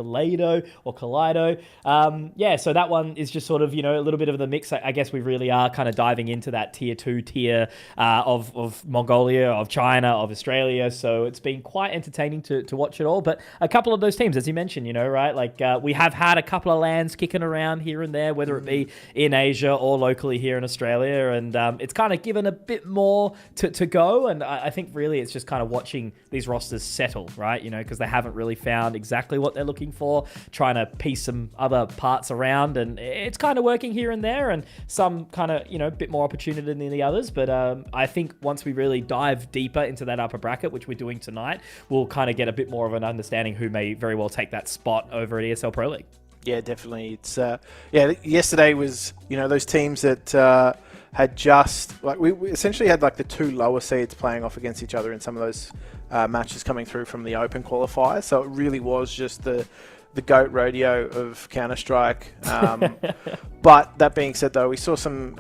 Kaleido. Yeah, so that one is just sort of, a little bit of the mix. I guess we really are kind of diving into that tier 2 tier of Mongolia, of China, of Australia. So it's been quite entertaining to watch it all. But a couple of those teams, as you mentioned, right? Like we have had a couple of lands kicking around here and there, whether it be in Asia or locally here in Australia. And it's kind of given a bit more to go. And I think really it's just kind of watching these rosters settle, right? Because they haven't really found exactly what they're looking for, trying to piece some other parts around, and it's kind of working here and there, and some kind of a bit more opportunity than the others. But I think once we really dive deeper into that upper bracket, which we're doing tonight, we'll kind of get a bit more of an understanding who may very well take that spot over at ESL Pro League. Yeah, definitely. It's yesterday was those teams that had just we essentially had like the two lower seeds playing off against each other in some of those matches coming through from the open qualifier. So it really was just the GOAT rodeo of Counter-Strike. But that being said, though, we saw some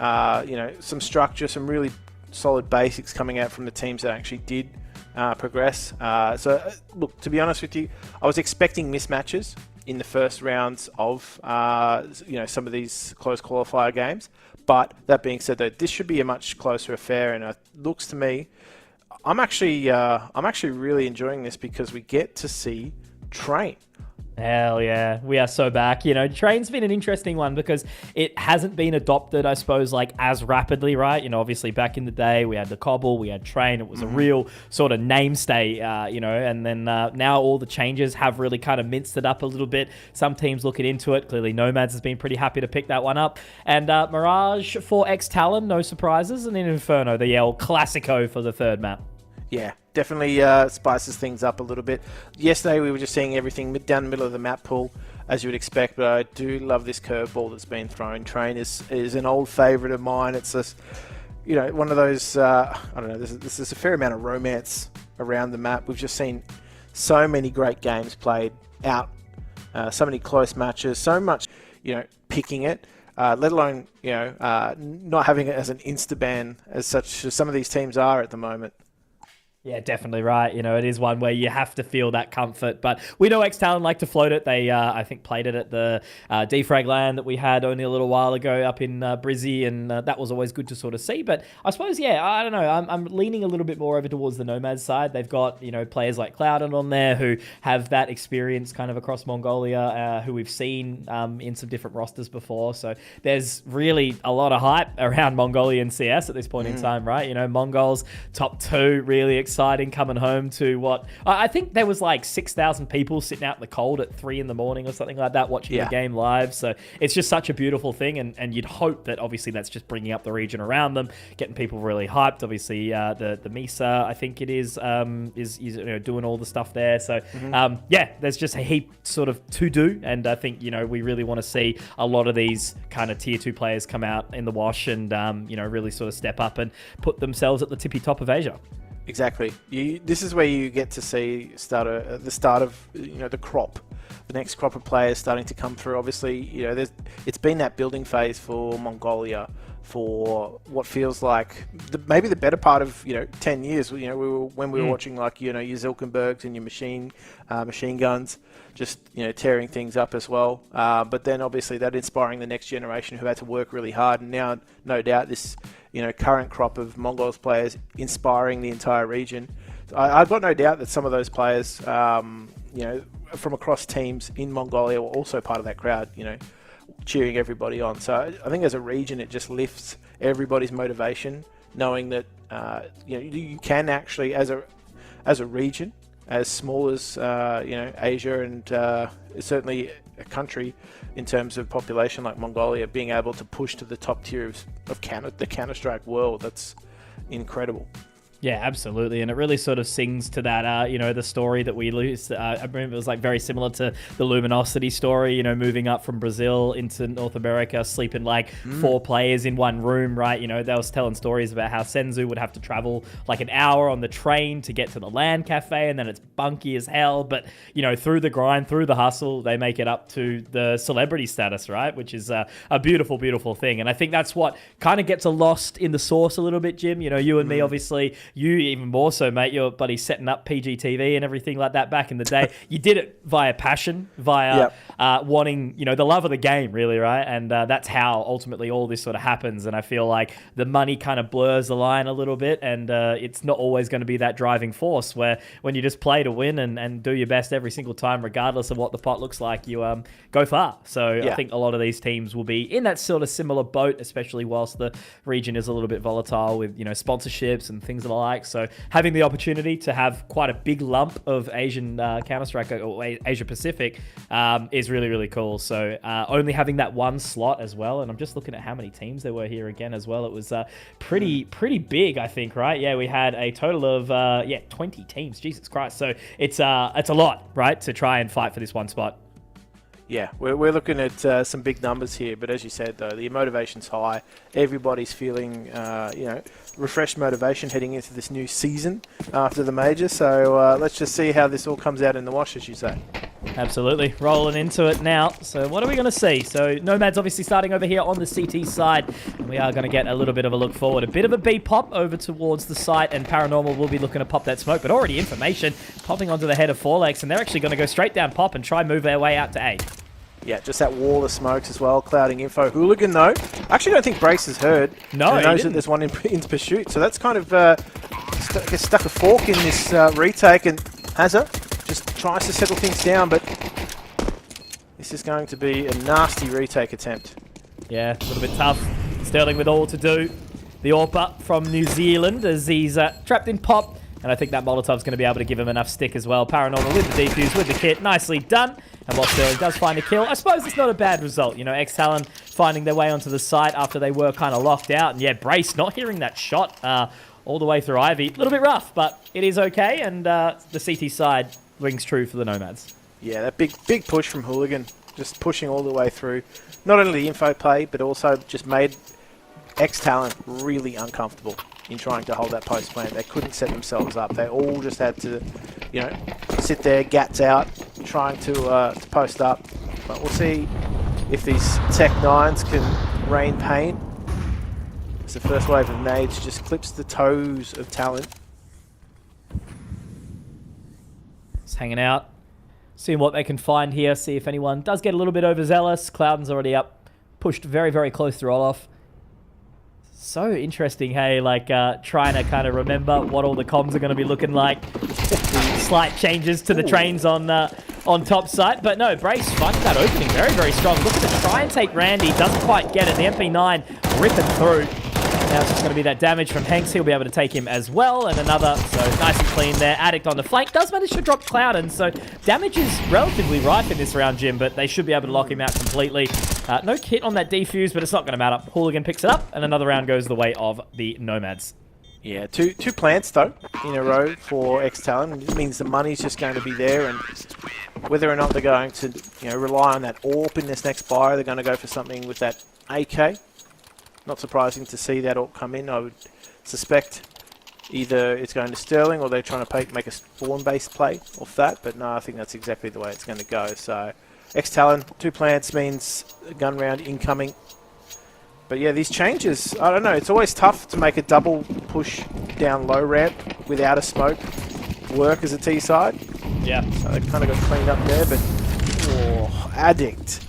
some structure, some really solid basics coming out from the teams that actually did progress. So look, to be honest with you, I was expecting mismatches in the first rounds of some of these close qualifier games. But that being said, though, this should be a much closer affair, and it looks to me, I'm actually really enjoying this because we get to see Train. Hell yeah, we are so back. Train's been an interesting one because it hasn't been adopted, I suppose, like as rapidly, right? Obviously back in the day, we had the Cobble, we had Train. It was a real sort of mainstay, and then now all the changes have really kind of minced it up a little bit. Some teams looking into it. Clearly, Nomads has been pretty happy to pick that one up. And Mirage for XTalon, no surprises. And then Inferno, the El Clasico for the third map. Yeah, definitely spices things up a little bit. Yesterday we were just seeing everything down the middle of the map pool, as you would expect, but I do love this curveball that's been thrown. Train is an old favourite of mine. It's just, one of those, I don't know, there's a fair amount of romance around the map. We've just seen so many great games played out, so many close matches, so much, picking it. Let alone, not having it as an insta-ban as such as some of these teams are at the moment. Yeah, definitely right. It is one where you have to feel that comfort. But we know XTalon like to float it. They, I think, played it at the defrag land that we had only a little while ago up in Brizzy, and that was always good to sort of see. But I suppose, I don't know. I'm leaning a little bit more over towards the Nomads side. They've got, players like Cloudon on there who have that experience kind of across Mongolia, who we've seen in some different rosters before. So there's really a lot of hype around Mongolian CS at this point in time, right? Mongols, top 2, really exciting, coming home to what I think there was like 6,000 people sitting out in the cold at 3 a.m. or something like that watching the game live. So it's just such a beautiful thing, and you'd hope that obviously that's just bringing up the region around them, getting people really hyped. Obviously the Misa, I think it is doing all the stuff there. So there's just a heap sort of to do, and I think we really want to see a lot of these kind of tier 2 players come out in the wash and really sort of step up and put themselves at the tippy top of Asia. Exactly. This is where you get to see the start of the crop, the next crop of players starting to come through. Obviously, it's been that building phase for Mongolia for what feels like maybe the better part of 10 years. We were watching like your Zilkenbergs and your machine guns, just tearing things up as well. But then obviously that inspiring the next generation who had to work really hard, and now no doubt this current crop of Mongols players inspiring the entire region. I've got no doubt that some of those players, from across teams in Mongolia were also part of that crowd, cheering everybody on. So I think as a region, it just lifts everybody's motivation, knowing that, you can actually, as a region, as small as, Asia and certainly a country in terms of population like Mongolia, being able to push to the top tier of the Counter-Strike world, that's incredible. Yeah, absolutely. And it really sort of sings to that, the story that we lose. I remember it was like very similar to the Luminosity story, moving up from Brazil into North America, sleeping like 4 players in one room, right? They was telling stories about how Senzu would have to travel like an hour on the train to get to the LAN cafe, and then it's bunky as hell. But, through the grind, through the hustle, they make it up to the celebrity status, right? Which is a beautiful, beautiful thing. And I think that's what kind of gets lost in the sauce a little bit, Jim. You and me, obviously, you even more so, mate. Your buddy setting up PGTV and everything like that back in the day. You did it via passion, via wanting, the love of the game, really, right? And that's how ultimately all this sort of happens. And I feel like the money kind of blurs the line a little bit, and it's not always going to be that driving force where when you just play to win and do your best every single time, regardless of what the pot looks like, you go far. So I think a lot of these teams will be in that sort of similar boat, especially whilst the region is a little bit volatile with, sponsorships and things of the like. So having the opportunity to have quite a big lump of Asian Counter-Strike or Asia Pacific is really, really cool. So only having that one slot as well, and I'm just looking at how many teams there were here again as well. It was pretty big, I think, right? Yeah, we had a total of 20 teams. Jesus Christ. So it's a lot, right, to try and fight for this one spot. Yeah, we're looking at some big numbers here, but as you said, though, the motivation's high. Everybody's feeling, refreshed motivation heading into this new season after the major. So let's just see how this all comes out in the wash, as you say. Absolutely. Rolling into it now. So what are we going to see? So Nomads obviously starting over here on the CT side. And we are going to get a little bit of a look forward. A bit of a B pop over towards the site, and Paranormal will be looking to pop that smoke, but already information popping onto the head of Forlex, and they're actually going to go straight down pop and try and move their way out to A. Yeah, just that wall of smokes as well, clouding info. Hooligan, though. I actually don't think Brace has heard. No, he knows that there's one in pursuit. So that's kind of stuck a fork in this retake, and Hazza just tries to settle things down, but this is going to be a nasty retake attempt. Yeah, a little bit tough. XTalon with all to do. The AWPer from New Zealand as he's trapped in pop. And I think that Molotov's going to be able to give him enough stick as well. Paranormal with the defuse, with the kit. Nicely done. And while XTalon does find a kill, I suppose it's not a bad result. XTalon finding their way onto the site after they were kind of locked out. And yeah, Brace not hearing that shot all the way through Ivy. A little bit rough, but it is okay. And the CT side rings true for the Nomads. Yeah, that big push from Hooligan. Just pushing all the way through. Not only the info play, but also just made XTalon really uncomfortable in trying to hold that post plant. They couldn't set themselves up. They all just had to, sit there, gats out, trying to post up. But we'll see if these Tech 9s can rain pain. As the first wave of nades just clips the toes of Talon. Just hanging out, seeing what they can find here, see if anyone does get a little bit overzealous. Cloudon's already up, pushed very, very close to roll-off. So interesting, hey, trying to kind of remember what all the comms are going to be looking like. Slight changes to the trains on top site. But no, Brace finding that opening very, very strong. Looking to try and take Randy. Doesn't quite get it. The MP9 ripping through. Now it's just going to be that damage from Hanks. He'll be able to take him as well. And another, so nice and clean there. Addict on the flank. Does manage to drop Cloudon. So damage is relatively rife in this round, Jim, but they should be able to lock him out completely. No kit on that defuse, but it's not going to matter. Hooligan picks it up, and another round goes the way of the Nomads. Yeah, two plants, though, in a row for XTalon. It means the money's just going to be there, and whether or not they're going to rely on that AWP in this next buy, they're going to go for something with that AK. Not surprising to see that AWP come in. I would suspect either it's going to Sterling or they're trying to make a spawn-based play off that, but no, I think that's exactly the way it's going to go. So XTalon, 2 plants means a gun round incoming. But yeah, these changes, I don't know, it's always tough to make a double push down low ramp without a smoke work as a T side. Yeah. So they kind of got cleaned up there, but Addict.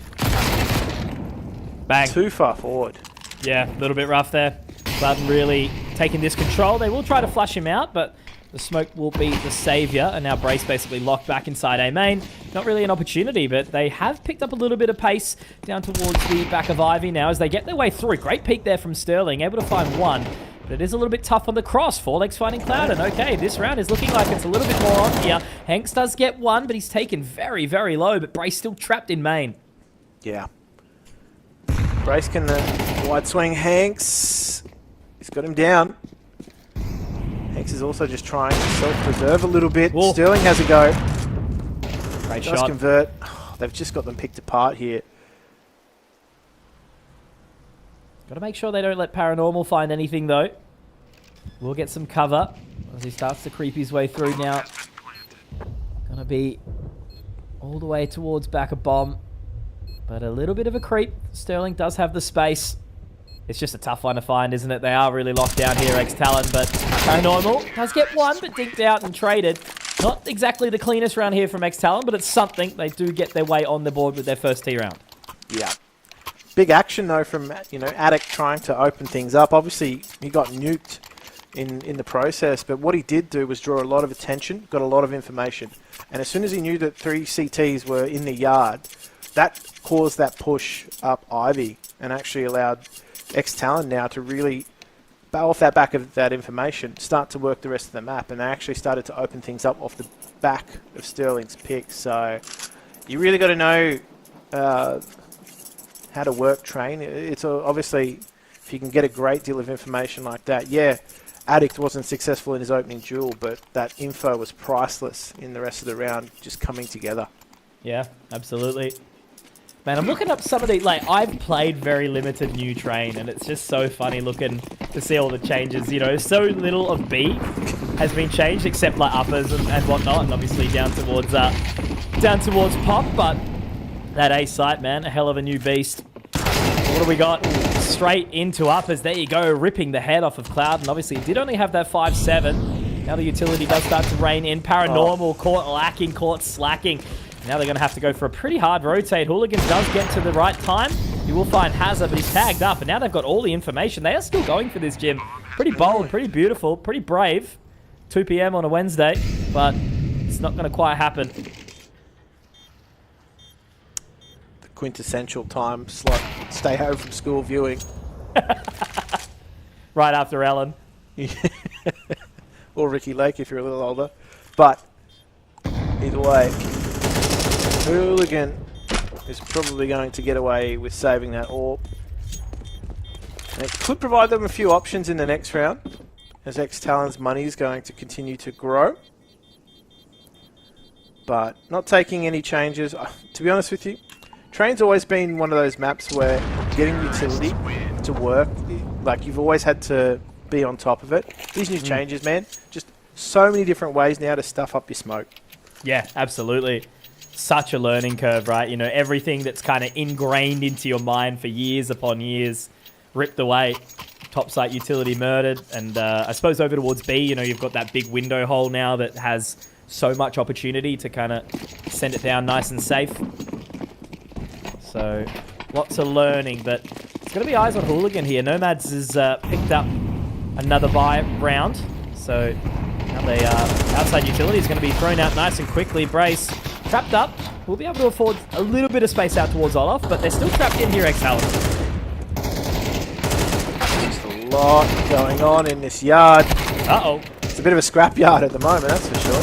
Bang. Too far forward. Yeah, a little bit rough there. Cloudon really taking this control. They will try to flush him out, but the smoke will be the savior, and now Brace basically locked back inside A main. Not really an opportunity, but they have picked up a little bit of pace down towards the back of Ivy now as they get their way through. Great peek there from Sterling, able to find one, but it is a little bit tough on the cross. Forlex finding Cloudon. Okay, this round is looking like it's a little bit more on here. Hanks does get one, but he's taken very, very low, but Brace still trapped in main. Yeah. Brace can wide swing Hanks. He's got him down. Hanks is also just trying to self-preserve a little bit. Whoa. Sterling has a go. Great shot. Convert. Oh, they've just got them picked apart here. Got to make sure they don't let Paranormal find anything, though. We'll get some cover as he starts to creep his way through now. Gonna be all the way towards back of bomb. But a little bit of a creep. Sterling does have the space. It's just a tough one to find, isn't it? They are really locked down here, XTalon, but Paranormal does get one, but dinked out and traded. Not exactly the cleanest round here from XTalon, but it's something. They do get their way on the board with their first T round. Yeah. Big action, though, from, Attic trying to open things up. Obviously, he got nuked in the process, but what he did do was draw a lot of attention, got a lot of information. And as soon as he knew that 3 CTs were in the yard, that caused that push up Ivy and actually allowed XTalon now to really, off that back of that information, start to work the rest of the map. And they actually started to open things up off the back of Sterling's pick. So you really got to know how to work Train. It's obviously, if you can get a great deal of information like that, yeah, Addict wasn't successful in his opening duel, but that info was priceless in the rest of the round, just coming together. Yeah, absolutely. Man, I'm looking up some of the, like, I've played very limited new Train, and it's just so funny looking to see all the changes. You know, so little of B has been changed, except like uppers and whatnot, and obviously down towards Pop, but that A site, man, a hell of a new beast. What do we got? Straight into uppers. There you go, ripping the head off of Cloud, and obviously it did only have that 5-7. Now the utility does start to rein in. Paranormal caught lacking, caught slacking. Now they're going to have to go for a pretty hard rotate. Hooligans does get to the right time. You will find Hazard, but he's tagged up, and now they've got all the information. They are still going for this, Jim. Pretty bold, pretty beautiful, pretty brave. 2 p.m. on a Wednesday, but it's not going to quite happen. The quintessential time slot, stay home from school viewing. Right after Ellen. Or Ricky Lake if you're a little older. But either way, Hooligan is probably going to get away with saving that AWP. And it could provide them a few options in the next round, as XTalon's money is going to continue to grow. But not taking any changes. To be honest with you, Train's always been one of those maps where getting utility to work, like you've always had to be on top of it. These new changes, man, just so many different ways now to stuff up your smoke. Yeah, absolutely. Such a learning curve, right? You know, everything that's kind of ingrained into your mind for years upon years, ripped away. Top site utility murdered, and I suppose over towards B, you know, you've got that big window hole now that has so much opportunity to kind of send it down nice and safe. So, lots of learning, but it's going to be eyes on Hooligan here. Nomads has picked up another buy round, so now the outside utility is going to be thrown out nice and quickly. Brace trapped up. We'll be able to afford a little bit of space out towards Olaf, but they're still trapped in here, XTalon. Just a lot going on in this yard. Uh-oh. It's a bit of a scrap yard at the moment, that's for sure.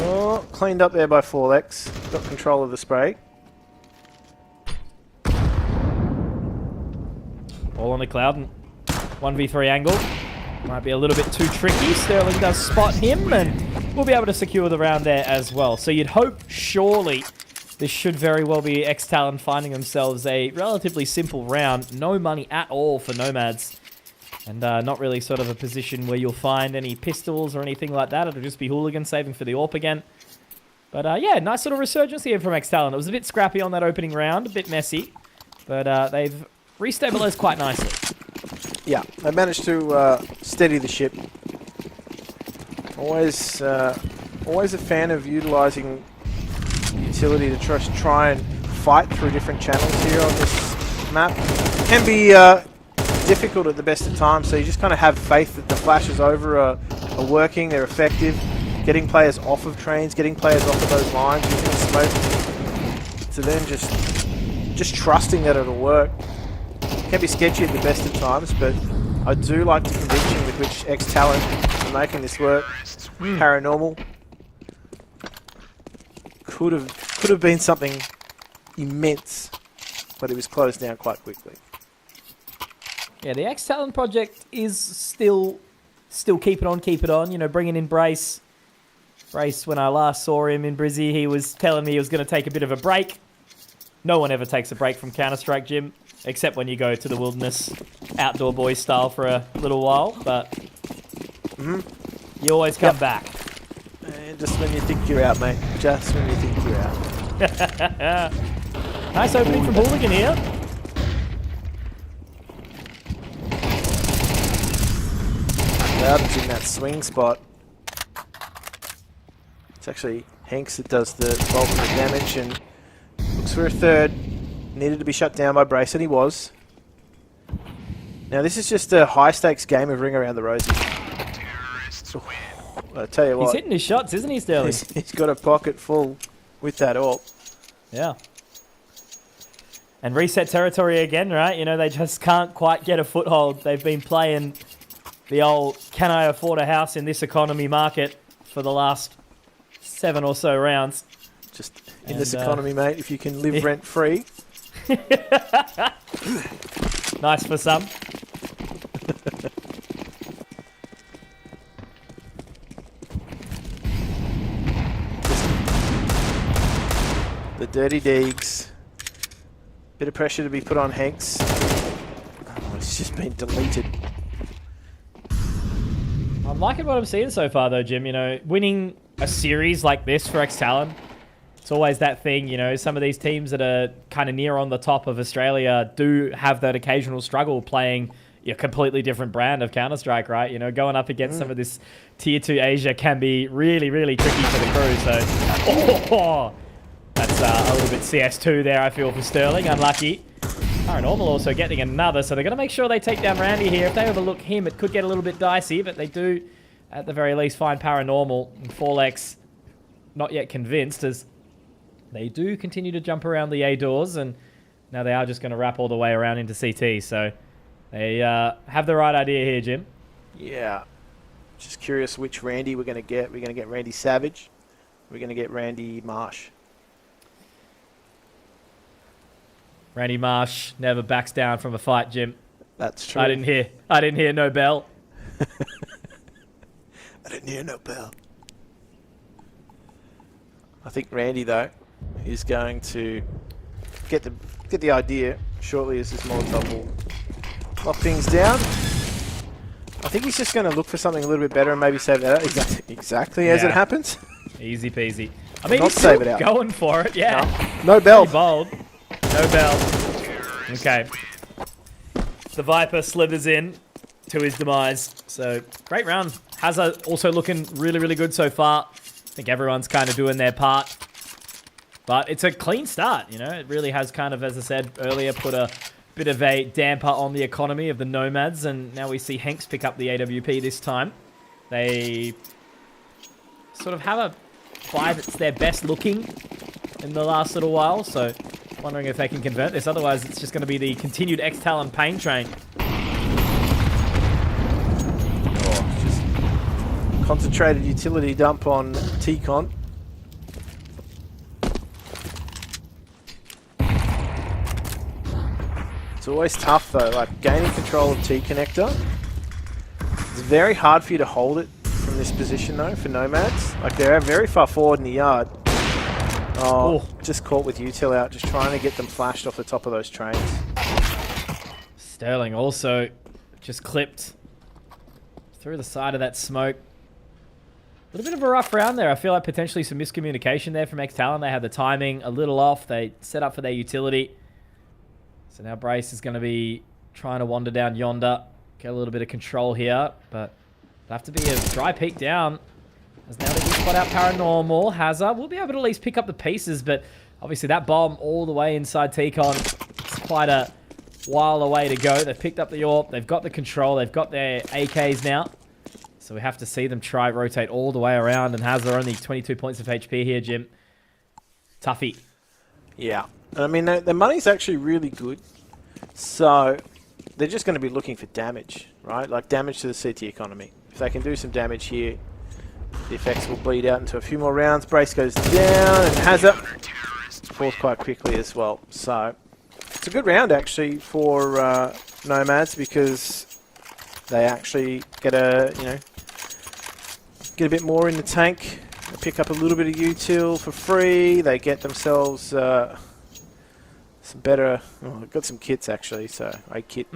Oh, cleaned up there by Forlex. Got control of the spray. All on the Cloud and 1v3 angle. Might be a little bit too tricky. Sterling does spot him, and we'll be able to secure the round there as well. So you'd hope, surely, this should very well be XTalon finding themselves a relatively simple round. No money at all for Nomads. And not really sort of a position where you'll find any pistols or anything like that. It'll just be Hooligan saving for the AWP again. But yeah, nice little resurgence here from XTalon. It was a bit scrappy on that opening round, a bit messy. But they've restabilized quite nicely. Yeah, they managed to steady the ship. Always a fan of utilising utility to try and fight through different channels here on this map. Can be difficult at the best of times, so you just kind of have faith that the flashes over are working, they're effective. Getting players off of trains, getting players off of those lines, using the smoke. So then just trusting that it'll work. Can be sketchy at the best of times, but I do like the conviction with which XTalon are making this work. Paranormal could have been something immense, but it was closed down quite quickly. Yeah, the XTalon project is still keep it on. You know, bringing in Brace. Brace, when I last saw him in Brizzy, he was telling me he was going to take a bit of a break. No one ever takes a break from Counter-Strike, Jim, except when you go to the wilderness, outdoor boy style for a little while, but you always come back. Just when you think you're out, mate. Just when you think you're out. Nice opening from Hooligan here. Loudon's in that swing spot. It's actually Hanks that does the bulk of the damage and looks for a third. Needed to be shut down by Brace, and he was. Now this is just a high-stakes game of Ring Around the Rosie. I tell you what, He's hitting his shots, isn't he, Sterling? he's got a pocket full with that AWP. Yeah. And reset territory again, right? You know, they just can't quite get a foothold. They've been playing the old, can I afford a house in this economy market for the last 7 or so rounds. Just in this economy, mate, if you can live rent-free. Nice for some. The Dirty Deegs. Bit of pressure to be put on Hanks. Oh, it's just been deleted. I'm liking what I'm seeing so far, though, Jim. You know, winning a series like this for XTalon, it's always that thing, you know, some of these teams that are kind of near on the top of Australia do have that occasional struggle playing a completely different brand of Counter-Strike, right? You know, going up against some of this Tier 2 Asia can be really, really tricky for the crew. So, that's a little bit CS2 there, I feel, for Sterling. Unlucky. Paranormal also getting another, so they're going to make sure they take down Randy here. If they overlook him, it could get a little bit dicey, but they do, at the very least, find Paranormal. And Forlex not yet convinced, as they do continue to jump around the A doors, and now they are just going to wrap all the way around into CT. So they have the right idea here, Jim. Yeah. Just curious which Randy we're going to get. We're going to get Randy Savage. We're going to get Randy Marsh. Randy Marsh never backs down from a fight, Jim. That's true. I didn't hear no bell. I didn't hear no bell. I think Randy, though, is going to get the idea shortly as this Molotov will lock things down. I think he's just going to look for something a little bit better and maybe save that out. Exactly as it happens. Easy peasy. I mean, Not he's still save it out. going for it, yeah. No bell. Pretty bold. No bell. Okay. The Viper slithers in to his demise. So, great round. Hazza also looking really, really good so far. I think everyone's kind of doing their part. But it's a clean start, you know. It really has kind of, as I said earlier, put a bit of a damper on the economy of the Nomads. And now we see Hanks pick up the AWP this time. They sort of have a buy that's their best looking in the last little while. So, wondering if they can convert this. Otherwise, it's just going to be the continued XTalon pain train. Oh, just concentrated utility dump on T-Con. It's always tough, though. Like, gaining control of T-Connector. It's very hard for you to hold it from this position, though, for Nomads. Like, they're very far forward in the yard. Oh, just caught with util out, just trying to get them flashed off the top of those trains. Sterling also just clipped through the side of that smoke. A little bit of a rough round there. I feel like potentially some miscommunication there from XTalon. They had the timing a little off. They set up for their utility. So now Brace is going to be trying to wander down yonder. Get a little bit of control here, but it'll have to be a dry peek down. As now they do spot out Paranormal. Hazza will be able to at least pick up the pieces, but obviously that bomb all the way inside T-Con. It's quite a while away to go. They've picked up the AWP. They've got the control. They've got their AKs now. So we have to see them try rotate all the way around, and Hazza only 22 points of HP here, Jim. Toughy. Yeah. And I mean, the money's actually really good. So they're just going to be looking for damage, right? Like damage to the CT economy. If they can do some damage here, the effects will bleed out into a few more rounds. Brace goes down, and Hazza falls quite quickly as well. So it's a good round, actually, for Nomads, because they actually get a bit more in the tank. They pick up a little bit of util for free. They get themselves some better. Oh, they've got some kits actually. So a kit.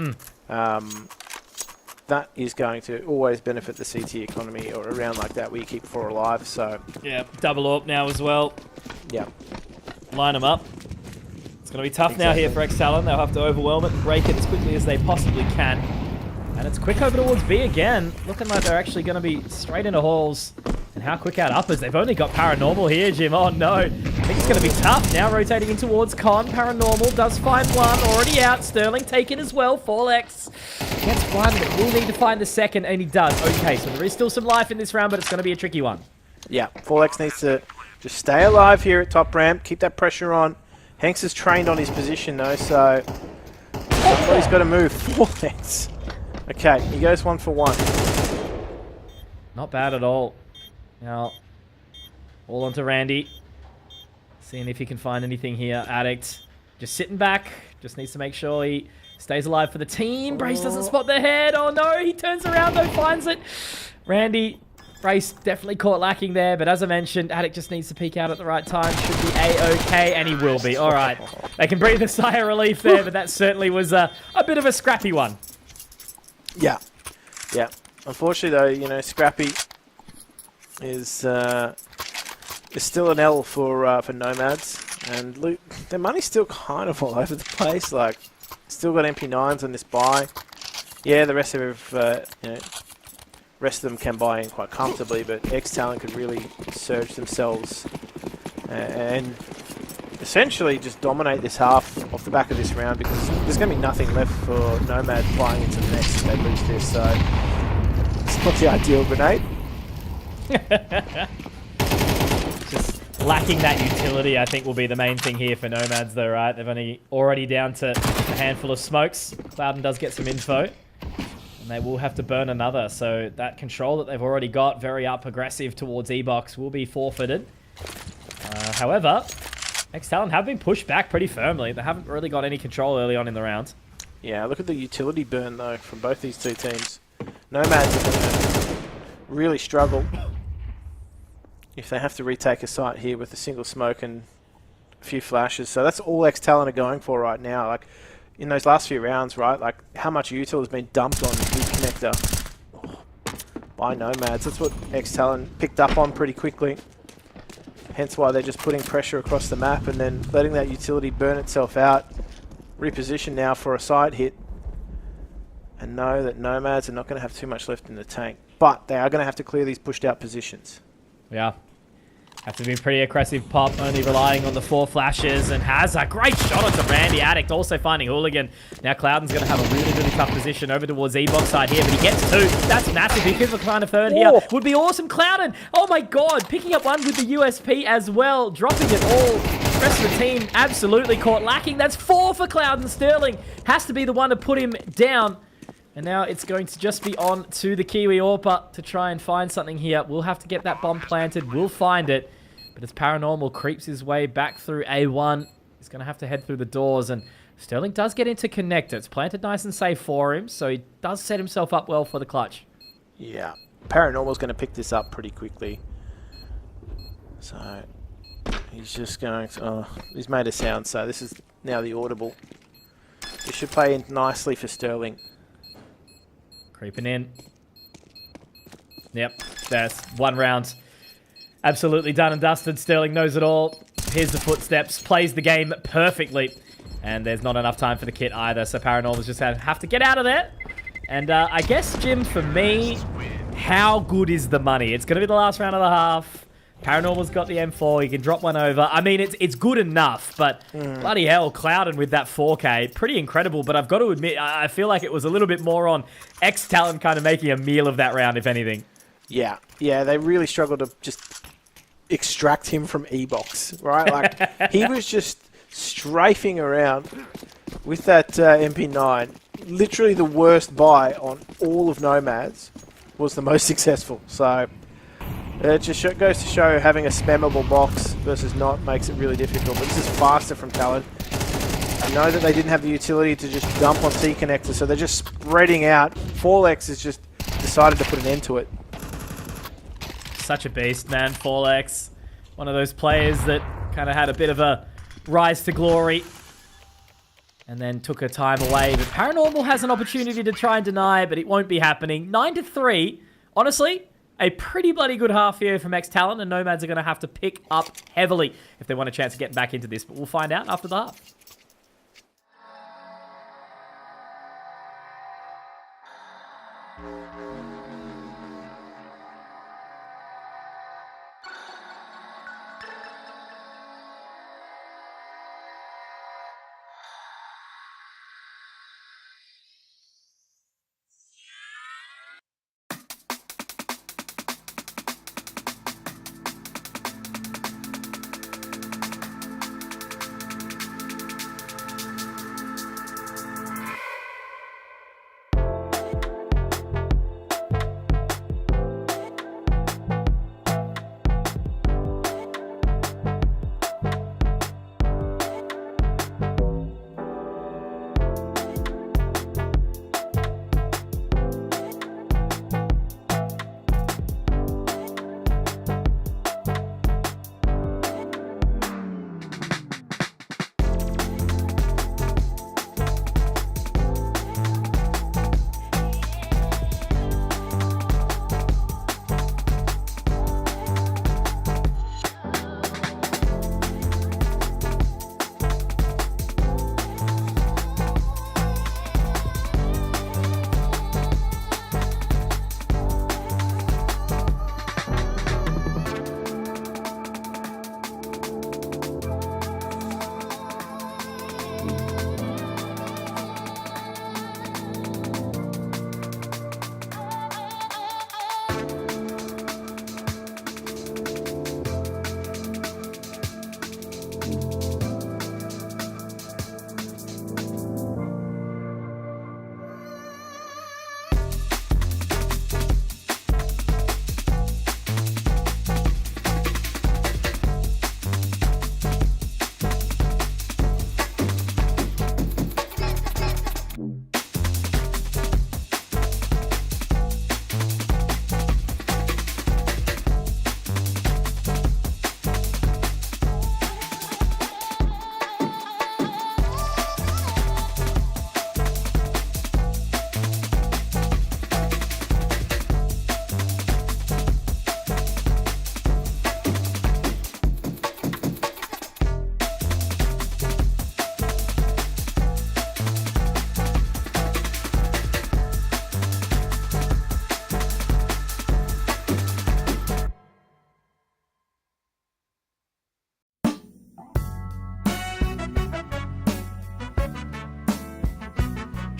That is going to always benefit the CT economy, or a round like that where you keep 4 alive. So yeah, double AWP now as well. Yeah, line them up. It's going to be tough now here for XTalon. They'll have to overwhelm it and break it as quickly as they possibly can. And it's quick over towards B again. Looking like they're actually going to be straight into halls. And how quick out uppers. They've only got Paranormal here, Jim. Oh, no. I think it's going to be tough. Now rotating in towards Con. Paranormal does find one. Already out. Sterling taken as well. 4X gets one, but will need to find the second, and he does. Okay, so there is still some life in this round, but it's going to be a tricky one. Yeah, 4X needs to just stay alive here at top ramp. Keep that pressure on. Hanks is trained on his position, though, so somebody's got to move. 4X. Okay, he goes 1 for 1. Not bad at all. Now, all onto Randy. Seeing if he can find anything here. Addict just sitting back. Just needs to make sure he stays alive for the team. Brace doesn't spot the head. Oh no, he turns around though, finds it. Randy, Brace definitely caught lacking there. But as I mentioned, Addict just needs to peek out at the right time. Should be A-okay, and he will be. All right. They can breathe a sigh of relief there, but that certainly was a bit of a scrappy one. Yeah. Yeah. Unfortunately though, you know, scrappy is still an L for Nomads, and their money's still kind of all over the place. Like, still got MP9s on this buy. Yeah, the rest of rest of them can buy in quite comfortably, but XTalon could really surge themselves and essentially just dominate this half off the back of this round, because there's going to be nothing left for Nomads flying into the next if they lose this. So it's not the ideal grenade. Just lacking that utility, I think, will be the main thing here for Nomads, though, right? They've already down to a handful of smokes. Clouden does get some info, and they will have to burn another. So that control that they've already got, very up aggressive towards E-Box, will be forfeited. However, XTalon have been pushed back pretty firmly. They haven't really got any control early on in the round. Yeah, look at the utility burn, though, from both these two teams. Nomads are going to really struggle if they have to retake a site here with a single smoke and a few flashes. So that's all XTalon are going for right now. Like, in those last few rounds, right, like how much util has been dumped on the connector by Nomads. That's what XTalon picked up on pretty quickly. Hence why they're just putting pressure across the map and then letting that utility burn itself out. Reposition now for a side hit. And know that Nomads are not going to have too much left in the tank. But they are going to have to clear these pushed out positions. Yeah. Have to be pretty aggressive pop, only relying on the 4 flashes, and has a great shot onto Randy. Addict also finding Hooligan. Now Clouden's going to have a really, really tough position over towards E-Box side here, but he gets 2. That's massive. He could find a third here. Would be awesome. Clouden, oh my god, picking up one with the USP as well, dropping it all. The rest of the team absolutely caught lacking. That's 4 for Clouden. Sterling has to be the one to put him down. And now it's going to just be on to the Kiwi Orpa to try and find something here. We'll have to get that bomb planted. We'll find it. But as Paranormal creeps his way back through A1, he's going to have to head through the doors. And Sterling does get into connector. It's planted nice and safe for him, so he does set himself up well for the clutch. Yeah. Paranormal's going to pick this up pretty quickly. So he's just going to... Oh, he's made a sound, so this is now the audible. This should play in nicely for Sterling. Creeping in. Yep, that's 1 round. Absolutely done and dusted. Sterling knows it all. Here's the footsteps. Plays the game perfectly. And there's not enough time for the kit either. So Paranormal's just have to get out of there. And I guess, Jim, for me, how good is the money? It's going to be the last round of the half. Paranormal's got the M4. He can drop one over. I mean, it's good enough, but bloody hell, Clouden with that 4K, pretty incredible. But I've got to admit, I feel like it was a little bit more on XTalon kind of making a meal of that round, if anything. Yeah, they really struggled to just extract him from E-Box, right? Like, he was just strafing around with that MP9. Literally the worst buy on all of Nomads was the most successful. So it just goes to show having a spammable box versus not makes it really difficult. But this is faster from Talon. I know that they didn't have the utility to just dump on T-Connector, so they're just spreading out. 4X has just decided to put an end to it. Such a beast, man. 4X. One of those players that kind of had a bit of a rise to glory and then took a time away. But Paranormal has an opportunity to try and deny, but it won't be happening. 9-3. Honestly, a pretty bloody good half here from XTalon, and Nomads are going to have to pick up heavily if they want a chance of getting back into this. But we'll find out after the half.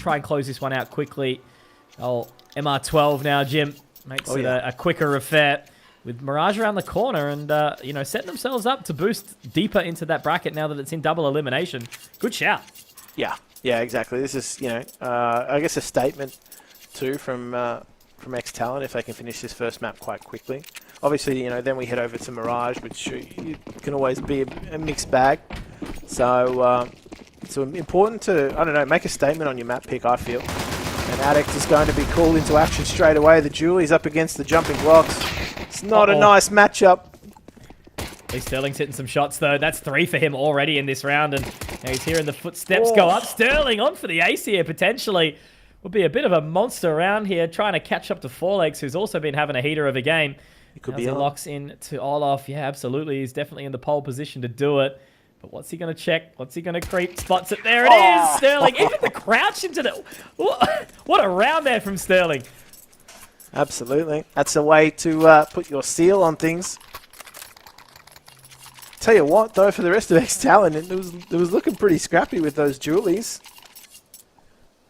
try and close this one out quickly. Oh, MR12 now, Jim. Makes it a quicker affair with Mirage around the corner and, you know, setting themselves up to boost deeper into that bracket now that it's in double elimination. Good shout. Yeah, exactly. This is, you know, I guess a statement too from XTalon if they can finish this first map quite quickly. Obviously, you know, then we head over to Mirage, which can always be a mixed bag. So it's important to, I don't know, make a statement on your map pick, I feel. And Addict is going to be called into action straight away. The Julie's up against the jumping blocks. It's not a nice matchup. Sterling's hitting some shots, though. That's 3 for him already in this round. And now he's hearing the footsteps go up. Sterling on for the ace here, potentially. Would be a bit of a monster around here, trying to catch up to Forlex, who's also been having a heater of a game. He could be locks in to Olaf. Yeah, absolutely. He's definitely in the pole position to do it. But what's he going to check? What's he going to creep? Spots it. There it is, Sterling. Even the crouch into the... What a round there from Sterling. Absolutely. That's a way to put your seal on things. Tell you what, though, for the rest of XTalon, it was looking pretty scrappy with those Julies.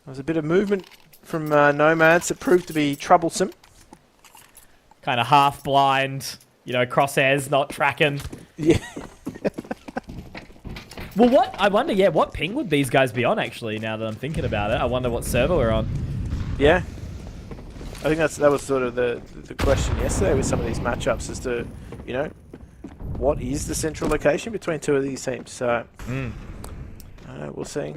There was a bit of movement from Nomads that proved to be troublesome. Kind of half blind, you know, crosshairs not tracking. Yeah. Well, I wonder, what ping would these guys be on, actually, now that I'm thinking about it? I wonder what server we're on. Yeah. I think that was sort of the question yesterday with some of these matchups as to, you know, what is the central location between two of these teams. So, we'll see.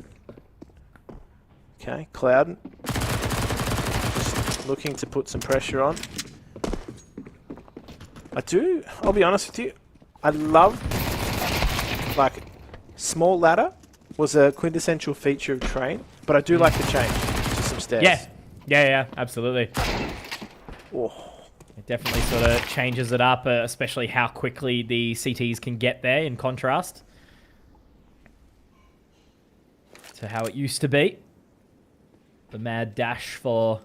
Okay, Cloud. Just looking to put some pressure on. I'll be honest with you, I love, like, small ladder was a quintessential feature of Train, but I do like the change to some stairs. Yeah, absolutely. Oh. It definitely sort of changes it up, especially how quickly the CTs can get there in contrast to how it used to be. The mad dash for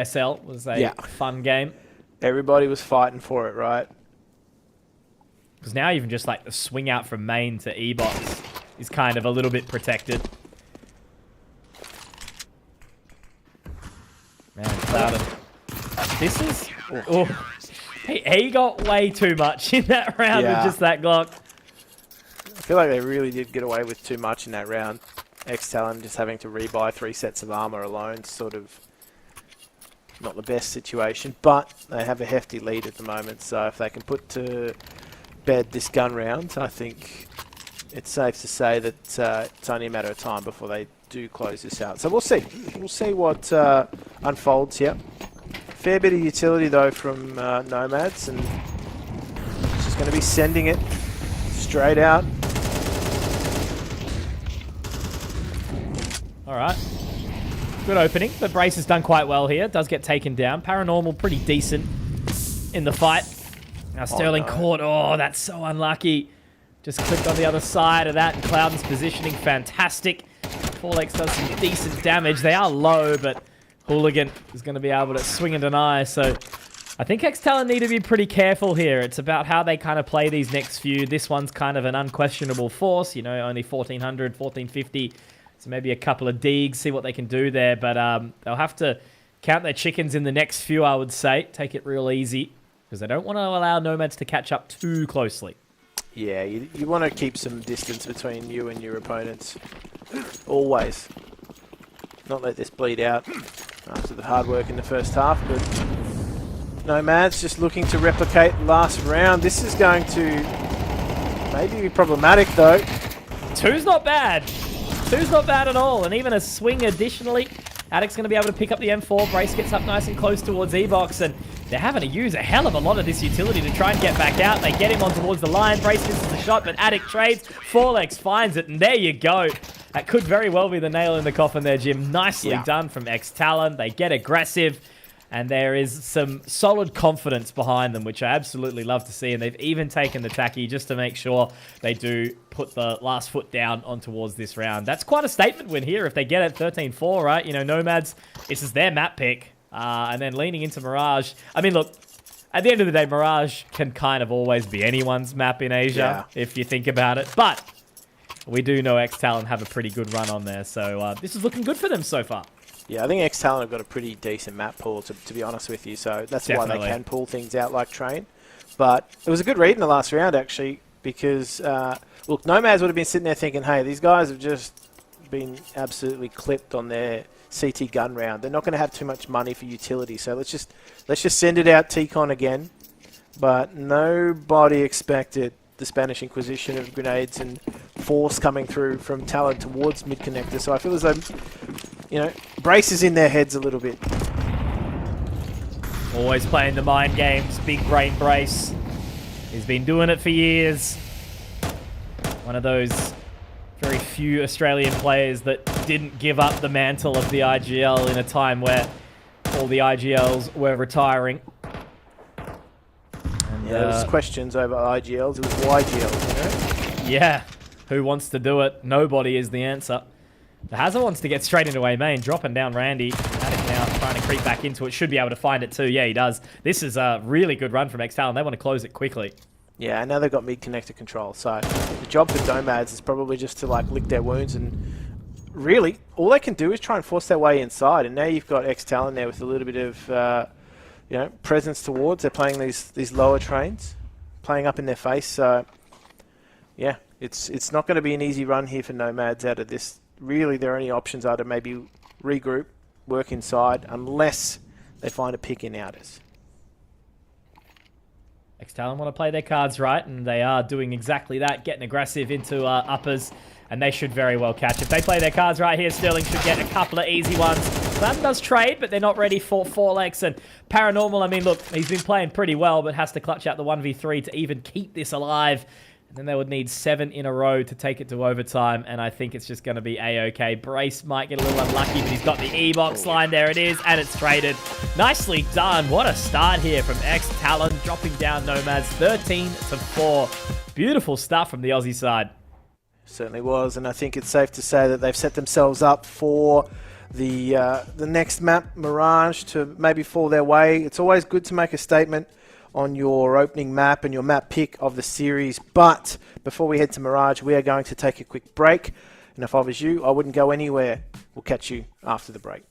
SL was a fun game. Everybody was fighting for it, right? Because now even just like the swing out from main to E-box is kind of a little bit protected. Man, Clouded. This is... Oh, he got way too much in that round with just that Glock. I feel like they really did get away with too much in that round. XTalon just having to rebuy 3 sets of armor alone, sort of not the best situation, but they have a hefty lead at the moment, so if they can put to bed this gun round, I think it's safe to say that it's only a matter of time before they do close this out. So we'll see. We'll see what unfolds here. Fair bit of utility, though, from Nomads, and just going to be sending it straight out. All right. Good opening. The Brace has done quite well here. Does get taken down. Paranormal pretty decent in the fight. Now Sterling caught. Oh, that's so unlucky. Just clicked on the other side of that. Cloud's positioning fantastic. Forlex does some decent damage. They are low, but Hooligan is going to be able to swing and deny. So I think XTalon need to be pretty careful here. It's about how they kind of play these next few. This one's kind of an unquestionable force. You know, only 1400, 1450. So maybe a couple of digs, see what they can do there. But they'll have to count their chickens in the next few, I would say. Take it real easy, because they don't want to allow Nomads to catch up too closely. Yeah, you want to keep some distance between you and your opponents. Always. Not let this bleed out after the hard work in the first half. But Nomads just looking to replicate last round. This is going to maybe be problematic, though. 2's not bad. 2's not bad at all, and even a swing additionally. Addict's going to be able to pick up the M4. Brace gets up nice and close towards E-Box, and they're having to use a hell of a lot of this utility to try and get back out. They get him on towards the line. Brace misses the shot, but Addict trades. Forlex finds it, and there you go. That could very well be the nail in the coffin there, Jim. Nicely done from XTalon. They get aggressive, and there is some solid confidence behind them, which I absolutely love to see. And they've even taken the tacky just to make sure they do put the last foot down on towards this round. That's quite a statement win here if they get it 13-4, right? You know, Nomads, this is their map pick. And then leaning into Mirage. I mean, look, at the end of the day, Mirage can kind of always be anyone's map in Asia, if you think about it. But we do know XTalon have a pretty good run on there, so this is looking good for them so far. Yeah, I think XTalon have got a pretty decent map pool, to be honest with you, so that's why they can pull things out like Train. But it was a good read in the last round, actually, because, look, Nomads would have been sitting there thinking, hey, these guys have just been absolutely clipped on their CT gun round. They're not going to have too much money for utility, so let's just send it out T-Con again. But nobody expected the Spanish Inquisition of grenades and force coming through from Talon towards mid-connector, so I feel as though, you know, Brace is in their heads a little bit. Always playing the mind games, big brain Brace. He's been doing it for years. One of those very few Australian players that didn't give up the mantle of the IGL in a time where all the IGLs were retiring. And, yeah, there was questions over IGLs. It was YGLs, you know? Yeah. Who wants to do it? Nobody is the answer. The Hazard wants to get straight into A main, dropping down Randy. Matic now trying to creep back into it. Should be able to find it too. Yeah, he does. This is a really good run from XTalon. They want to close it quickly. Yeah, and now they've got mid-connector control. So the job for Nomads is probably just to like lick their wounds, and really all they can do is try and force their way inside. And now you've got XTalon there with a little bit of you know, presence towards. They're playing these lower trains, playing up in their face. So yeah, it's not going to be an easy run here for Nomads out of this. Really, their only options are to maybe regroup, work inside, unless they find a pick in outers. XTalon want to play their cards right, and they are doing exactly that, getting aggressive into uppers, and they should very well catch. If they play their cards right here, Sterling should get a couple of easy ones. Slam does trade, but they're not ready for 4x, and Paranormal, I mean, look, he's been playing pretty well, but has to clutch out the 1v3 to even keep this alive. And then they would need 7 in a row to take it to overtime, and I think it's just going to be A-OK. Brace might get a little unlucky, but he's got the E-box line. There it is, and it's traded. Nicely done. What a start here from XTalon, dropping down Nomads 13-4. Beautiful stuff from the Aussie side. Certainly was, and I think it's safe to say that they've set themselves up for the next map, Mirage, to maybe fall their way. It's always good to make a statement on your opening map and your map pick of the series. But before we head to Mirage, we are going to take a quick break. And if I was you, I wouldn't go anywhere. We'll catch you after the break.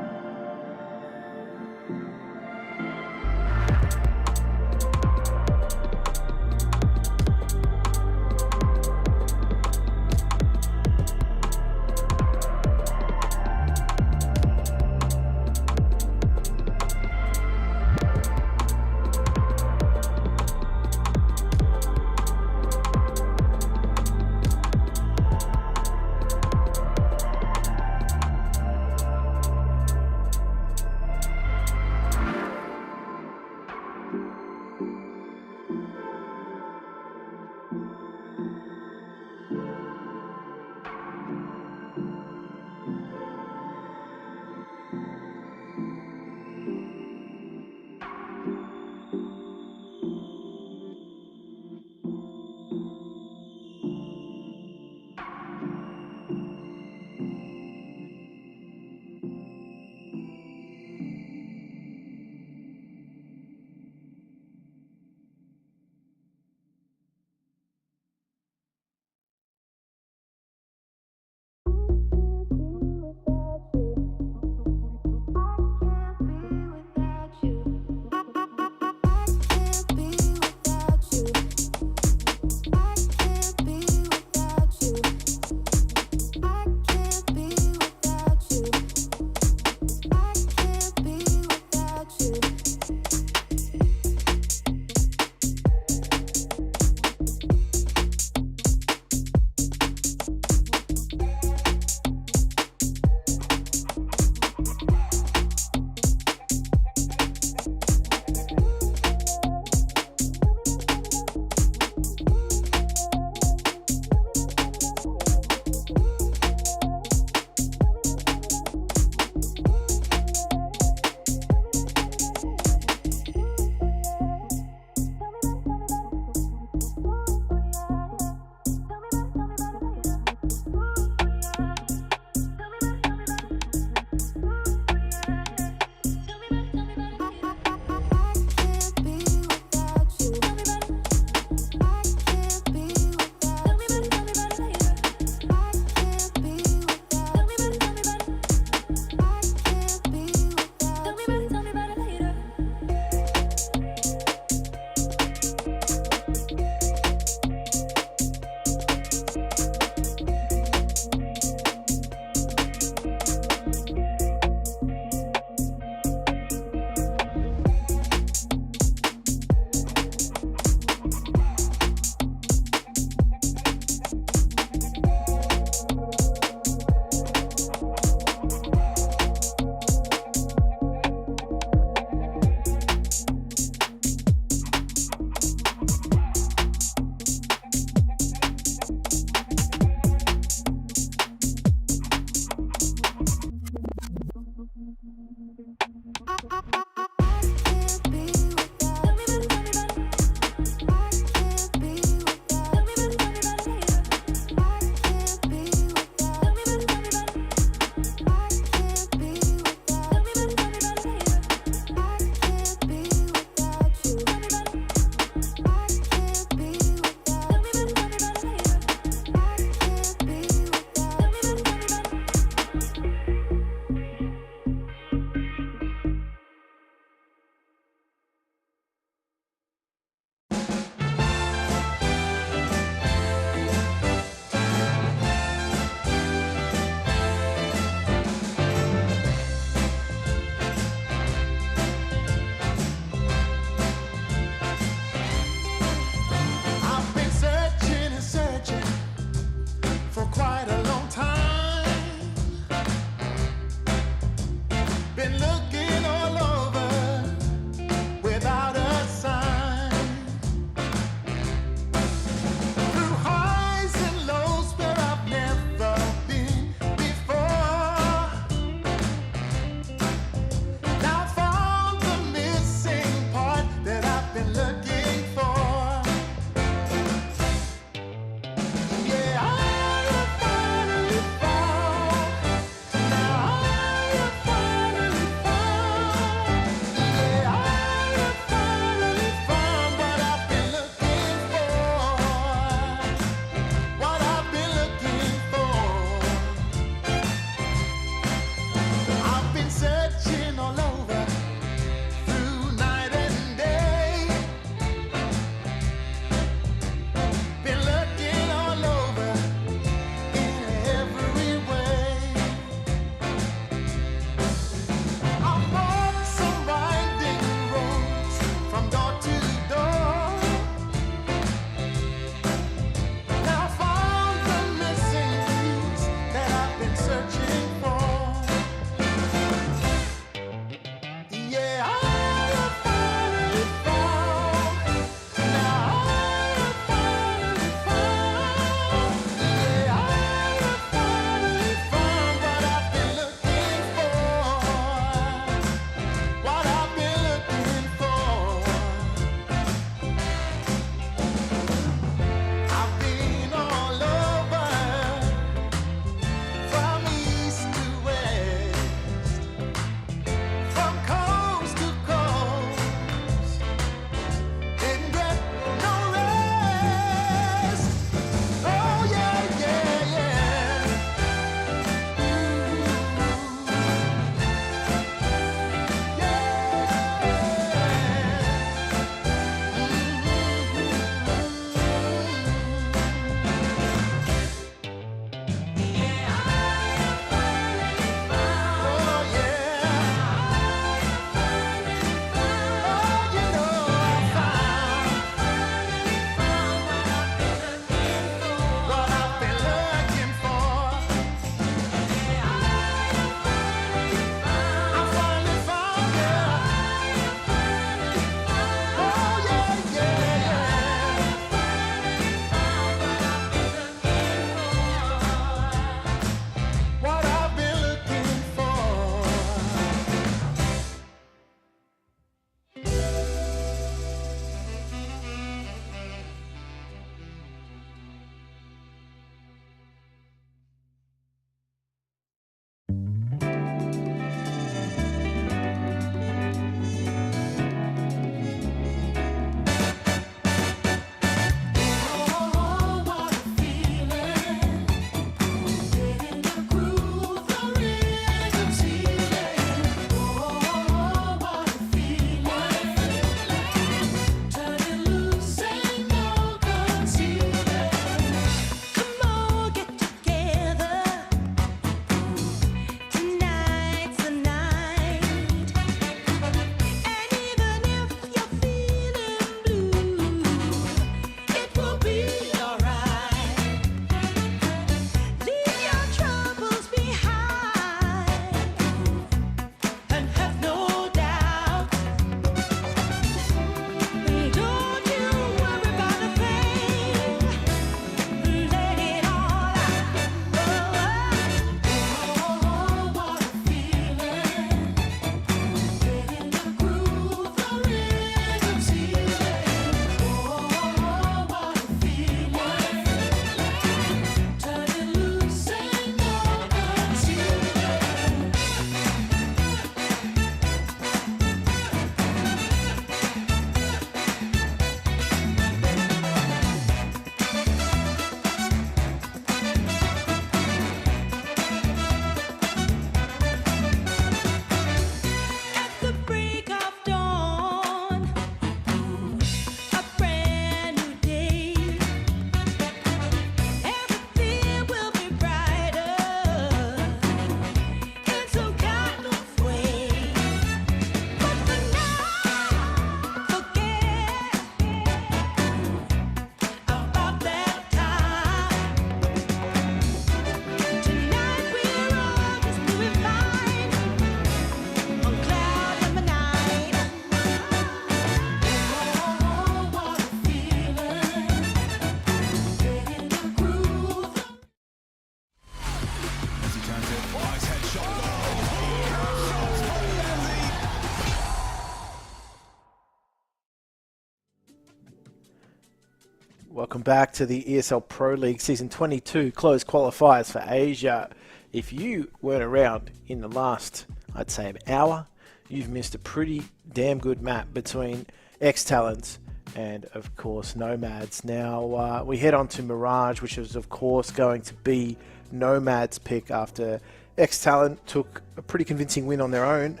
Welcome back to the ESL Pro League Season 22 closed qualifiers for Asia. If you weren't around in the last, I'd say, an hour, you've missed a pretty damn good map between XTalons and, of course, Nomads. Now, we head on to Mirage, which is, of course, going to be Nomads' pick after XTalon took a pretty convincing win on their own.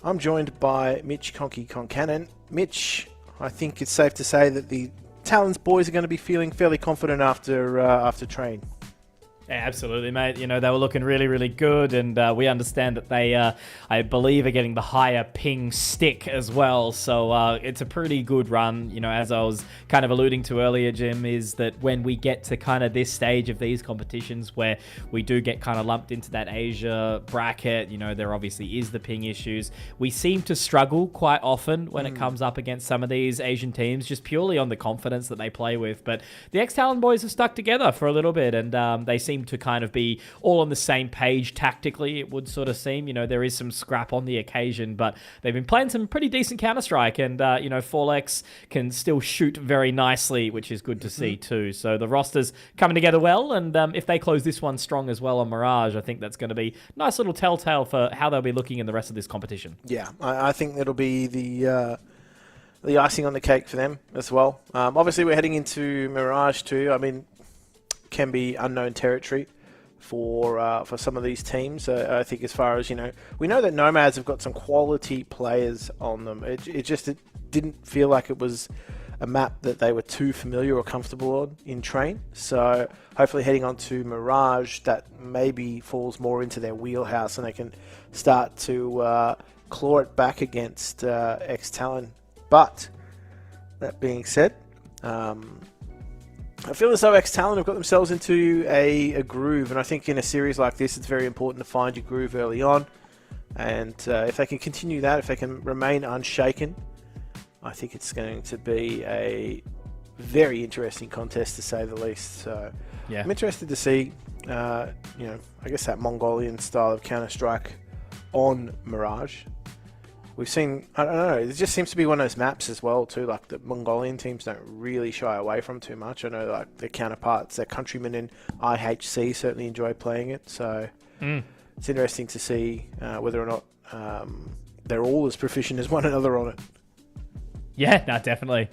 I'm joined by Mitch Conky Concannon. Mitch, I think it's safe to say that the Talons boys are going to be feeling fairly confident after train. Yeah, absolutely, mate. You know, they were looking really, really good, and we understand that they, I believe, are getting the higher ping stick as well. So it's a pretty good run. You know, as I was kind of alluding to earlier, Jim, is that when we get to kind of this stage of these competitions where we do get kind of lumped into that Asia bracket, you know, there obviously is the ping issues. We seem to struggle quite often when it comes up against some of these Asian teams, just purely on the confidence that they play with. But the XTalon boys have stuck together for a little bit, and they seem to kind of be all on the same page tactically, it would sort of seem. You know, there is some scrap on the occasion, but they've been playing some pretty decent Counter-Strike, and, you know, Forlex can still shoot very nicely, which is good to see too. So the roster's coming together well, and if they close this one strong as well on Mirage, I think that's going to be a nice little telltale for how they'll be looking in the rest of this competition. Yeah, I think that'll be the icing on the cake for them as well. Obviously, we're heading into Mirage too. I mean, can be unknown territory for some of these teams. I think as far as, you know, we know that Nomads have got some quality players on them. It didn't feel like it was a map that they were too familiar or comfortable on in train. So hopefully heading on to Mirage, that maybe falls more into their wheelhouse and they can start to claw it back against XTalon. But that being said, I feel as though XTalon have got themselves into a groove, and I think in a series like this, it's very important to find your groove early on. And if they can continue that, if they can remain unshaken, I think it's going to be a very interesting contest, to say the least. So yeah, I'm interested to see, you know, I guess that Mongolian style of Counter-Strike on Mirage. We've seen, I don't know, it just seems to be one of those maps as well too, like the Mongolian teams don't really shy away from too much. I know like their counterparts, their countrymen in IHC certainly enjoy playing it, so it's interesting to see whether or not they're all as proficient as one another on it. Yeah, no, definitely.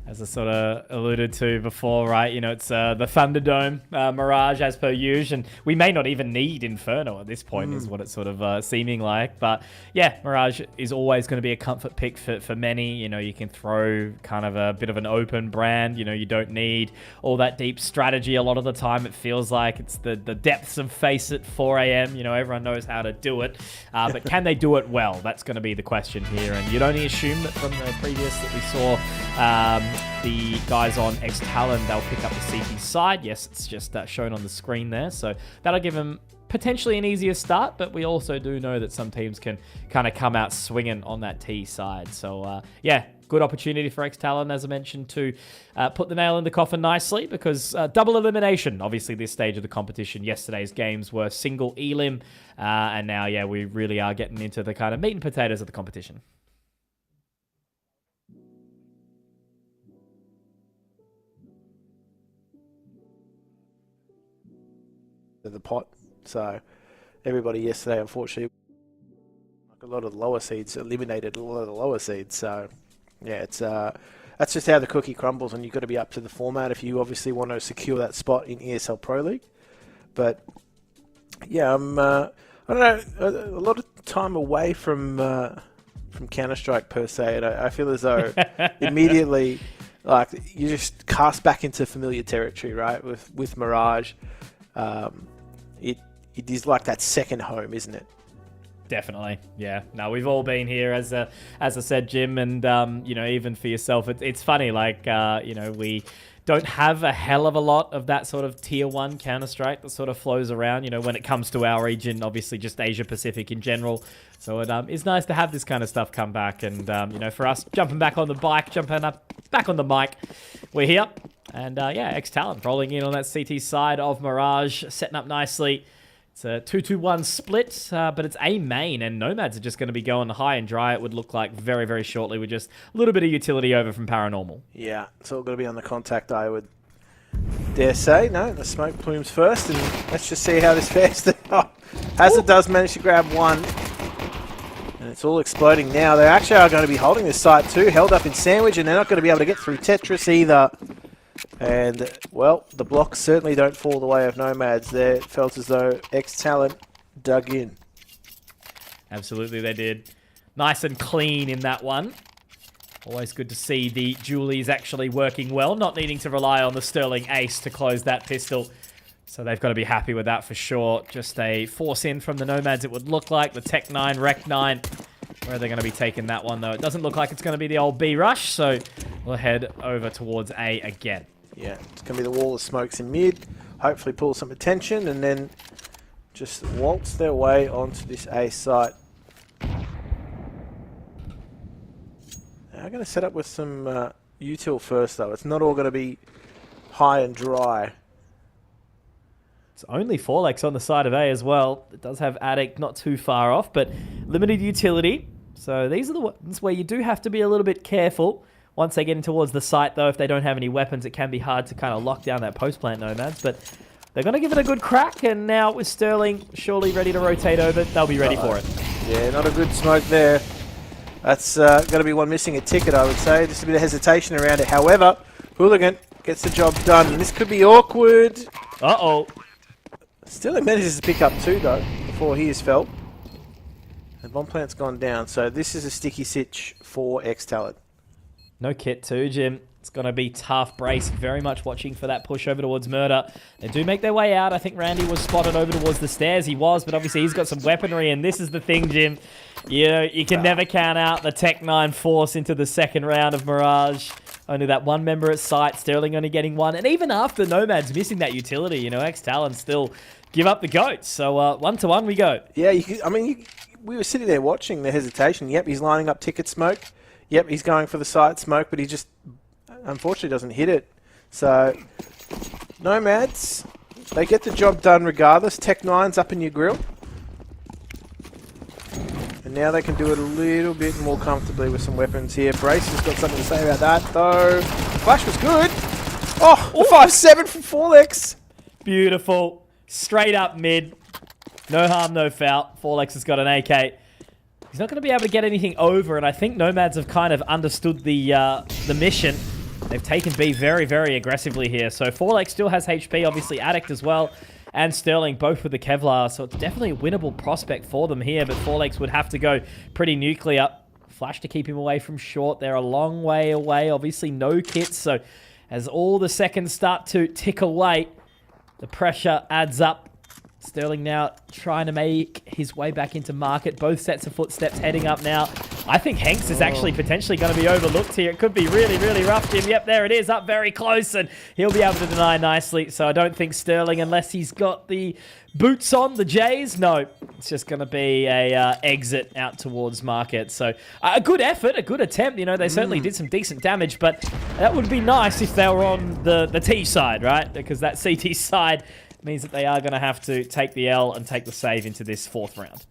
As I sort of alluded to before, right? You know, it's the Thunderdome Mirage as per usual, and we may not even need Inferno at this point, is what it's sort of seeming like. But yeah, Mirage is always going to be a comfort pick for many. You know, you can throw kind of a bit of an open brand. You know, you don't need all that deep strategy. A lot of the time, it feels like it's the depths of Face at 4 a.m. You know, everyone knows how to do it, but can they do it well? That's going to be the question here. And you'd only assume that from the previous that we saw. The guys on XTalon, they'll pick up the CT side. Yes, it's just shown on the screen there. So that'll give them potentially an easier start, but we also do know that some teams can kind of come out swinging on that T side. So yeah, good opportunity for XTalon, as I mentioned, to put the nail in the coffin nicely, because double elimination, obviously, this stage of the competition. Yesterday's games were single elim, and now, yeah, we really are getting into the kind of meat and potatoes of the competition. The pot. So everybody yesterday, unfortunately, like a lot of the lower seeds, eliminated a lot of the lower seeds. So yeah, it's that's just how the cookie crumbles, and you've got to be up to the format if you obviously want to secure that spot in ESL Pro League. But yeah, I don't know, a lot of time away from Counter-Strike per se, and I feel as though immediately, like, you just cast back into familiar territory, right? With Mirage. It is like that second home, isn't it? Definitely, yeah. No, we've all been here, as I said, Jim, and you know, even for yourself, it's funny. Like, you know, we don't have a hell of a lot of that sort of tier 1 Counter-Strike that sort of flows around. You know, when it comes to our region, obviously just Asia Pacific in general. So it is nice to have this kind of stuff come back, and you know, for us jumping back on the bike, jumping up back on the mic, we're here. And yeah, XTalon rolling in on that CT side of Mirage, setting up nicely. It's a 2-2-1 split, but it's A main, and Nomads are just going to be going high and dry, it would look like, very, very shortly, with just a little bit of utility over from Paranormal. Yeah, it's all going to be on the contact, I would dare say. No, the smoke plumes first, and let's just see how this fares. Hazard does manage to grab one, and it's all exploding now. They actually are going to be holding this site too, held up in sandwich, and they're not going to be able to get through Tetris either. And, well, the blocks certainly don't fall the way of Nomads there. It felt as though XTalon dug in. Absolutely, they did. Nice and clean in that one. Always good to see the Julies actually working well, not needing to rely on the Sterling Ace to close that pistol. So they've got to be happy with that for sure. Just a force in from the Nomads, it would look like. The Tech 9, Rec 9. Where are they going to be taking that one, though? It doesn't look like it's going to be the old B rush, so we'll head over towards A again. Yeah, it's going to be the wall of smokes in mid. Hopefully pull some attention and then just waltz their way onto this A site. Now, I'm going to set up with some util first, though. It's not all going to be high and dry. It's only Forlex on the side of A as well. It does have Addict not too far off, but limited utility. So these are the ones where you do have to be a little bit careful. Once they get in towards the site, though, if they don't have any weapons, it can be hard to kind of lock down that post-plant Nomads. But they're going to give it a good crack, and now with Sterling surely ready to rotate over, they'll be ready for it. Yeah, not a good smoke there. That's going to be one missing a ticket, I would say. Just a bit of hesitation around it. However, Hooligan gets the job done, and this could be awkward. Uh-oh. Still manages to pick up two, though, before he is felt. The bomb plant's gone down, so this is a sticky sitch for XTalon. No kit too, Jim. It's going to be tough. Brace very much watching for that push over towards Murder. They do make their way out. I think Randy was spotted over towards the stairs. He was, but obviously he's got some weaponry, and this is the thing, Jim. You know, you can never count out the Tech 9 force into the second round of Mirage. Only that one member at site, Sterling only getting one. And even after Nomads missing that utility, you know, XTalon still give up the goats. So 1-1 we go. Yeah, we were sitting there watching the hesitation. Yep, he's lining up ticket smoke. Yep, he's going for the side smoke, but he just unfortunately doesn't hit it. So, Nomads, they get the job done regardless. Tech 9's up in your grill. And now they can do it a little bit more comfortably with some weapons here. Brace has got something to say about that, though. Flash was good. Oh, the 5-7 from Forlex. Beautiful. Straight up mid. No harm, no foul. Forlex has got an AK. He's not going to be able to get anything over, and I think Nomads have kind of understood the mission. They've taken B very, very aggressively here. So Forlex still has HP, obviously Addict as well, and Sterling both with the Kevlar. So it's definitely a winnable prospect for them here, but Forlex would have to go pretty nuclear. Flash to keep him away from short. They're a long way away. Obviously no kits, so as all the seconds start to tick away, the pressure adds up. Sterling now trying to make his way back into market. Both sets of footsteps heading up now. I think Hanks is actually potentially going to be overlooked here. It could be really, really rough, Jim. Yep, there it is, up very close, and he'll be able to deny nicely. So I don't think Sterling, unless he's got the boots on, the J's, no. It's just going to be a exit out towards market. So a good effort, a good attempt. You know, they certainly did some decent damage, but that would be nice if they were on the T side, right? Because that CT side means that they are going to have to take the L and take the save into this fourth round.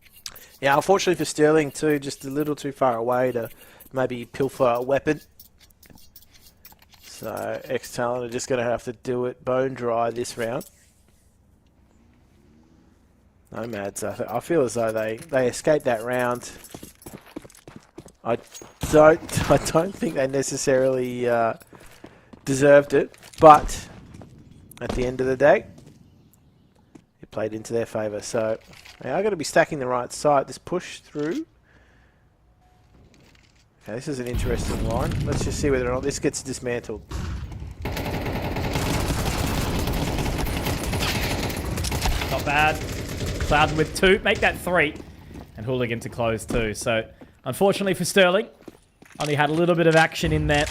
Yeah, unfortunately for Sterling too, just a little too far away to maybe pilfer a weapon. So XTalon are just going to have to do it bone dry this round. Nomads, I feel as though they escaped that round. I don't think they necessarily deserved it, but at the end of the day, it played into their favour. So they are going to be stacking the right side. This push through. Okay, this is an interesting line. Let's just see whether or not this gets dismantled. Not bad. Cloud with 2. Make that 3. And Hooligan to close too. So, unfortunately for Sterling, only had a little bit of action in there.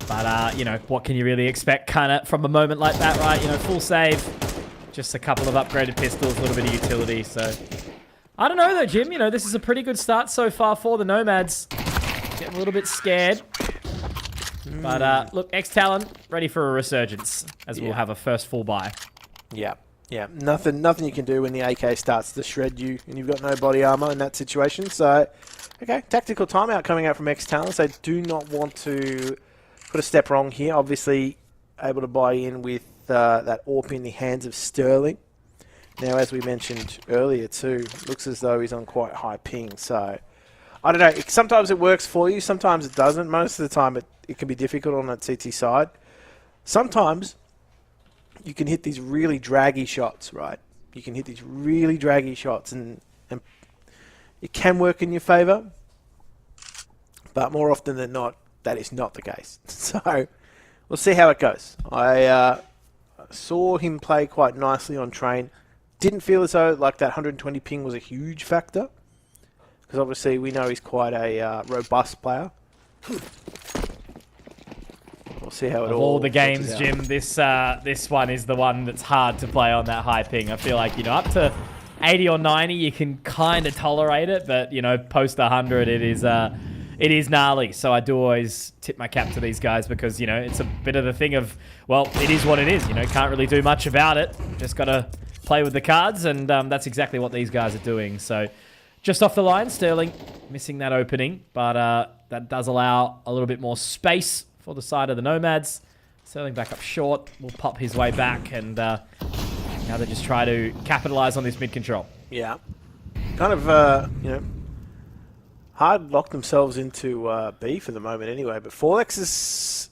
But, you know, what can you really expect kind of from a moment like that, right? You know, full save. Just a couple of upgraded pistols, a little bit of utility. So, I don't know though, Jim. You know, this is a pretty good start so far for the Nomads. Getting a little bit scared. But, look, XTalon ready for a resurgence. As we'll have a first full buy. Yeah. Yeah, nothing you can do when the AK starts to shred you and you've got no body armor in that situation. So, okay, tactical timeout coming out from XTalon. They do not want to put a step wrong here. Obviously, able to buy in with that AWP in the hands of Sterling. Now, as we mentioned earlier too, looks as though he's on quite high ping. So, I don't know. Sometimes it works for you, sometimes it doesn't. Most of the time, it can be difficult on that CT side. Sometimes you can hit these really draggy shots, right? You can hit these really draggy shots and it can work in your favour. But more often than not, that is not the case. So we'll see how it goes. I saw him play quite nicely on train. Didn't feel as though like that 120 ping was a huge factor. Because obviously we know he's quite a robust player. We'll see how it all the games, Jim, this one is the one that's hard to play on that high ping. I feel like, up to 80 or 90, you can kind of tolerate it, but, post 100, it is gnarly. So I do always tip my cap to these guys because, it's a bit of the thing of, well, it is what it is. Can't really do much about it. Just got to play with the cards, and that's exactly what these guys are doing. So just off the line, Sterling missing that opening, but that does allow a little bit more space for the side of the Nomads. Sterling back up short. Will pop his way back, and now they just try to capitalize on this mid control. Yeah. Kind of, hard locked themselves into B for the moment anyway, but Forlex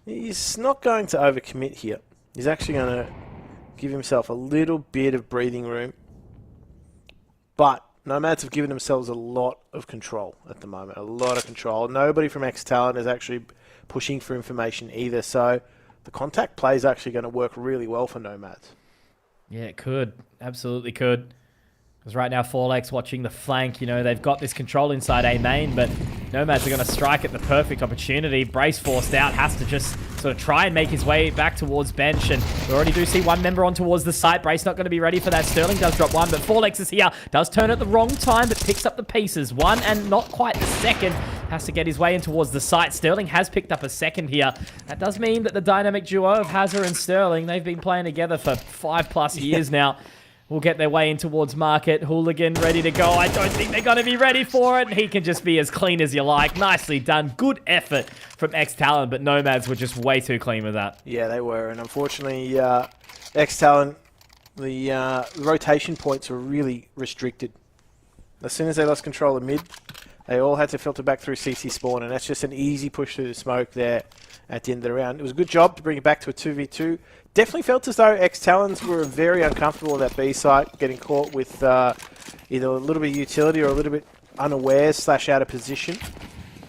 he's not going to overcommit here. He's actually going to give himself a little bit of breathing room. But Nomads have given themselves a lot of control at the moment. A lot of control. Nobody from XTalon is actually pushing for information either. So the contact play is actually going to work really well for Nomads. Yeah, it could. Absolutely could. Because right now, Forlex watching the flank, they've got this control inside A main, but Nomads are going to strike at the perfect opportunity. Brace forced out, has to just sort of try and make his way back towards bench, and we already do see one member on towards the site. Brace not going to be ready for that. Sterling does drop one, but Forlex is here. Does turn at the wrong time, but picks up the pieces. One and not quite the second. Has to get his way in towards the site. Sterling has picked up a second here. That does mean that the dynamic duo of Hazard and Sterling, they've been playing together for 5+ years now. Will get their way in towards Market. Hooligan ready to go. I don't think they're going to be ready for it. He can just be as clean as you like. Nicely done. Good effort from XTalon, but Nomads were just way too clean with that. Yeah, they were. And unfortunately, XTalon, the rotation points were really restricted. As soon as they lost control of mid, they all had to filter back through CT spawn, and that's just an easy push through the smoke there at the end of the round. It was a good job to bring it back to a 2v2. Definitely felt as though XTalons were very uncomfortable at that B site, getting caught with either a little bit of utility or a little bit unawares / out of position.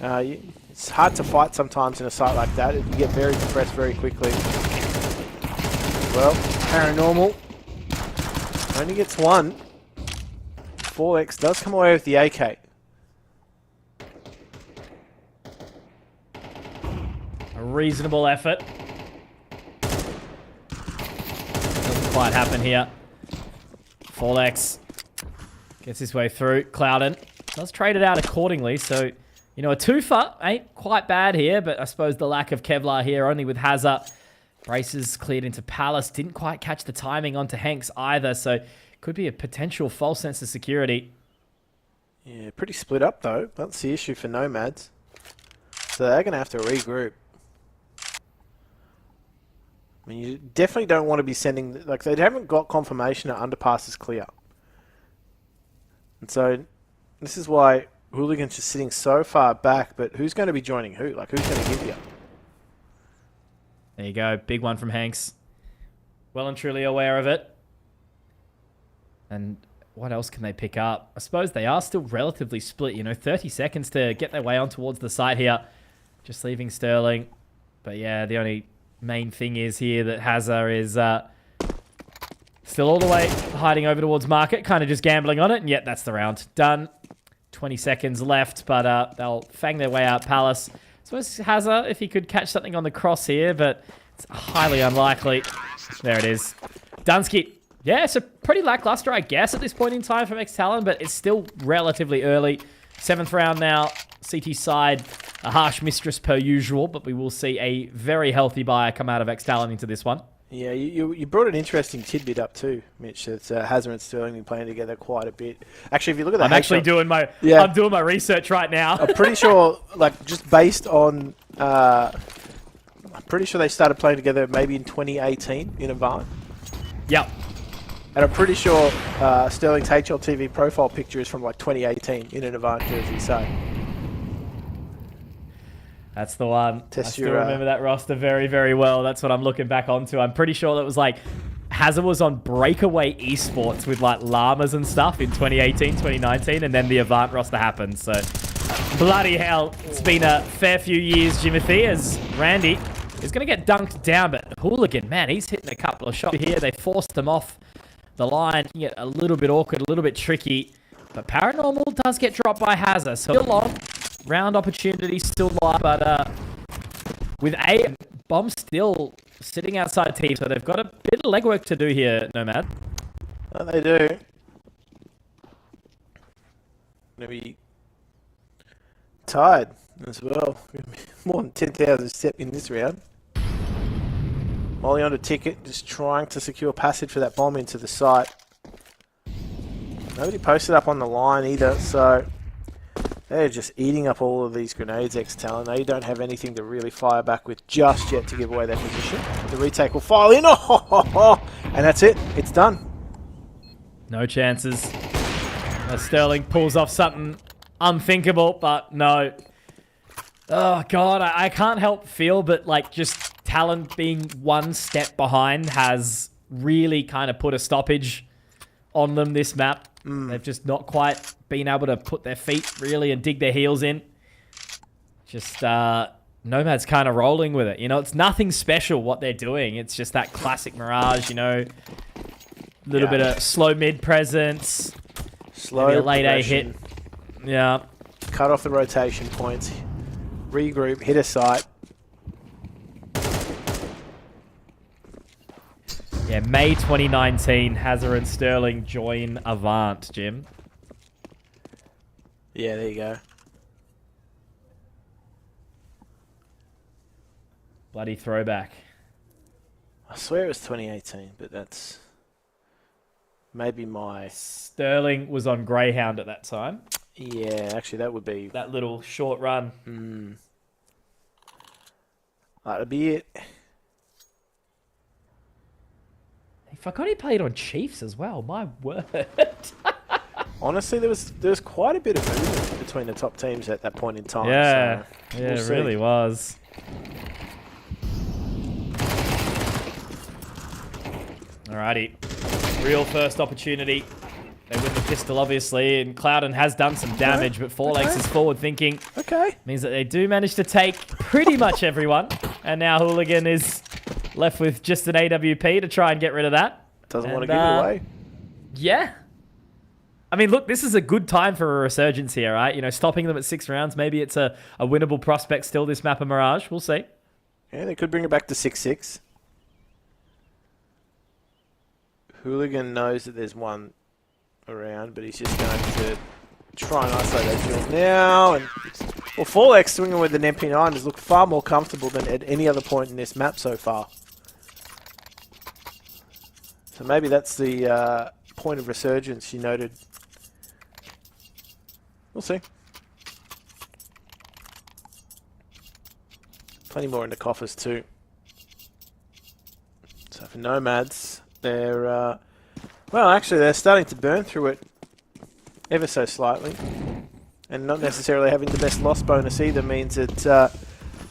It's hard to fight sometimes in a site like that. You get very depressed very quickly. Well, Paranormal only gets one. 4X does come away with the AK. A reasonable effort. Quite happen here. Forlex gets his way through. Clouden does trade it out accordingly, so a twofer ain't quite bad here, but I suppose the lack of Kevlar here only with Hazard. Braces cleared into Palace, didn't quite catch the timing onto Hanks either, so could be a potential false sense of security. Yeah, pretty split up though. That's the issue for Nomads. So they're going to have to regroup. I mean, you definitely don't want to be sending... Like, they haven't got confirmation that underpass is clear. And so, this is why Hooligan's just sitting so far back, but who's going to be joining who? Like, who's going to give you? There you go. Big one from Hanks. Well and truly aware of it. And what else can they pick up? I suppose they are still relatively split. 30 seconds to get their way on towards the site here. Just leaving Sterling. But yeah, the only main thing is here that Hazard is still all the way hiding over towards Market, kind of just gambling on it, and yet that's the round done. 20 seconds left, but they'll fang their way out Palace. So it's Hazard if he could catch something on the cross here, but it's highly unlikely. There it is. Dunsky. Yeah, it's a pretty lackluster, I guess, at this point in time from XTalon, but it's still relatively early. 7th round now. CT side, a harsh mistress per usual, but we will see a very healthy buyer come out of XTalon into this one. Yeah, you brought an interesting tidbit up too, Mitch. That Hazard and Sterling been playing together quite a bit. Actually, if you look at the I'm doing my research right now. I'm pretty sure, like, just based on, I'm pretty sure they started playing together maybe in 2018 in Avant. Yep. And I'm pretty sure Sterling's HLTV profile picture is from like 2018 in an Avant jersey. So that's the one. I still your, remember that roster very, very well. That's what I'm looking back onto. I'm pretty sure that was like Hazard was on Breakaway Esports with like llamas and stuff in 2018, 2019, and then the Avant roster happened. So bloody hell, it's been a fair few years, Jimothy, as Randy is going to get dunked down, but Hooligan, man, he's hitting a couple of shots here. They forced him off the line. You get a little bit awkward, a little bit tricky, but Paranormal does get dropped by Hazard. So still on. Round opportunity still live, but with A, Bomb still sitting outside team, so they've got a bit of legwork to do here, Nomad. Oh, they do. Going to be tired as well. More than 10,000 step in this round. Molly on a ticket, just trying to secure passage for that bomb into the site. Nobody posted up on the line either, so they're just eating up all of these grenades, XTalon. They don't have anything to really fire back with just yet to give away their position. The retake will file in, and that's it. It's done. No chances. Sterling pulls off something unthinkable, but no. Oh, God, I can't help feel, but like just Talon being one step behind has really kind of put a stoppage on them this map. They've just not quite been able to put their feet really and dig their heels in. Just Nomads kind of rolling with it. You know, it's nothing special what they're doing. It's just that classic Mirage, you know. Little bit of slow mid presence. Slow maybe a late A hit. Yeah. Cut off the rotation points. Regroup, hit a site. Yeah, May 2019, Hazard and Sterling join Avant, Jim. Yeah, there you go. Bloody throwback. I swear it was 2018, but that's maybe my... Sterling was on Greyhound at that time. Yeah, actually that would be... That little short run. That'd be it. I forgot he played on Chiefs as well. My word. Honestly, there was quite a bit of movement between the top teams at that point in time. Yeah, so yeah, it really was. Alrighty. Real first opportunity. They win the pistol, obviously, and Clouden has done some damage, but Forlex is forward thinking. Okay. Means that they do manage to take pretty much everyone, and now Hooligan is left with just an AWP to try and get rid of that. Doesn't want to give it away. Yeah. I mean, look, this is a good time for a resurgence here, right? You know, stopping them at 6 rounds. Maybe it's a winnable prospect still, this map of Mirage. We'll see. Yeah, they could bring it back to 6-6. Hooligan knows that there's one around, but he's just going to try and isolate those kills now. And well, Forlex swinging with an MP9 has looked far more comfortable than at any other point in this map so far. So maybe that's the point of resurgence you noted. We'll see. Plenty more in the coffers too. So for Nomads, they're well, actually, they're starting to burn through it ever so slightly, and not necessarily having the best loss bonus either means that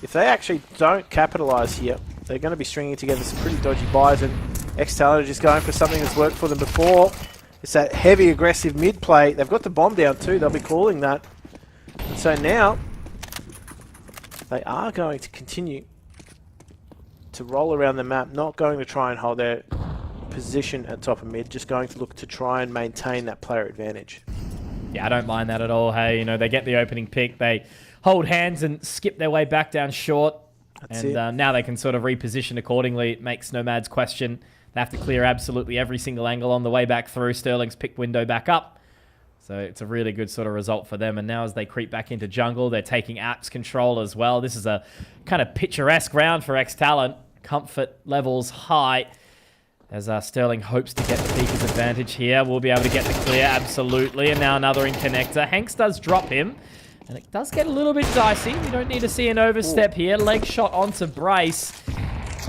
if they actually don't capitalise here, they're going to be stringing together some pretty dodgy buys, and XTalon are just going for something that's worked for them before. It's that heavy, aggressive mid play. They've got the bomb down too. They'll be calling that. And so now, they are going to continue to roll around the map, not going to try and hold their position at top of mid, just going to look to try and maintain that player advantage. Yeah, I don't mind that at all. Hey, you know, they get the opening pick, they hold hands and skip their way back down short. That's it. Now they can sort of reposition accordingly. It makes Nomads question. They have to clear absolutely every single angle on the way back through. Sterling's pick window back up. So it's a really good sort of result for them. And now as they creep back into jungle, they're taking apps control as well. This is a kind of picturesque round for XTalon. comfort levels high. As Sterling hopes to get the Beaker's advantage here. We'll be able to get the clear, absolutely. And now another in connector. Hanks does drop him. And it does get a little bit dicey. We don't need to see an overstep here. Leg shot onto Brace.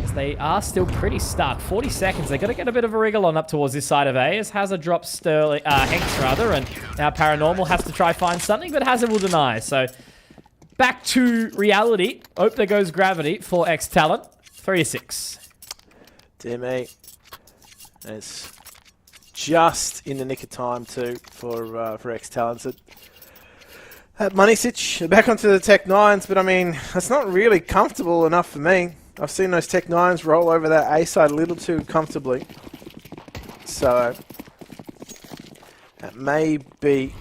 As they are still pretty stuck. 40 seconds. They've got to get a bit of a wriggle on up towards this side of A. As Hazard drops Sterling, Hanks rather. And now Paranormal has to try find something. But Hazard will deny. So back to reality. Oh, there goes gravity for XTalon. 3-6. Dear me. It's just in the nick of time too for XTalon. At Moneysitch, back onto the Tech 9s, but I mean, that's not really comfortable enough for me. I've seen those Tech 9s roll over that A side a little too comfortably. So, that may be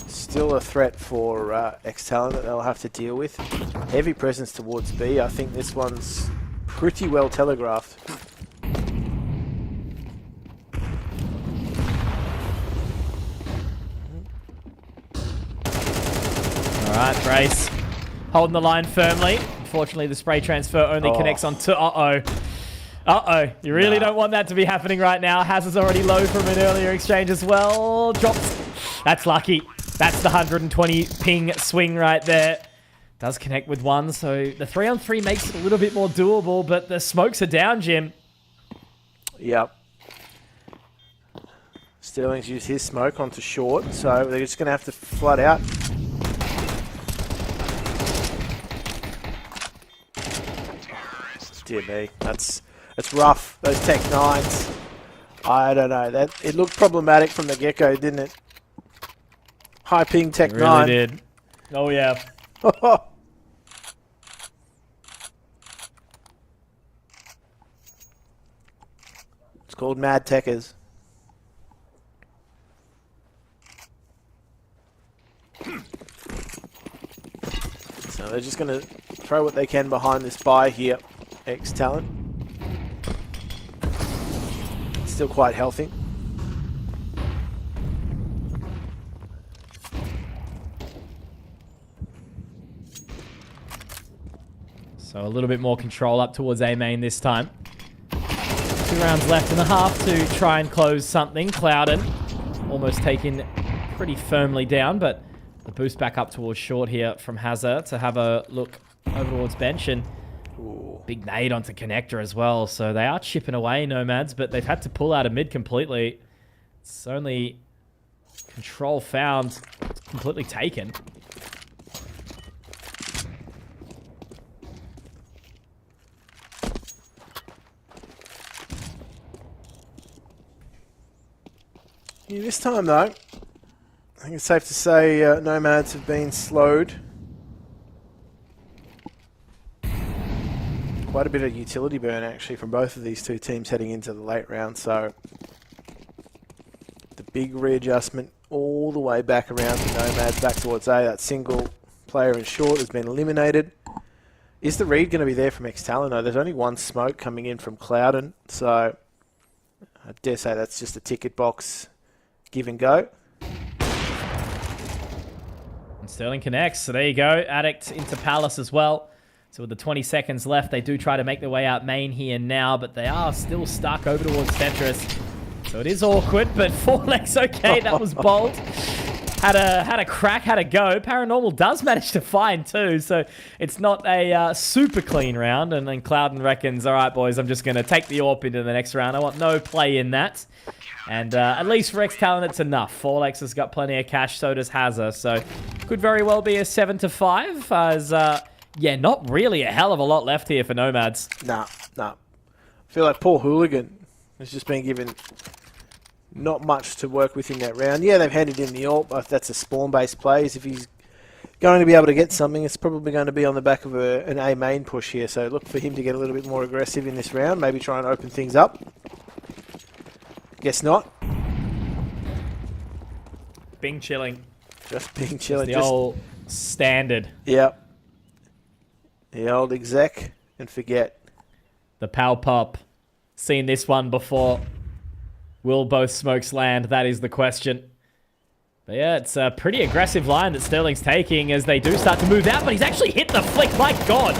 still a threat for XTalon that they'll have to deal with. Heavy presence towards B. I think this one's pretty well telegraphed. Alright, Brace holding the line firmly. Unfortunately, the spray transfer only connects on to... Uh-oh. You really don't want that to be happening right now. Hazard's already low from an earlier exchange as well. Drops. That's lucky. That's the 120 ping swing right there. Does connect with one, so the 3-on-3 makes it a little bit more doable, but the smokes are down, Jim. Yep. Sterling's used his smoke onto short, so they're just going to have to flood out. Dear me, that's rough. Those Tech 9s. I don't know. It looked problematic from the get-go, didn't it? High ping Tech 9. Really did. Oh yeah. It's called Mad Techers. So they're just going to throw what they can behind this buy here. XTalon. Still quite healthy. So a little bit more control up towards A main this time. 2 rounds left and a half to try and close something. Clouden almost taken pretty firmly down, but the boost back up towards short here from Hazard to have a look over towards bench, and big nade onto connector as well. So they are chipping away, Nomads, but they've had to pull out of mid completely. It's only control found. It's completely taken. Yeah, this time though, I think it's safe to say Nomads have been slowed. Quite a bit of utility burn actually from both of these two teams heading into the late round, so the big readjustment all the way back around to Nomads, back towards A. That single player in short has been eliminated. Is the read going to be there from XTalon? No, there's only one smoke coming in from Clouden, so I dare say that's just a ticket box give and go. And Sterling connects, so there you go. Addict into Palace as well. So with the 20 seconds left, they do try to make their way out main here now, but they are still stuck over towards Tetris. So it is awkward, but 4 legs okay. That was bold. Had a crack, had a go. Paranormal does manage to find too, so it's not a super clean round. And then Clouden reckons, all right, boys, I'm just going to take the AWP into the next round. I want no play in that. And at least for XTalon, it's enough. 4lex has got plenty of cash, so does Hazard. So could very well be a 7-5 as... yeah, not really a hell of a lot left here for Nomads. Nah. I feel like poor Hooligan has just been given not much to work with in that round. Yeah, they've handed in the AWP, but that's a spawn-based plays. If he's going to be able to get something, it's probably going to be on the back of an A main push here. So look for him to get a little bit more aggressive in this round. Maybe try and open things up. Guess not. Bing chilling. Just being chilling. The old standard. Yep. The old exec and forget. The Pow Pop. Seen this one before. Will both smokes land? That is the question. But yeah, it's a pretty aggressive line that Sterling's taking as they do start to move out, but he's actually hit the flick. My God.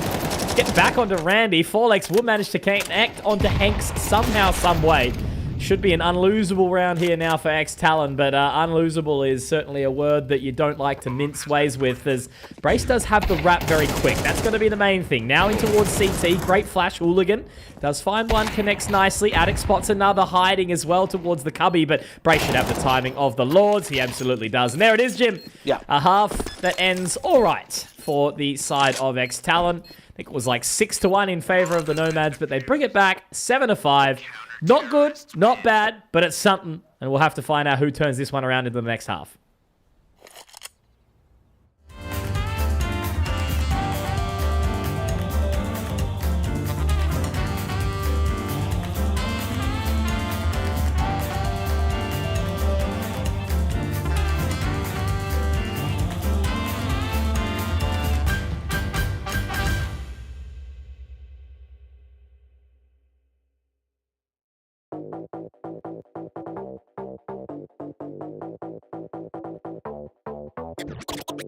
Get back onto Randy. Forlex will manage to connect onto Hanks somehow, some way. Should be an unlosable round here now for XTalon, but unlosable is certainly a word that you don't like to mince ways with, as Brace does have the wrap very quick. That's going to be the main thing. Now in towards CT, great flash, Hooligan. Does find one, connects nicely. Attic spots another, hiding as well towards the cubby, but Brace should have the timing of the Lords. He absolutely does. And there it is, Jim. Yeah. A half that ends all right for the side of XTalon. I think it was like 6-1 in favor of the Nomads, but they bring it back 7-5. Not good, not bad, but it's something. And we'll have to find out who turns this one around into the next half.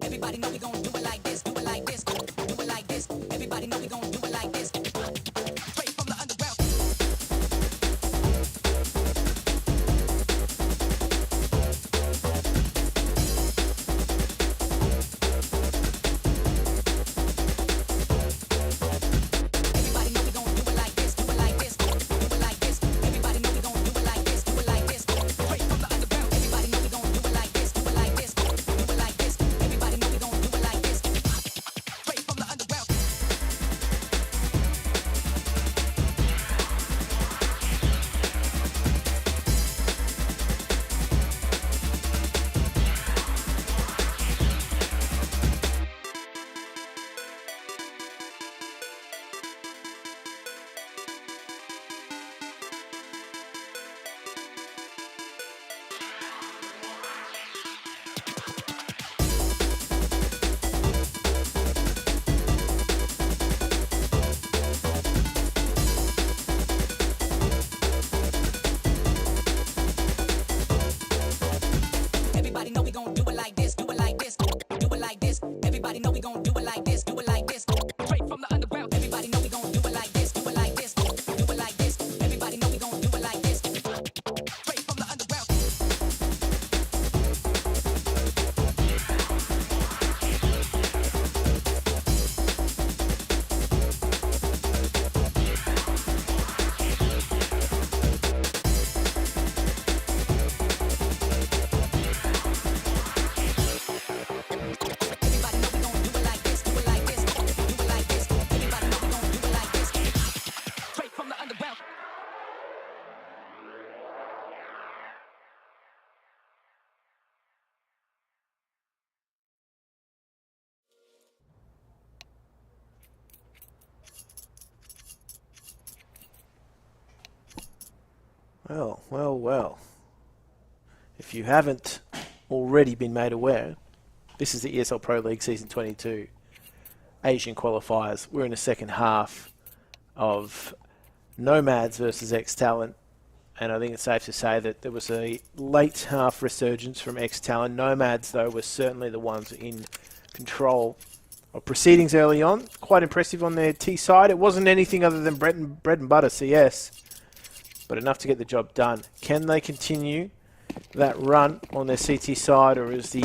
Everybody know we gon' do it like this, do it like this, do it like this. Everybody know we gon' do it like this. Straight from the underground. Everybody know we gon' do it like this, do it like this, do it like this. Everybody know we gon' do it like this, do it like this. Straight from the underground. Everybody know we gon' do it like this, do it like this, do it like this. Everybody know we gon' do it like this. Straight from the underground. Everybody know we gon' do it like this, do it like this, do it like this. Everybody know we gon' do it like this, do it like this. Straight from the underground. Everybody know we gon' do it like this, do it like this, do it like this. Everybody know we gon' do it like this. Straight from the underground. Everybody know we gon' do it like this, do it like this, do it like this. Everybody know we gon' do it like this. Straight from the underground. Well, well, well. If you haven't already been made aware, this is the ESL Pro League Season 22 Asian Qualifiers. We're in the second half of Nomads versus XTalon, and I think it's safe to say that there was a late half resurgence from XTalon. Nomads, though, were certainly the ones in control of proceedings early on. Quite impressive on their T side. It wasn't anything other than bread and butter CS, but enough to get the job done. Can they continue that run on their CT side, or is the,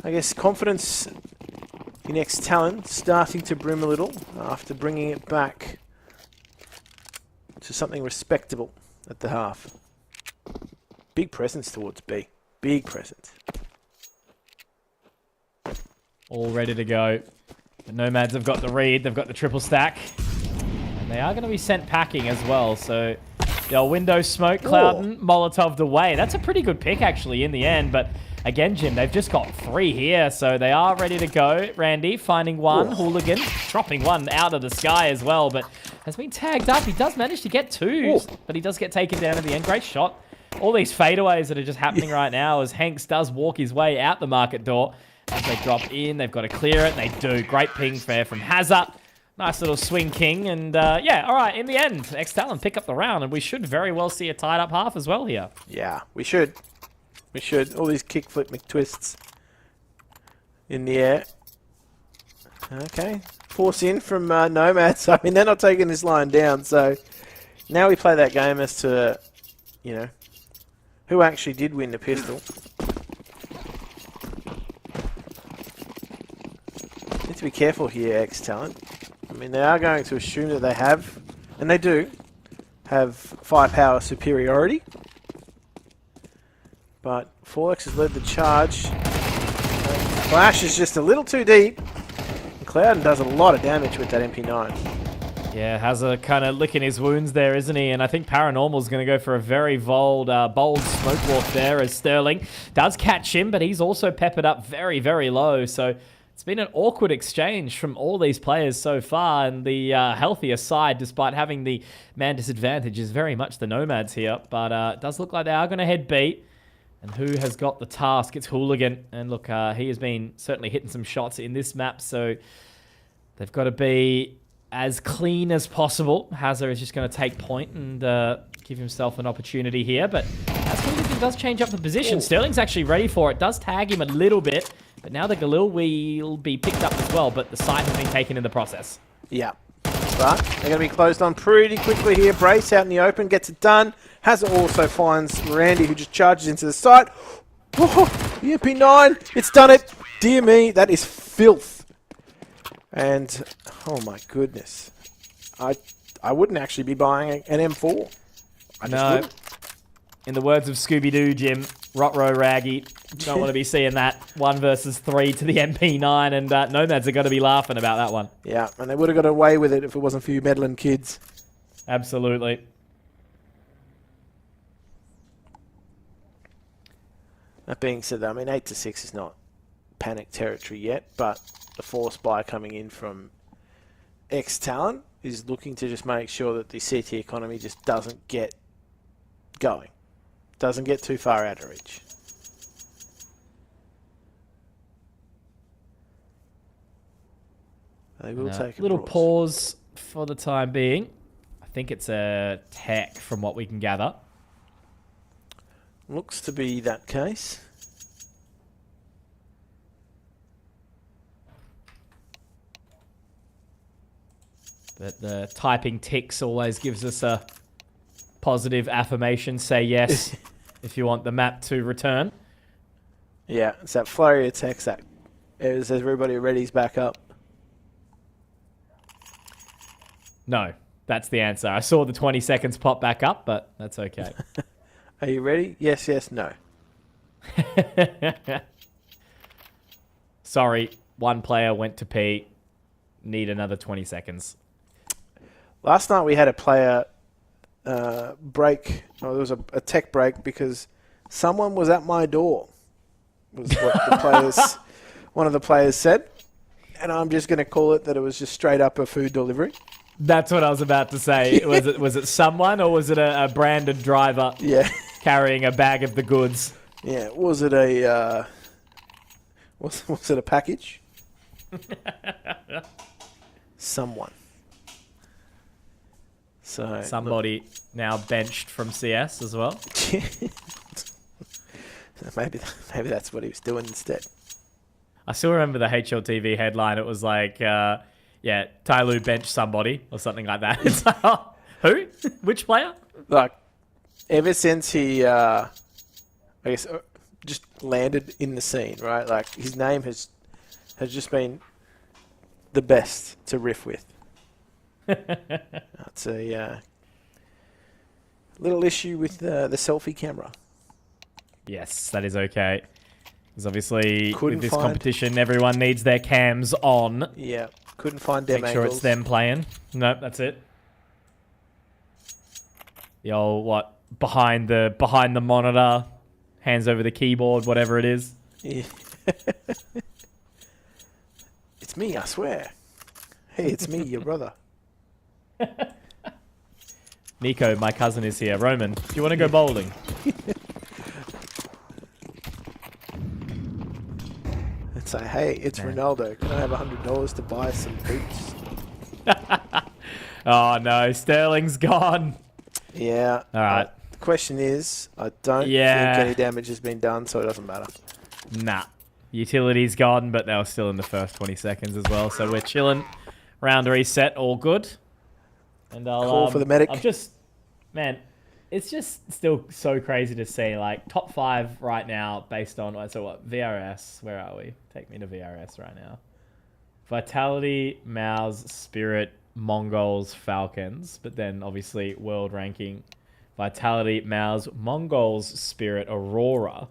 I guess, confidence in XTalon starting to brim a little after bringing it back to something respectable at the half? Big presence towards B. Big presence. All ready to go. The Nomads have got the read. They've got the triple stack. And they are going to be sent packing as well. So, the old window smoke, Clouden, Molotov'd away. That's a pretty good pick, actually, in the end. But, again, Jim, they've just got 3 here. So, they are ready to go. Randy finding one. Hooligan dropping one out of the sky as well. But has been tagged up. He does manage to get 2. But he does get taken down at the end. Great shot. All these fadeaways that are just happening right now as Hanks does walk his way out the market door. As they drop in, they've got to clear it. They do. Great ping fair from Hazard. Nice little swing king. And yeah, all right, in the end, XTalon pick up the round. And we should very well see a tied up half as well here. Yeah, we should. We should. All these kickflip McTwists in the air. Okay. force in from Nomads. I mean, they're not taking this line down. So now we play that game as to, you know, who actually did win the pistol. Need to be careful here, XTalon. I mean, they are going to assume that they have, and they do, have firepower superiority. But Forlex has led the charge. Flash is just a little too deep. And Clouden does a lot of damage with that MP9. Yeah, has a kind of licking his wounds there, isn't he? And I think Paranormal's going to go for a very bold smoke walk there as Sterling does catch him, but he's also peppered up very, very low. So it's been an awkward exchange from all these players so far, and the healthier side, despite having the man disadvantage, is very much the Nomads here. But it does look like they are going to head beat. And who has got the task? It's Hooligan. And look, he has been certainly hitting some shots in this map, so they've got to be as clean as possible. Hazard is just going to take point and give himself an opportunity here. But as Hooligan does change up the position, ooh, Sterling's actually ready for it. Does tag him a little bit, but now the Galil will be picked up as well, but the site has been taken in the process. Yeah. But they're going to be closed on pretty quickly here. Brace out in the open, gets it done. Hazard also finds Randy, who just charges into the site. Oh, the MP9, it's done it. Dear me, that is filth. And, oh my goodness. I wouldn't actually be buying an M4. I just wouldn't. In the words of Scooby-Doo, Jim, Rotro Raggy, don't want to be seeing that 1 versus 3 to the MP9, and Nomads are going to be laughing about that one. Yeah, and they would have got away with it if it wasn't for you meddling kids. Absolutely. That being said, I mean, 8-6 is not panic territory yet, but the force buy coming in from XTalon is looking to just make sure that the CT economy just doesn't get going. Doesn't get too far out of reach. They will take a little pause for the time being. I think it's a tech from what we can gather. Looks to be that case. But the typing ticks always gives us a positive affirmation. Say yes if you want the map to return. Yeah, it's that flurry of text that is everybody ready's back up. No, that's the answer. I saw the 20 seconds pop back up, but that's okay. Are you ready? Yes, yes, no. Sorry, one player went to pee. Need another 20 seconds. Last night we had a player break. Oh, there was a tech break because someone was at my door. Was what the players, one of the players said, and I'm just going to call it that it was just straight up a food delivery. That's what I was about to say. Was it someone or was it a branded driver? Yeah. Carrying a bag of the goods. Yeah. Was it a was it a package? Someone. So somebody now benched from CS as well. maybe that's what he was doing instead. I still remember the HLTV headline. It was like, yeah, Tyloo benched somebody or something like that. It's like, oh, who? Which player? Like, ever since he, I guess, just landed in the scene, right? Like, his name has just been the best to riff with. That's a little issue with the selfie camera. Yes, that is okay. Because obviously, with this competition, everyone needs their cams on. Yeah, couldn't find them Make sure angles. it's them playing. Nope, that's it. The old, what, behind the monitor, hands over the keyboard, whatever it is. Yeah. It's me, I swear. Hey, it's me, your brother. Nico, my cousin, is here. Roman, do you want to go bowling? And say, hey, it's Ronaldo. Can I have $100 to buy some boots? Oh no, Sterling's gone. Yeah. All right. The question is, I don't think any damage has been done, so it doesn't matter. Nah. Utility's gone, but they were still in the first 20 seconds as well, so we're chilling. round reset, all good. And I'll Call for the medic. I'm just, man, it's just still so crazy to see. Like top 5 right now, based on so what VRS. Where are we? Take me to VRS right now. Vitality, Mouse, Spirit, Mongols, Falcons, but then obviously world ranking. Vitality, Mouse, Mongols, Spirit, Aurora.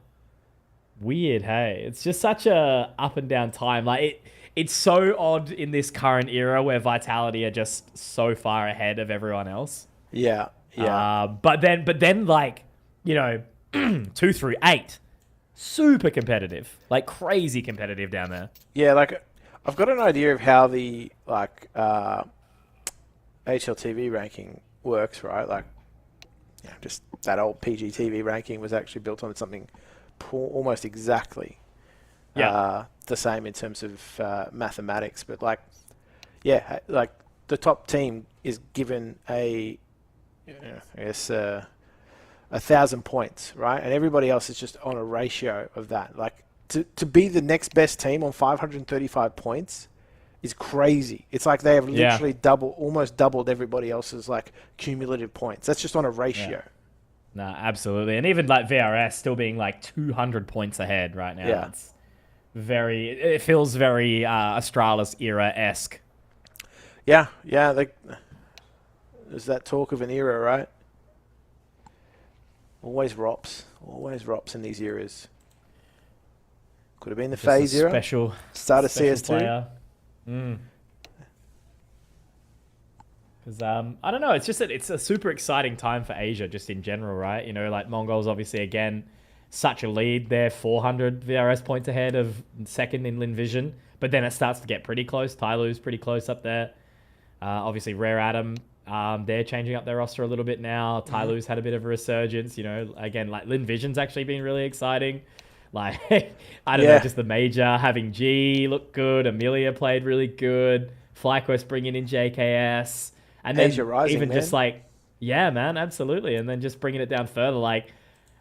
Weird, hey? It's just such a up and down time. Like it's so odd in this current era where Vitality are just so far ahead of everyone else. Yeah. But then like, you know, 2 through 8, super competitive, like crazy competitive down there. Yeah, like I've got an idea of how the like HLTV ranking works, right? Like, you know, just that old PGTV ranking was actually built on something almost exactly the same in terms of mathematics, but like, yeah, like the top team is given I guess 1,000 points, right? And everybody else is just on a ratio of that. Like to be the next best team on 535 points is crazy. It's like they have literally almost doubled everybody else's like cumulative points. That's just on a ratio. Yeah. No, absolutely. And even like VRS still being like 200 points ahead right now. Yeah. It feels very Astralis era-esque. Yeah. Like, there's that talk of an era, right? Always ROPs in these eras. Could have been the phase era. Start of CS2. Because I don't know, it's just that it's a super exciting time for Asia just in general, right? You know, like Mongols obviously again such a lead. They're 400 VRS points ahead of second in Lin Vision, but then it starts to get pretty close. Tyloo's pretty close up there. Obviously Rare Atom, they're changing up their roster a little bit now. Tyloo's had a bit of a resurgence. You know, again, like Lin Vision's actually been really exciting. Like I don't know, just the major having G look good. Amelia played really good. FlyQuest bringing in JKS. And then Asia Rising, even man. just like, yeah, man, absolutely. And then just bringing it down further, like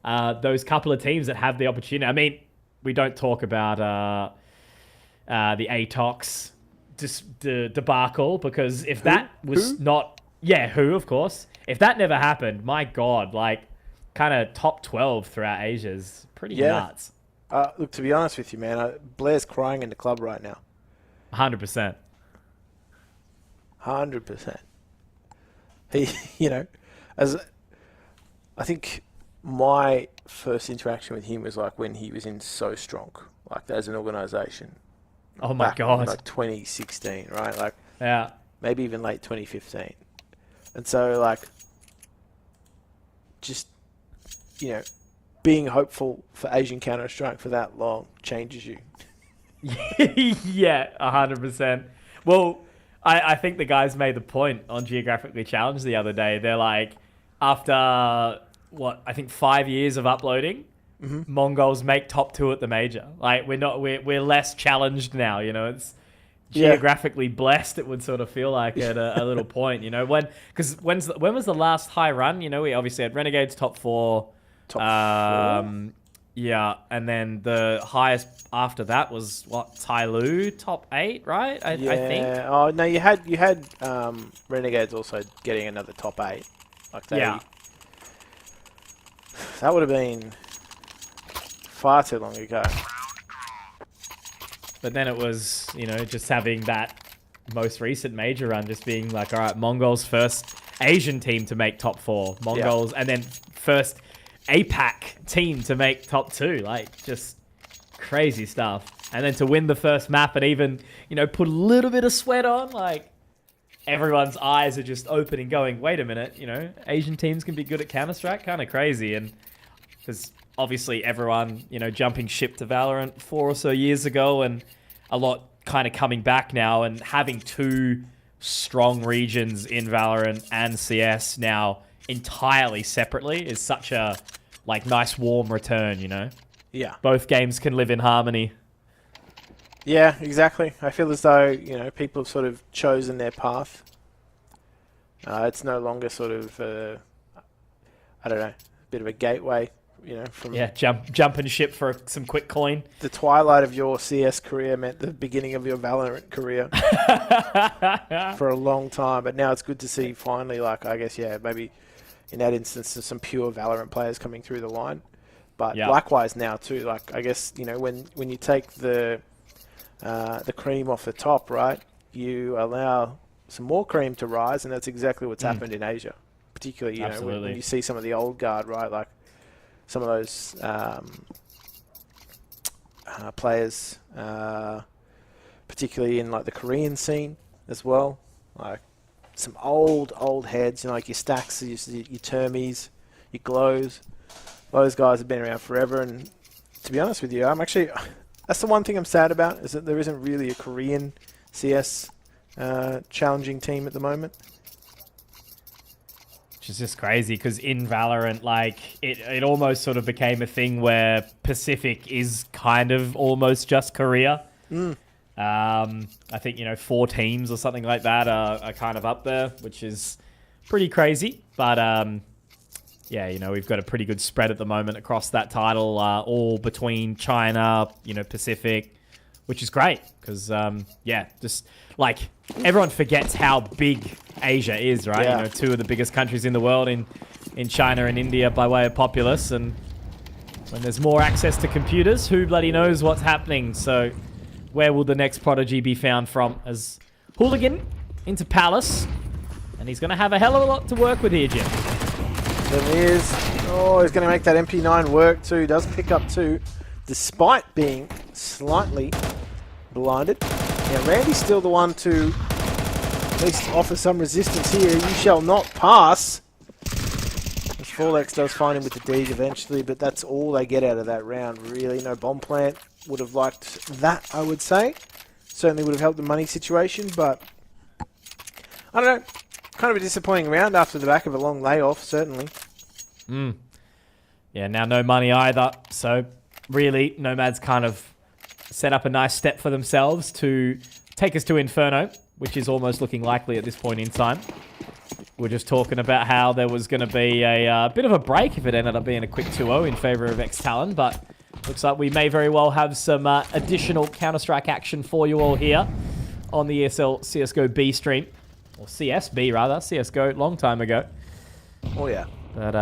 those couple of teams that have the opportunity. I mean, we don't talk about the Atox debacle because if that was not, of course. If that never happened, my God, like kind of top 12 throughout Asia is pretty nuts. Look, to be honest with you, man, Blair's crying in the club right now. 100%. 100%. He, you know, as I think my first interaction with him was like when he was in So Strong, like as an organization. Oh my God. Like 2016, right? Like, yeah, maybe even late 2015. And so, like, just, you know, being hopeful for Asian Counter-Strike for that long changes you. Yeah, 100%. Well, I think the guys made the point on Geographically Challenged the other day. They're like, after, I think 5 years of uploading, Mongols make top 2 at the major. Like, we're less challenged now, you know, it's geographically blessed, it would sort of feel like at a little point, you know, when was the last high run? You know, we obviously had Renegades top 4. Top 4? Yeah, and then the highest after that was Tyloo top 8, right? I think. Oh no, you had Renegades also getting another top 8. Like that would have been far too long ago. But then it was, you know, just having that most recent major run, just being like, all right, Mongols first Asian team to make top 4, Mongols, and then first APAC team to make top 2, like just crazy stuff. And then to win the first map and even, you know, put a little bit of sweat on, like everyone's eyes are just open and going, wait a minute, you know, Asian teams can be good at Counter-Strike, kind of crazy. And because obviously everyone, you know, jumping ship to Valorant 4 or so years ago and a lot kind of coming back now and having 2 strong regions in Valorant and CS now entirely separately is such a like nice warm return, you know? Yeah. Both games can live in harmony. Yeah, exactly. I feel as though, you know, people have sort of chosen their path. It's no longer sort of, I don't know, a bit of a gateway you know, from jumping ship for some quick coin. the twilight of your CS career meant the beginning of your Valorant career for a long time. But now it's good to see finally, like, I guess, maybe in that instance, there's some pure Valorant players coming through the line. But likewise now too, like, I guess, you know, when you take the cream off the top, right, you allow some more cream to rise, and that's exactly what's happened in Asia. Particularly, you know, when you see some of the old guard, right, like some of those players, particularly in like the Korean scene as well, like some old heads, you know, like your Stacks, your Termies, your Glows. Those guys have been around forever, and to be honest with you, that's the one thing I'm sad about, is that there isn't really a Korean CS challenging team at the moment. Which is just crazy, because in Valorant, like, it almost sort of became a thing where Pacific is kind of almost just Korea. I think, you know, 4 teams or something like that are kind of up there, which is pretty crazy. But yeah, you know, we've got a pretty good spread at the moment across that title, all between China, you know, Pacific, which is great because, just like everyone forgets how big Asia is, right? You know, 2 of the biggest countries in the world in China and India by way of populace. And when there's more access to computers, who bloody knows what's happening? So where will the next prodigy be found from? As Hooligan into Palace, and he's going to have a hell of a lot to work with here, Jim. There is. Oh, he's going to make that MP9 work too. Does pick up 2, despite being slightly blinded. Now, Randy's still the one to at least offer some resistance here. You shall not pass. As Forlex does find him with the Deeg eventually, but that's all they get out of that round, really. No bomb plant. Would have liked that, I would say. Certainly would have helped the money situation, but I don't know. Kind of a disappointing round after the back of a long layoff, certainly. Yeah, now no money either. So really, Nomads kind of set up a nice step for themselves to take us to Inferno, which is almost looking likely at this point in time. We're just talking about how there was going to be a bit of a break if it ended up being a quick 2-0 in favor of XTalon, but looks like we may very well have some additional Counter-Strike action for you all here on the ESL CSGO B stream. Or CSB, rather. CSGO, long time ago. Oh, yeah. But,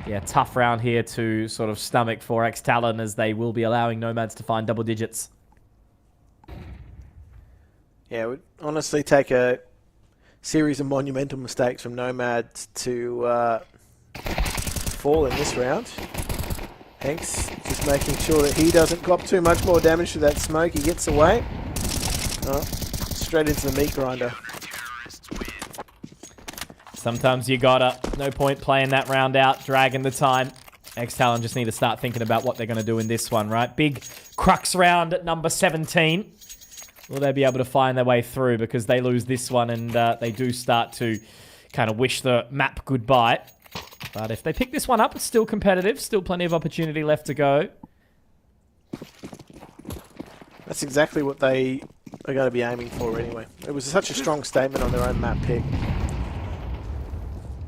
yeah, tough round here to sort of stomach for XTalon, as they will be allowing Nomads to find double digits. Yeah, it would honestly take a series of monumental mistakes from Nomads to fall in this round. Hanks just making sure that he doesn't cop too much more damage to that smoke. He gets away. Oh. Straight into the meat grinder. Sometimes you gotta. No point playing that round out, dragging the time. XTalon just need to start thinking about what they're going to do in this one, right? Big crux round at number 17. Will they be able to find their way through? Because they lose this one and they do start to kind of wish the map goodbye. But if they pick this one up, it's still competitive. Still plenty of opportunity left to go. That's exactly what they are going to be aiming for anyway. It was such a strong statement on their own map pick.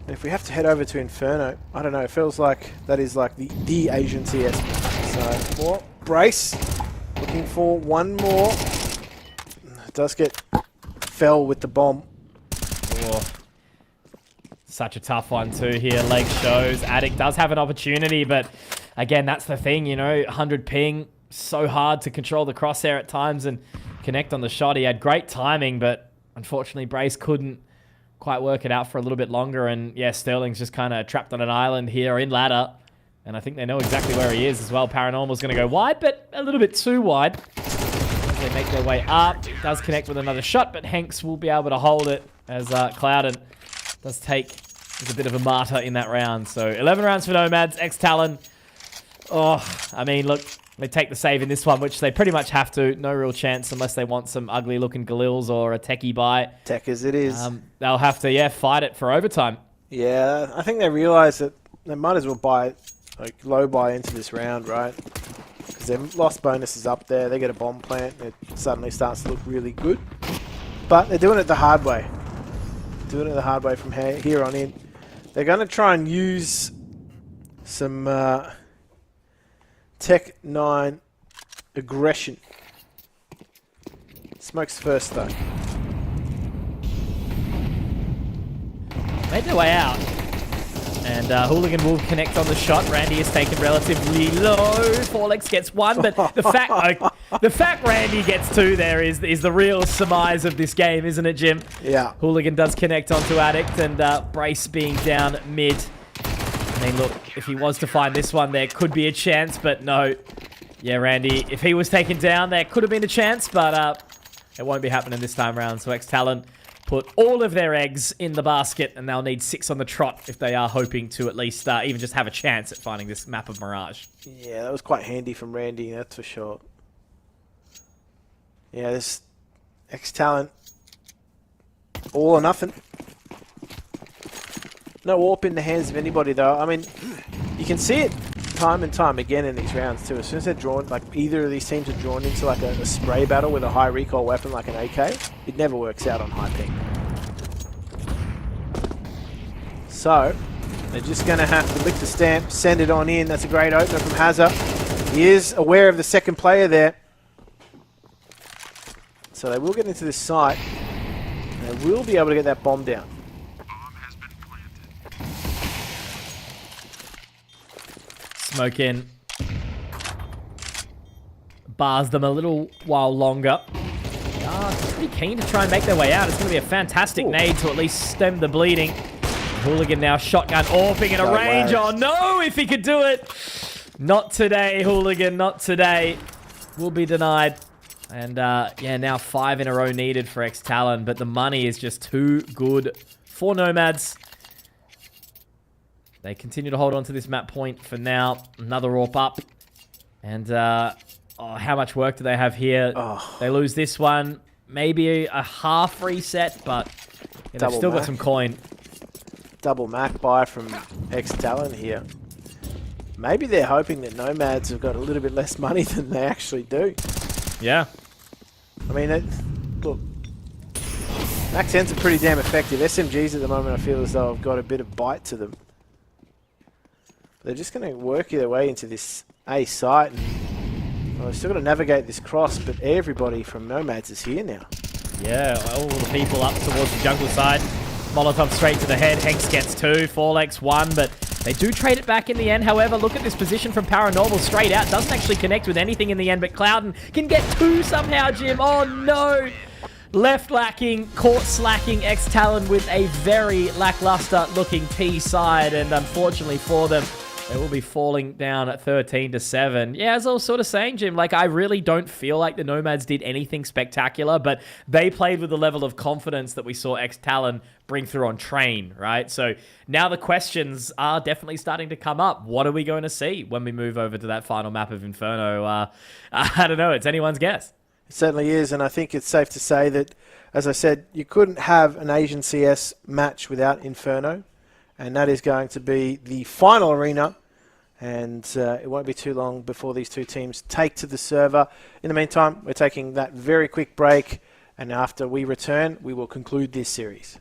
And if we have to head over to Inferno, I don't know, it feels like that is like the Asian CS. So, more Brace. Looking for one more. Does get fell with the bomb. Oh. Such a tough one too here. Leg shows. Addict does have an opportunity, but again, that's the thing, you know, 100 ping. So hard to control the crosshair at times and connect on the shot. He had great timing, but unfortunately Brace couldn't quite work it out for a little bit longer. And yeah, Sterling's just kind of trapped on an island here in ladder. And I think they know exactly where he is as well. Paranormal's going to go wide, but a little bit too wide. As they make their way up, it does connect with another shot, but Hanks will be able to hold it as Clouden does take a bit of a martyr in that round. So 11 rounds for Nomads. XTalon. Oh, I mean, look. They take the save in this one, which they pretty much have to. No real chance unless they want some ugly-looking Galils or a techie buy. Tech as it is. They'll have to, yeah, fight it for overtime. Yeah, I think they realise that they might as well buy, like, low buy into this round, right? Because their lost bonus is up there. They get a bomb plant. It suddenly starts to look really good. But they're doing it the hard way. Doing it the hard way from here on in. They're going to try and use some Tech 9 aggression. Smokes first though. Made their way out. And Hooligan will connect on the shot. Randy is taken relatively low. Forlex gets one, but the fact Randy gets two there is the real surmise of this game, isn't it, Jim? Yeah. Hooligan does connect onto Addict, and Brace being down mid. I mean, look, if he was to find this one, there could be a chance, but no. Yeah, Randy, if he was taken down, there could have been a chance, but it won't be happening this time around. So XTalon put all of their eggs in the basket, and they'll need 6 on the trot if they are hoping to at least even just have a chance at finding this map of Mirage. Yeah, that was quite handy from Randy, that's for sure. Yeah, this XTalon, all or nothing. No warp in the hands of anybody, though. I mean, you can see it time and time again in these rounds, too. As soon as they're drawn, like either of these teams are drawn into like a spray battle with a high recoil weapon like an AK, it never works out on high ping. So, they're just going to have to lick the stamp, send it on in. That's a great opener from Hazza. He is aware of the second player there. So they will get into this site. And they will be able to get that bomb down. Smoke in. Bars them a little while longer. Pretty keen to try and make their way out. It's going to be a fantastic nade to at least stem the bleeding. Hooligan now shotgun orping in a range. Oh no, if he could do it. Not today, Hooligan, not today. Will be denied. And yeah, now 5 in a row needed for XTalon, but the money is just too good for Nomads. They continue to hold on to this map point for now. Another AWP up. And how much work do they have here? Oh. They lose this one. Maybe a half reset, but yeah, they've still got some coin. Double Mac buy from XTalon here. Maybe they're hoping that Nomads have got a little bit less money than they actually do. Yeah. I mean, look, Mac 10s are pretty damn effective. SMGs at the moment, I feel as though have got a bit of bite to them. They're just going to work their way into this A site. And, well, they've still got to navigate this cross, but everybody from Nomads is here now. Yeah, all the people up towards the jungle side. Molotov straight to the head. Hanks gets 2. Forlex 1, but they do trade it back in the end. However, look at this position from Paranormal straight out. Doesn't actually connect with anything in the end, but Clouden can get 2 somehow, Jim. Oh, no. Left lacking, caught slacking XTalon with a very lackluster looking T side, and unfortunately for them, they will be falling down at 13-7. Yeah, as I was sort of saying, Jim, like I really don't feel like the Nomads did anything spectacular, but they played with the level of confidence that we saw XTalon bring through on Train, right? So now the questions are definitely starting to come up. What are we going to see when we move over to that final map of Inferno? I don't know. It's anyone's guess. It certainly is, and I think it's safe to say that, as I said, you couldn't have an Asian CS match without Inferno, and that is going to be the final arena. And it won't be too long before these two teams take to the server. In the meantime, we're taking that very quick break. And after we return, we will conclude this series.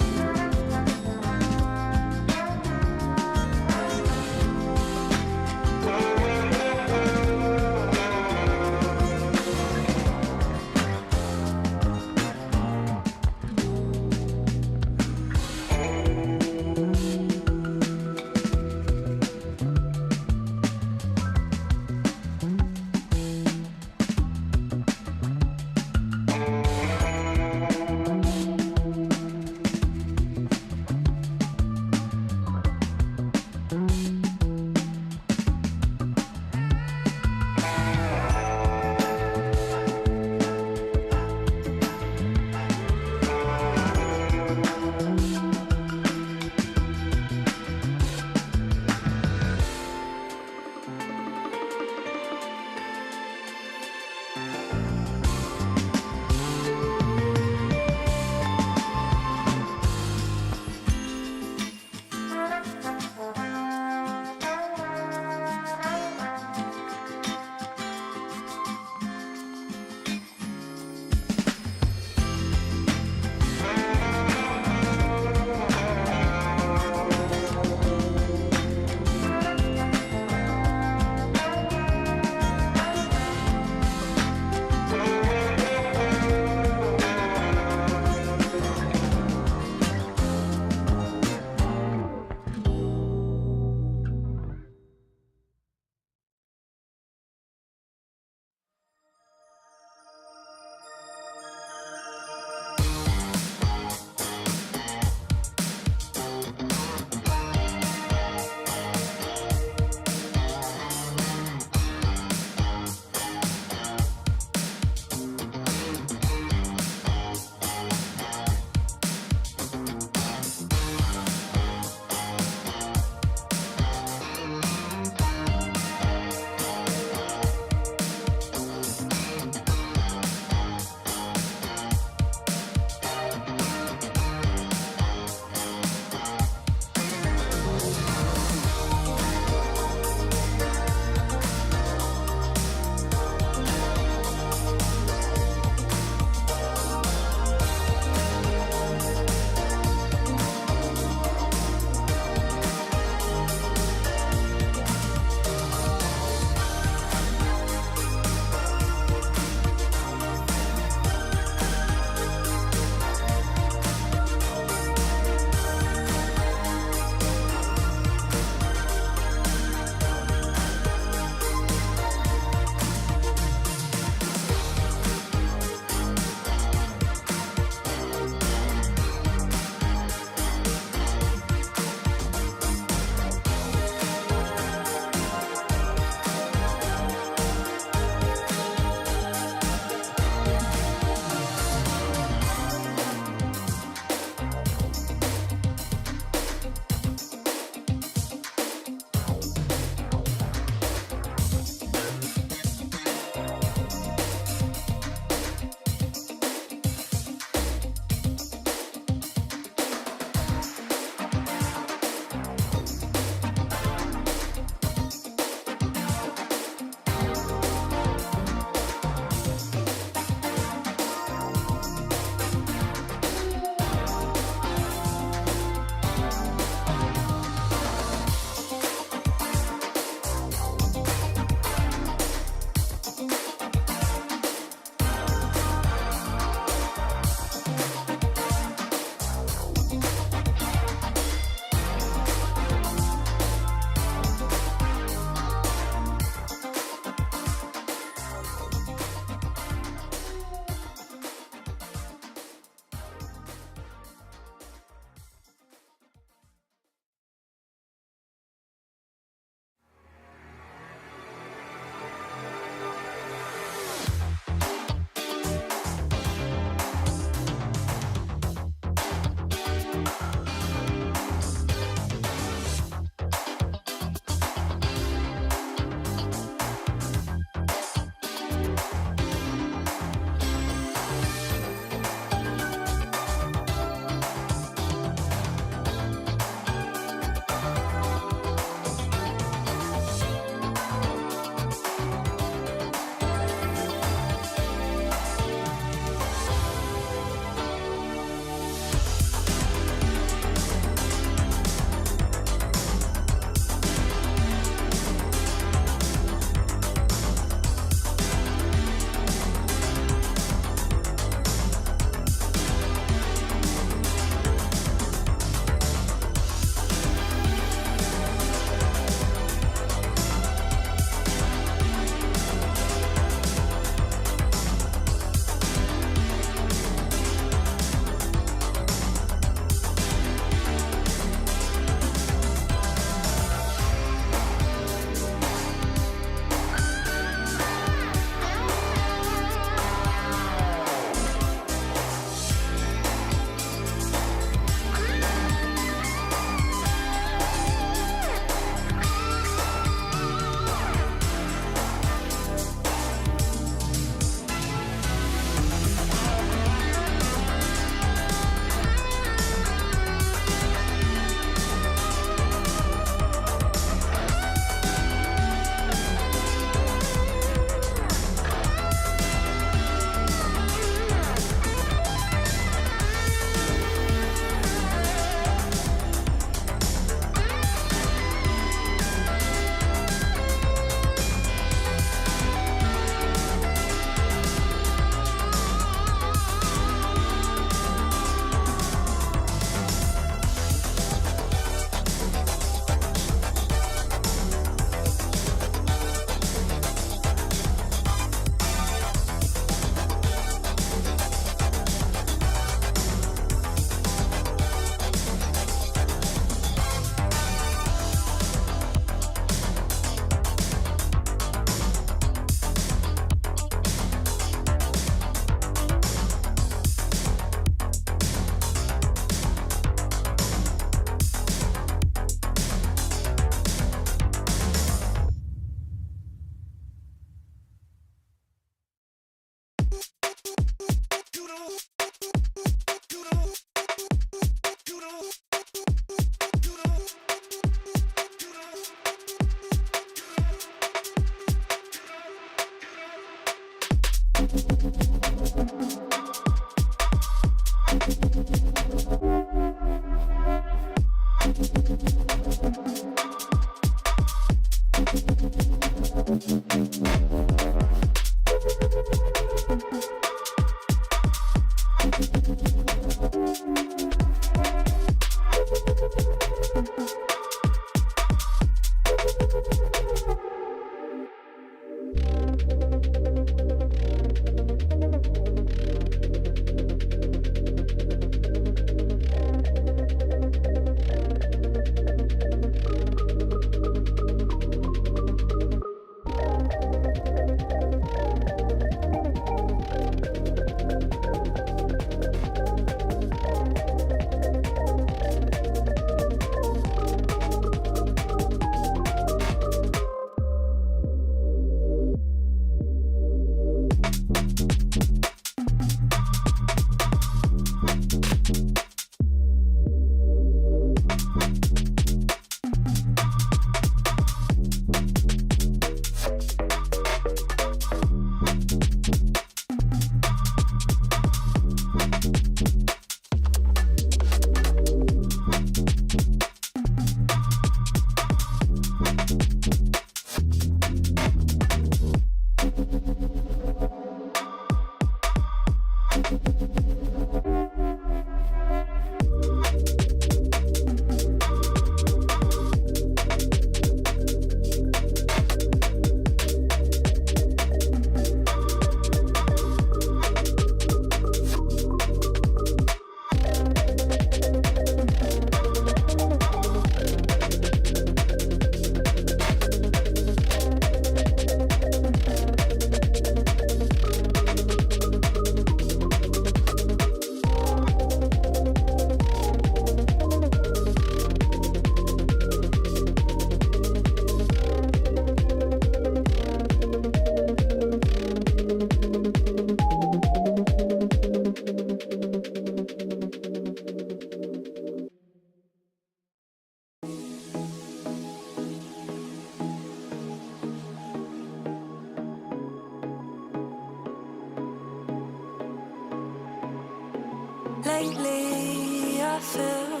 Lately, I feel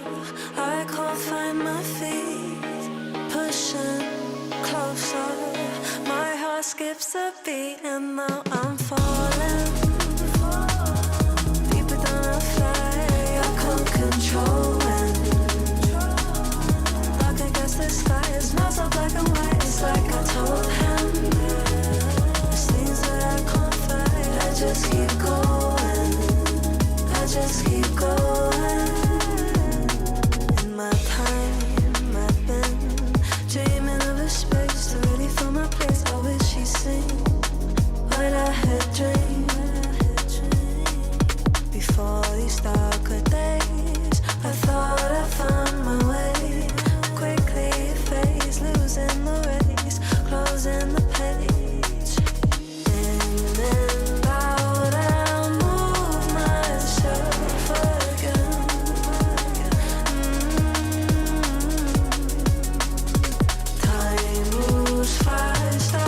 I can't find my feet. Pushing closer, my heart skips a beat, and now I'm falling deeper than I fly. I can't control it. Like against the sky, it's not so black and white. It's like I told him, there's things that I can't fight. I just keep going. I just keep going. In my time, I've been dreaming of a space to really fill my place. I wish she'd sing what I had dreamed. Before these darker days, I thought I found my way. Quickly fades, losing the race, closing the page. In and out, I'll move myself again. Time moves fast, I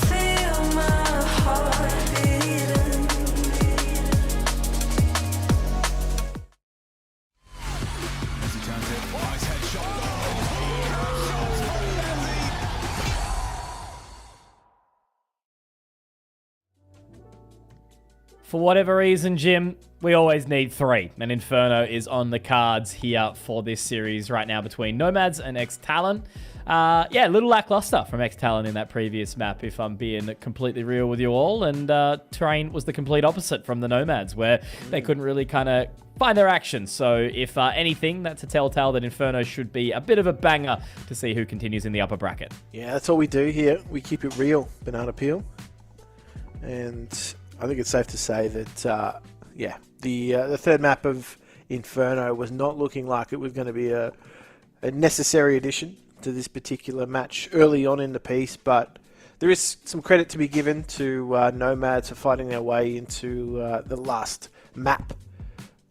feel my heart beating. For whatever reason, Jim, we always need 3, and Inferno is on the cards here for this series right now between Nomads and XTalon. Yeah, a little lackluster from XTalon in that previous map, if I'm being completely real with you all, and terrain was the complete opposite from the Nomads, where they couldn't really kind of find their action. So if anything, that's a telltale that Inferno should be a bit of a banger to see who continues in the upper bracket. Yeah, that's all we do here. We keep it real, Banana Peel. And I think it's safe to say that, yeah, the third map of Inferno was not looking like it was going to be a necessary addition to this particular match early on in the piece, but there is some credit to be given to Nomads for fighting their way into the last map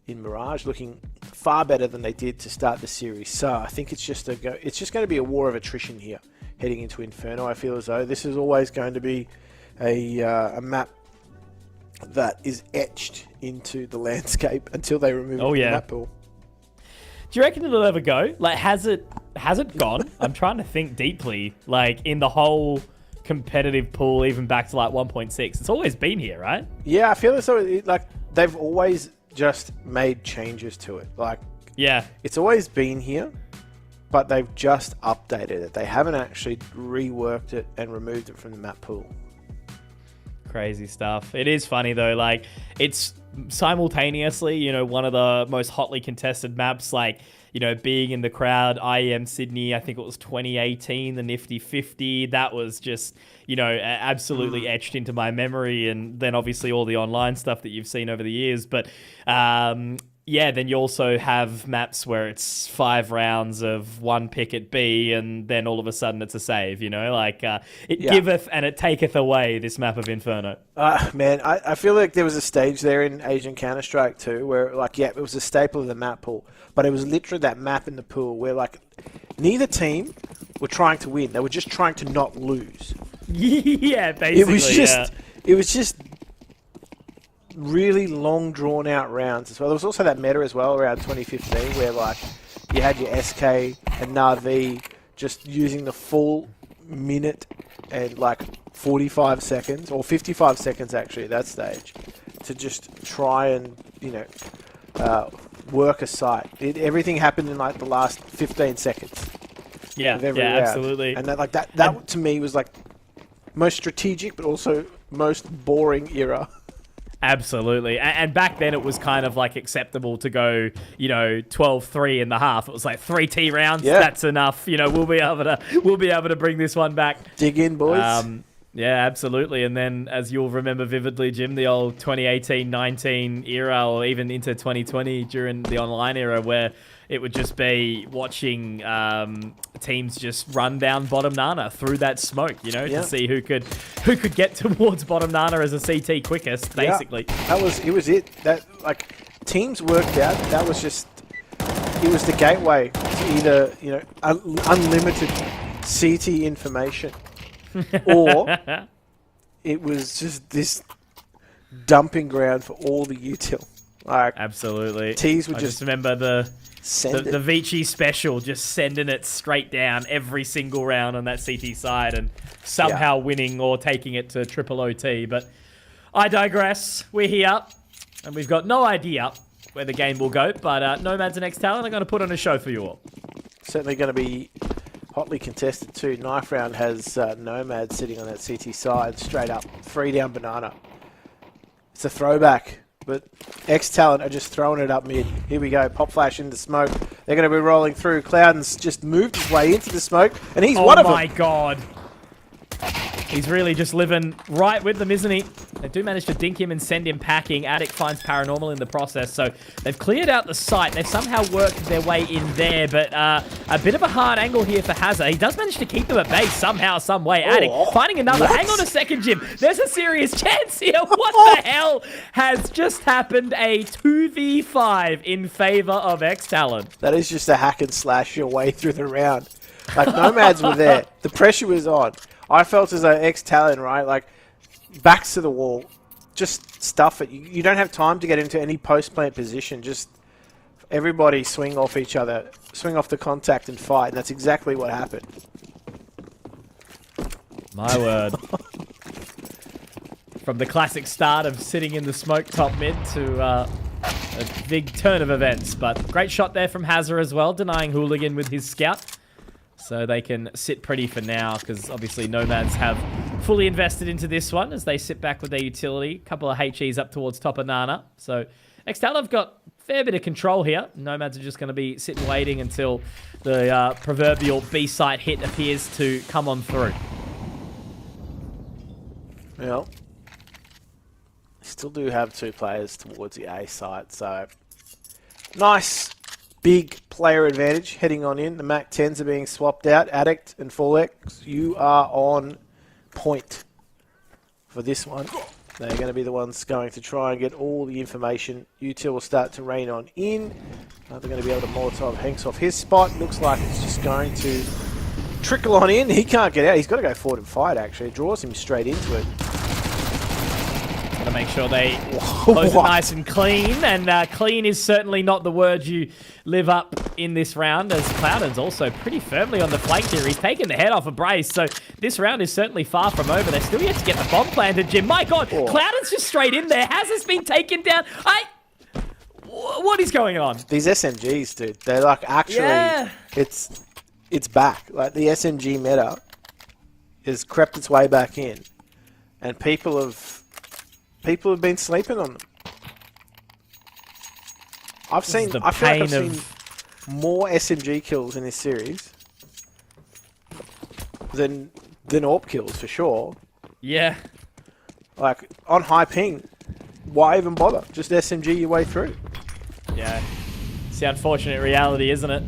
in Mirage, looking far better than they did to start the series. So I think it's just going to be a war of attrition here heading into Inferno. I feel as though this is always going to be a map that is etched into the landscape until they remove it from the map pool. Do you reckon it'll ever go? Like, has it gone? I'm trying to think deeply. Like, in the whole competitive pool, even back to like 1.6, it's always been here, right? Yeah, I feel as though like they've always just made changes to it. Like, yeah, it's always been here, but they've just updated it. They haven't actually reworked it and removed it from the map pool. Crazy stuff. It is funny though, like it's simultaneously, you know, one of the most hotly contested maps, like, you know, being in the crowd. IEM Sydney, I think it was 2018, the Nifty 50. That was just, you know, absolutely etched into my memory. And then obviously all the online stuff that you've seen over the years. But yeah, then you also have maps where it's 5 rounds of one pick at B, and then all of a sudden it's a save, you know? Like, it giveth and it taketh away, this map of Inferno. Man, I feel like there was a stage there in Asian Counter-Strike too, where, like, yeah, it was a staple of the map pool, but it was literally that map in the pool where, like, neither team were trying to win. They were just trying to not lose. Yeah, basically, It was just really long drawn out rounds as well. There was also that meta as well around 2015 where, like, you had your SK and Na'Vi just using the full minute and like 45 seconds or 55 seconds actually at that stage to just try and, you know, work a site. Everything happened in like the last 15 seconds. Yeah, round. absolutely. And that to me was like most strategic but also most boring era. Absolutely. And back then it was kind of like acceptable to go, you know, 12-3 in the half. It was like 3 T rounds. Yeah. That's enough. You know, we'll be able to bring this one back. Dig in, boys. Yeah, absolutely. And then, as you'll remember vividly, Jim, the old 2018-19 era, or even into 2020 during the online era, where it would just be watching teams just run down bottom Nana through that smoke, you know, to see who could get towards bottom Nana as a CT quickest, basically. Yeah, it was it. That, like, teams worked out. That was just, it was the gateway to either, you know, unlimited CT information, or it was just this dumping ground for all the util. Like, absolutely. Tees would just remember the Vici special, just sending it straight down every single round on that CT side and somehow winning or taking it to triple OT. But I digress. We're here and we've got no idea where the game will go, but Nomads and XTalon are going to put on a show for you all. Certainly going to be hotly contested too. Knife Round has Nomads sitting on that CT side, straight up, 3 down banana. It's a throwback. But XTalon are just throwing it up mid. Here we go. Pop flash in the smoke. They're going to be rolling through. Clouden's just moved his way into the smoke, and he's one of them. Oh my god. He's really just living right with them, isn't he? They do manage to dink him and send him packing. Attic finds Paranormal in the process, so they've cleared out the site. They've somehow worked their way in there, but a bit of a hard angle here for Hazza. He does manage to keep them at bay somehow, some way. Attic finding another. What? Hang on a second, Jim. There's a serious chance here. What the hell has just happened? A 2v5 in favor of XTalon. That is just a hack and slash your way through the round. Like, Nomads were there. The pressure was on. I felt as though XTalon, right, like, backs to the wall, just stuff it. You don't have time to get into any post-plant position. Just everybody swing off each other, swing off the contact and fight. And that's exactly what happened. My word. From the classic start of sitting in the smoke top mid to a big turn of events. But great shot there from Hazza as well, denying Hooligan with his scout. So they can sit pretty for now, because obviously Nomads have fully invested into this one as they sit back with their utility. A couple of HEs up towards top of Nana. So XTalon have got a fair bit of control here. Nomads are just going to be sitting waiting until the proverbial B site hit appears to come on through. Well, still do have 2 players towards the A site, so nice big player advantage heading on in. The Mac 10s are being swapped out. Addict and Fallex, you are on point for this one. They're going to be the ones going to try and get all the information. Util will start to rain on in. They're going to be able to Molotov Hanks off his spot. Looks like it's just going to trickle on in. He can't get out. He's got to go forward and fight, actually. It draws him straight into it. to make sure they close it nice and clean. And clean is certainly not the word you live up in this round, as Cloudon's also pretty firmly on the flank here. He's taken the head off a brace, so this round is certainly far from over. They're still yet to get the bomb planted, Jim. My God, Cloudon's just straight in there. Has this been taken down? What is going on? These SMGs, dude, they're like actually, it's back. Like the SMG meta has crept its way back in, and people have been sleeping on them. I feel like I've seen more SMG kills in this series than AWP kills for sure. Yeah. Like on high ping, why even bother? Just SMG your way through. Yeah. It's the unfortunate reality, isn't it?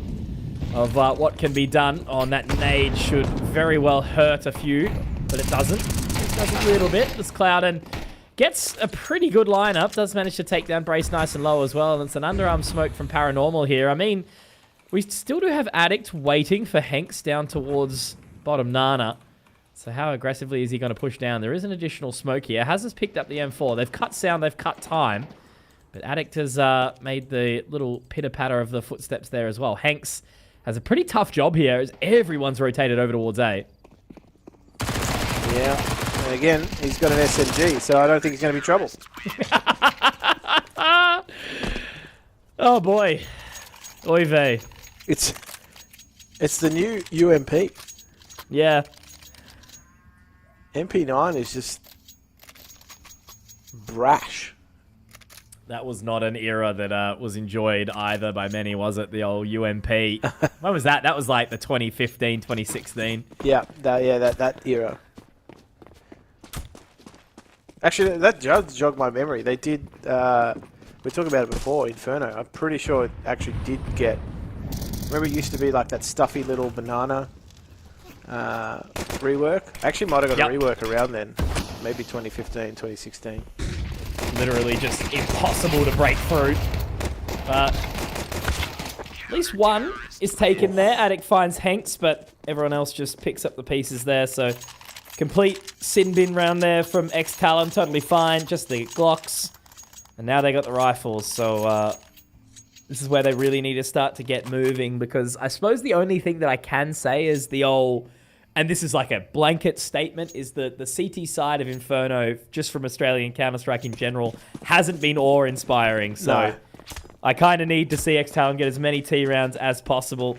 Of what can be done on that nade should very well hurt a few, but it doesn't. It does a little bit. This Cloudon gets a pretty good lineup, does manage to take down Brace nice and low as well, and it's an underarm smoke from Paranormal here. I mean, we still do have Addict waiting for Hanks down towards bottom Nana. So how aggressively is he going to push down? There is an additional smoke here. Has picked up the M4. They've cut sound, they've cut time. But Addict has made the little pitter-patter of the footsteps there as well. Hanks has a pretty tough job here as everyone's rotated over towards A. Yeah, and again, he's got an SMG, so I don't think he's going to be trouble. Oh boy. Oy vey. It's the new UMP. Yeah. MP9 is just brash. That was not an era that was enjoyed either by many, was it? The old UMP. When was that? That was like the 2015, 2016. Yeah, that era. Actually, that jogged my memory. They did, we were talking about it before, Inferno. I'm pretty sure it actually did get, remember it used to be like that stuffy little banana rework? Actually might have got a rework around then. Maybe 2015, 2016. Literally just impossible to break through. But at least one is taken there. Addict finds Hanks, but everyone else just picks up the pieces there. So complete sin bin round there from XTalon. Totally fine. Just the Glocks. And now they got the rifles. So this is where they really need to start to get moving, because I suppose the only thing that I can say is the old... And this is like a blanket statement, is that the CT side of Inferno, just from Australian Counter-Strike in general, hasn't been awe-inspiring. So no. I kind of need to see XTalon get as many T rounds as possible.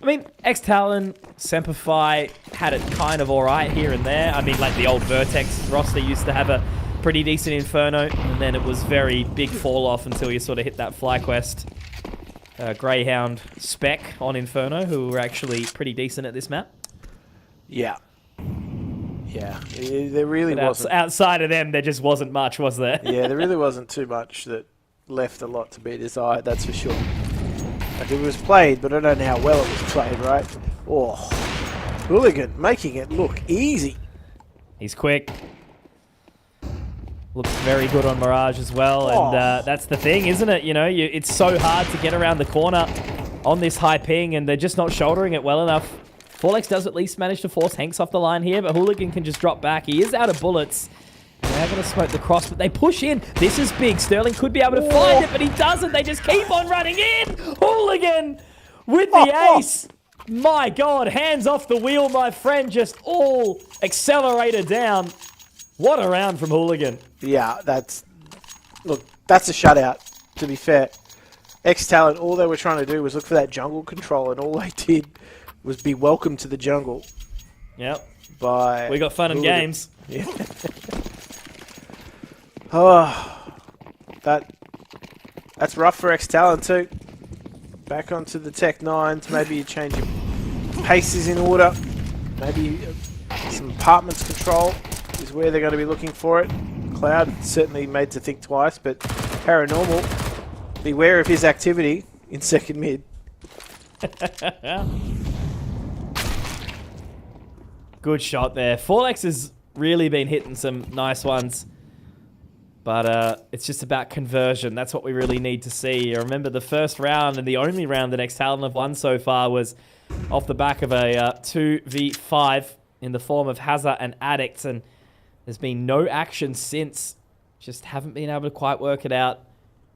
I mean, XTalon, Semperfi had it kind of alright here and there. I mean, like the old Vertex roster used to have a pretty decent Inferno, and then it was very big fall-off until you sort of hit that FlyQuest Greyhound spec on Inferno, who were actually pretty decent at this map. Yeah. Yeah. There really wasn't. Outside of them, there just wasn't much, was there? Yeah, there really wasn't too much that left a lot to be desired, that's for sure. Like it was played, but I don't know how well it was played, right? Oh, Hooligan making it look easy. He's quick. Looks very good on Mirage as well, and that's the thing, isn't it? You know, it's so hard to get around the corner on this high ping, and they're just not shouldering it well enough. Forlex does at least manage to force Hanks off the line here, but Hooligan can just drop back. He is out of bullets. They're going to smoke the cross, but they push in. This is big. Sterling could be able to find it, but he doesn't. They just keep on running in. Hooligan with the ace. My God, hands off the wheel, my friend. Just all accelerator down. What a round from Hooligan. Yeah, that's a shutout, to be fair. XTalon, all they were trying to do was look for that jungle control, and all they did was be welcome to the jungle. Yep. By we got fun and games. Yeah. Oh, that's rough for XTalon too. Back onto the Tech 9s. Maybe you change your paces in order. Maybe some apartments control is where they're going to be looking for it. Cloud certainly made to think twice, but Paranormal, beware of his activity in second mid. Good shot there. Forlex has really been hitting some nice ones. But it's just about conversion. That's what we really need to see. I remember the first round and the only round that XTalon have won so far was off the back of a 2v5 in the form of Hazard and Addict. And there's been no action since. Just haven't been able to quite work it out.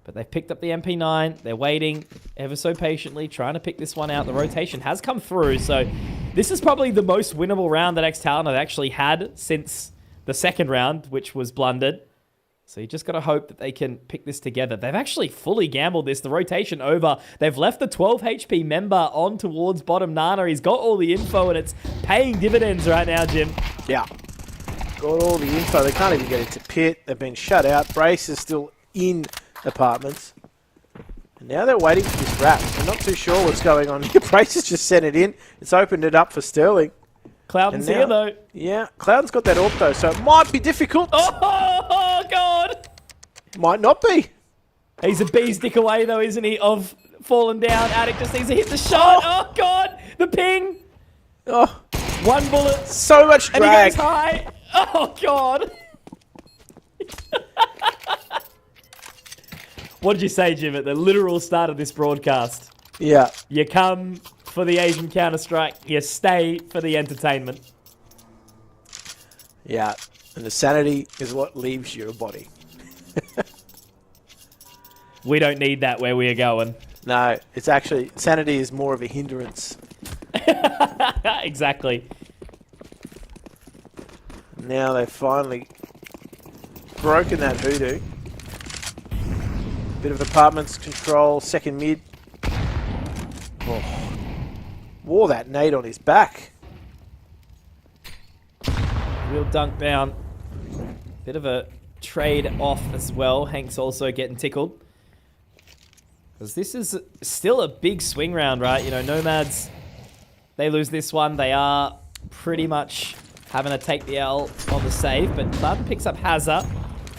But they've picked up the MP9. They're waiting ever so patiently, trying to pick this one out. The rotation has come through, so this is probably the most winnable round that XTalon have actually had since the second round, which was blundered. So you just got to hope that they can pick this together. They've actually fully gambled this. The rotation over. They've left the 12 HP member on towards bottom Nana. He's got all the info, and it's paying dividends right now, Jim. Yeah. Got all the info. They can't even get into pit. They've been shut out. Brace is still in apartments. And now they're waiting for this wrap. They're not too sure what's going on here. Brace has just sent it in. It's opened it up for Sterling. Cloudon's here, though. Yeah, Cloudon's got that AWP, though, so it might be difficult. Oh, God. Might not be. He's a bee's dick away, though, isn't he, of falling down. Attic just needs to hit the shot. Oh, God. The ping. Oh, one bullet. So much drag. And he goes high. Oh, God. What did you say, Jim, at the literal start of this broadcast? Yeah. You come for the Asian Counter-Strike. You stay for the entertainment. Yeah. And the sanity is what leaves your body. We don't need that where we are going. No, it's actually, sanity is more of a hindrance. Exactly. Now they've finally broken that hoodoo. Bit of apartments control, second mid. Oh. Wore that nade on his back. Real dunk down. Bit of a trade off as well. Hank's also getting tickled. Because this is still a big swing round, right? You know, Nomads, they lose this one. They are pretty much having to take the L on the save. But Cloudon picks up Hazza.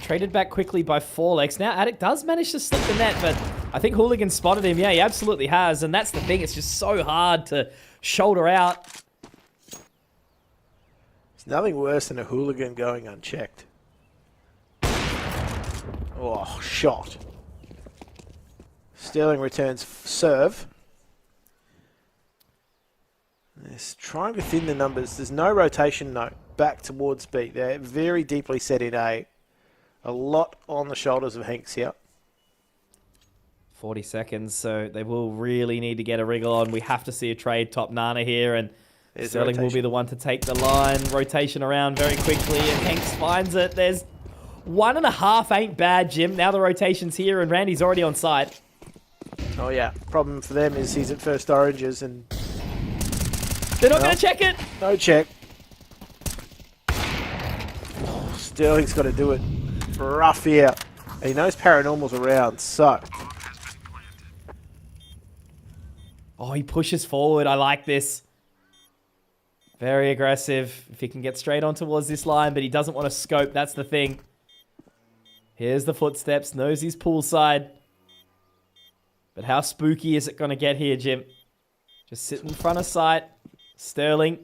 Traded back quickly by Forlex. Now, Attic does manage to slip the net, but I think Hooligan spotted him. Yeah, he absolutely has. And that's the thing. It's just so hard to shoulder out. There's nothing worse than a Hooligan going unchecked. Oh, shot. Sterling returns serve. They're trying to thin the numbers. There's no rotation, no. Back towards B. They're very deeply set in A. A lot on the shoulders of Hanks here. 40 seconds, so they will really need to get a wriggle on. We have to see a trade top Nana here, and There's Sterling will be the one to take the line. Rotation around very quickly, and Hanks finds it. There's 1.5 ain't bad, Jim. Now the rotation's here, and Randy's already on site. Oh, yeah. Problem for them is he's at first oranges, and they're not going to check it. No check. Oh, Sterling's got to do it. Rough here. And he knows Paranormal's around, so. Oh, he pushes forward. I like this. Very aggressive. If he can get straight on towards this line, but he doesn't want to scope. That's the thing. Here's the footsteps. Knows he's poolside. But how spooky is it going to get here, Jim? Just sit in front of sight. Sterling,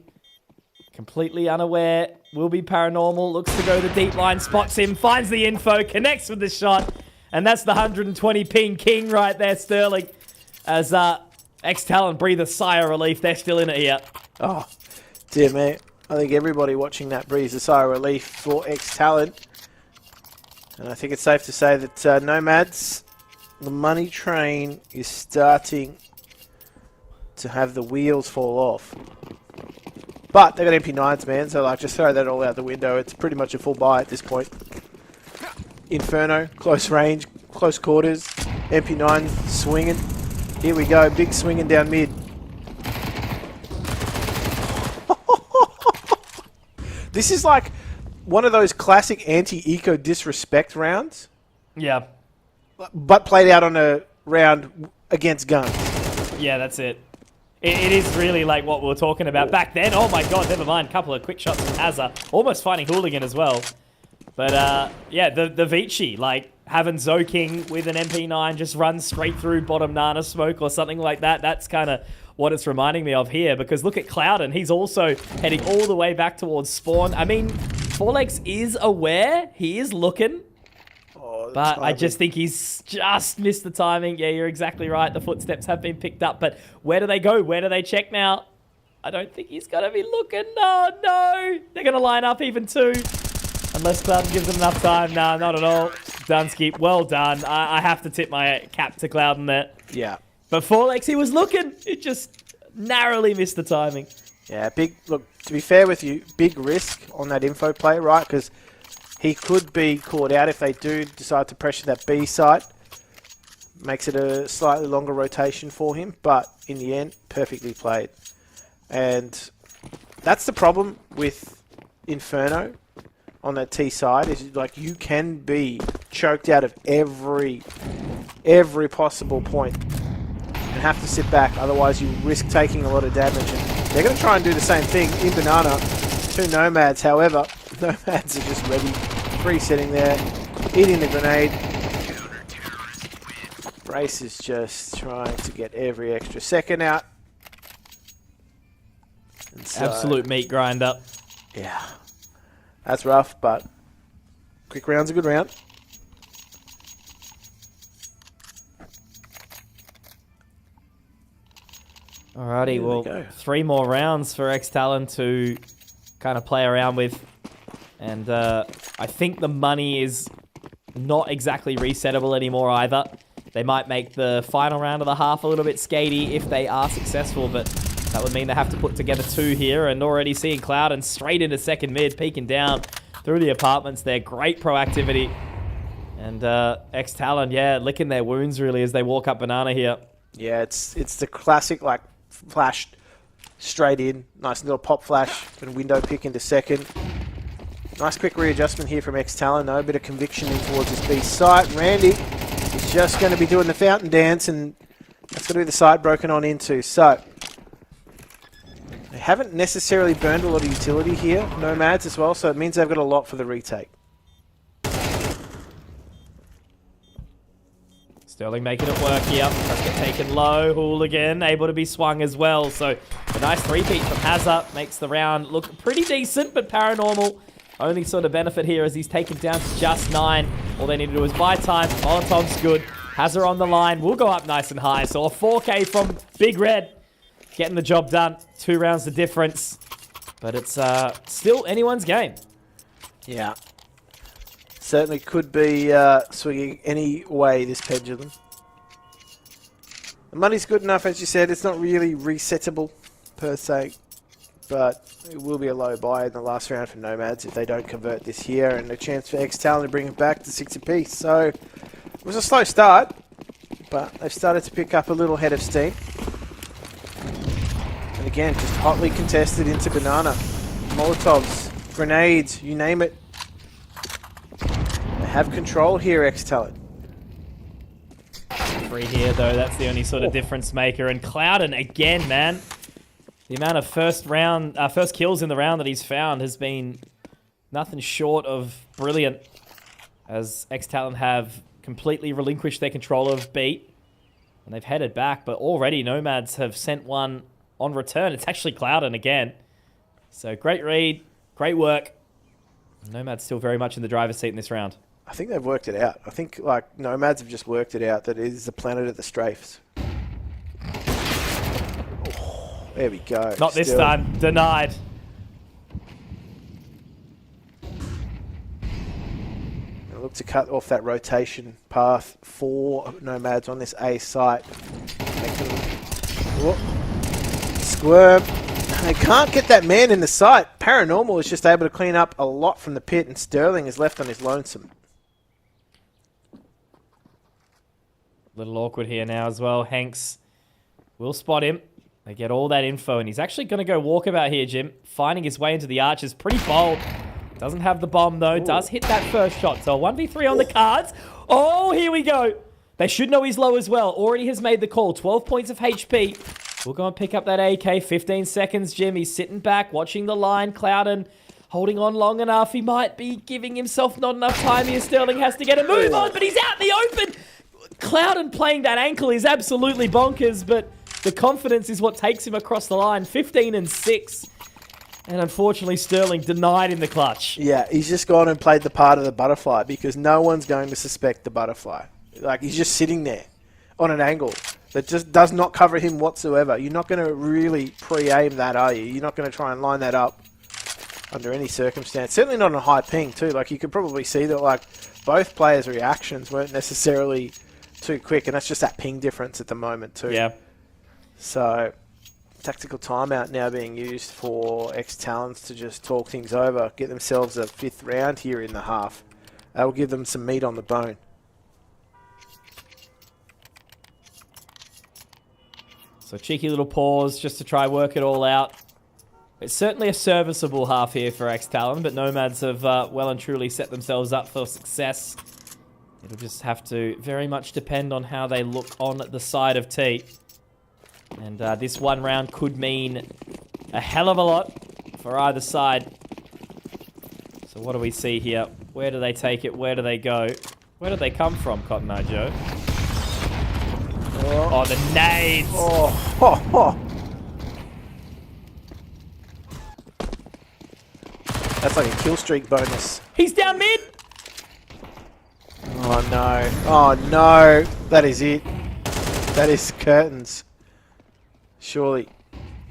completely unaware, will be Paranormal, looks to go the deep line, spots him, finds the info, connects with the shot, and that's the 120 ping king right there, Sterling. As XTalon breathe a sigh of relief, they're still in it here. Oh, dear me. I think everybody watching that breathes a sigh of relief for XTalon. And I think it's safe to say that Nomads, the money train is starting to have the wheels fall off. But they got MP9s, man, so like just throw that all out the window. It's pretty much a full buy at this point. Inferno, close range, close quarters, MP9 swinging. Here we go, big swinging down mid. This is like one of those classic anti-eco disrespect rounds. Yeah. But played out on a round against guns. Yeah, that's it. It is really like what we were talking about back then. Oh my god, never mind. Couple of quick shots from Hazza. Almost finding Hooligan as well. But yeah, the Vici, like having Zoking with an MP9 just run straight through bottom Nana smoke or something like that. That's kind of what it's reminding me of here. Because look at Cloudon. He's also heading all the way back towards spawn. I mean, Forlex is aware. He is looking. But I just think he's just missed the timing. Yeah, you're exactly right. The footsteps have been picked up. But where do they go? Where do they check now? I don't think he's going to be looking. Oh, no. They're going to line up even too. Unless Clouden gives him enough time. Nah, not at all. Dunsky, well done. I have to tip my cap to Clouden there. Yeah. But Forlex, he was looking. It just narrowly missed the timing. Yeah, look, to be fair with you, big risk on that info play, right? Because he could be caught out if they do decide to pressure that B site. Makes it a slightly longer rotation for him, but in the end, perfectly played. And that's the problem with Inferno on that T side, is like you can be choked out of every possible point and have to sit back, otherwise you risk taking a lot of damage. And they're going to try and do the same thing in Banana to Nomads. However, Nomads are just ready, free-sitting there, eating the grenade. Brace is just trying to get every extra second out. And so, Absolute meat grinder. yeah, that's rough, but quick round's a good round. Alrighty, There we well, go. 3 more rounds for XTalon to kind of play around with. And I think the money is not exactly resettable anymore either. They might make the final round of the half a little bit skatey if they are successful, but that would mean they have to put together 2 here. And already seeing Cloud and straight into second mid, peeking down through the apartments there. Great proactivity. And XTalon, yeah, licking their wounds really as they walk up Banana here. Yeah, it's the classic, like, flash straight in. Nice little pop flash and window pick into second. Nice quick readjustment here from XTalon, though. A bit of conviction in towards this B site. Randy is just going to be doing the fountain dance, and that's going to be the side broken on into. So, they haven't necessarily burned a lot of utility here, Nomads as well, so it means they've got a lot for the retake. Sterling making it work here. Does get taken low. Hooligan able to be swung as well. So a nice 3-peat from Hazard makes the round look pretty decent, but Paranormal only sort of benefit here as he's taken down to just 9. All they need to do is buy time. Molotov's good. Hazard on the line. Will go up nice and high. So a 4K from Big Red. Getting the job done. 2 rounds the difference. But it's still anyone's game. Yeah. Certainly could be swinging any way, this pendulum. The money's good enough, as you said. It's not really resettable, per se. But it will be a low buy in the last round for Nomads if they don't convert this here. And a chance for XTalon to bring it back to 6 apiece. So, it was a slow start. But they've started to pick up a little head of steam. And again, just hotly contested into Banana. Molotovs, grenades, you name it. Have control here, XTalon. Free here, though. That's the only sort of difference maker. And Clouden, again, man. The amount of first kills in the round that he's found has been nothing short of brilliant. As XTalon have completely relinquished their control of beat. And they've headed back. But already Nomads have sent one on return. It's actually Clouden again. So great read. Great work. Nomads still very much in the driver's seat in this round. I think they've worked it out. I think, like, Nomads have just worked it out that it is the planet of the strafes. Oh, there we go. Not this time. Denied. Gonna look to cut off that rotation path for Nomads on this A site. Make them, squirm. They can't get that man in the site. Paranormal is just able to clean up a lot from the pit, and Sterling is left on his lonesome. Little awkward here now as well. Hanks will spot him. They get all that info, and he's actually going to go walkabout here, Jim. Finding his way into the arches. Pretty bold. Doesn't have the bomb, though. Ooh. Does hit that first shot. So a 1v3 on the cards. Oh, here we go. They should know he's low as well. Already has made the call. 12 points of HP. We'll go and pick up that AK. 15 seconds, Jim. He's sitting back, watching the line. Clouden holding on long enough. He might be giving himself not enough time here. Sterling has to get a move on, but he's out in the open. Clouden playing that ankle is absolutely bonkers, but the confidence is what takes him across the line. 15 and 6. And unfortunately, Sterling denied in the clutch. Yeah, he's just gone and played the part of the butterfly because no one's going to suspect the butterfly. Like, he's just sitting there on an angle that just does not cover him whatsoever. You're not going to really pre-aim that, are you? You're not going to try and line that up. under any circumstance. Certainly not on a high ping too. Like you could probably see that like both players' reactions weren't necessarily too quick, and that's just that ping difference at the moment too. Yeah. So tactical timeout now being used for XTalons to just talk things over, get themselves a 5th round here in the half. That will give them some meat on the bone. So cheeky little pause just to try work it all out. It's certainly a serviceable half here for XTalon, but Nomads have well and truly set themselves up for success. It'll just have to very much depend on how they look on the side of T. And this one round could mean a hell of a lot for either side. So what do we see here? Where do they take it? Where do they go? Where do they come from, Cotton Eye Joe? Oh, the nades! Oh. That's like a kill streak bonus. He's down mid! Oh no. Oh no. That is it. That is curtains. Surely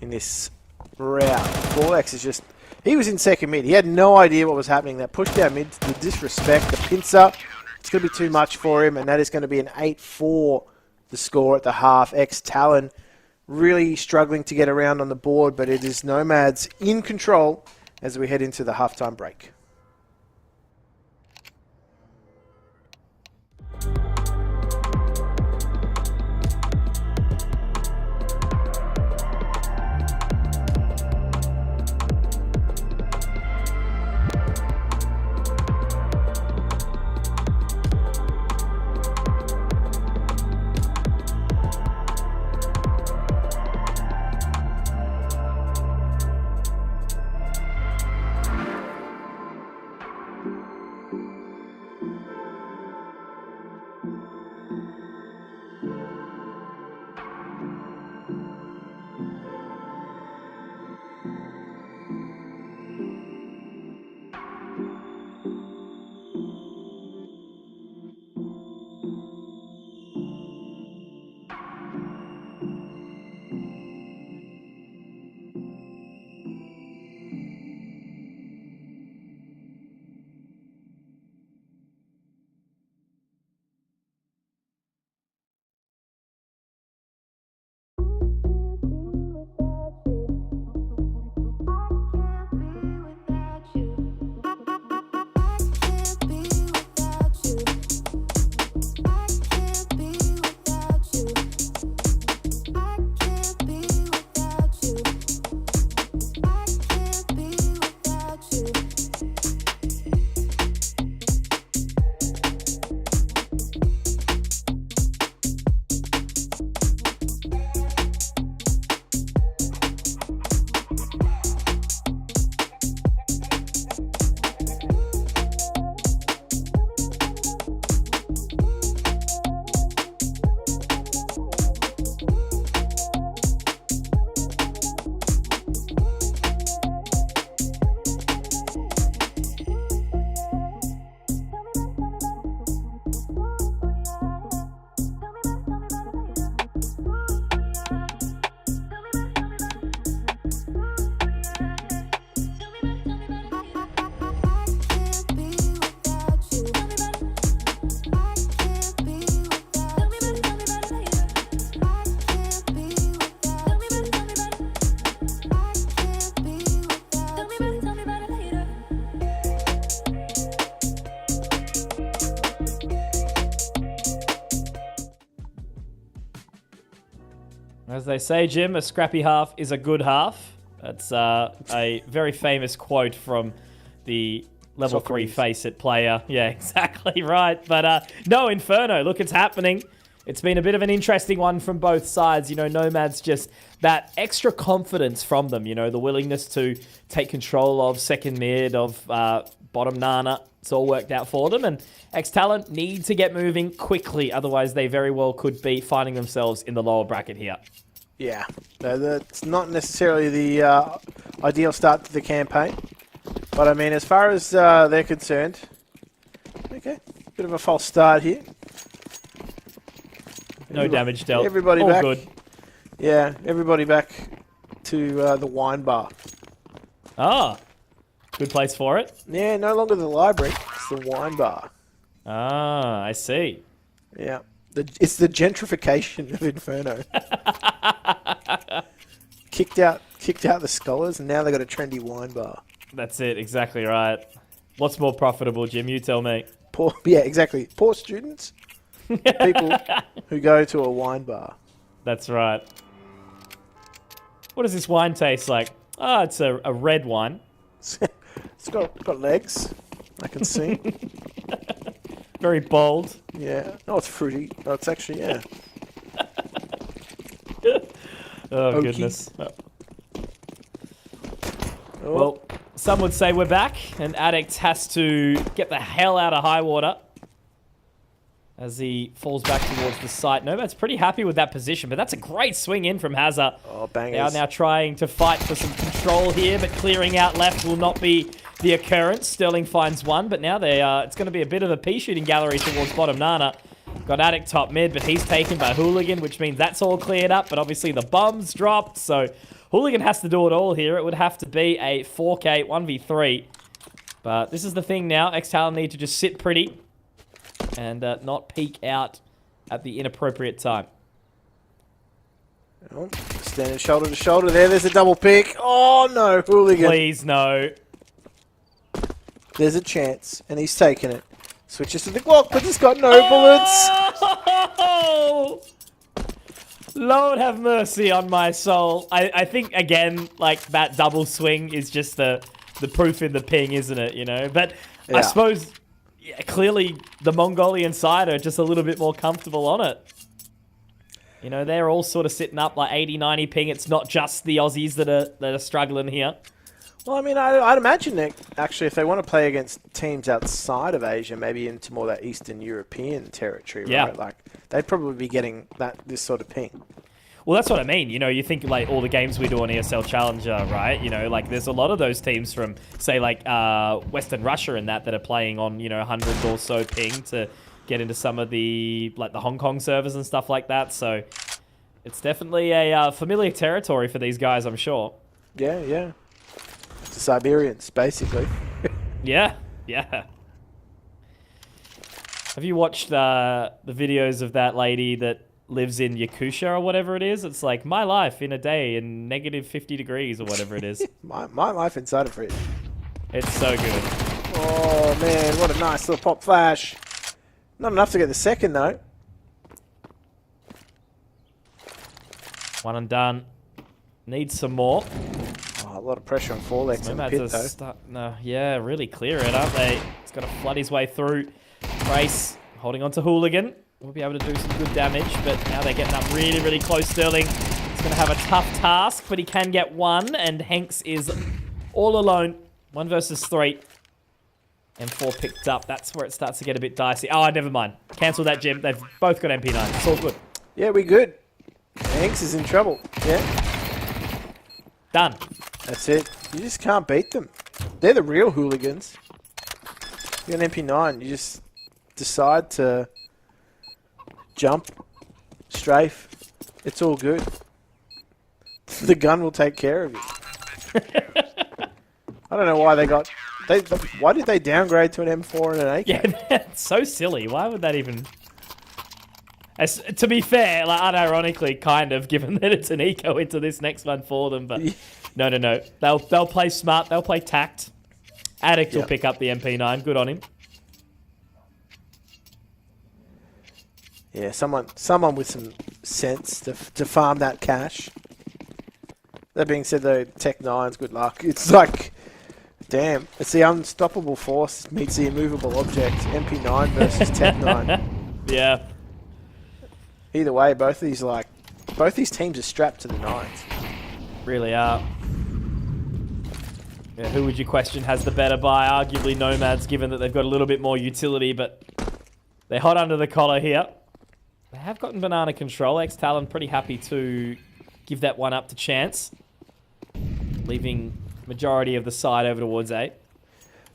in this round. 4X is just... He was in second mid. He had no idea what was happening. That push down mid, the disrespect, the pincer. It's going to be too much for him, and that is going to be an 8-4, the score at the half. XTalon really struggling to get around on the board, but it is Nomads in control as we head into the halftime break. As they say, Jim, a scrappy half is a good half. That's a very famous quote from the level 3 Face-It player. Yeah, exactly right. But no, Inferno, look, it's happening. It's been a bit of an interesting one from both sides. You know, Nomads just that extra confidence from them, you know, the willingness to take control of second mid, of bottom Nana. It's all worked out for them. And XTalon need to get moving quickly. Otherwise, they very well could be finding themselves in the lower bracket here. Yeah, that's not necessarily the ideal start to the campaign. But, I mean, as far as they're concerned, okay, bit of a false start here. No damage dealt. Everybody all back. Good. Yeah, everybody back to the wine bar. Ah. Good place for it. Yeah, no longer the library. It's the wine bar. Ah, I see. Yeah. It's the gentrification of Inferno. kicked out the scholars, and now they got a trendy wine bar. That's it. Exactly right. What's more profitable, Jim? You tell me. Yeah, exactly. Poor students. People who go to a wine bar. That's right. What does this wine taste like? Ah, it's a red wine. It's got legs. I can see. Very bold. Yeah. Oh, it's fruity. Oh, it's actually, yeah. Oh, Oaky. goodness. Oh. Well, some would say we're back, and Addict has to get the hell out of high water as he falls back towards the site. Nomad's pretty happy with that position, but that's a great swing in from Hazza. Oh, bangers. They are now trying to fight for some control here, but clearing out left will not be the occurrence. Sterling finds one, but now it's going to be a bit of a pea shooting gallery towards bottom Nana. Got Addict top mid, but he's taken by Hooligan, which means that's all cleared up, but obviously the bombs dropped, so Hooligan has to do it all here. It would have to be a 4K 1v3. But this is the thing now. XTalon need to just sit pretty and not peek out at the inappropriate time. Oh, standing shoulder to shoulder there. There's a double pick. Oh, no. Hooligan. Please, no. There's a chance, and he's taken it. Switches to the Glock, but he's got no bullets. Oh! Lord have mercy on my soul. I think, again, like, that double swing is just the proof in the ping, isn't it, you know? But Yeah. I suppose, yeah, clearly, the Mongolian side are just a little bit more comfortable on it. You know, they're all sort of sitting up like 80, 90 ping. It's not just the Aussies that are struggling here. Well, I mean, I'd imagine that actually if they want to play against teams outside of Asia, maybe into more that Eastern European territory, Yeah. right? Like, they'd probably be getting this sort of ping. Well, that's what I mean. You know, you think like all the games we do on ESL Challenger, right? You know, like there's a lot of those teams from, say, like Western Russia and that are playing on, you know, 100 or so ping to get into some of the, like the Hong Kong servers and stuff like that. So it's definitely a familiar territory for these guys, I'm sure. Yeah, yeah. It's the Siberians, basically. Yeah, yeah. Have you watched the videos of that lady that lives in Yakutia or whatever it is? It's like my life in a day in negative 50 degrees or whatever it is. my life inside of it. It's so good. Oh, man, what a nice little pop flash. Not enough to get the second, though. One and done. Needs some more. Oh, a lot of pressure on Forlex in the Nomads pit, though. yeah, really clear it, aren't they? He's got to flood his way through. Brace holding on to Hooligan. We'll be able to do some good damage, but now they're getting up really, really close. Sterling is going to have a tough task, but he can get one, and Hanks is all alone. 1 versus 3. M4 picked up. That's where it starts to get a bit dicey. Oh, never mind. Cancel that, Jim. They've both got MP9. It's all good. Yeah, we good. Hanks is in trouble. Yeah. Done. That's it. You just can't beat them. They're the real hooligans. You got an MP9, you just decide to jump, strafe. It's all good. The gun will take care of you. I don't know why they got... why did they downgrade to an M4 and an AK? Yeah, that's so silly. Why would that even... to be fair, like unironically, kind of, given that it's an eco into this next one for them, but no. They'll play smart. They'll play tact. Addict will pick up the MP9. Good on him. Yeah, someone with some sense to farm that cash. That being said, though, Tech 9's good luck. It's like, damn, it's the unstoppable force meets the immovable object. MP9 versus Tech 9. Yeah. Either way, both these teams are strapped to the 9s. Really are. Yeah, who would you question has the better buy? Arguably Nomads, given that they've got a little bit more utility, but they're hot under the collar here. They have gotten banana control. XTalon pretty happy to give that one up to Chance, leaving majority of the side over towards A.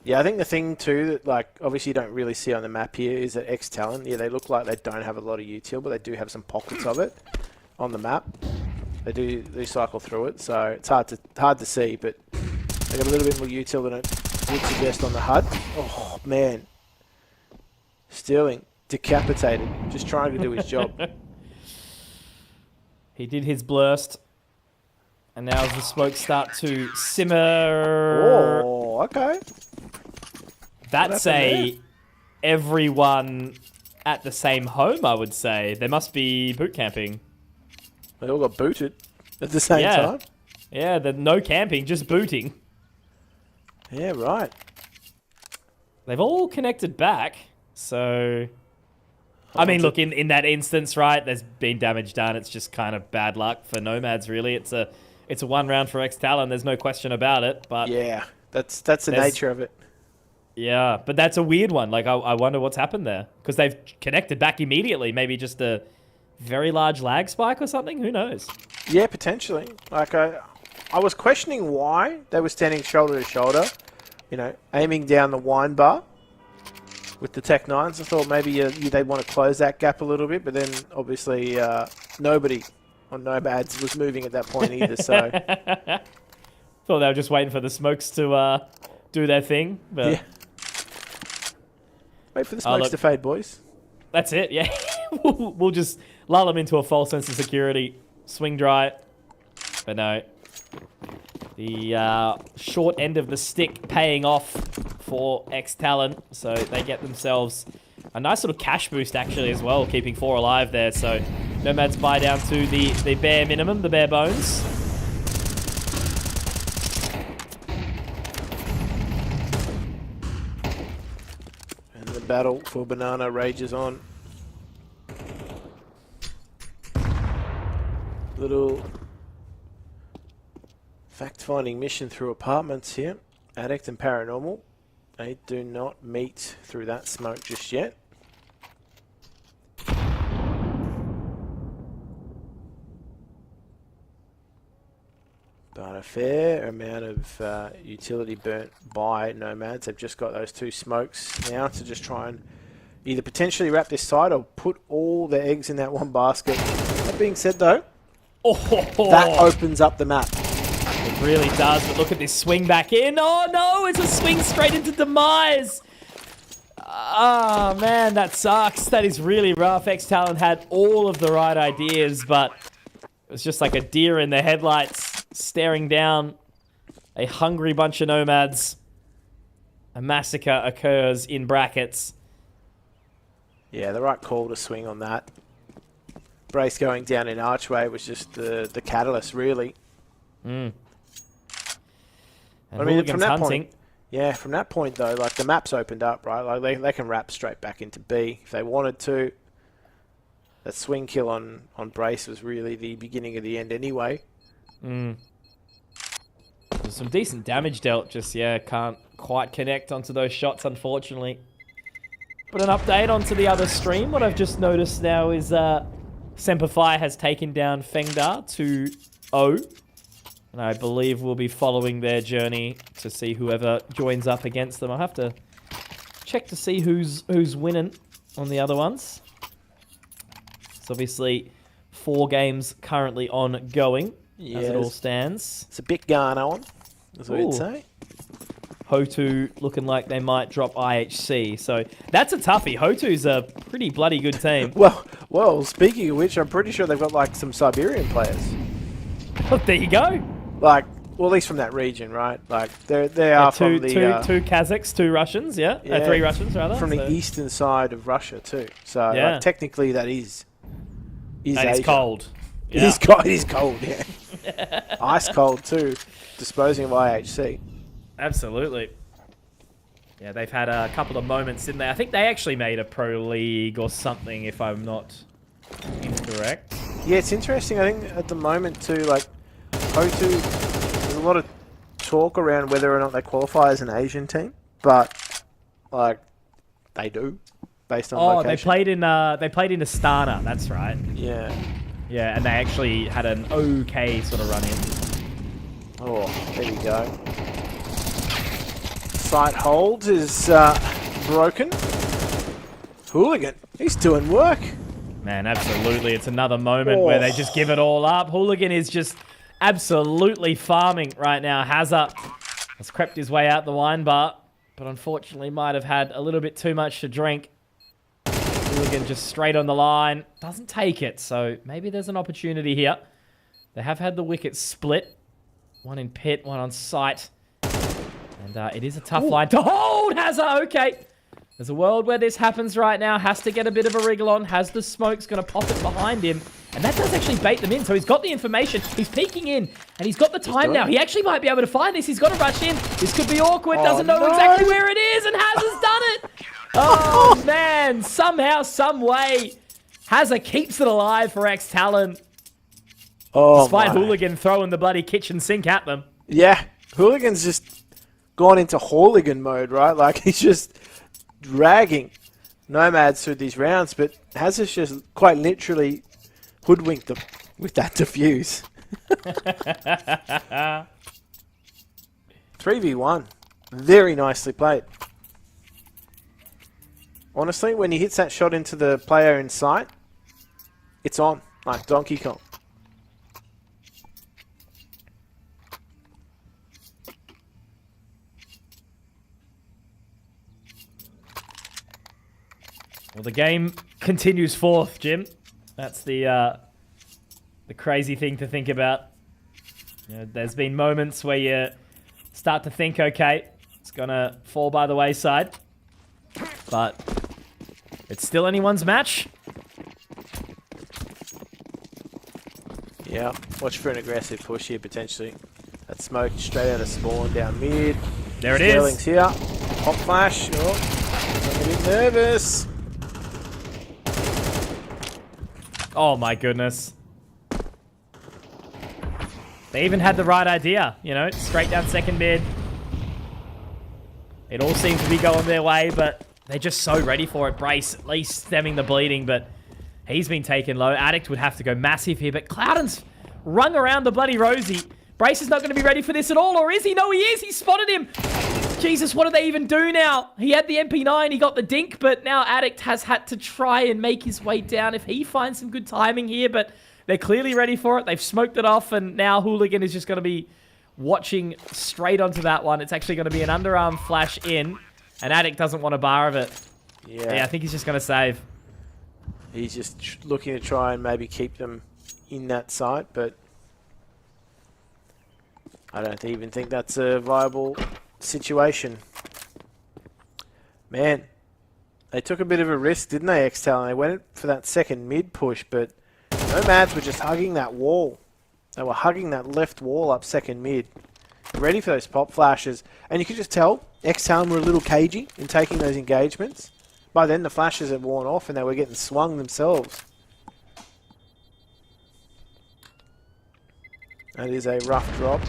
Yeah, I think the thing too that like obviously you don't really see on the map here is that XTalon, yeah, they look like they don't have a lot of util, but they do have some pockets of it on the map. They cycle through it, so it's hard to see, but they got a little bit more util than would suggest on the HUD. Oh, man. Sterling, decapitated. Just trying to do his job. He did his blurst. And now the smokes start to simmer. Oh, okay. That's a everyone at the same home, I would say. They must be boot camping. They all got booted at the same time. Yeah, no camping, just booting. Yeah, right. They've all connected back, so... I mean, look, in that instance, right, there's been damage done. It's just kind of bad luck for Nomads, really. It's a one round for XTalon. There's no question about it. But yeah, that's the nature of it. Yeah, but that's a weird one. Like, I wonder what's happened there. Because they've connected back immediately. Maybe just a very large lag spike or something? Who knows? Yeah, potentially. Like, I was questioning why they were standing shoulder to shoulder, you know, aiming down the wine bar with the Tech 9s. I thought maybe they want to close that gap a little bit, but then obviously nobody on Nomads was moving at that point either, so... Thought they were just waiting for the smokes to do their thing, but... Yeah. Wait for the smokes to fade, boys. That's it, yeah. We'll just lull them into a false sense of security, swing dry. But no. The short end of the stick paying off for XTalon, so they get themselves a nice little cash boost actually as well, keeping 4 alive there. So Nomads buy down to the bare minimum, the bare bones. And the battle for Banana rages on. Little fact-finding mission through apartments here. Addict and Paranormal. They do not meet through that smoke just yet. But a fair amount of utility burnt by Nomads. They've just got those 2 smokes now to just try and either potentially wrap this side or put all their eggs in that one basket. That being said though, that opens up the map. It really does, but look at this swing back in. Oh no, it's a swing straight into Demise. Ah, man, that sucks. That is really rough. XTalon had all of the right ideas, but it was just like a deer in the headlights staring down a hungry bunch of Nomads. A massacre occurs in brackets. Yeah, the right call to swing on that. Brace going down in Archway was just the catalyst, really. Mm. I mean, from that point, yeah, from that point though, like the map's opened up, right? Like they can wrap straight back into B if they wanted to. That swing kill on Brace was really the beginning of the end, anyway. Mm. There's some decent damage dealt, just can't quite connect onto those shots, unfortunately. But an update onto the other stream. What I've just noticed now is Semperfi has taken down Fengda to O. And I believe we'll be following their journey to see whoever joins up against them. I'll have to check to see who's winning on the other ones. It's obviously 4 games currently ongoing as it all stands. It's a bit going on, as we'd say. Hotu looking like they might drop IHC. So that's a toughie. Hotu's a pretty bloody good team. Well, speaking of which, I'm pretty sure they've got like some Siberian players. Oh, there you go. Like, well, at least from that region, right? Like, they are from the... Two Kazakhs, 2 Russians, 3 Russians, rather. From the eastern side of Russia, too. So, like, technically, that is and Asia. It's cold. It is cold, yeah. Ice cold, too. Disposing of IHC. Absolutely. Yeah, they've had a couple of moments, didn't they? I think they actually made a Pro League or something, if I'm not incorrect. Yeah, it's interesting. I think at the moment, too, like, Hotu, there's a lot of talk around whether or not they qualify as an Asian team, but like they do, based on location. They played in Astana. That's right. Yeah, and they actually had an okay sort of run in. Oh, there you go. Site hold is broken. Hooligan, he's doing work. Man, absolutely. It's another moment where they just give it all up. Hooligan is just absolutely farming right now. Hazard has crept his way out the wine bar, but unfortunately might have had a little bit too much to drink. Hooligan just straight on the line. Doesn't take it, so maybe there's an opportunity here. They have had the wickets split. One in pit, one on site. And it is a tough line to hold. Hazza, okay. There's a world where this happens right now. Has to get a bit of a wriggle on. Has the smoke's going to pop it behind him. And that does actually bait them in. So he's got the information. He's peeking in. And he's got the time now. He actually might be able to find this. He's got to rush in. This could be awkward. Doesn't know exactly where it is. And Hazza's done it. Oh, man. Somehow, some way, Hazza keeps it alive for XTalon. Despite Hooligan throwing the bloody kitchen sink at them. Yeah. Hooligan's just gone into hooligan mode, right? Like, he's just dragging Nomads through these rounds, but Hazza's just quite literally hoodwinked them with that defuse. 3v1. Very nicely played. Honestly, when he hits that shot into the player in sight, it's on, like Donkey Kong. Well, the game continues forth, Jim. That's the crazy thing to think about. You know, there's been moments where you start to think, okay, it's going to fall by the wayside. But it's still anyone's match. Yeah, watch for an aggressive push here, potentially. That smoke straight out of spawn down mid. There it is. Sterling's here. Hot flash. Oh, I'm a bit nervous. Oh my goodness. They even had the right idea, you know, straight down second mid. It all seems to be going their way, but they're just so ready for it. Brace at least stemming the bleeding, but he's been taken low. Addict would have to go massive here, but Cloudon's rung around the bloody Rosie. Brace is not going to be ready for this at all, or is he? No, he is. He spotted him. Jesus, what do they even do now? He had the MP9, he got the dink, but now Addict has had to try and make his way down if he finds some good timing here, but they're clearly ready for it. They've smoked it off, and now Hooligan is just going to be watching straight onto that one. It's actually going to be an underarm flash in, and Addict doesn't want a bar of it. Yeah, I think he's just going to save. He's just looking to try and maybe keep them in that site, but I don't even think that's a viable situation. Man, they took a bit of a risk, didn't they, XTalon? They went for that second mid push, but Nomads were just hugging that wall. They were hugging that left wall up second mid, ready for those pop flashes. And you could just tell XTalon were a little cagey in taking those engagements. By then, the flashes had worn off and they were getting swung themselves. That is a rough drop.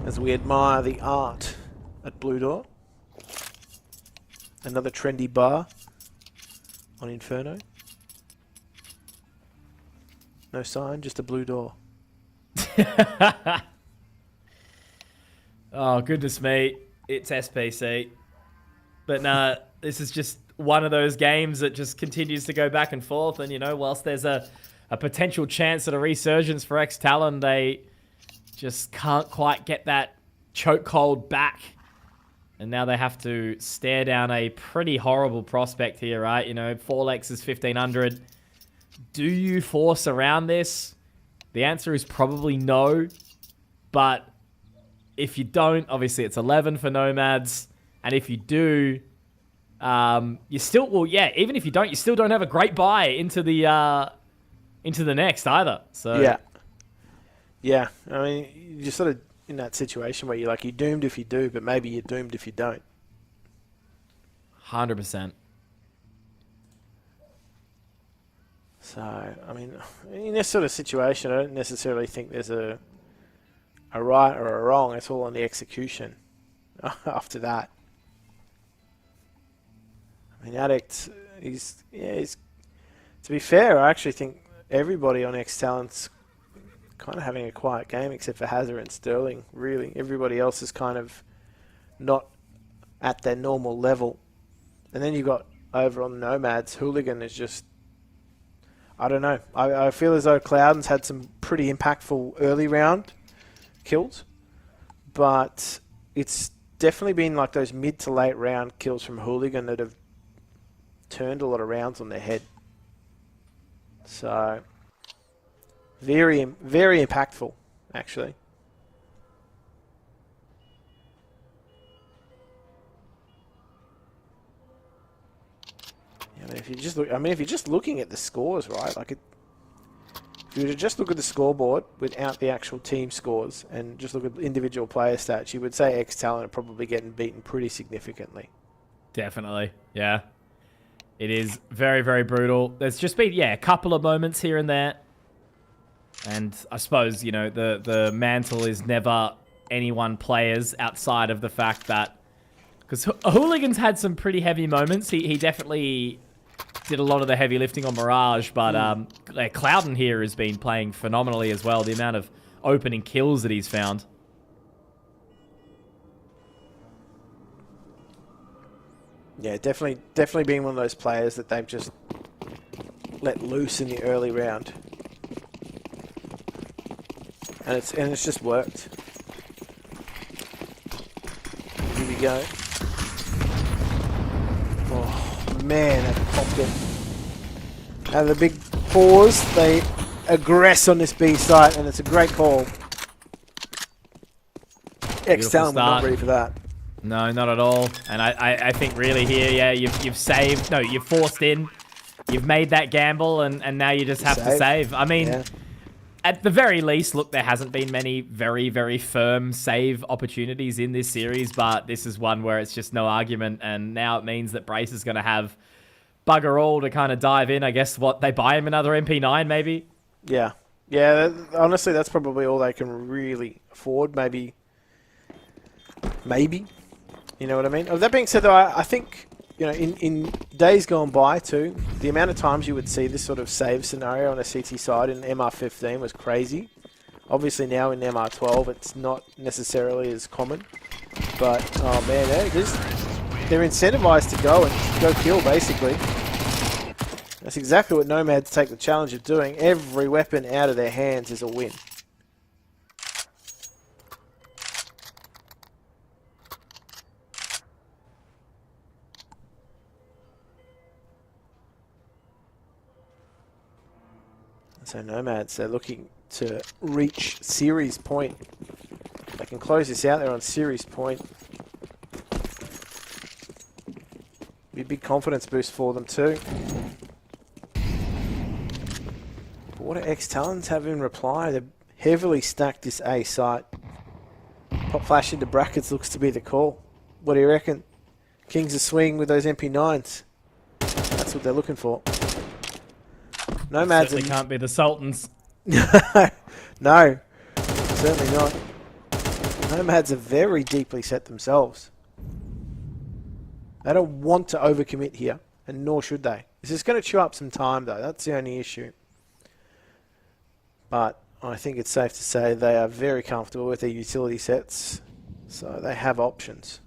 As we admire the art at Blue Door. Another trendy bar on Inferno. No sign, just a blue door. Oh, goodness me. It's SPC. But nah, this is just one of those games that just continues to go back and forth. And, you know, whilst there's a potential chance at a resurgence for XTalon, they just can't quite get that chokehold back. And now they have to stare down a pretty horrible prospect here, right? You know, 4x is 1,500. Do you force around this? The answer is probably no. But if you don't, obviously it's 11 for Nomads. And if you do, you still, well, yeah, even if you don't, you still don't have a great buy into the next either. So yeah. I mean, you're sort of in that situation where you're like, you're doomed if you do, but maybe you're doomed if you don't. 100%. So, I mean, in this sort of situation, I don't necessarily think there's a right or a wrong. It's all on the execution after that. I mean, Addict, he's, to be fair, I actually think everybody on XTalon's kind of having a quiet game except for Hazza and Sterling, really. Everybody else is kind of not at their normal level. And then you got over on the Nomads, Hooligan is just, I don't know. I feel as though Cloudon's had some pretty impactful early round kills, but it's definitely been like those mid to late round kills from Hooligan that have turned a lot of rounds on their head. So, very, very impactful, actually. Yeah, if you just look, I mean, if you're just looking at the scores, right? Like, if you were to just look at the scoreboard without the actual team scores and just look at individual player stats, you would say XTalon are probably getting beaten pretty significantly. Definitely, yeah. It is very, very brutal. There's just been, yeah, a couple of moments here and there. And I suppose, you know, the mantle is never any one player's outside of the fact that... Because Hooligan's had some pretty heavy moments. He definitely did a lot of the heavy lifting on Mirage, but Clouden here has been playing phenomenally as well. The amount of opening kills that he's found. Yeah, definitely being one of those players that they've just let loose in the early round, and it's just worked. Here we go. Oh man, they popped it. Out of the big pause, they aggress on this B site, and it's a great call. XTalon were not ready for that. No, not at all. And I think really here, yeah, you've saved. No, you've forced in. You've made that gamble, and now you just have to save. I mean, at the very least, look, there hasn't been many very, very firm save opportunities in this series, but this is one where it's just no argument, and now it means that Brace is going to have bugger all to kind of dive in. I guess, what, they buy him another MP9, maybe? Yeah. Yeah, honestly, that's probably all they can really afford, maybe. You know what I mean? That being said, though, I think, you know, in days gone by, too, the amount of times you would see this sort of save scenario on a CT side in MR15 was crazy. Obviously, now in MR12, it's not necessarily as common. But, oh, man, they're incentivized to go and go kill, basically. That's exactly what Nomads take the challenge of doing. Every weapon out of their hands is a win. So Nomads, they're looking to reach series point. They can close this out there on series point. Be a big confidence boost for them too. But what do XTalons have in reply? They've heavily stacked this A site. Pop flash into brackets looks to be the call. What do you reckon? Kings of swing with those MP9s. That's what they're looking for. Nomads certainly can't be the Sultans. No, certainly not. Nomads are very deeply set themselves. They don't want to overcommit here, and nor should they. This is going to chew up some time, though. That's the only issue. But I think it's safe to say they are very comfortable with their utility sets, so they have options.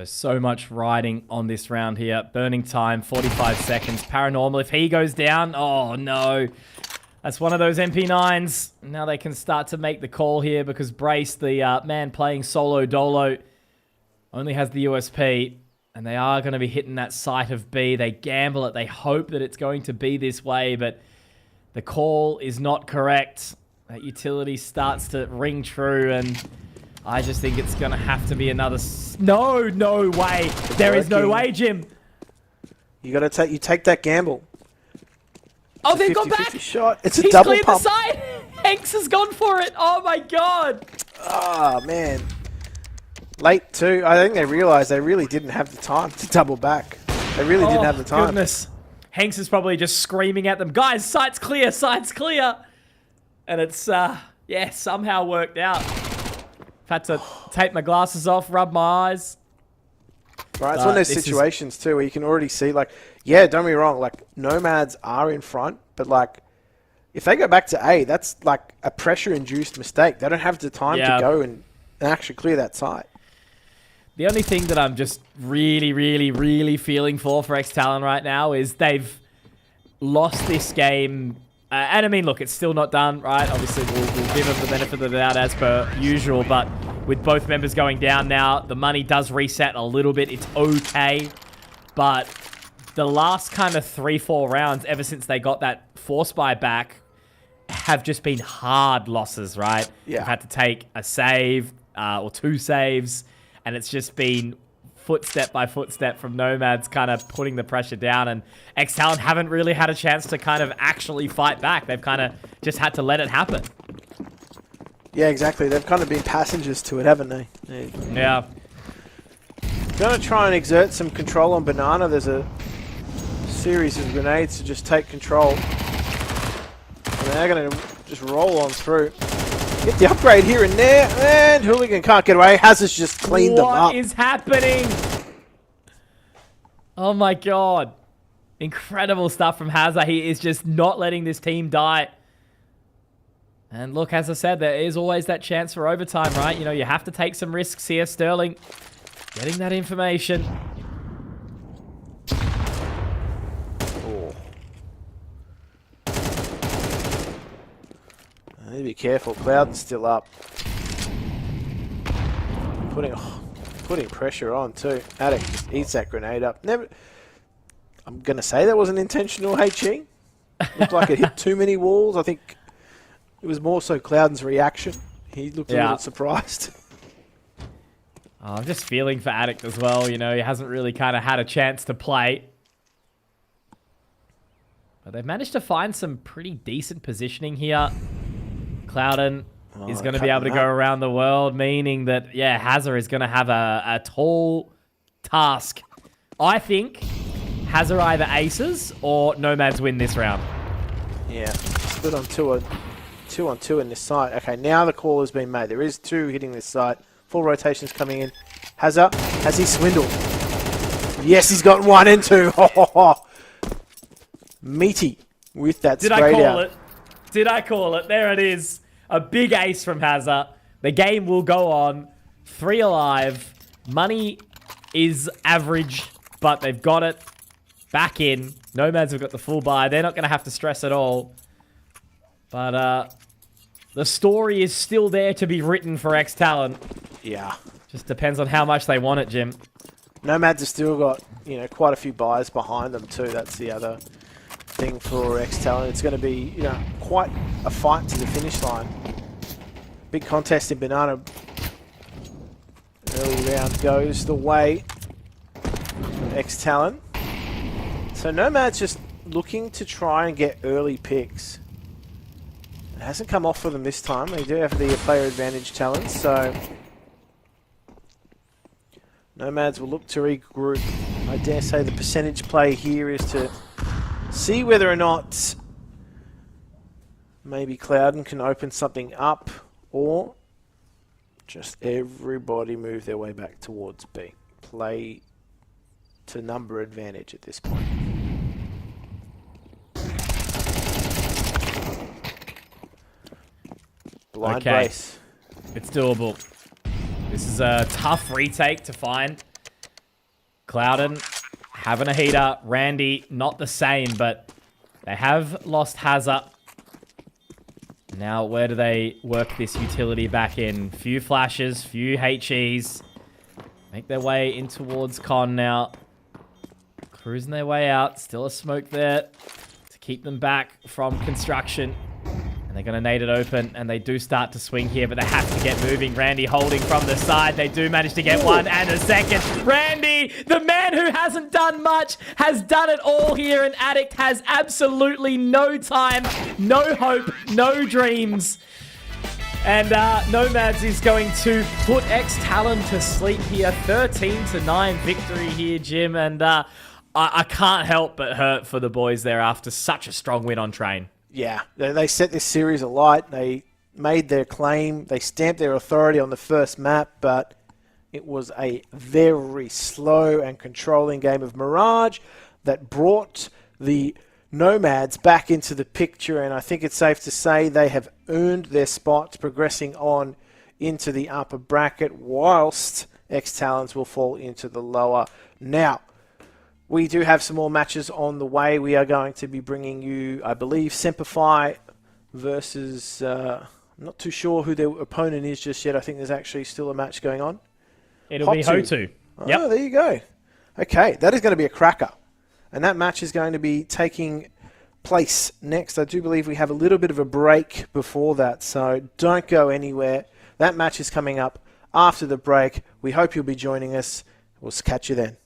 So much riding on this round here. Burning time, 45 seconds. Paranormal, if he goes down, oh no. That's one of those MP9s. Now they can start to make the call here because Brace, the man playing solo dolo, only has the USP. And they are going to be hitting that site of B. They gamble it. They hope that it's going to be this way, but the call is not correct. That utility starts to ring true, and I just think it's going to have to be another... No way. There is no way, Jim. You got to take that gamble. Oh, they've gone back. Shot. It's a double pump. He's cleared the side. Hanks has gone for it. Oh, my God. Oh, man. Late, too. I think they realized they really didn't have the time to double back. They really didn't have the time. Goodness. Hanks is probably just screaming at them, guys, site's clear, site's clear. And it's, yeah, somehow worked out. Had to take my glasses off, rub my eyes. Right, it's one of those situations too where you can already see, like, yeah, don't be wrong, like, Nomads are in front, but like, if they go back to A, that's like a pressure-induced mistake. They don't have the time to go and and actually clear that site. The only thing that I'm just really, really, really feeling for XTalon right now is they've lost this game. And I mean, look, it's still not done, right? Obviously, we'll give them the benefit of the doubt as per usual. But with both members going down now, the money does reset a little bit. It's okay. But the last kind of 3-4 rounds, ever since they got that force buy back, have just been hard losses, right? Yeah. You've had to take a save or 2 saves. And it's just been footstep by footstep from Nomads kind of putting the pressure down. And XTalon haven't really had a chance to kind of actually fight back. They've kind of just had to let it happen. Yeah, exactly. They've kind of been passengers to it, haven't they? Yeah. Going to try and exert some control on Banana. There's a series of grenades to just take control. And they're going to just roll on through. Get the upgrade here and there, and Hooligan can't get away. Hazard's just cleaned them up. What is happening? Oh my god. Incredible stuff from Hazard. He is just not letting this team die. And look, as I said, there is always that chance for overtime, right? You know, you have to take some risks here. Sterling getting that information. I need to be careful. Cloud's still up. Putting pressure on too. Attic just eats that grenade up. I'm going to say that wasn't intentional, HE. Looked like it hit too many walls. I think it was more so Cloud's reaction. He looked a little surprised. Oh, I'm just feeling for Addict as well. You know, he hasn't really kind of had a chance to play. But they've managed to find some pretty decent positioning here. Clouden is going to be able to go around the world, meaning that, yeah, Hazard is going to have a tall task. I think Hazard either aces or Nomads win this round. Yeah, split on 2-on-2 in this site. Okay, now the call has been made. There is 2 hitting this site. 4 rotations coming in. Hazard, has he swindled? Yes, he's got 1 and 2. Meaty with that spray down. Did I call it? Did I call it? There it is. A big ace from Hazard. The game will go on. 3 alive. Money is average, but they've got it back in. Nomads have got the full buy. They're not going to have to stress at all. But the story is still there to be written for XTalon. Yeah. Just depends on how much they want it, Jim. Nomads have still got, you know, quite a few buys behind them too. That's the other thing for XTalon. It's going to be, you know, quite a fight to the finish line. Big contest in Banana. Early round goes the way of XTalon. So Nomads just looking to try and get early picks. It hasn't come off for them this time. They do have the player advantage talent, so Nomads will look to regroup. I dare say the percentage play here is to see whether or not maybe Clouden can open something up, or just everybody move their way back towards B. Play to number advantage at this point. Blind brace. It's doable. This is a tough retake to find. Clouden having a heater. Randy, not the same, but they have lost Hazard. Now, where do they work this utility back in? Few flashes, few HEs. Make their way in towards Con now. Cruising their way out. Still a smoke there to keep them back from construction. And they're going to nade it open, and they do start to swing here, but they have to get moving. Randy holding from the side. They do manage to get 1 and a second. Randy, the man who hasn't done much, has done it all here, and Addict has absolutely no time, no hope, no dreams. And Nomads is going to put XTalon to sleep here. 13-9 victory here, Jim, and I can't help but hurt for the boys there after such a strong win on Train. Yeah, they set this series alight. They made their claim. They stamped their authority on the first map, but it was a very slow and controlling game of Mirage that brought the Nomads back into the picture, and I think it's safe to say they have earned their spot progressing on into the upper bracket, whilst XTalons will fall into the lower. Now, we do have some more matches on the way. We are going to be bringing you, I believe, Semperfi versus... I'm not too sure who their opponent is just yet. I think there's actually still a match going on. It'll be Hotu. Oh, there you go. Okay, that is going to be a cracker. And that match is going to be taking place next. I do believe we have a little bit of a break before that, so don't go anywhere. That match is coming up after the break. We hope you'll be joining us. We'll catch you then.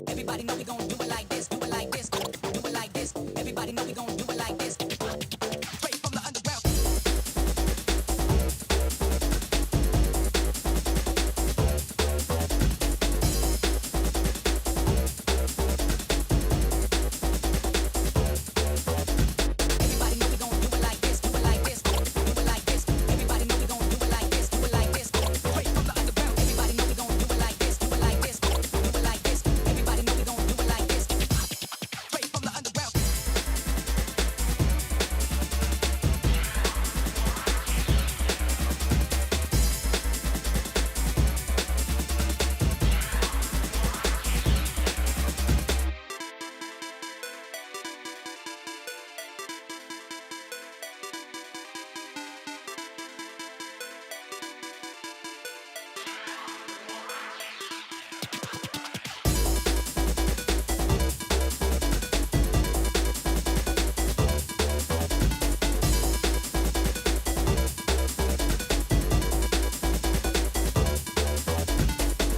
Everybody know we gon' do it like this, do it like this, do it like this. Everybody know we gon' do it like this. Straight from the underground. Everybody know we gon' do it like this, do it like this, do it like this. Everybody know we gon' do it like this, do it like this. Straight from the underground. Everybody know we gon' do it like this, do it like this, do it like this. Everybody know we gon' do it like this. Straight from the underground.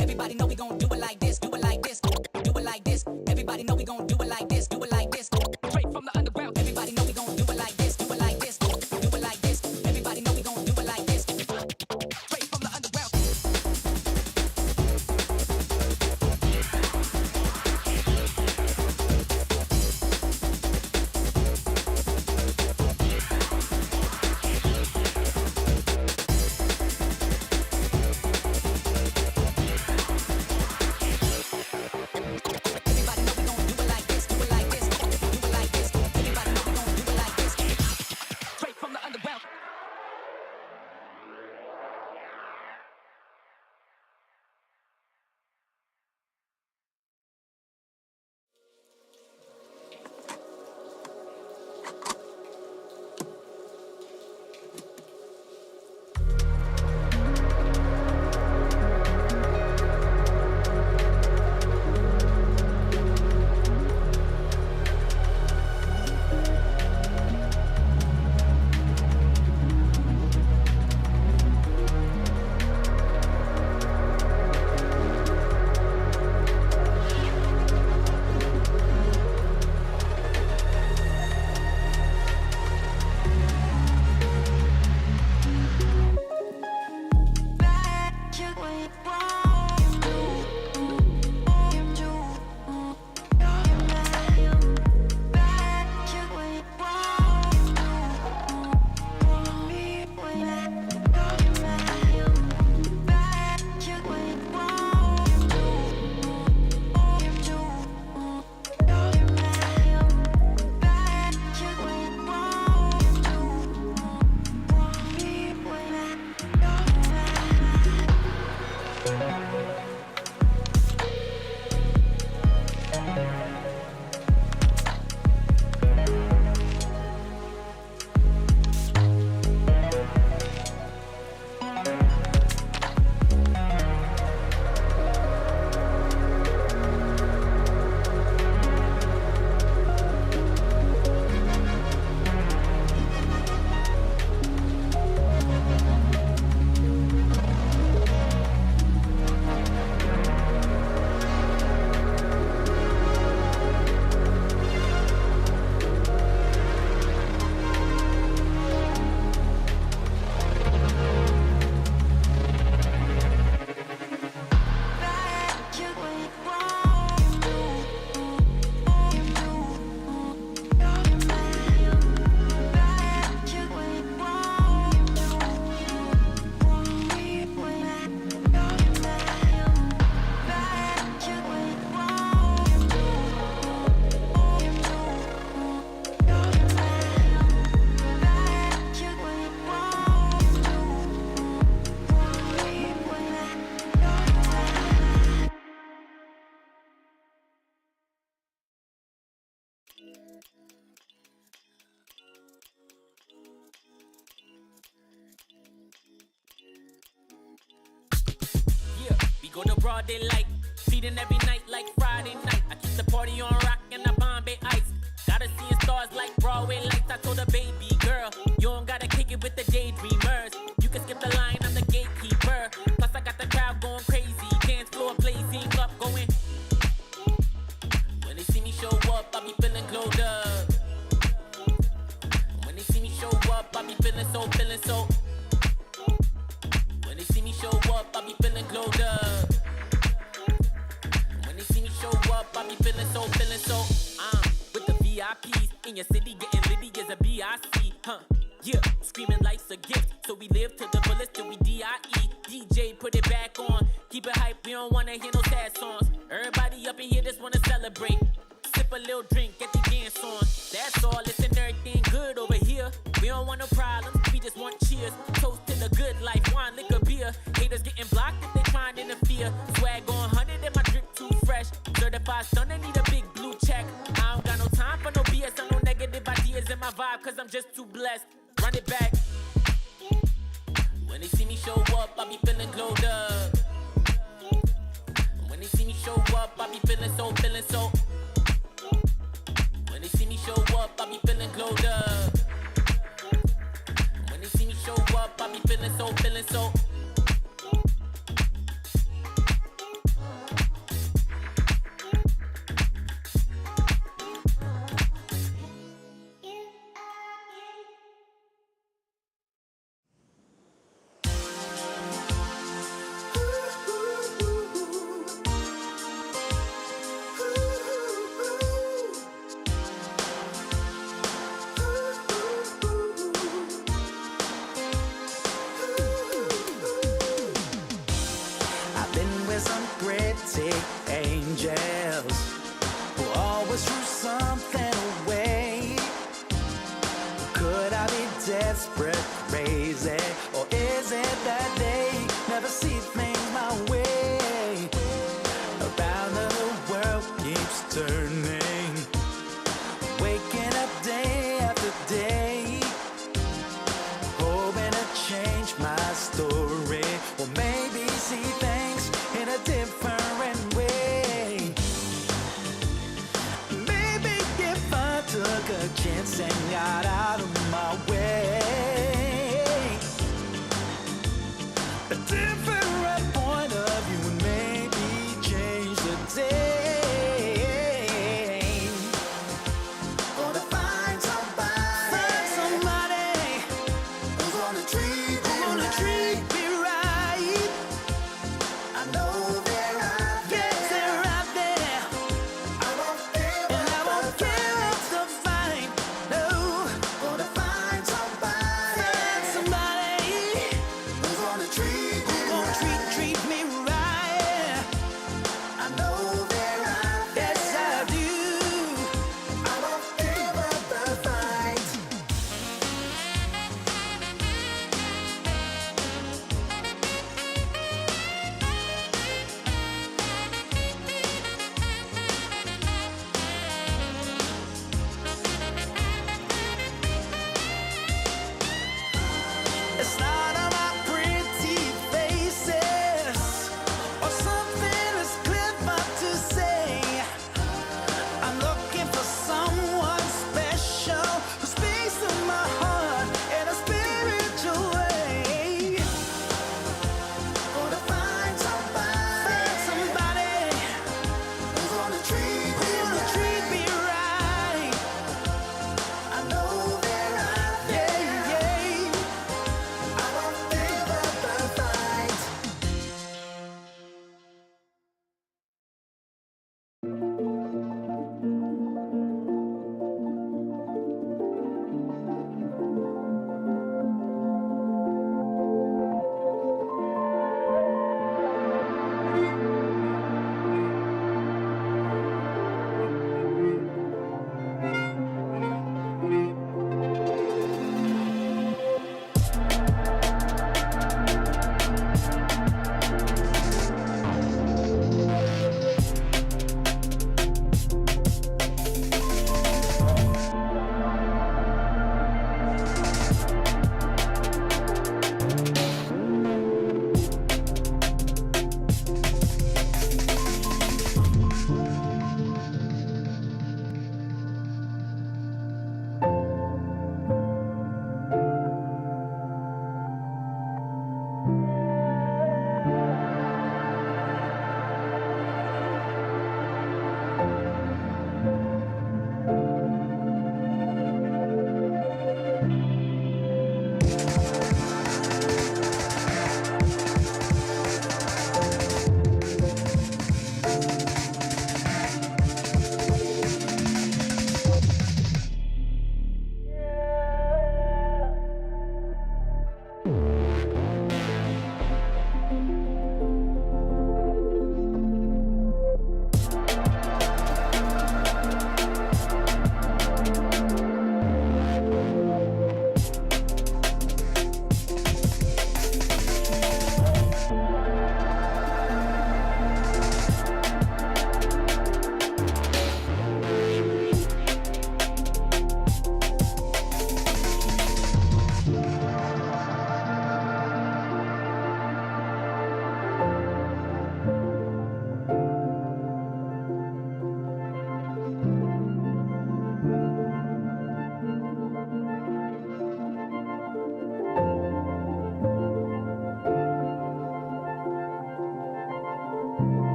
Everybody know we gon' do it like this, do it like this, do it like this. Everybody know we gon' do it like this, do it like this. Straight from the underground. Everybody know we gon' do it like this, do it like this, do it like this. Everybody know we gon' do it like this. Straight from the underground. Everybody know we gon' do it like this, do it like this, do it like this. Everybody know we gon' do it like this. Straight from the underground. We go to broad daylight, feeding every night like Friday night. I keep the party on rock and I Bombay ice. Gotta see stars like Broadway lights. I told her, baby girl, you don't gotta kick it with the daydreamers. You can can skip the line, I'm the gatekeeper. Plus I got the crowd going crazy, dance floor blazing up, going. When they see me show up, I be feeling glowed up. When they see me show up, I be feeling so. When they see me show up, I be feeling glowed up. When they see me show up, I be feeling so. With the VIPs in your city, getting litty as a BIC, huh? Yeah, screaming life's a gift, so we live to the fullest till we DIE. DJ, put it back on, keep it hype, we don't wanna hear no sad songs. Everybody up in here just wanna celebrate. Sip a little drink, get the dance on. That's all, listen, everything good over here. We don't want no problems, we just want cheers. Toast to the good life, wine, liquor, beer. Haters getting blocked if they trying to interfere. Swag on 100 and my drip too fresh. Certified stunner, need a big blue check. I don't got no time for no BS or no negative ideas in my vibe, cause I'm just too blessed. Run it back. When they see me show up, I be feeling glowed up. When they see me show up, I be feeling so. When they see me show up, I be feeling glowed up. When they see me show up, I be feeling so.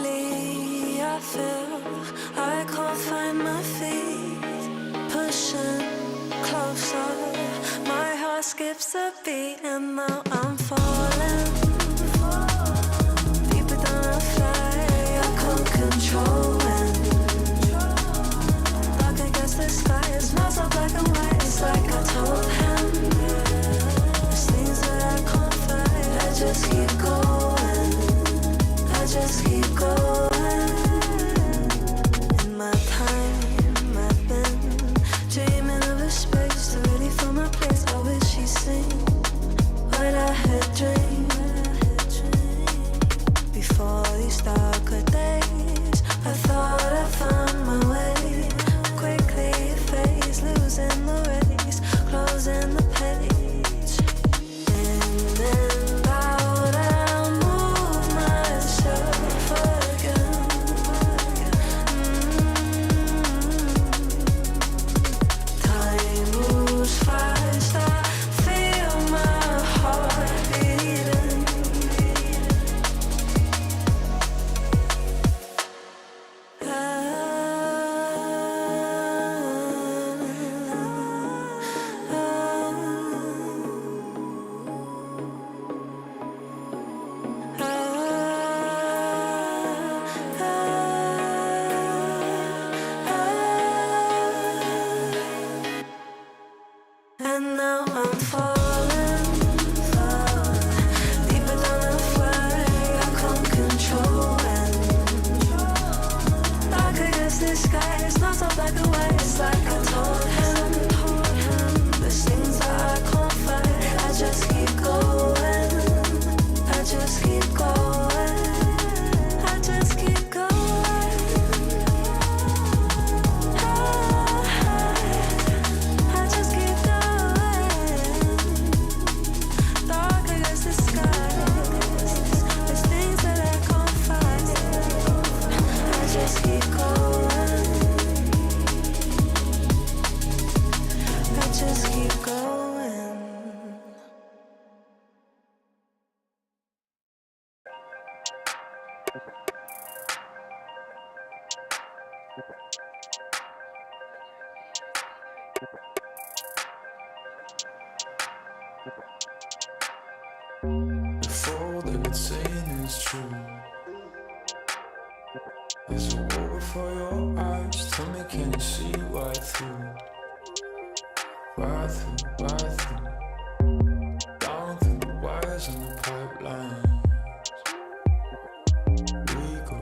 lately I feel I can't find my feet. Pushing closer, my heart skips a beat, and now I'm falling deeper than I fly. I can't control it. Dark against the sky, it's not so black and white. It's like I told him, there's things that I can't fight. I just keep going, I just keep going. In my time, I've been dreaming of a space to really fill my place. I wish he'd seen what I had dreamed. Before these darker days, I thought I found my way. Quickly it fades, losing the race, closing the page. In and out, I move myself again. Time moves fast, I feel my heart beating. And now I'm falling, deeper than I fly. I can't control it. Dark against the sky, it's not so black and white. It's like I told him, there's things that I can't fight. I just keep going, I just keep going, I just keep going. I just keep going. Dark against the sky, there's things that I can't fight. I just keep going, I just keep going. If all that it's saying is true, there's a wall before your eyes. Tell me, can you see right through? Right through, right through. Down through the wires and the pipelines. We go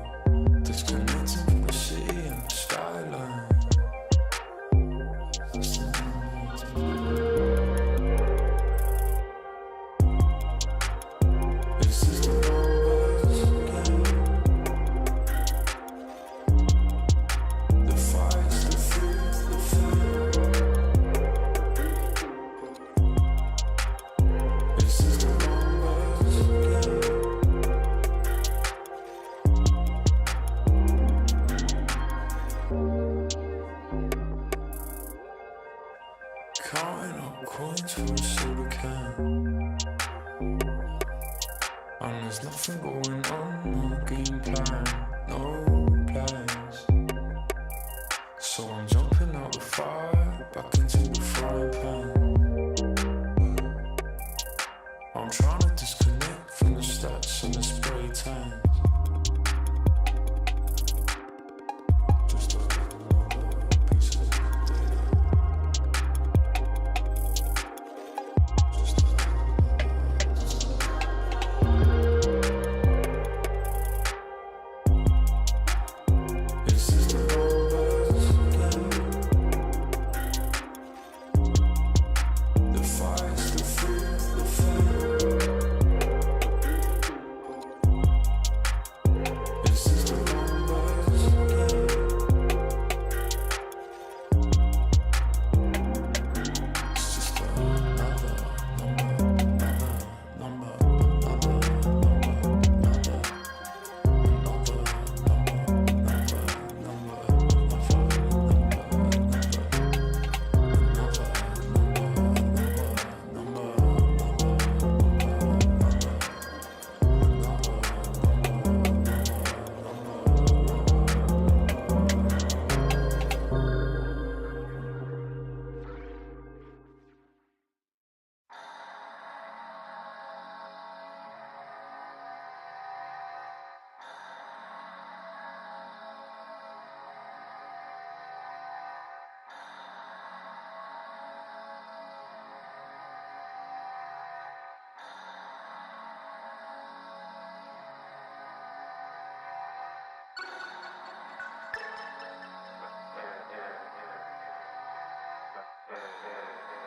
disconnecting from the city and the skyline. This is the numbers again. The fights, the fears, the fear. This is the numbers again. Counting up coins for a soda can. And there's nothing going on, no game plan, no plans. So I'm jumping out the fire, back into the frying pan. I'm trying to disconnect from the stats and the spray tan. Just another piece of data. Just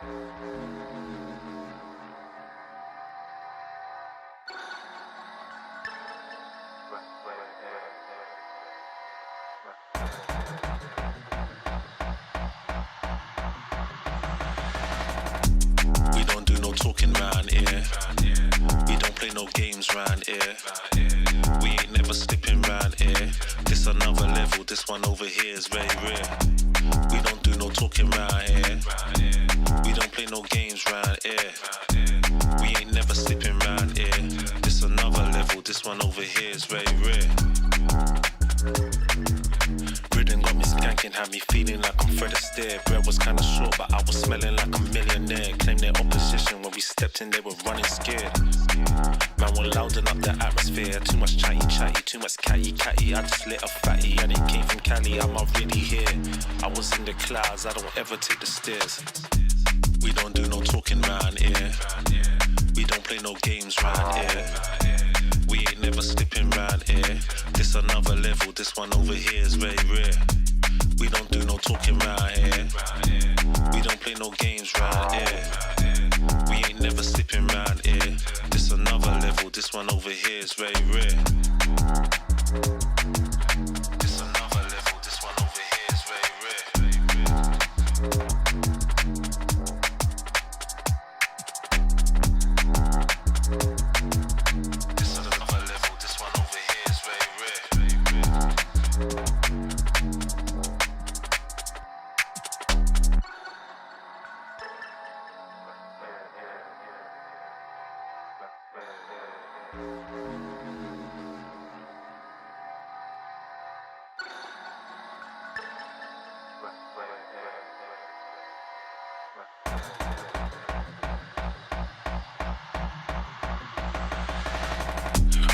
We don't do no talking round here. We don't play no games round here. We ain't never slipping round here. This another level, this one over here is very rare. We don't do no talking round here. We don't play no games round here. We ain't never slipping round here. This another level, this one over here is very rare. Ridden got me skanking, had me feeling like I'm Fred Astaire. Bread was kinda short, but I was smelling like a millionaire. Claimed their opposition when we stepped in, they were running scared. Man, we're louding up the atmosphere. Too much chatty, too much catty. I just lit a fatty, and it came from Cali. I'm already here. I was in the clouds, I don't ever take the stairs. We don't do no talking round here. We don't play no games round here. We ain't never slipping round here. This another level, this one over here is very rare. We don't do no talking round here. We don't play no games round here. We ain't never slipping round here. This another level, this one over here is very rare. This another level, this one over here is very rare. This another level, this one over here is very rare.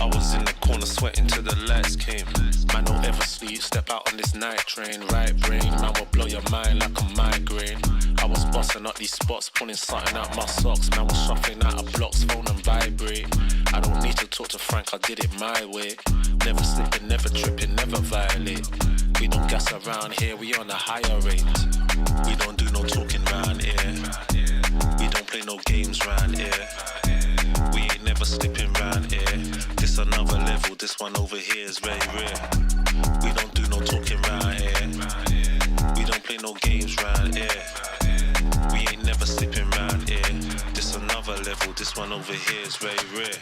I was in the corner sweating till the lights came. Man, don't ever sleep, step out on this night train. Right brain, man will blow your mind like a migraine. I was busting up these spots, pulling something out my socks. Man was shuffling out of blocks, phone and vibrate. I don't need to talk to Frank, I did it my way. Never slipping, never tripping, never violate. We don't gas around here, we on a higher rate. We don't do no talking round here. We don't play no games round here. We ain't never slipping round here. This another level, this one over here is very rare. We don't do no talking round here. We don't play no games round here. We ain't never slipping round here. This another level, this one over here is very rare.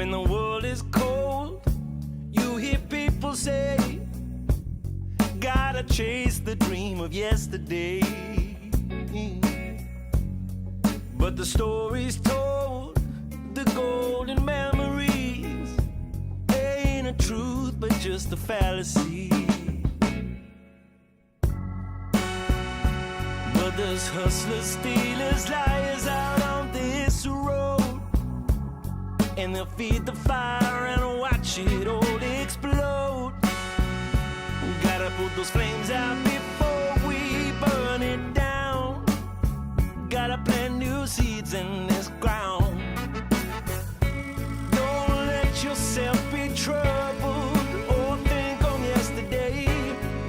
When the world is cold, you hear people say, gotta chase the dream of yesterday. But the stories told, the golden memories, ain't a truth but just a fallacy. But there's hustlers, stealers, liars out on this road, and they'll feed the fire and watch it all explode. Gotta put those flames out before we burn it down. Gotta plant new seeds in this ground. Don't let yourself be troubled or think on yesterday.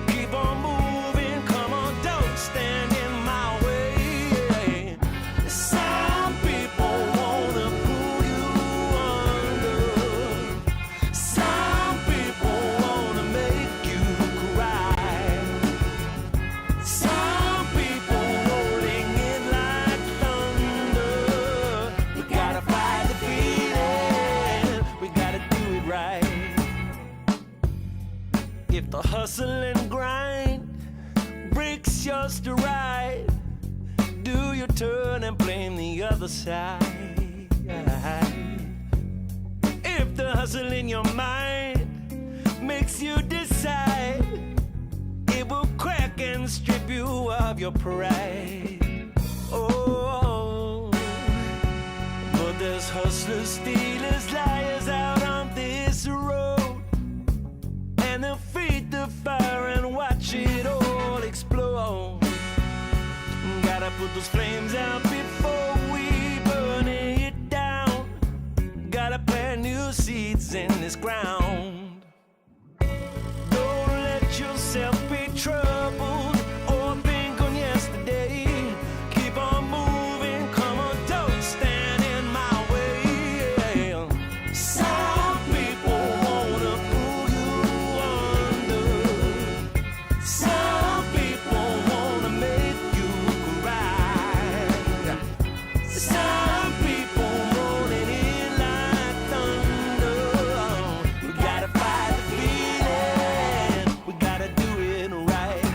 Keep on moving, come on, don't stand in my way. Some people wanna pull you under. Some people wanna make you cry. Some people rolling in like thunder. We gotta fight the feeling, we gotta do it right. If the hustle and grind breaks your stride, do your turn and blame the other side. If the hustle in your mind makes you decide, it will crack and strip you of your pride. Oh, but there's hustlers, stealers, liars out on this road, and they'll feed the fire and watch it all explode. Gotta put those flames out before we burn it down. Gotta plant new seeds in this ground. Don't let yourself be troubled or think on yesterday. Keep on moving, come on, don't stand in my way. Some people wanna pull you under. Some people wanna make you cry. Some people rolling in like thunder. We gotta fight the feeling, we gotta do it right.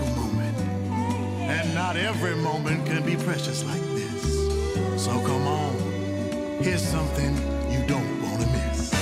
a moment. And not every moment can be precious like this. So come on, here's something you don't want to miss.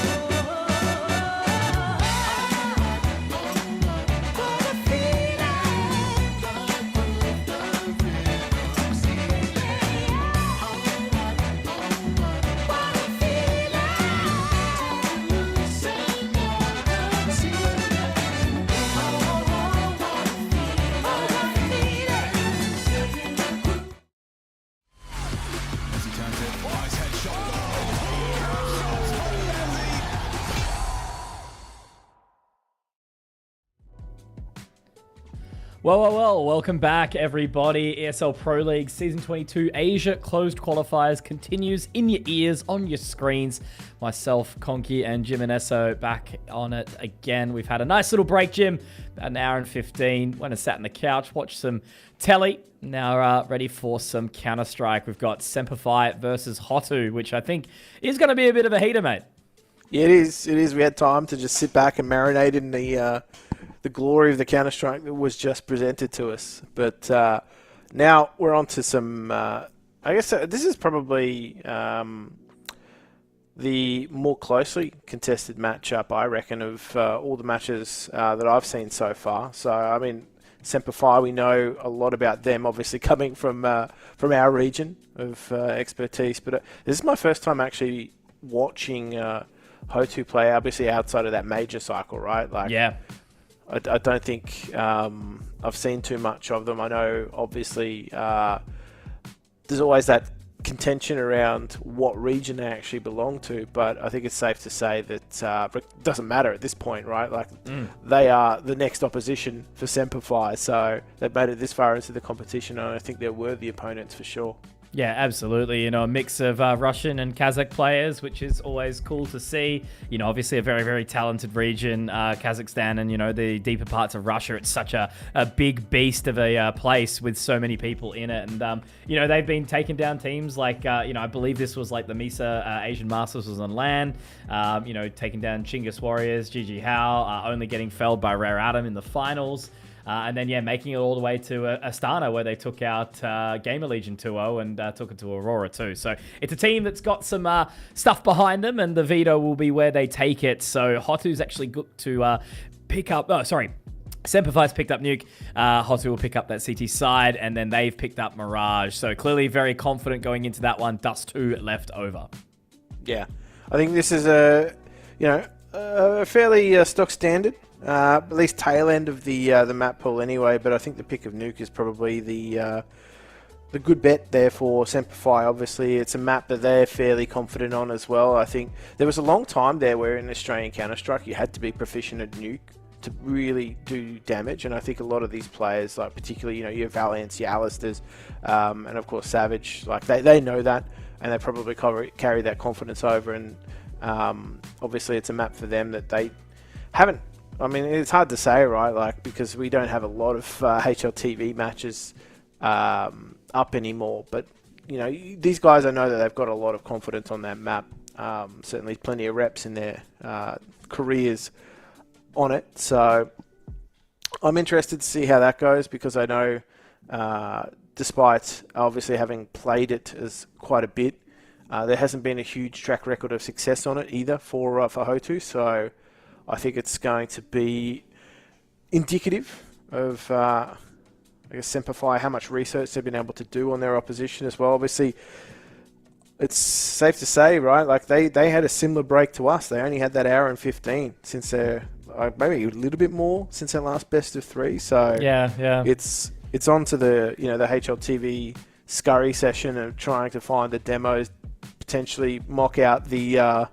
Well, welcome back, everybody. ESL Pro League Season 22 Asia Closed Qualifiers continues in your ears, on your screens. Myself, Conky, and Jim and Esso back on it again. We've had a nice little break, Jim, about an hour and 15. Went and sat on the couch, watched some telly. Now ready for some Counter-Strike. We've got Semperfi versus Hotu, which I think is going to be a bit of a heater, mate. Yeah, it is. It is. We had time to just sit back and marinate in the glory of the Counter-Strike that was just presented to us. But now we're on to some, I guess this is probably the more closely contested matchup, I reckon, of all the matches that I've seen so far. So, I mean, Semperfi, we know a lot about them, obviously coming from our region of expertise. But this is my first time actually watching Hotu play, obviously outside of that major cycle, right? Like, yeah. I don't think I've seen too much of them. I know, obviously, there's always that contention around what region they actually belong to, but I think it's safe to say that it doesn't matter at this point, right? Like, they are the next opposition for Semperfi, so they've made it this far into the competition, and I think they're worthy opponents for sure. Yeah, absolutely. You know, a mix of Russian and Kazakh players, which is always cool to see. You know, obviously a very, very talented region, Kazakhstan, and, you know, the deeper parts of Russia. It's such a big beast of a place with so many people in it. And, you know, they've been taking down teams like, you know, I believe this was like the Misa Asian Masters was on LAN. You know, taking down Chinggis Warriors, GG Hao, only getting felled by Rare Atom in the finals. And then, yeah, making it all the way to Astana, where they took out Gamer Legion 2-0 and took it to Aurora too. So it's a team that's got some stuff behind them, and the veto will be where they take it. So Hotu's actually good to pick up... Oh, sorry. Semperfi's picked up Nuke. Hotu will pick up that CT side, and then they've picked up Mirage. So clearly very confident going into that one. Dust 2 left over. Yeah. I think this is a fairly stock standard. At least tail end of the map pool anyway, but I think the pick of Nuke is probably the good bet there for Semperfi. Obviously, it's a map that they're fairly confident on as well. I think there was a long time there where in Australian Counter-Strike you had to be proficient at Nuke to really do damage, and I think a lot of these players, like particularly, you know, your Valiants, your Alistairs, and of course Savage, like they know that, and they probably carry that confidence over, and obviously it's a map for them that they haven't. I mean, it's hard to say, right? Like, because we don't have a lot of HLTV matches up anymore. But, you know, these guys, I know that they've got a lot of confidence on that map. Certainly plenty of reps in their careers on it. So I'm interested to see how that goes, because I know, despite obviously having played it as quite a bit, there hasn't been a huge track record of success on it either for Hotu. So I think it's going to be indicative of, I guess, Semperfi, how much research they've been able to do on their opposition as well. Obviously, it's safe to say, right, like they had a similar break to us. They only had that hour and 15 since their, maybe a little bit more since their last best of 3. So yeah, it's on to the, you know, the HLTV scurry session of trying to find the demos, potentially mock out the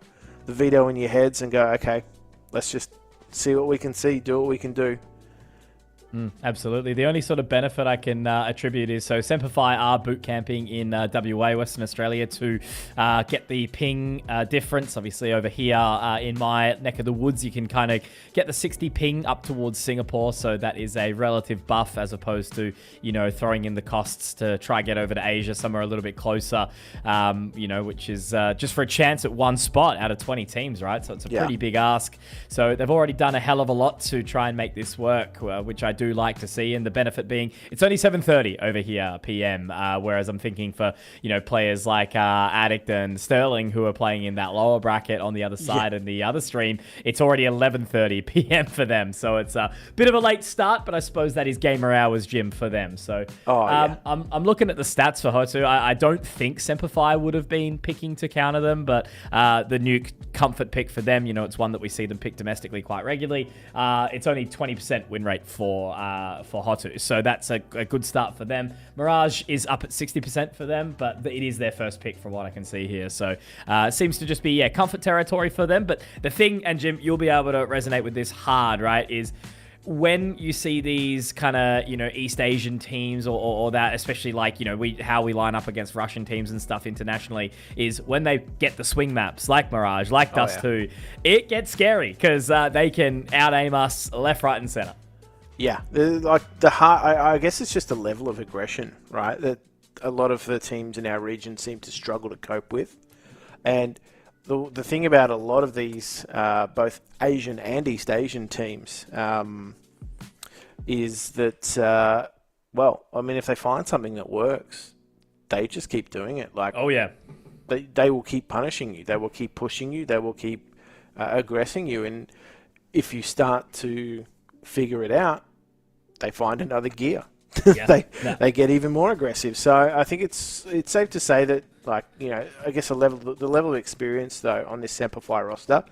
veto in your heads and go, okay, let's just see what we can see, do what we can do. Absolutely. The only sort of benefit I can attribute is, so Semperfi are boot camping in WA, Western Australia, to get the ping difference. Obviously over here in my neck of the woods, you can kind of get the 60 ping up towards Singapore. So that is a relative buff, as opposed to, you know, throwing in the costs to try get over to Asia, somewhere a little bit closer, you know, which is just for a chance at one spot out of 20 teams, right? So it's a pretty big ask. So they've already done a hell of a lot to try and make this work, which I do like to see, and the benefit being it's only 7:30 over here PM, whereas I'm thinking for players like Addict and Sterling who are playing in that lower bracket on the other side and the other stream, it's already 11:30 PM for them. So it's a bit of a late start, but I suppose that is gamer hours, Jim, for them. So I'm looking at the stats for Hotu. I don't think Semperfi would have been picking to counter them, but the nuke comfort pick for them, it's one that we see them pick domestically quite regularly. It's only 20% win rate for Hotu, so that's a good start for them. Mirage is up at 60% for them, but it is their first pick from what I can see here. So it seems to just be comfort territory for them. But the thing, and Jim, you'll be able to resonate with this hard, right, is when you see these kind of, East Asian teams or that, especially like, how we line up against Russian teams and stuff internationally, is when they get the swing maps like Mirage, like Dust 2, it gets scary because they can out-aim us left, right, and center. Yeah. I guess it's just a level of aggression, right, that a lot of the teams in our region seem to struggle to cope with. And the thing about a lot of these, both Asian and East Asian teams, is that, if they find something that works, they just keep doing it. Like, they will keep punishing you. They will keep pushing you. They will keep aggressing you. And if you start to figure it out, they find another gear. They get even more aggressive. So I think it's safe to say that, I guess the level of experience though on this Semperfi roster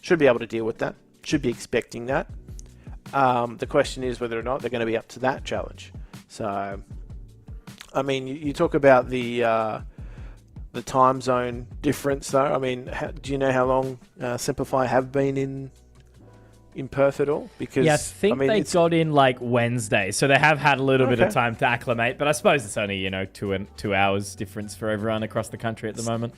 should be able to deal with that. Should be expecting that. The question is whether or not they're going to be up to that challenge. So, I mean, you talk about the time zone difference though. I mean, do you know how long Semperfi have been in Perth at all? Because I think they got in like Wednesday, so they have had a little bit of time to acclimate, but I suppose it's only 2 hours difference for everyone across the country at the moment.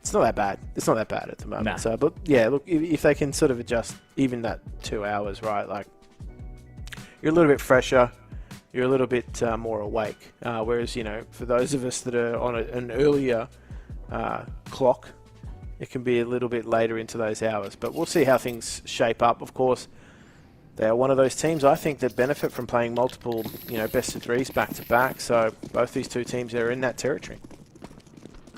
It's not that bad. It's not that bad at the moment. Nah. So, but yeah, look, if they can sort of adjust even that 2 hours, right? Like, you're a little bit fresher, you're a little bit more awake. Whereas for those of us that are on an earlier clock, it can be a little bit later into those hours, but we'll see how things shape up. Of course, they are one of those teams, I think, that benefit from playing multiple, best of threes back to back. So both these two teams are in that territory.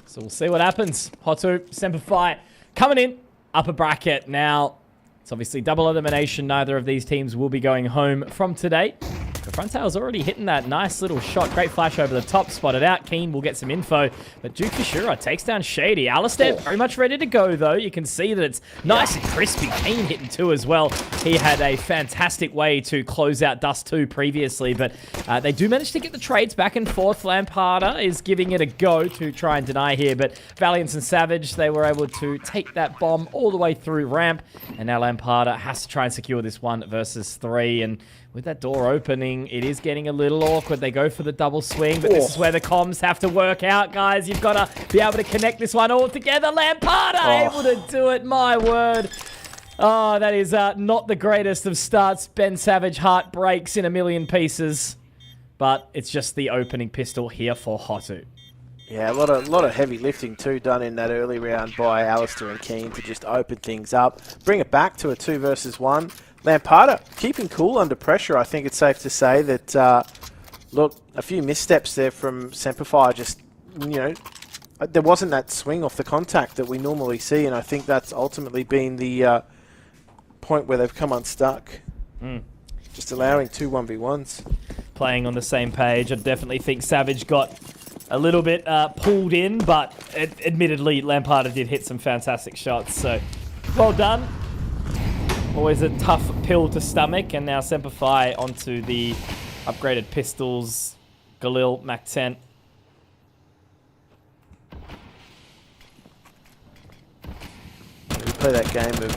So we'll see what happens. Hotu, Semperfi coming in, upper bracket. Now, it's obviously double elimination. Neither of these teams will be going home from today. The Frontail's already hitting that nice little shot. Great flash over the top. Spotted out. Keen will get some info. But Duke Kashura takes down Shady. Alistair very much ready to go, though. You can see that it's nice and crispy. Keen hitting two as well. He had a fantastic way to close out Dust 2 previously. But they do manage to get the trades back and forth. Lamparter is giving it a go to try and deny here. But Valiance and Savage, they were able to take that bomb all the way through ramp. And now Lamparter has to try and secure this 1 versus 3. And with that door opening, it is getting a little awkward. They go for the double swing, but this is where the comms have to work out, guys. You've got to be able to connect this one all together. Lamparter able to do it, my word. Oh, that is not the greatest of starts. Ben Savage heart breaks in a million pieces, but it's just the opening pistol here for Hotu. Yeah, a lot of heavy lifting too done in that early round by Alistair and Keen to just open things up, bring it back to a 2 versus 1. Lamparter keeping cool under pressure. I think it's safe to say that, look, a few missteps there from Semperfi. Just, there wasn't that swing off the contact that we normally see, and I think that's ultimately been the point where they've come unstuck. Just allowing 2 1v1s. Playing on the same page. I definitely think Savage got a little bit pulled in, but admittedly, Lamparter did hit some fantastic shots. So, well done. Always a tough pill to stomach, and now Semperfi onto the upgraded pistols. Galil, Mac 10. We play that game of,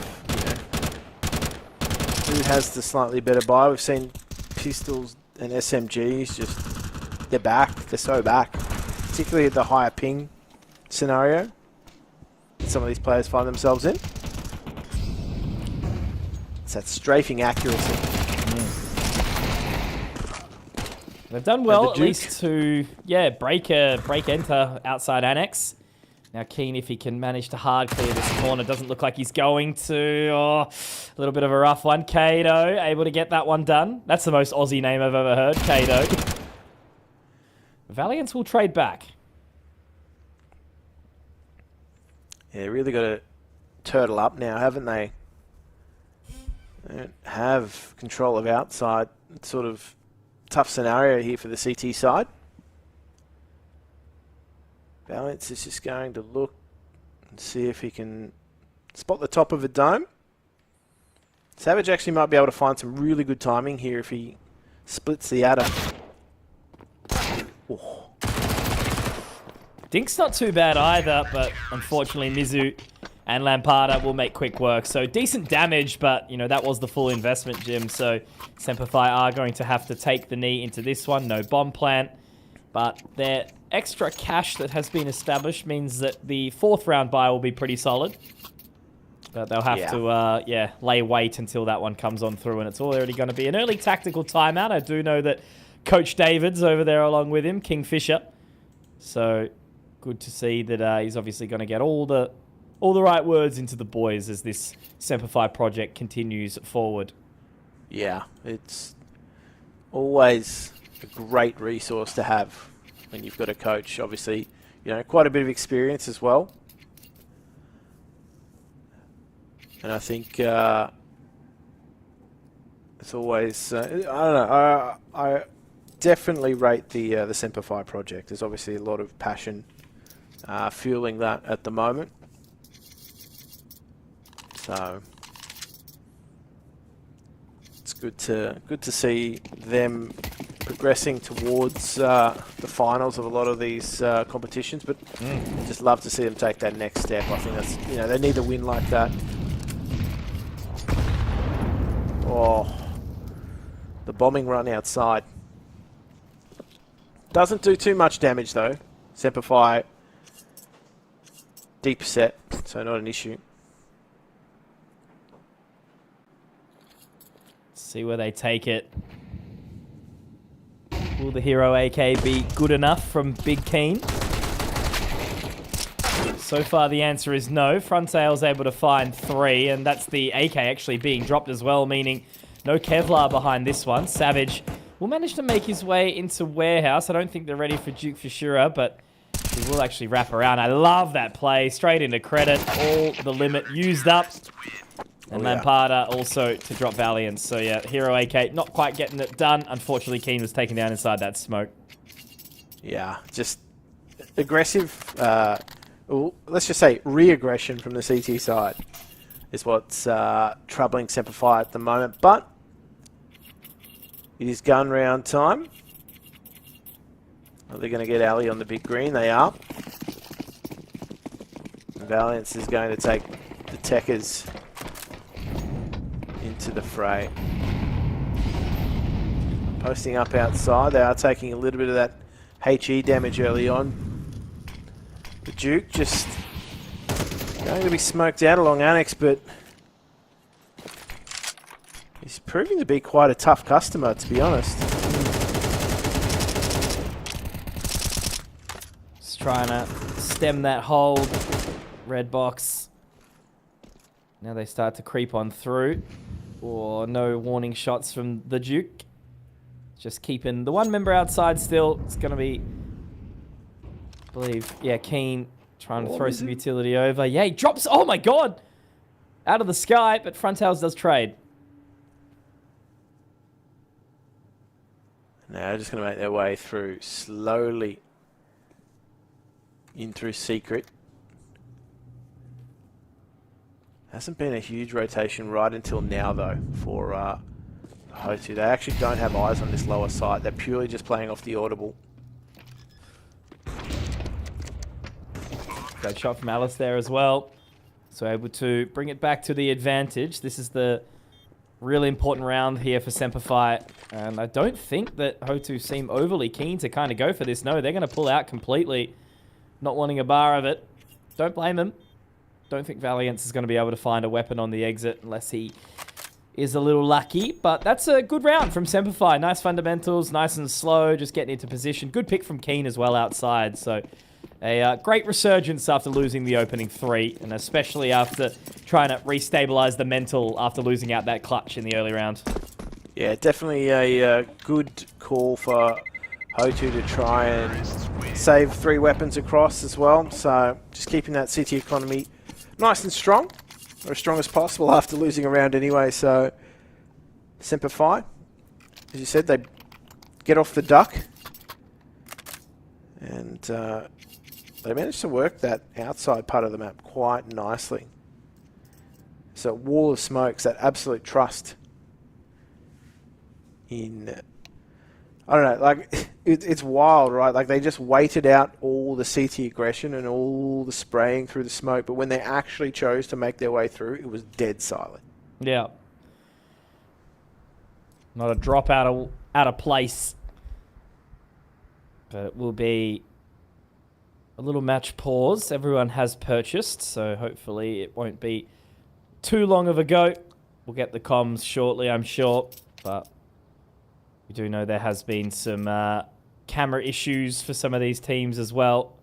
who has the slightly better buy. We've seen pistols and SMGs just, they're back. They're so back. Particularly at the higher ping scenario that some of these players find themselves in. That strafing accuracy. They've done well, at least to break enter outside annex. Now Keen, if he can manage to hard clear this corner, doesn't look like he's going to. Oh, a little bit of a rough one. Kato able to get that one done. That's the most Aussie name I've ever heard, Kato. Valiance will trade back. Yeah, really got to turtle up now, haven't they? They don't have control of outside. It's sort of tough scenario here for the CT side. Valiance is just going to look and see if he can spot the top of a dome. Savage actually might be able to find some really good timing here if he splits the adder. Oh. Dink's not too bad either, but unfortunately Mizu and Lampada will make quick work. So decent damage, but you know that was the full investment, Jim. So Semperfi are going to have to take the knee into this one. No bomb plant, but their extra cash that has been established means that the 4th round buy will be pretty solid. But they'll have to, lay wait until that one comes on through, and it's already going to be an early tactical timeout. I do know that Coach David's over there along with him, Kingfisher. So good to see that he's obviously going to get all the right words into the boys as this Semperfi project continues forward. Yeah, it's always a great resource to have when you've got a coach. Obviously, you know, quite a bit of experience as well. And I think it's always, I don't know, I definitely rate the Semperfi project. There's obviously a lot of passion fueling that at the moment. So it's good to see them progressing towards the finals of a lot of these competitions, but just love to see them take that next step. I think that's, you know, they need a win like that. Oh, the bombing run outside doesn't do too much damage though. Semperfi deep set, so not an issue. See where they take it. Will the hero AK be good enough from Big Keen? So far the answer is no. Frontail's able to find 3, and that's the AK actually being dropped as well, meaning no Kevlar behind this one. Savage will manage to make his way into Warehouse. I don't think they're ready for Duke for sure, but he will actually wrap around. I love that play. Straight into credit. All the limit used up. And Lampada also to drop Valiance. So yeah, Hero AK not quite getting it done. Unfortunately, Keen was taken down inside that smoke. Yeah, just aggressive, let's just say re-aggression from the CT side is what's troubling Semperfi at the moment. But it is gun round time. Are they going to get Ali on the big green? They are. Valiance is going to take the Techers into the fray. Posting up outside. They are taking a little bit of that HE damage early on. The Duke just going to be smoked out along Annex, but he's proving to be quite a tough customer, to be honest. Just trying to stem that hold. Red box. Now they start to creep on through. Or no warning shots from the Duke. Just keeping the one member outside still. It's going to be, I believe, yeah, Keen trying to throw some utility over. Yeah, he drops, oh my god! Out of the sky, but Fronthouse does trade. Now just going to make their way through slowly in through Secret. Hasn't been a huge rotation right until now, though, for Hotu. They actually don't have eyes on this lower side. They're purely just playing off the audible. Great shot from Alice there as well. So able to bring it back to the advantage. This is the really important round here for Semperfi. And I don't think that Hotu seem overly keen to kind of go for this. No, they're going to pull out completely. Not wanting a bar of it. Don't blame them. Don't think Valiance is going to be able to find a weapon on the exit unless he is a little lucky. But that's a good round from Semperfi. Nice fundamentals, nice and slow, just getting into position. Good pick from Keen as well outside. So A great resurgence after losing the opening 3, and especially after trying to restabilize the mental after losing out that clutch in the early round. Yeah, definitely a good call for Ho2 to try and save 3 weapons across as well. So just keeping that CT economy nice and strong, or as strong as possible after losing a round anyway. So Simplify, as you said, they get off the duck, and they managed to work that outside part of the map quite nicely. So wall of smokes, that absolute trust in, I don't know, like it's wild, right? Like they just waited out all the CT aggression and all the spraying through the smoke, but when they actually chose to make their way through, it was dead silent. Yeah. Not a drop out of place. But it will be a little match pause. Everyone has purchased, so hopefully it won't be too long of a go. We'll get the comms shortly, I'm sure. But we do know there has been some camera issues for some of these teams as well.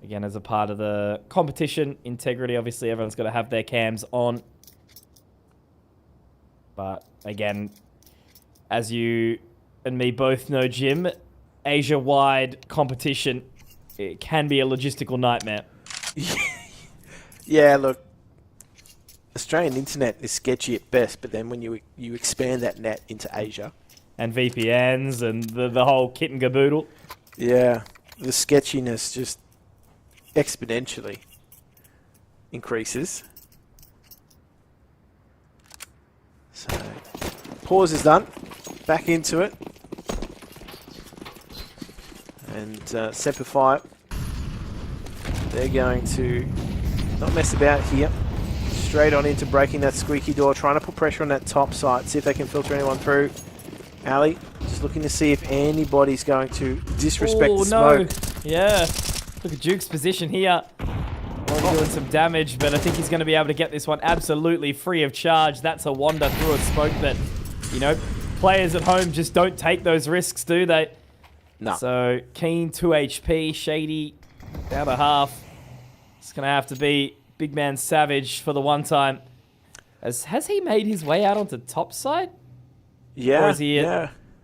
Again, as a part of the competition integrity, obviously everyone's got to have their cams on. But again, as you and me both know, Jim, Asia-wide competition, it can be a logistical nightmare. Yeah, look, Australian internet is sketchy at best, but then when you expand that net into Asia, and VPNs and the whole kit and caboodle. Yeah, the sketchiness just exponentially increases. So, pause is done. Back into it. And Simplify, they're going to not mess about here. Straight on into breaking that squeaky door, trying to put pressure on that top side, see if they can filter anyone through. Ali, just looking to see if anybody's going to disrespect the smoke. Yeah. Look at Duke's position here. Doing some damage, but I think he's going to be able to get this one absolutely free of charge. That's a wander through a smoke that, you know, players at home just don't take those risks, do they? No. So, Keen 2 HP, Shady down to half. It's going to have to be Big Man Savage for the one time. Has he made his way out onto top side? Yeah, or is he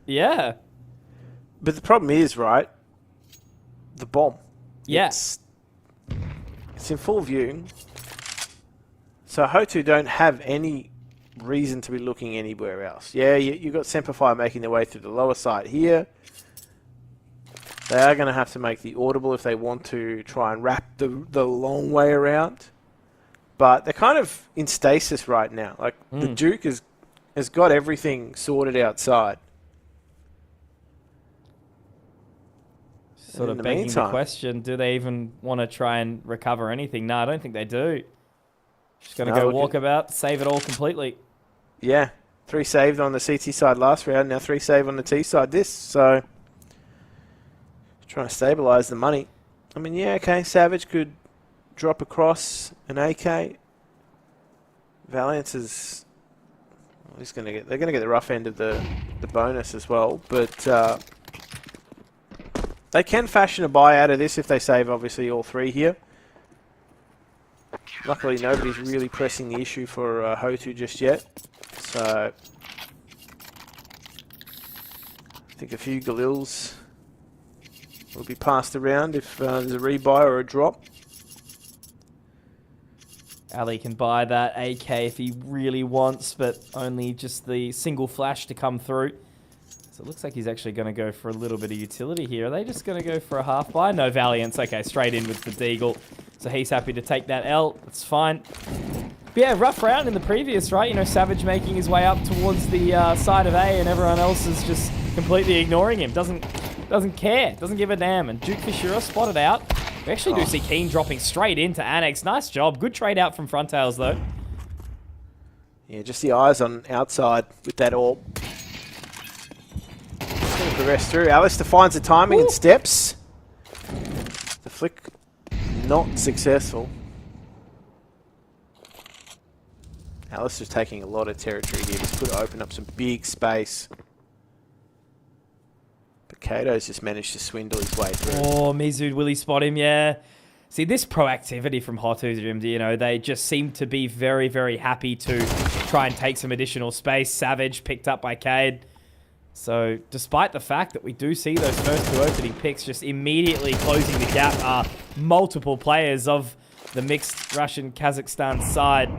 yeah. But the problem is, right, the bomb. Yes. It's in full view. So Ho2 don't have any reason to be looking anywhere else. Yeah, you've got Simplify making their way through the lower side here. They are going to have to make the audible if they want to try and wrap the long way around. But they're kind of in stasis right now. Like, the Duke has got everything sorted outside. Sort of begging the question, do they even want to try and recover anything? No, I don't think they do. Just going to go walkabout, save it all completely. Yeah, 3 saved on the CT side last round, now 3 saved on the T side this. So, trying to stabilise the money. I mean, yeah, okay, Savage could drop across an AK. Valiance is... Well, they're going to get the rough end of the bonus as well, but... they can fashion a buy out of this if they save, obviously, all 3 here. Luckily, nobody's really pressing the issue for Ho2 just yet. So, I think a few Galils will be passed around if there's a rebuy or a drop. Ali can buy that AK if he really wants, but only just the single flash to come through. So it looks like he's actually going to go for a little bit of utility here. Are they just going to go for a half buy? No, Valiance. Okay, straight in with the Deagle. So he's happy to take that L. That's fine. But yeah, rough round in the previous, right? You know, Savage making his way up towards the side of A, and everyone else is just completely ignoring him. Doesn't care. Doesn't give a damn. And Duke Fishura spotted out. We actually do see Keen dropping straight into Annex. Nice job. Good trade out from Frontails, though. Yeah, just the eyes on outside with that orb. Progress through. Alistair finds the timing and steps. The flick not successful. Alistair's taking a lot of territory here. This could open up some big space. But Kato's just managed to swindle his way through. Oh, Mizud, will he spot him? Yeah. See, this proactivity from Hotu's room, you know, they just seem to be very, very happy to try and take some additional space. Savage picked up by Cade. So, despite the fact that we do see those first 2 opening picks just immediately closing the gap are multiple players of the mixed Russian-Kazakhstan side.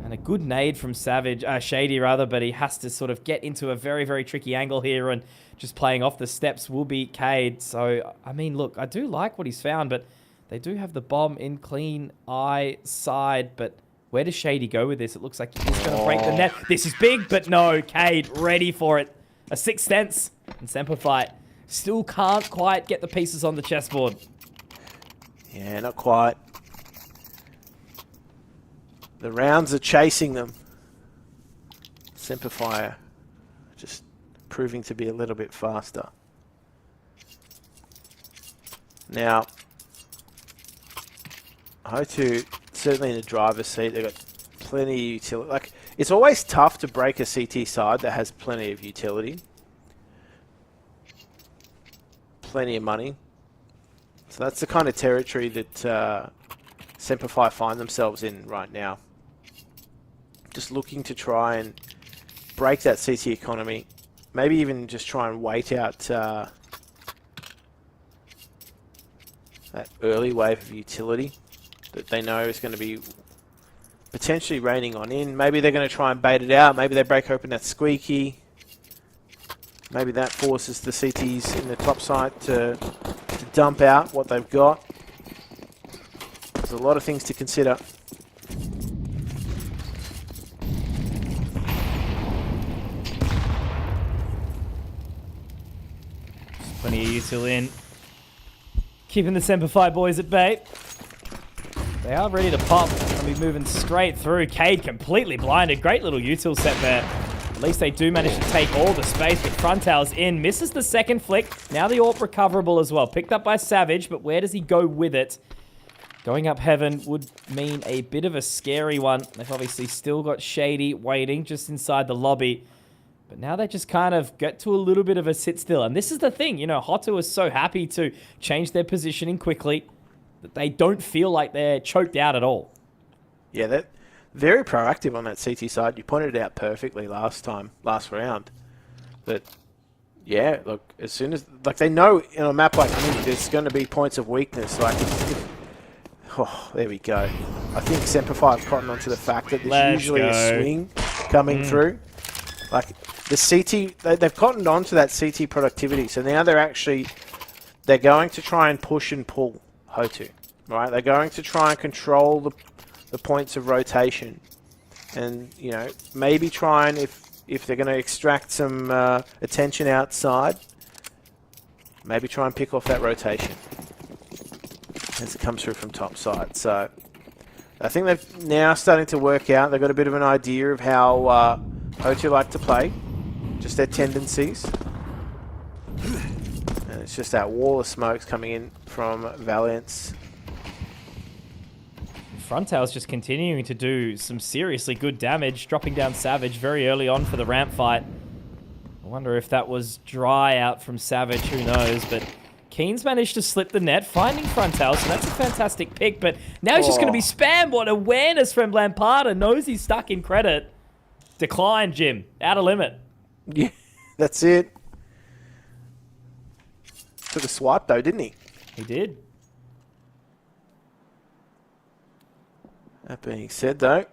And a good nade from Savage, Shady rather, but he has to sort of get into a very, very tricky angle here, and just playing off the steps will be Cade. So, I mean, look, I do like what he's found, but they do have the bomb in clean eye side, but where does Shady go with this? It looks like he's going to break the net. This is big, but no, Cade ready for it. A sixth sense, and Semperfi still can't quite get the pieces on the chessboard. Yeah, not quite. The rounds are chasing them. Semperfi just proving to be a little bit faster. Now, Hotu certainly in the driver's seat. They've got plenty of utility. Like, it's always tough to break a CT side that has plenty of utility. Plenty of money. So that's the kind of territory that Semperfi find themselves in right now. Just looking to try and break that CT economy. Maybe even just try and wait out that early wave of utility that they know is going to be potentially raining on in. Maybe they're going to try and bait it out. Maybe they break open that squeaky. Maybe that forces the CTs in the top side to dump out what they've got. There's a lot of things to consider. Plenty of util in. Keeping the Semperfi boys at bay. They are ready to pop. They'll be moving straight through. Cade completely blinded. Great little util set there. At least they do manage to take all the space, but Frontal's in. Misses the second flick. Now the AWP recoverable as well. Picked up by Savage, but where does he go with it? Going up heaven would mean a bit of a scary one. They've obviously still got Shady waiting just inside the lobby. But now they just kind of get to a little bit of a sit still. And this is the thing, you know, Hotu is so happy to change their positioning quickly that they don't feel like they're choked out at all. Yeah, they're very proactive on that CT side. You pointed it out perfectly last round. That, yeah, look, as soon as, like, they know in a map like Mini, there's going to be points of weakness. Like, oh, there we go. I think Semperfi have cottoned onto the fact that there's usually a swing coming through. Like, the CT, they've cottoned on to that CT productivity. So now they're going to try and push and pull Hotu, right? They're going to try and control the points of rotation. And, you know, maybe try and, if they're going to extract some attention outside, maybe try and pick off that rotation as it comes through from top side. So I think they've now starting to work out. They've got a bit of an idea of how Hotu like to play, just their tendencies. And it's just that wall of smokes coming in from Valiance. Frontal's just continuing to do some seriously good damage, dropping down Savage very early on for the ramp fight. I wonder if that was dry out from Savage, who knows, but Keen's managed to slip the net, finding Frontal, so that's a fantastic pick, but now he's just going to be spammed. What awareness from Lampada, knows he's stuck in credit. Decline, Jim. Out of limit. Yeah, that's it. Took a swipe though, didn't he? He did. That being said though,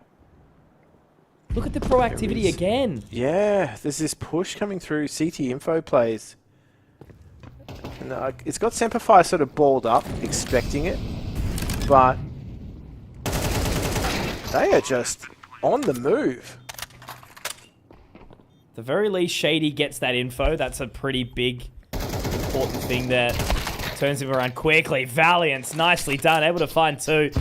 look at the proactivity again. Yeah, there's this push coming through CT info plays. And it's got Semperfi sort of balled up, expecting it, but they are just on the move. At the very least, Shady gets that info. That's a pretty big, important thing there. Turns him around quickly. Valiance, nicely done. Able to find two.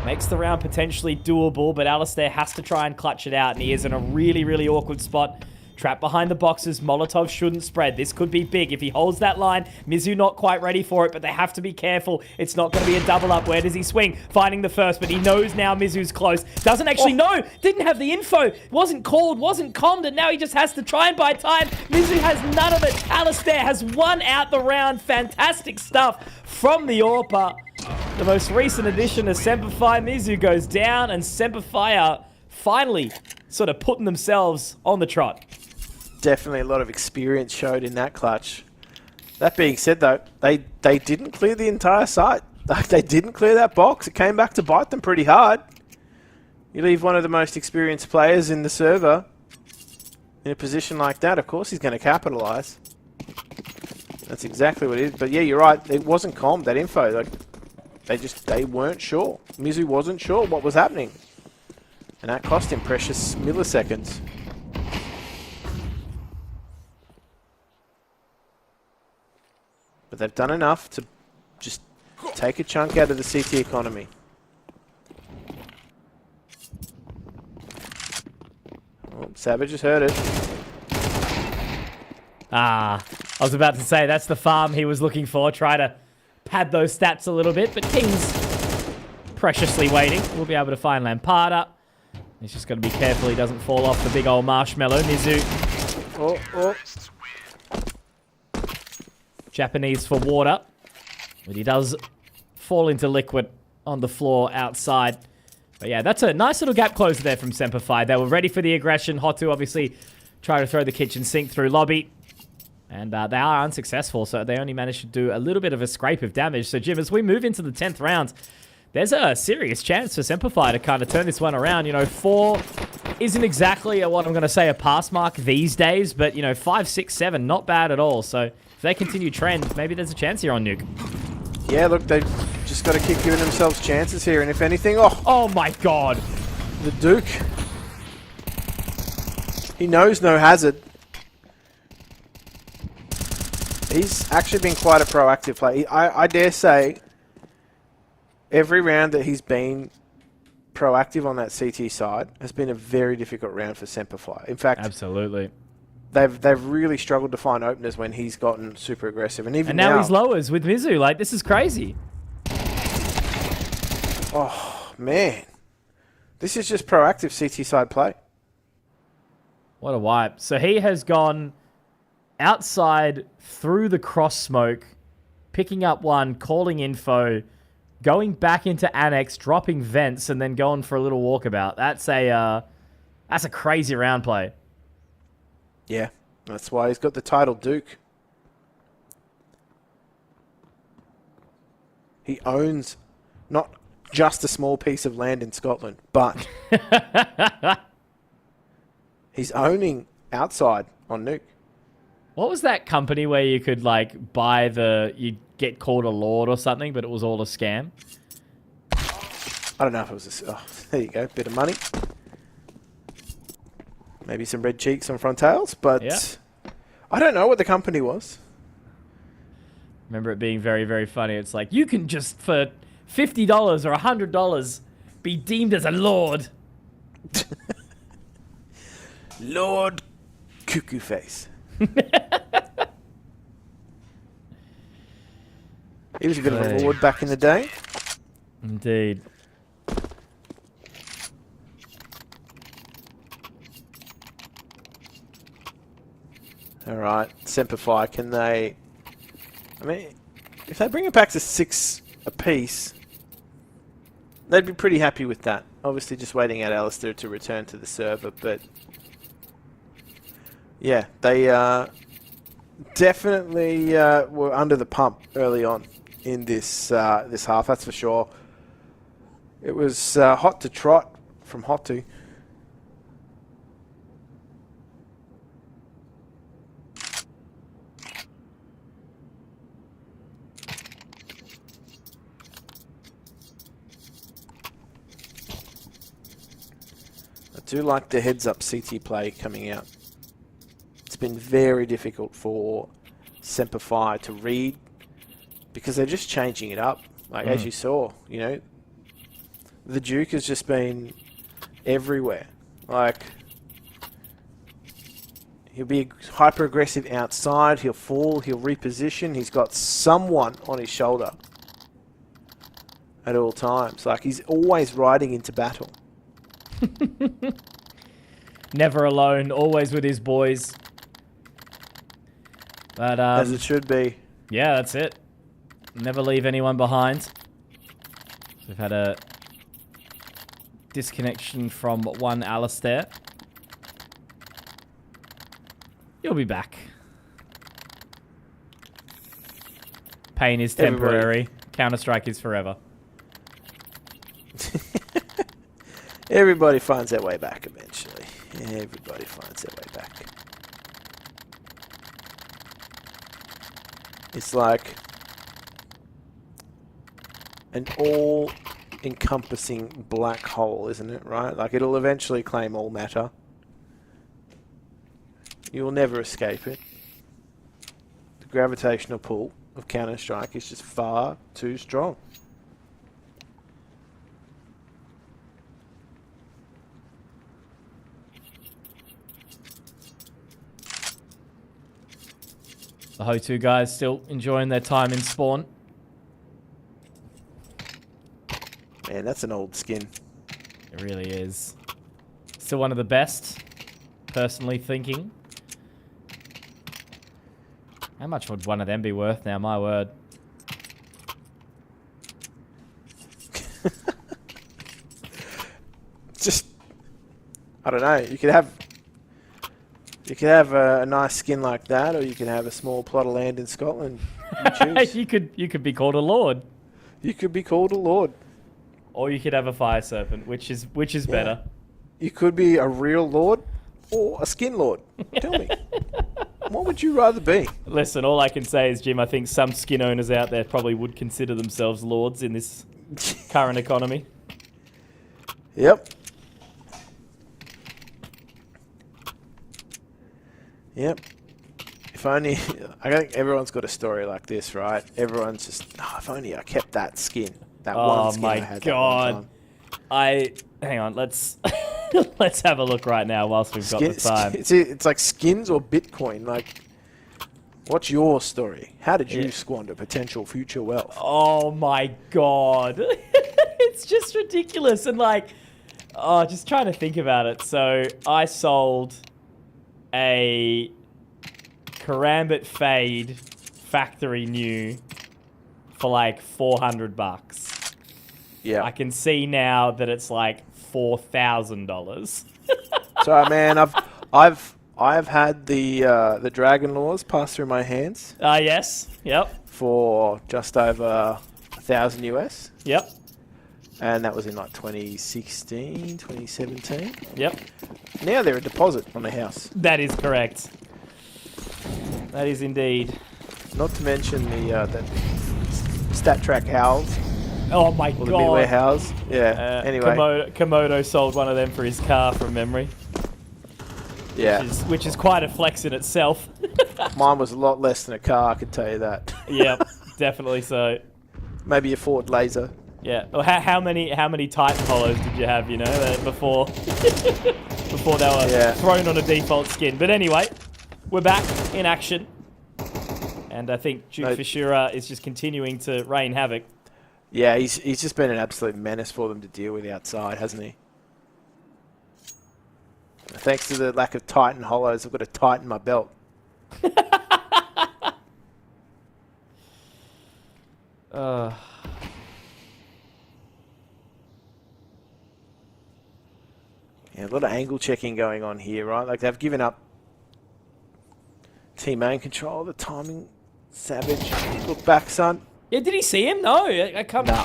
Makes the round potentially doable, but Alistair has to try and clutch it out, and he is in a really, really awkward spot. Trapped behind the boxes. Molotov shouldn't spread. This could be big. If he holds that line, Mizu not quite ready for it, but they have to be careful. It's not going to be a double up. Where does he swing? Finding the first, but he knows now Mizu's close. Doesn't actually know. Didn't have the info. Wasn't called. Wasn't commed, and now he just has to try and buy time. Mizu has none of it. Alistair has won out the round. Fantastic stuff from the AWPer. The most recent addition to Semperfi. Mizu goes down, and Semperfi are finally sort of putting themselves on the trot. Definitely a lot of experience showed in that clutch. That being said, though, they didn't clear the entire site. They didn't clear that box. It came back to bite them pretty hard. You leave one of the most experienced players in the server in a position like that, of course he's going to capitalize. That's exactly what it is. But yeah, you're right. It wasn't calm, that info. Like, they weren't sure. Mizu wasn't sure what was happening. And that cost him precious milliseconds. But they've done enough to just take a chunk out of the CT economy. Oh, Savage has heard it. I was about to say, that's the farm he was looking for. Try to pad those stats a little bit, but King's preciously waiting. We'll be able to find Lampada. He's just got to be careful he doesn't fall off the big old marshmallow. Mizu. Oh. Japanese for water. But he does fall into liquid on the floor outside. But yeah, that's a nice little gap closer there from Semperfi. They were ready for the aggression. Hotu obviously trying to throw the kitchen sink through lobby. And they are unsuccessful, so they only managed to do a little bit of a scrape of damage. So Jim, as we move into the 10th round, there's a serious chance for Semperfi to kind of turn this one around. You know, 4 isn't exactly what I'm going to say a pass mark these days, but, you know, 5, 6, 7, not bad at all. So if they continue trend, maybe there's a chance here on Nuke. Yeah, look, they've just got to keep giving themselves chances here, and if anything, oh my god, the Duke. He knows no hazard. He's actually been quite a proactive player. I dare say, every round that he's been proactive on that CT side has been a very difficult round for Semperfi. In fact, absolutely, they've really struggled to find openers when he's gotten super aggressive, and even now he's lowers with Mizu. Like, this is crazy. Oh man, this is just proactive CT side play. What a wipe! So he has gone outside through the cross smoke, picking up one, calling info, going back into Annex, dropping vents, and then going for a little walkabout. That's a crazy round play. Yeah, that's why he's got the title Duke. He owns not just a small piece of land in Scotland, but he's owning outside on Nuke. What was that company where you could, like, buy you'd get called a lord or something, but it was all a scam? I don't know if it was there you go, bit of money. Maybe some red cheeks on frontales, but yeah. I don't know what the company was. Remember it being very, very funny. It's like, you can just, for $50 or $100, be deemed as a lord. Lord Cuckoo Face. He was a bit of a lord back in the day. Indeed. Alright, Semperfi, can they... I mean, if they bring it back to 6 apiece, they'd be pretty happy with that. Obviously just waiting out Alistair to return to the server, but... yeah, they definitely were under the pump early on in this this half, that's for sure. It was hot to trot from Hotu. I do like the heads-up CT play coming out. It's been very difficult for Semperfi to read because they're just changing it up. Like, as you saw, you know, the Duke has just been everywhere. Like, He'll be hyper aggressive outside. He'll fall. He'll reposition. He's got someone on his shoulder at all times. Like, he's always riding into battle. Never alone, always with his boys. But As it should be. yeah, that's it. Never leave anyone behind. We've had a disconnection from one Alistair. You'll be back. Pain is temporary. Counter-Strike is forever. Everybody finds their way back eventually. Everybody finds their way back. It's like an all-encompassing black hole, isn't it, right? Like, it'll eventually claim all matter. You will never escape it. The gravitational pull of Counter-Strike is just far too strong. The Ho2 guys still enjoying their time in spawn. Man, that's an old skin. It really is. Still one of the best, personally thinking. How much would one of them be worth now? My word. Just, I don't know. You could have a nice skin like that, or you can have a small plot of land in Scotland. You choose. you could be called a lord, You could be called a lord. or you could have a fire serpent, which is better. You could be a real lord or a skin lord. Tell me, what would you rather be? Listen, all I can say is, Jim, I think some skin owners out there probably would consider themselves lords in this current economy. Yep. Yep. If only, I think everyone's got a story like this, right? Everyone's just, oh, if only I kept that skin. That one skin I had that one time. Hang on, let's let's have a look right now whilst we've got the time. It's like skins or Bitcoin. Like, what's your story? How did you squander potential future wealth? Oh my god. It's just ridiculous. And like, just trying to think about it. So I sold a Karambit Fade factory new for like $400. Yeah. I can see now that it's like $4,000. So man, I've had the Dragon Laws pass through my hands. Yes. Yep. For just over $1,000 US. Yep. And that was in like 2016, 2017. Yep. Now they're a deposit on the house. That is correct. That is indeed. Not to mention the Stat Track Howls. Oh my Or the god. Midway Howls. Yeah. Anyway. Komodo sold one of them for his car from memory. Yeah. Which is quite a flex in itself. Mine was a lot less than a car, I can tell you that. Yep, definitely so. Maybe a Ford Laser. Yeah. Well, how many Titan Hollows did you have, you know, before before they were thrown on a default skin? But anyway, we're back in action. And I think Duke Fishura is just continuing to rain havoc. Yeah, he's just been an absolute menace for them to deal with outside, hasn't he? Thanks to the lack of Titan Hollows, I've got to tighten my belt. Yeah, a lot of angle checking going on here, right? Like, they've given up team main control, the timing, savage. Look back, son. Yeah, did he see him? No, I can't. No.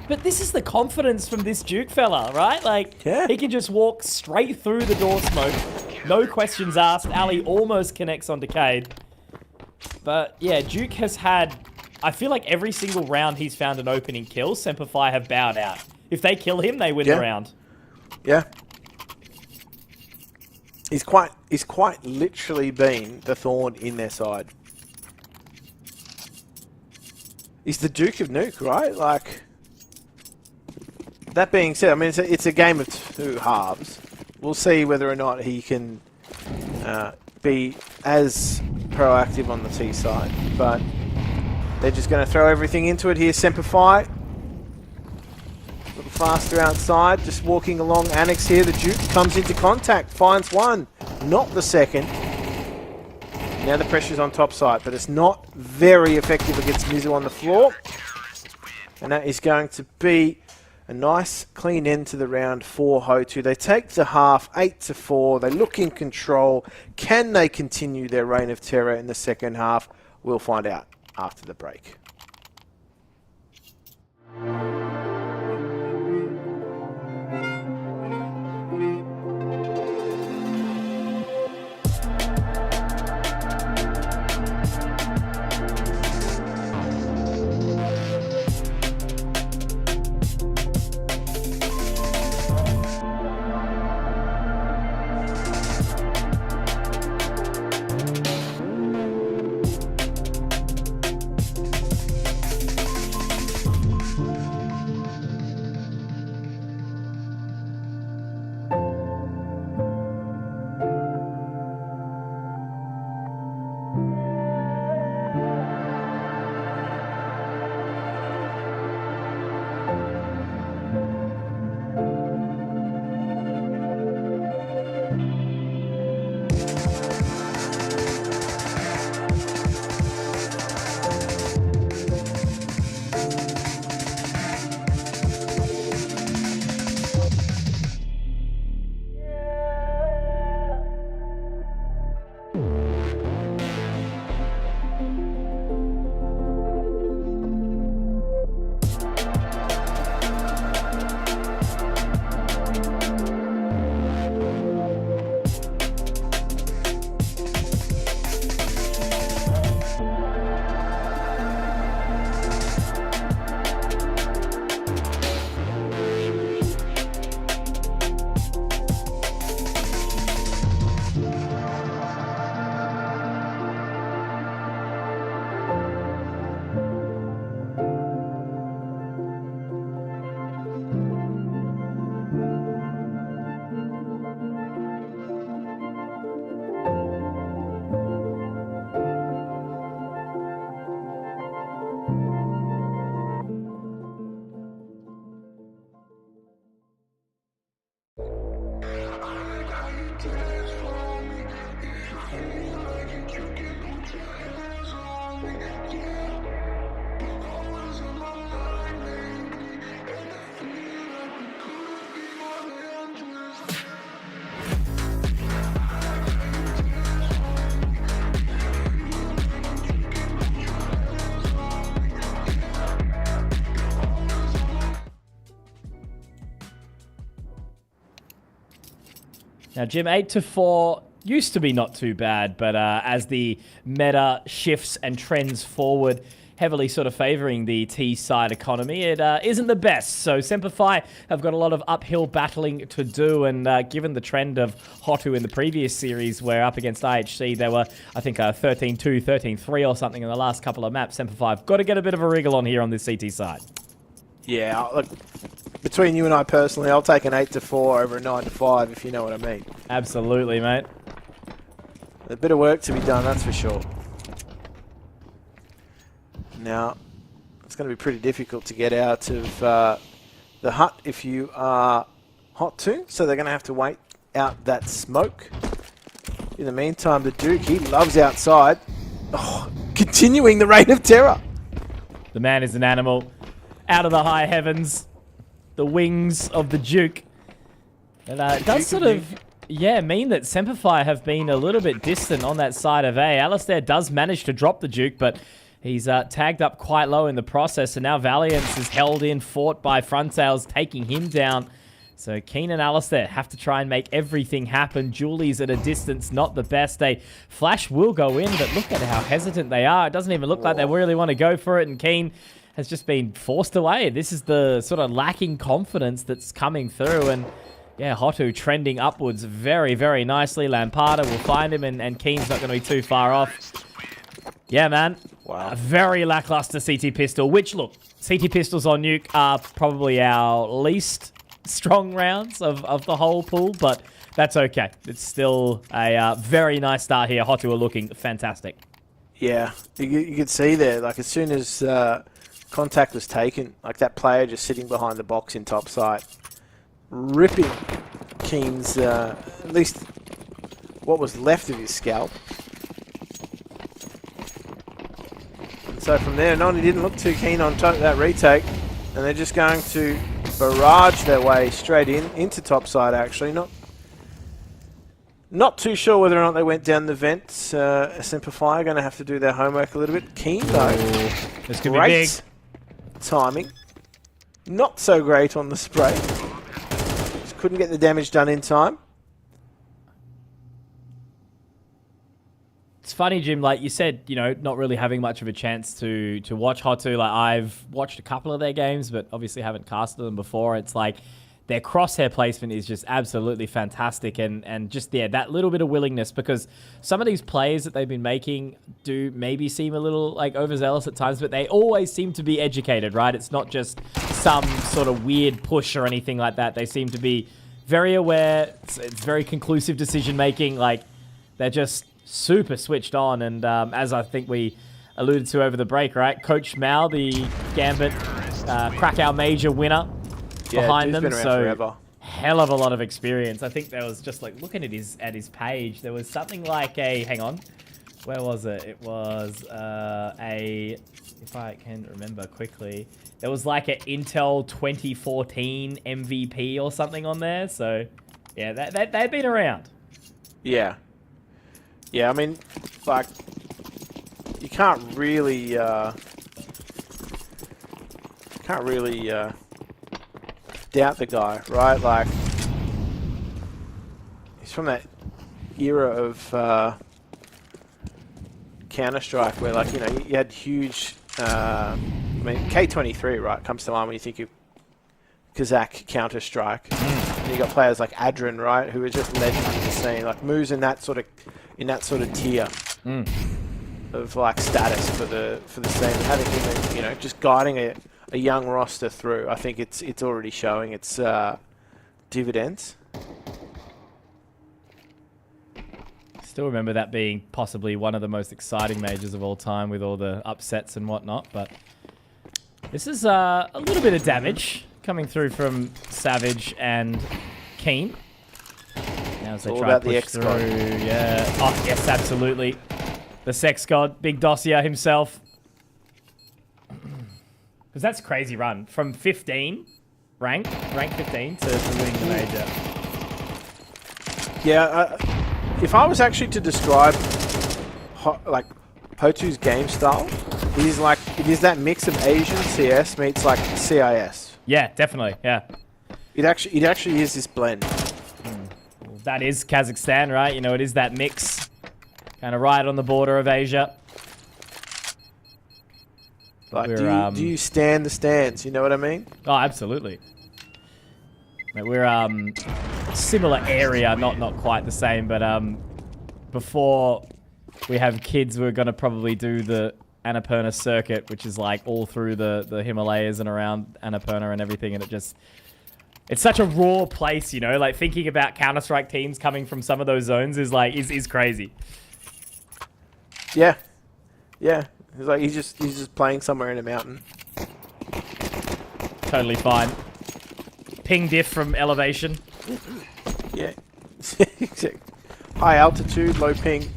But this is the confidence from this Duke fella, right? Like, he can just walk straight through the door smoke. No questions asked. Ali almost connects on Decade. But, yeah, Duke has had... I feel like every single round he's found an opening kill, Semperfi have bowed out. If they kill him, they win the round. Yeah. He's quite literally been the thorn in their side. He's the Duke of Nuke, right? Like, that being said, I mean, it's a game of two halves. We'll see whether or not he can be as proactive on the T side, but they're just going to throw everything into it here. Semperfi, a little faster outside, just walking along. Annex here, the Duke comes into contact, finds one, not the second. Now the pressure's on top side, but it's not very effective against Mizu on the floor. And that is going to be a nice clean end to the round for Ho2. They take the half 8-4. They look in control. Can they continue their reign of terror in the second half? We'll find out after the break. Now, Jim, 8-4 used to be not too bad, but as the meta shifts and trends forward, heavily sort of favoring the T-side economy, it isn't the best. So Semperfi have got a lot of uphill battling to do, and given the trend of Ho2 in the previous series, where up against IHC, they were, I think, 13-2, 13-3 or something in the last couple of maps. Semperfi have got to get a bit of a wriggle on here on this CT side. Yeah, look, between you and I personally, I'll take an 8-4 over a 9-5, if you know what I mean. Absolutely, mate. A bit of work to be done, that's for sure. Now, it's going to be pretty difficult to get out of the hut if you are Ho2, so they're going to have to wait out that smoke. In the meantime, the Duke, he loves outside. Oh, continuing the reign of terror. The man is an animal. Out of the high heavens, the wings of the Duke. And it does sort of, mean that Semperfi have been a little bit distant on that side of A. Alistair does manage to drop the Duke, but he's tagged up quite low in the process, and now Valiance is held in, fought by Frontails, taking him down. So Keen and Alistair have to try and make everything happen. Julie's at a distance, not the best. A flash will go in, but look at how hesitant they are. It doesn't even look like they really want to go for it, and Keen has just been forced away. This is the sort of lacking confidence that's coming through, and yeah, Ho2 trending upwards very, very nicely. Lampada will find him, and Keen's not going to be too far off. Yeah, man. Wow. A very lackluster CT pistol, which, look, CT pistols on Nuke are probably our least strong rounds of the whole pool, but that's okay. It's still a very nice start here. Hotu are looking fantastic. Yeah, you could see there, like as soon as contact was taken, like that player just sitting behind the box in top side, ripping Keen's, at least what was left of his scalp. And so from there, Noni didn't look too keen on that retake, and they're just going to barrage their way straight into top side actually. Not too sure whether or not they went down the vent. Simplifier going to have to do their homework a little bit. Keen though. This could be big. Timing. Not so great on the spray. Just couldn't get the damage done in time. It's funny, Jim, like you said, you know, not really having much of a chance to watch Hotu. Like, I've watched a couple of their games, but obviously haven't casted them before. It's like their crosshair placement is just absolutely fantastic, and just, yeah, that little bit of willingness, because some of these plays that they've been making do maybe seem a little, like, overzealous at times, but they always seem to be educated, right? It's not just some sort of weird push or anything like that. They seem to be very aware. It's very conclusive decision-making. Like, they're just super switched on, and as I think we alluded to over the break, right? Coach Mao, the Gambit Krakow Major winner, behind them, been around so forever. Hell of a lot of experience. I think there was just like looking at his page, there was something like a, hang on, where was it? It was if I can remember quickly, there was like an Intel 2014 MVP or something on there. So yeah, they've been around. Yeah. Yeah, I mean, like, you can't really doubt the guy, right? Like, he's from that era of Counter-Strike where, like, you know, you had huge, I mean, K23, right, comes to mind when you think of Kazakh Counter-Strike. And you got players like Adrian, right, who are just legends in the scene, like moves in that sort of tier of like status for the scene. Having him, you know, just guiding a young roster through, I think it's already showing its dividends. Still remember that being possibly one of the most exciting majors of all time with all the upsets and whatnot, but this is a little bit of damage coming through from Savage and Keen. Now as they try to push through, yeah. Oh, yes, absolutely. The Sex God, Big Dossier himself. Because that's a crazy run. From 15, rank 15 to winning the major. Yeah, if I was actually to describe like Hotu's game style, it is that mix of Asian CS meets like CIS. Yeah, definitely. Yeah. It actually is this blend. Well, that is Kazakhstan, right? You know, it is that mix, kind of right on the border of Asia. Like, do you stand the stands? You know what I mean? Oh, absolutely. Like, we're similar area, not quite the same, but before we have kids, we're gonna probably do the Annapurna circuit, which is like all through the Himalayas and around Annapurna and everything, and it's such a raw place, you know. Like, thinking about Counter-Strike teams coming from some of those zones is crazy. Yeah, yeah. It's like he's just playing somewhere in a mountain. Totally fine. Ping diff from elevation. Yeah. High altitude, low ping.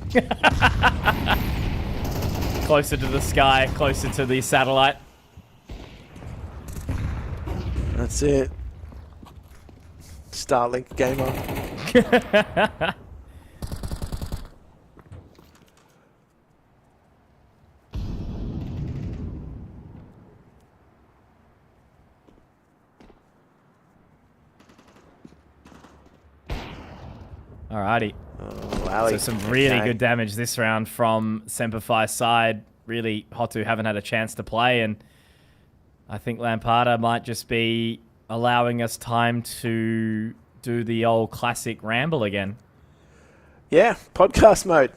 Closer to the sky, closer to the satellite. That's it. Starlink gamer. Alrighty. Oh, so some really good damage this round from Semperfi's side. Really, Hotu haven't had a chance to play, and I think Lampada might just be allowing us time to do the old classic ramble again. Yeah, podcast mode.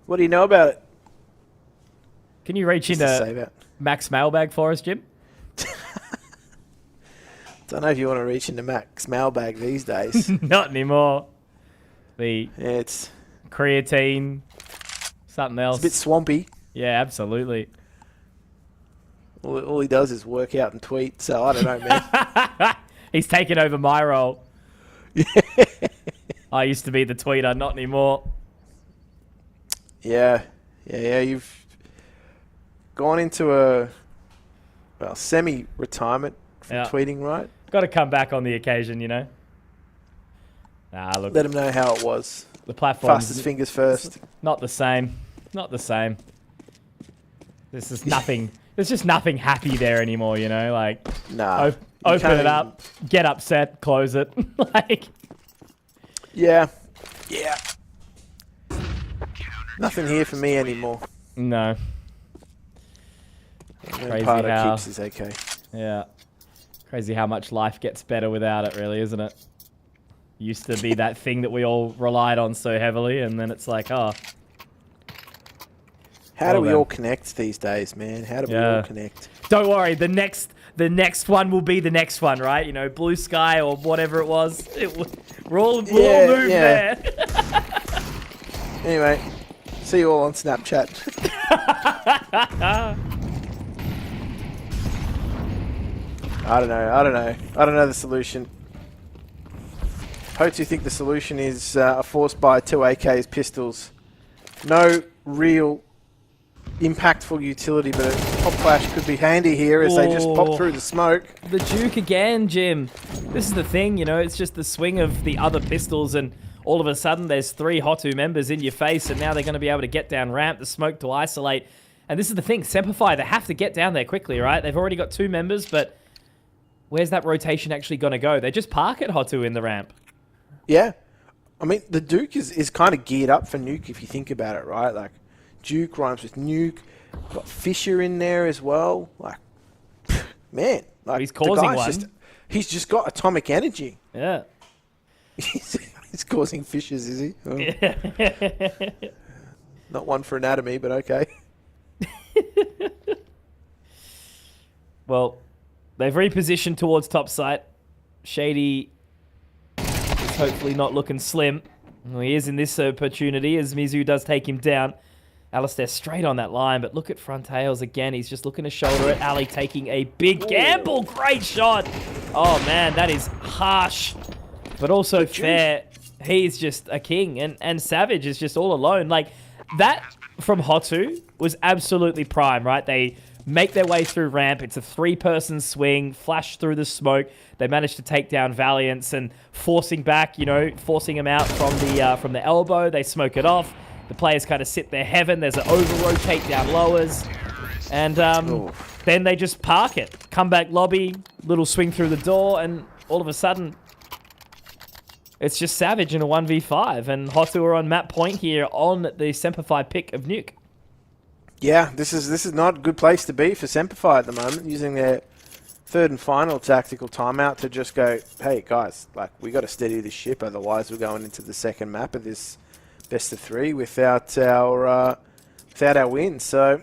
What do you know about it? Can you reach into Max Mailbag for us, Jim? Don't know if you want to reach into Mac's mailbag these days. Not anymore. The Yeah, it's creatine, something else. a bit swampy. Yeah, absolutely. All he does is work out and tweet, so I don't know, man. He's taken over my role. I used to be the tweeter, not anymore. Yeah. You've gone into a semi-retirement from tweeting, right? Got to come back on the occasion, you know. Nah, look. Let him know how it was. The platform. Fastest fingers first. Not the same. Not the same. This is nothing. There's just nothing happy there anymore, you know. Like, Nah. open it up, get upset, close it. Like, yeah. Nothing here for me anymore. no. No part of keeps is okay. Yeah. Crazy how much life gets better without it, really, isn't it? Used to be that thing that we all relied on so heavily, and then it's like, oh. How do we all connect these days, man? How do we all connect? Don't worry, the next one will be the next one, right? You know, Blue Sky or whatever it was. We'll all move there. Anyway, see you all on Snapchat. I don't know the solution. Hope you think the solution is a force by 2 AK's pistols. No real impactful utility, but a pop flash could be handy here as they just pop through the smoke. The Duke again, Jim. This is the thing, you know, it's just the swing of the other pistols, and all of a sudden there's 3 Hotu members in your face, and now they're going to be able to get down ramp, the smoke to isolate. And this is the thing, Semperfi, they have to get down there quickly, right? They've already got 2 members, but where's that rotation actually going to go? They just park at Hotu in the ramp. Yeah. I mean, the Duke is kind of geared up for nuke if you think about it, right? Like, Duke rhymes with nuke. Got Fisher in there as well. Like, man. Like, he's causing one. He's just got atomic energy. Yeah. He's causing fissures, is he? Oh. Yeah. Not one for anatomy, but okay. Well, they've repositioned towards top site. Shady is hopefully not looking slim. Well, he is in this opportunity as Mizu does take him down. Alistair straight on that line, but look at Frontails again. He's just looking to shoulder it. Ali taking a big gamble. Great shot. Oh, man, that is harsh, but also fair. He's just a king, and Savage is just all alone. Like, that from Hotu was absolutely prime, right? They make their way through ramp. It's a 3-person swing, flash through the smoke. They managed to take down Valiance and forcing back, you know, forcing him out from the elbow. They smoke it off. The players kind of sit there heaven. There's an over-rotate down lowers. And then they just park it. Comeback lobby, little swing through the door, and all of a sudden, it's just Savage in a 1v5. And Hotu are on map point here on the Semperfi pick of Nuke. Yeah, this is not a good place to be for Semperfi at the moment, using their 3rd and final tactical timeout to just go, hey, guys, like, we got to steady this ship, otherwise we're going into the second map of this best of 3 without our win. So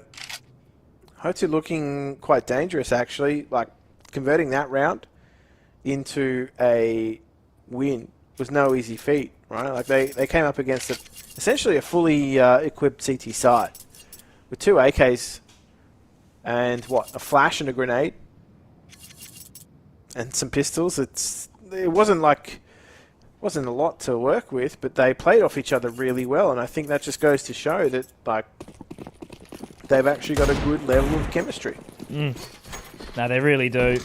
Hotu looking quite dangerous, actually. Like, converting that round into a win was no easy feat, right? Like, they came up against essentially a fully equipped CT side with 2 AKs and a flash and a grenade and some pistols. It wasn't a lot to work with, but they played off each other really well, and I think that just goes to show that, like, they've actually got a good level of chemistry. No, they really do.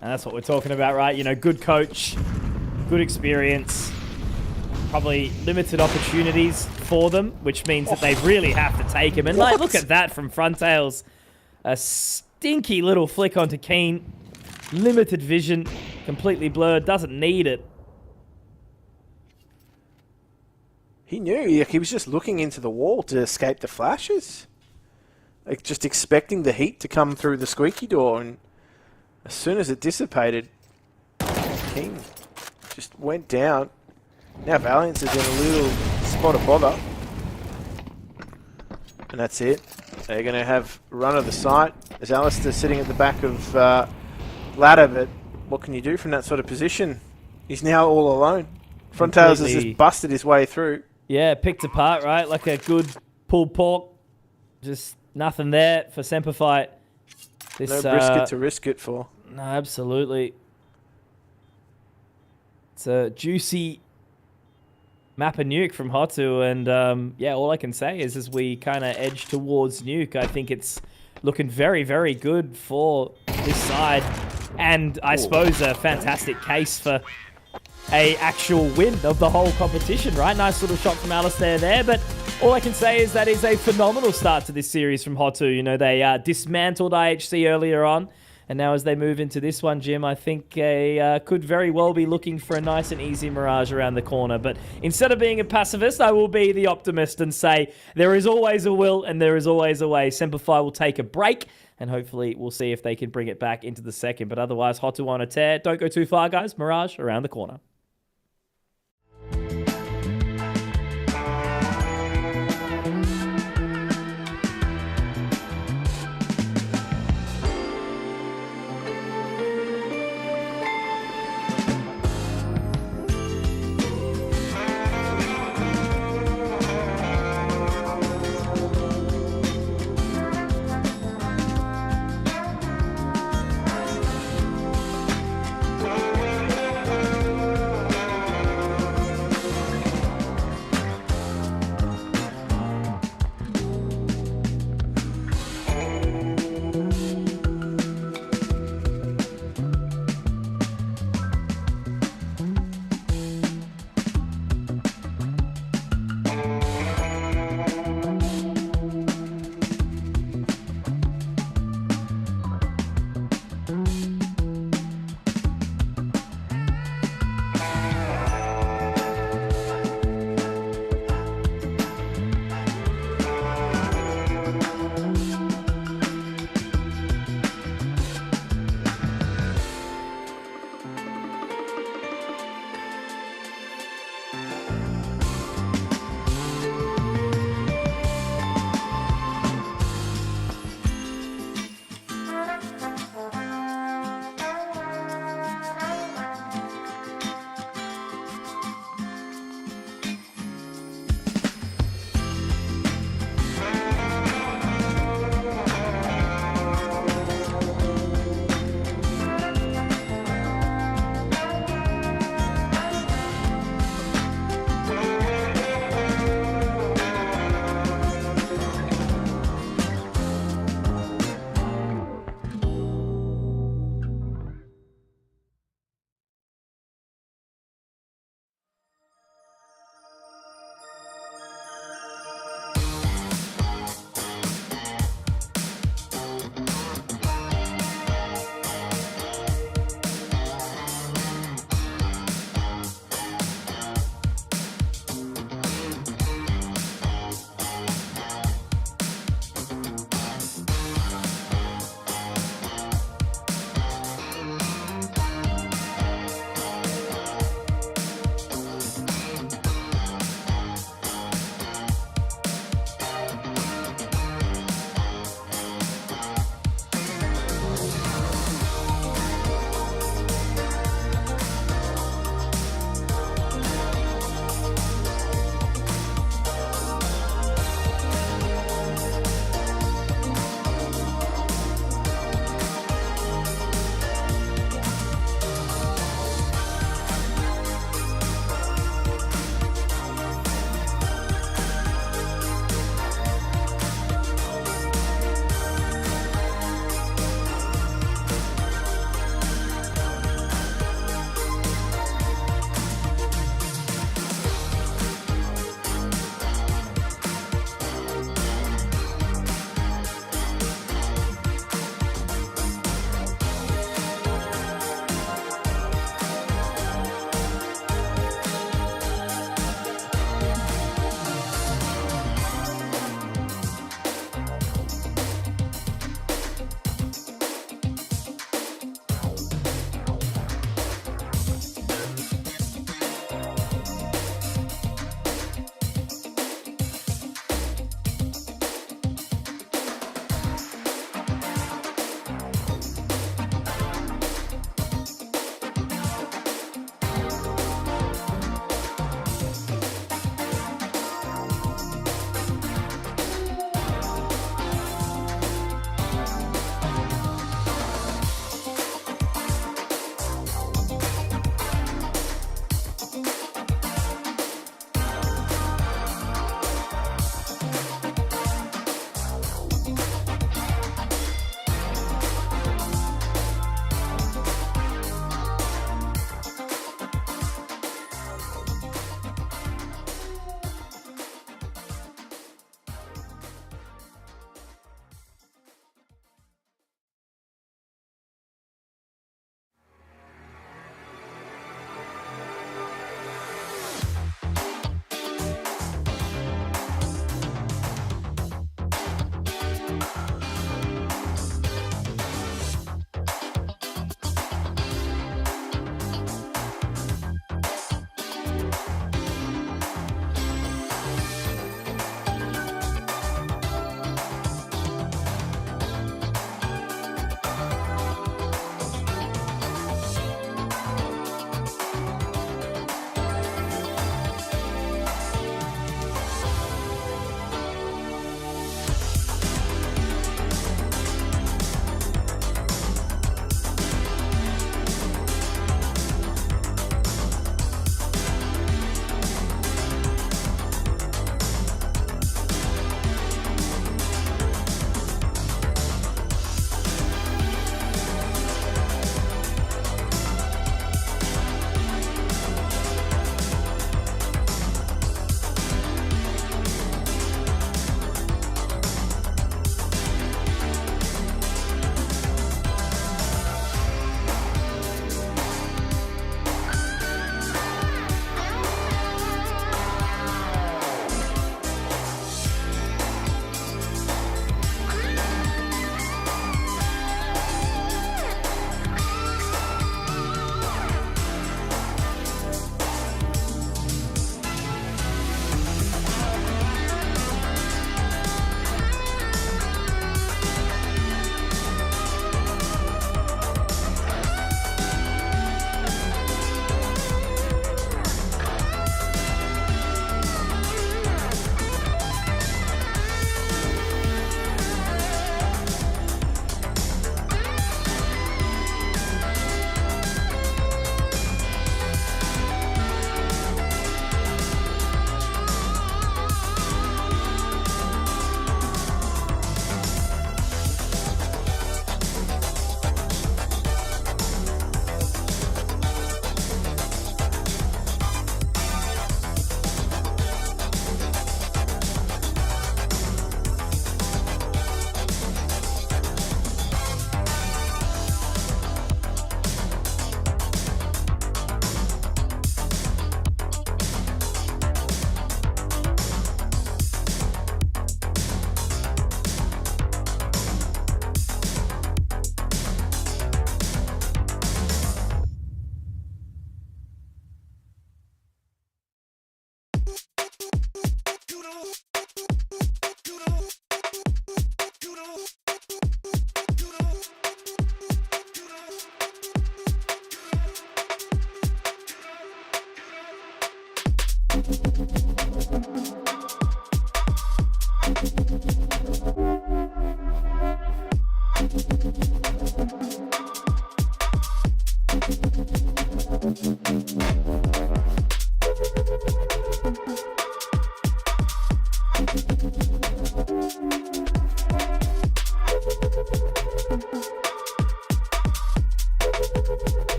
And that's what we're talking about, right? You know, good coach, good experience, probably limited opportunities for them, which means that they really have to take him. And like, look at that from Frontails. A stinky little flick onto Keen. Limited vision, completely blurred, doesn't need it. He knew. He was just looking into the wall to escape the flashes. Like, just expecting the heat to come through the squeaky door, and as soon as it dissipated, King just went down. Now Valiance is in a little spot of bother. And that's it. They're going to have run of the site. There's Alistair sitting at the back of ladder, but what can you do from that sort of position? He's now all alone. Frontails has just busted his way through. Yeah, picked apart, right? Like a good pulled pork. Just nothing there for Semperfight. No brisket to risk it for. No, absolutely. It's a juicy map and nuke from Hotu, and yeah, all I can say is as we kind of edge towards nuke, I think it's looking very, very good for this side, and I suppose a fantastic case for a actual win of the whole competition, right? Nice little shot from Alistair there, but all I can say is that is a phenomenal start to this series from Hotu. You know, they dismantled IHC earlier on, and now as they move into this one, Jim, I think they could very well be looking for a nice and easy Mirage around the corner. But instead of being a pacifist, I will be the optimist and say there is always a will and there is always a way. Semperfi will take a break, and hopefully we'll see if they can bring it back into the second. But otherwise, Hotu on a tear. Don't go too far, guys. Mirage around the corner.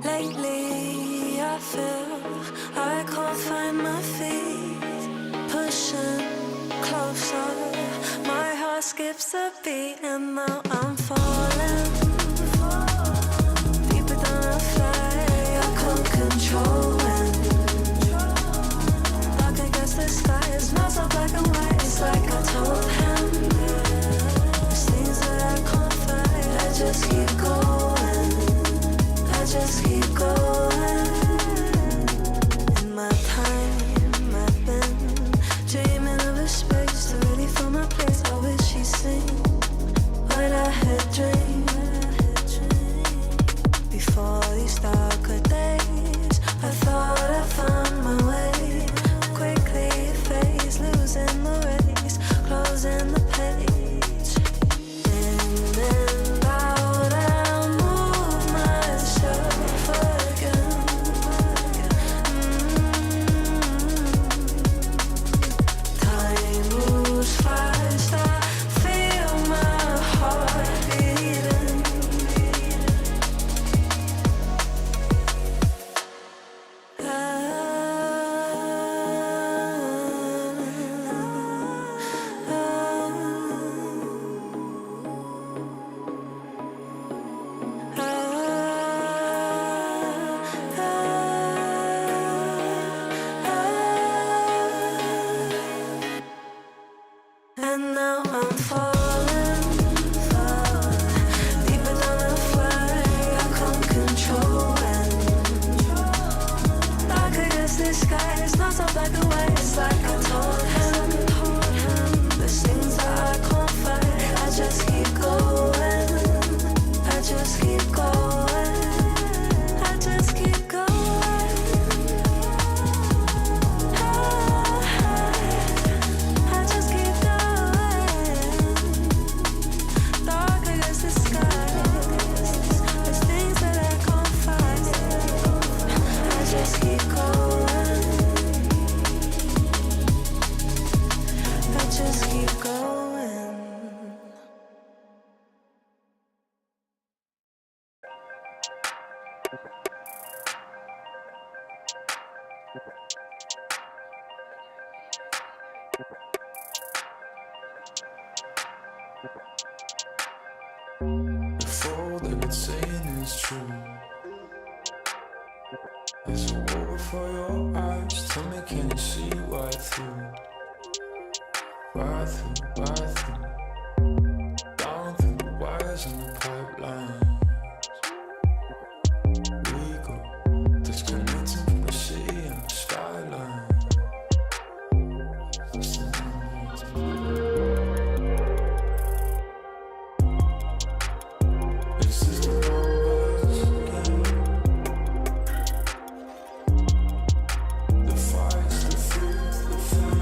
Lately, I feel I can't find my feet. Pushing closer, my heart skips a beat, and now I'm falling deeper than I fly. I can't control it. Dark against the sky, it's not so black and white. It's like I told him, there's things that I can't fight. I just keep going. I just keep going. In my time, I've been dreaming of a space to really feel my place. I wish he'd seen what I had dreamed. Before these darker days, I thought I found my way. Quickly it fades, losing the race, closing the page. In and out, I'll move myself again. Time moves fast, I feel my heart beating. And now I'm falling, deeper than I fly. I can't control it. Dark against the sky, it's not so black and white. It's like I told him, there's things that I can't fight. I just keep going. I just keep going. I just keep going. I just keep going. Dark against the sky. There's things that I can't fight. I just keep going. If all they've been saying is true, there's a war for your eyes. Tell me, can you see right through? Right through, right through. Down through the wires and the pipelines. We go disconnecting from the city and the skyline. This is the numbers game. The fight's the fear, the fear.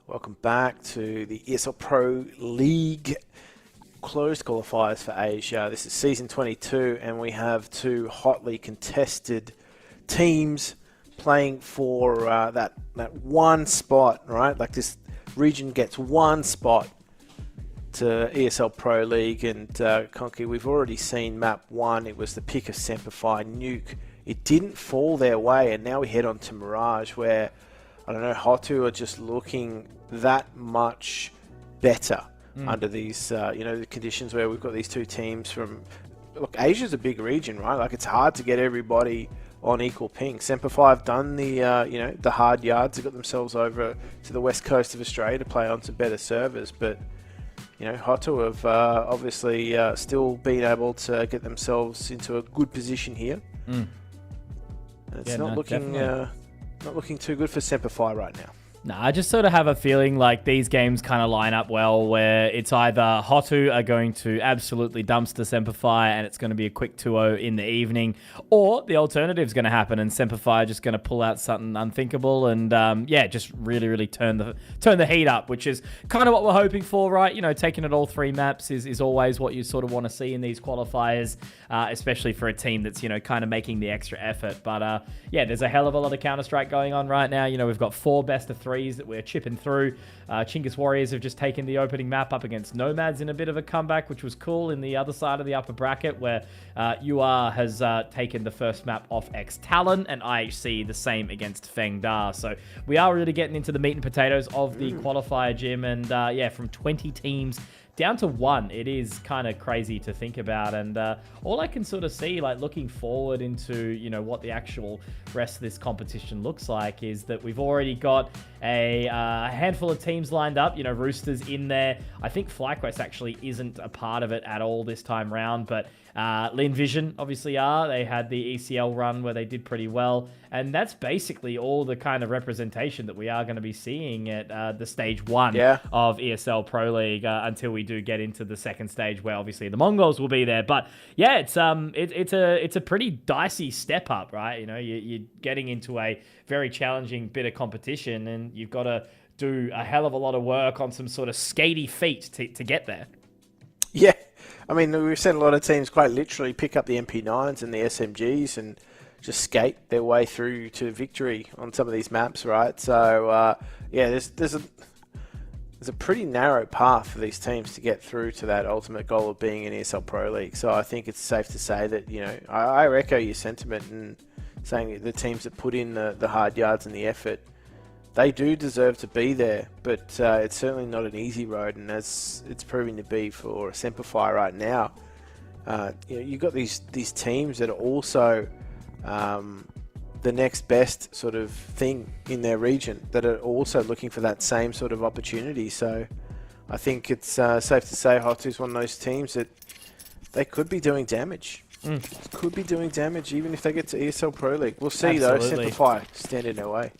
Welcome back to the ESL Pro League closed qualifiers for Asia. This is season 22, and we have two hotly contested teams playing for that one spot, right? Like this region gets one spot to ESL Pro League, and Conky, we've already seen map 1. It was the pick of Semperfi Nuke. It didn't fall their way, and now we head on to Mirage, where I don't know, Hotu are just looking that much better under these, the conditions where we've got these two teams from. Look, Asia's a big region, right? Like, it's hard to get everybody on equal ping. Semperfi have done the, the hard yards. They've got themselves over to the west coast of Australia to play on some better servers, but Hotu have obviously still been able to get themselves into a good position here. And it's not looking too good for Semperfi right now. No, I just sort of have a feeling like these games kind of line up well, where it's either Hotu are going to absolutely dumpster Semperfi and it's going to be a quick 2-0 in the evening, or the alternative is going to happen and Semperfi are just going to pull out something unthinkable and just really, really turn the heat up, which is kind of what we're hoping for, right? Taking it all 3 maps is always what you sort of want to see in these qualifiers, especially for a team that's kind of making the extra effort. But there's a hell of a lot of Counter-Strike going on right now. We've got 4 best of 3 that we're chipping through. Chinggis Warriors have just taken the opening map up against Nomads in a bit of a comeback, which was cool, in the other side of the upper bracket, where UR has taken the first map off XTalon, and IHC the same against Feng Da. So we are really getting into the meat and potatoes of the qualifier, Jim, and from 20 teams down to 1. It is kind of crazy to think about, and all I can sort of see, like looking forward into what the actual rest of this competition looks like, is that we've already got a handful of teams lined up. Roosters in there. I think FlyQuest actually isn't a part of it at all this time round, but Lean Vision obviously are. They had the ECL run where they did pretty well, and that's basically all the kind of representation that we are going to be seeing at the stage 1 of ESL Pro League until we do get into the second stage, where obviously the Mongols will be there. But yeah, it's a pretty dicey step up, right? You're getting into a very challenging bit of competition, and you've got to do a hell of a lot of work on some sort of skatey feet to get there. Yeah. I mean, we've seen a lot of teams quite literally pick up the MP9s and the SMGs and just skate their way through to victory on some of these maps, right? So, there's a pretty narrow path for these teams to get through to that ultimate goal of being in ESL Pro League. So I think it's safe to say that, I echo your sentiment in saying that the teams that put in the hard yards and the effort, they do deserve to be there, but it's certainly not an easy road, and as it's proving to be for Semperfi right now, you've got these teams that are also the next best sort of thing in their region, that are also looking for that same sort of opportunity. So I think it's safe to say Hotu is one of those teams that they could be doing damage. Could be doing damage even if they get to ESL Pro League. We'll see. Absolutely. Though, Semperfi stand in their way.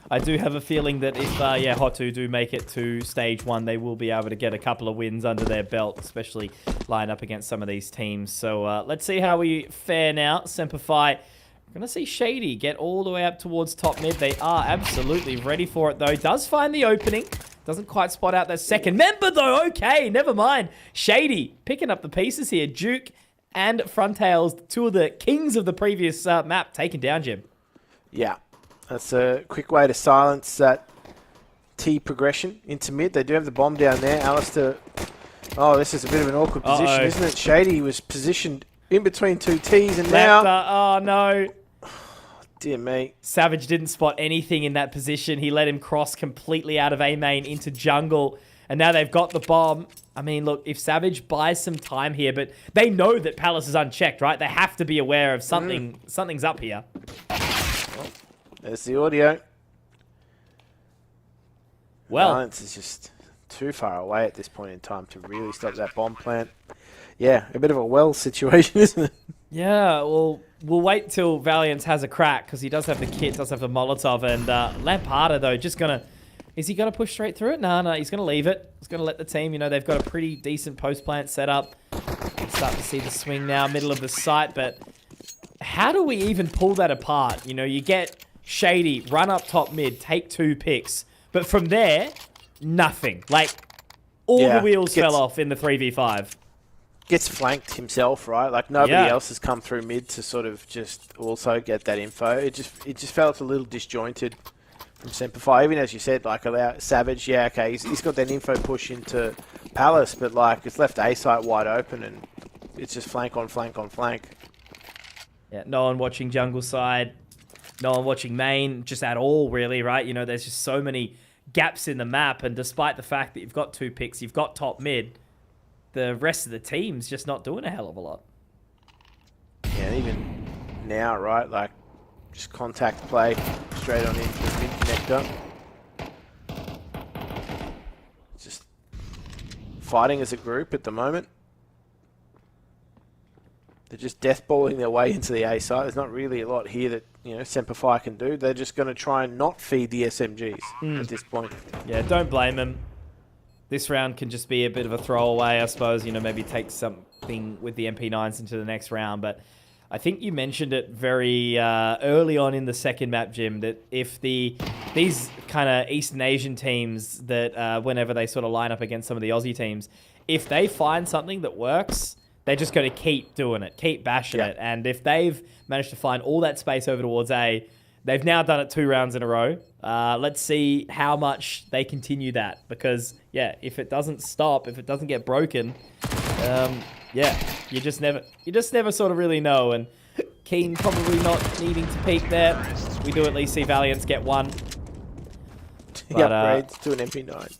I do have a feeling that if Hotu do make it to stage 1, they will be able to get a couple of wins under their belt, especially line up against some of these teams. So let's see how we fare now. Semperfi, we're going to see Shady get all the way up towards top mid. They are absolutely ready for it, though. Does find the opening. Doesn't quite spot out that second member, though. Okay, never mind. Shady picking up the pieces here. Duke and Frontails, 2 of the kings of the previous map, taken down, Jim. Yeah. That's a quick way to silence that T progression into mid. They do have the bomb down there. Alistair. Oh, this is a bit of an awkward position, isn't it? Shady was positioned in between two T's, and now. Oh no. Dear me. Savage didn't spot anything in that position. He let him cross completely out of A main into jungle. And now they've got the bomb. I mean, look, if Savage buys some time here, but they know that Palace is unchecked, right? They have to be aware of something. Something's up here. Well, there's the audio. Well, Balance is just too far away at this point in time to really stop that bomb plant. Yeah, a bit of a well situation, isn't it? yeah, well, we'll wait till Valiance has a crack because he does have the kit, does have the Molotov. And Lamparter, though, just going to... Is he going to push straight through it? No, he's going to leave it. He's going to let the team, you know, they've got a pretty decent post-plant set up. Start to see the swing now, middle of the site. But how do we even pull that apart? You know, you get Shady, run up top mid, take 2 picks. But from there, nothing. Like, all the wheels fell off in the 3v5. Gets flanked himself, right? Like, nobody else has come through mid to sort of just also get that info. It just felt a little disjointed from Semperfire. Even as you said, like, allow Savage, okay, he's got that info push into Palace, but, like, it's left A site wide open, and it's just flank on flank on flank. Yeah, no one watching jungle side. No one watching main, just at all, really, right? You know, there's just so many gaps in the map, and despite the fact that you've got 2 picks, you've got top mid, the rest of the team's just not doing a hell of a lot. Yeah, and even now, right, like, just contact play straight on into the mid connector. Just fighting as a group at the moment. They're just deathballing their way into the A site. There's not really a lot here that, you know, Semperfire can do. They're just going to try and not feed the SMGs at this point. Yeah, don't blame them. This round can just be a bit of a throwaway, I suppose. You know, maybe take something with the MP9s into the next round. But I think you mentioned it very early on in the second map, Jim, that if these kind of Eastern Asian teams that whenever they sort of line up against some of the Aussie teams, if they find something that works, they're just going to keep doing it, keep bashing it. And if they've managed to find all that space over towards A, they've now done it 2 rounds in a row. Let's see how much they continue that. Because, yeah, if it doesn't stop, if it doesn't get broken, yeah, you just never sort of really know. And Keen probably not needing to peek there. We do at least see Valiance get 1. He upgrades to an MP9.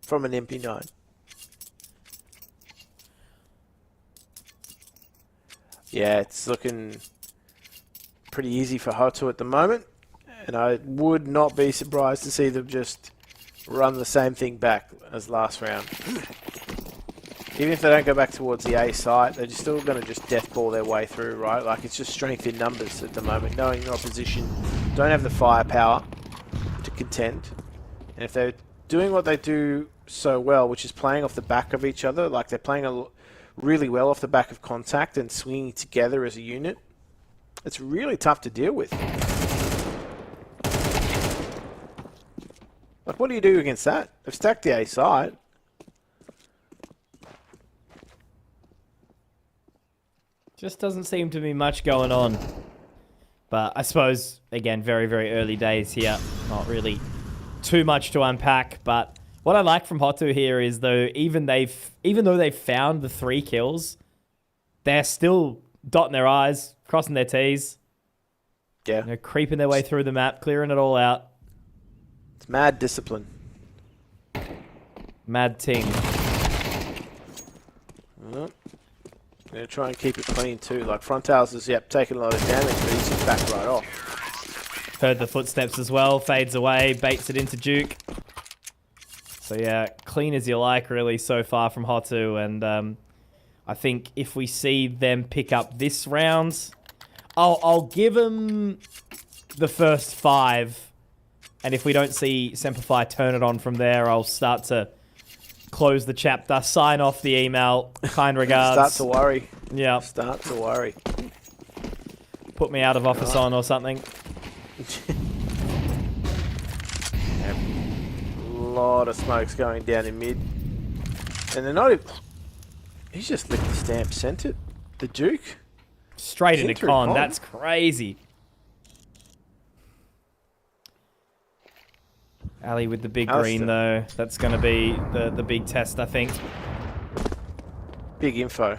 From an MP9. Yeah, it's looking pretty easy for Hotu at the moment, and I would not be surprised to see them just run the same thing back as last round. Even if they don't go back towards the A site, they're just still going to just deathball their way through, right? Like, it's just strength in numbers at the moment, knowing your opposition don't have the firepower to contend. And if they're doing what they do so well, which is playing off the back of each other, like they're playing really well off the back of contact and swinging together as a unit, it's really tough to deal with. Like, what do you do against that? They've stacked the A side. Just doesn't seem to be much going on. But I suppose, again, very, very early days here. Not really too much to unpack. But what I like from Hotu here is, though, even though they've found the 3 kills, they're still dotting their I's, crossing their T's. Yeah. You know, creeping their way through the map, clearing it all out. It's mad discipline. Mad ting. Going to try and keep it clean too. Like, Frontales is, taking a lot of damage, but he's just back right off. Heard the footsteps as well. Fades away, baits it into Duke. So yeah, clean as you like, really, so far from Hotu. And I think if we see them pick up this round, I'll give them the first 5. And if we don't see Semperfire turn it on from there, I'll start to close the chapter, sign off the email. Kind regards. Start to worry. Yeah. Start to worry. Put me out of office on or something. A lot of smokes going down in mid. And they're not even... He's just licked the stamp, sent it. The Duke. Straight into con. That's crazy. Ali with the big Alistair. green, though. That's going to be the big test, I think. Big info.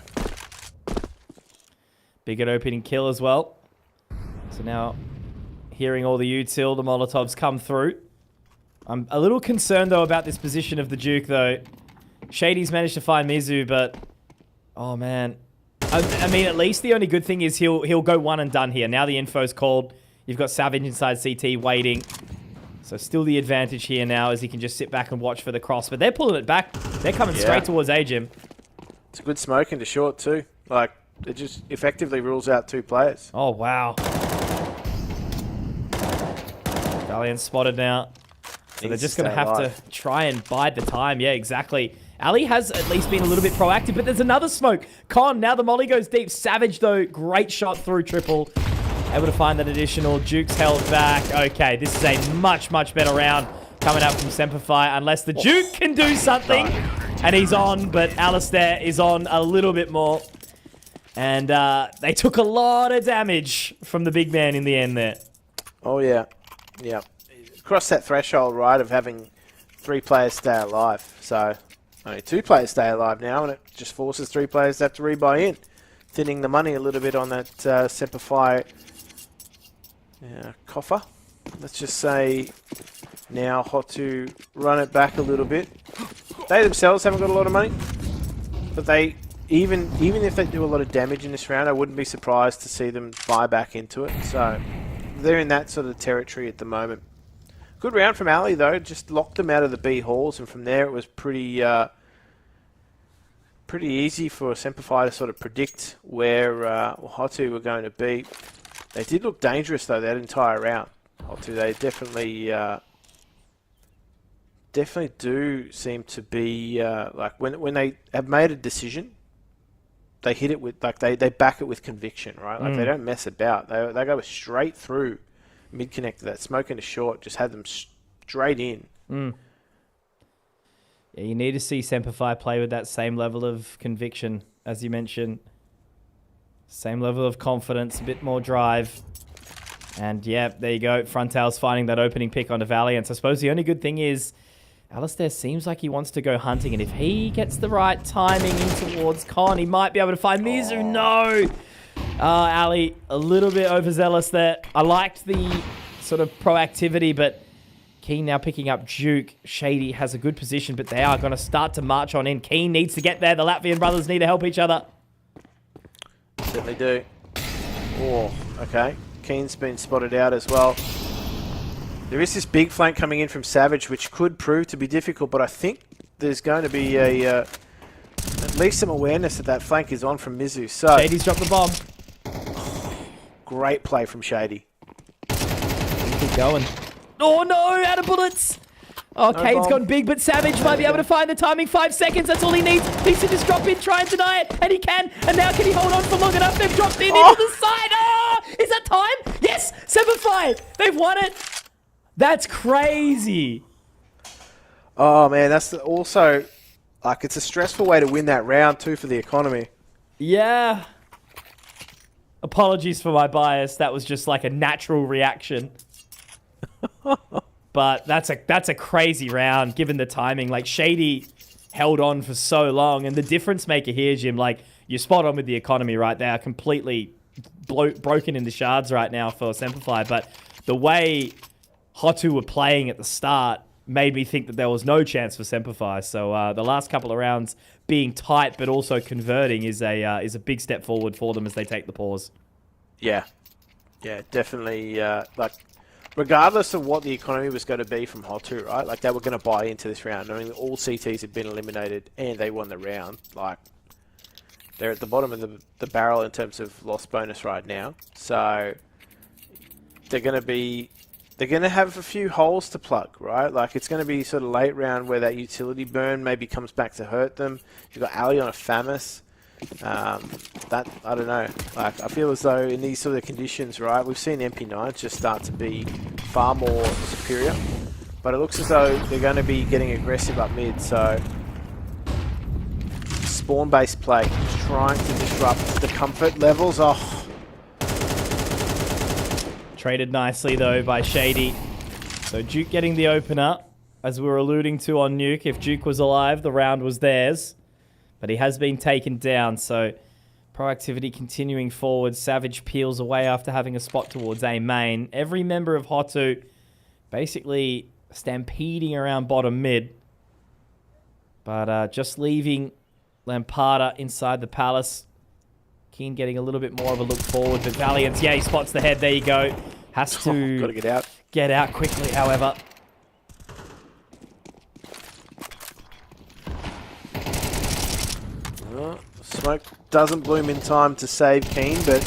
Big at opening kill as well. So now, hearing all the util, the Molotovs come through. I'm a little concerned, though, about this position of the Duke, though. Shady's managed to find Mizu, but... Oh, man. I mean, at least the only good thing is he'll go one and done here. Now the info's called. You've got Savage inside CT waiting. So still the advantage here now as he can just sit back and watch for the cross. But they're pulling it back. They're coming straight towards A-Gym. It's a good smoke into short, too. Like, it just effectively rules out 2 players. Oh, wow. Valiant spotted now. So they're just going to have to try and bide the time. Yeah, exactly. Ali has at least been a little bit proactive, but there's another smoke. Con, now the molly goes deep. Savage, though, great shot through triple. Able to find that additional. Duke's held back. Okay, this is a much, much better round coming out from Semperfi, unless the Duke can do something. And he's on, but Alistair is on a little bit more. And they took a lot of damage from the big man in the end there. Oh, yeah. Yeah. Crossed that threshold, right, of having 3 players stay alive. So... only 2 players stay alive now, and it just forces 3 players to have to rebuy in. Thinning the money a little bit on that Semperfi coffer. Let's just say now Hotu run it back a little bit. They themselves haven't got a lot of money, but they even if they do a lot of damage in this round, I wouldn't be surprised to see them buy back into it. So they're in that sort of territory at the moment. Good round from Ali, though. Just locked them out of the B halls, and from there it was pretty easy for Semperfi to sort of predict where Hotu were going to be. They did look dangerous, though, that entire round. Hotu, they definitely do seem to be, like, when they have made a decision, they hit it with, like, they back it with conviction, right? Like, they don't mess about. They go straight through mid-connector. That smoke into short just had them straight in. Yeah, you need to see Semperfi play with that same level of conviction, as you mentioned. Same level of confidence, a bit more drive. And yeah, there you go. Frontal's finding that opening pick onto Valiant. I suppose the only good thing is Alistair seems like he wants to go hunting, and if he gets the right timing in towards Con, he might be able to find Mizu. No! Ali, a little bit overzealous there. I liked the sort of proactivity, but Keen now picking up Duke. Shady has a good position, but they are going to start to march on in. Keen needs to get there. The Latvian brothers need to help each other. Certainly do. Oh, okay. Keen's been spotted out as well. There is this big flank coming in from Savage, which could prove to be difficult, but I think there's going to be at least some awareness that that flank is on from Mizu. So Shady's dropped the bomb. Great play from Shady. Keep going. Oh no, out of bullets. Oh, No Cade's bomb. gone big, but Savage might be able to find the timing. 5 seconds, that's all he needs. Needs to just drop in, try and deny it, and he can. And now can he hold on for long enough? They've dropped in into the side. Oh, is that time? Yes, 7-5. They've won it. That's crazy. Oh man, that's also, like, it's a stressful way to win that round too for the economy. Yeah. Apologies for my bias. That was just like a natural reaction. But that's a crazy round given the timing. Like, Shady held on for so long, and the difference maker here, Jim, like, you're spot on with the economy, right? They are completely broken into shards right now for Semperfi, but the way Hotu were playing at the start made me think that there was no chance for Semperfi. So the last couple of rounds being tight but also converting is a big step forward for them as they take the pause. Yeah, definitely. Like, regardless of what the economy was going to be from Hotu, right? Like, they were going to buy into this round. I mean, all CTs had been eliminated and they won the round. Like, they're at the bottom of the barrel in terms of loss bonus right now. So they're going to have a few holes to plug, right? Like, it's going to be sort of late round where that utility burn maybe comes back to hurt them. You've got Ali on a FAMAS. That, I don't know. Like, I feel as though in these sort of conditions, right, we've seen MP9s just start to be far more superior. But it looks as though they're going to be getting aggressive up mid, so spawn-based play, just trying to disrupt the comfort levels. Oh. Traded nicely, though, by Shady. So Duke getting the opener. as we were alluding to on Nuke. If Duke was alive, the round was theirs. But he has been taken down, so proactivity continuing forward. Savage peels away after having a spot towards A main. Every member of Hotu basically stampeding around bottom mid. But just leaving Lampada inside the palace. Keen getting a little bit more of a look forward. But Valiant, yeah, he spots the head. There you go. Has to Gotta get out. Get out quickly, however. Smoke doesn't bloom in time to save Keen, but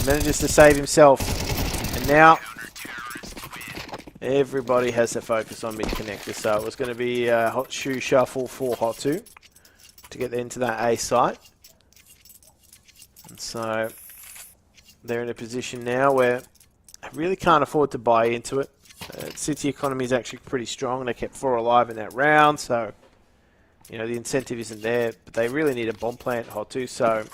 manages to save himself. And now everybody has their focus on mid-connector, so it was going to be a hot shoe shuffle for Hotu to get into that A site. And so they're in a position now where they really can't afford to buy into it. City economy is actually pretty strong. They kept 4 alive in that round, so you know the incentive isn't there. But they really need a bomb plant, Hotu. So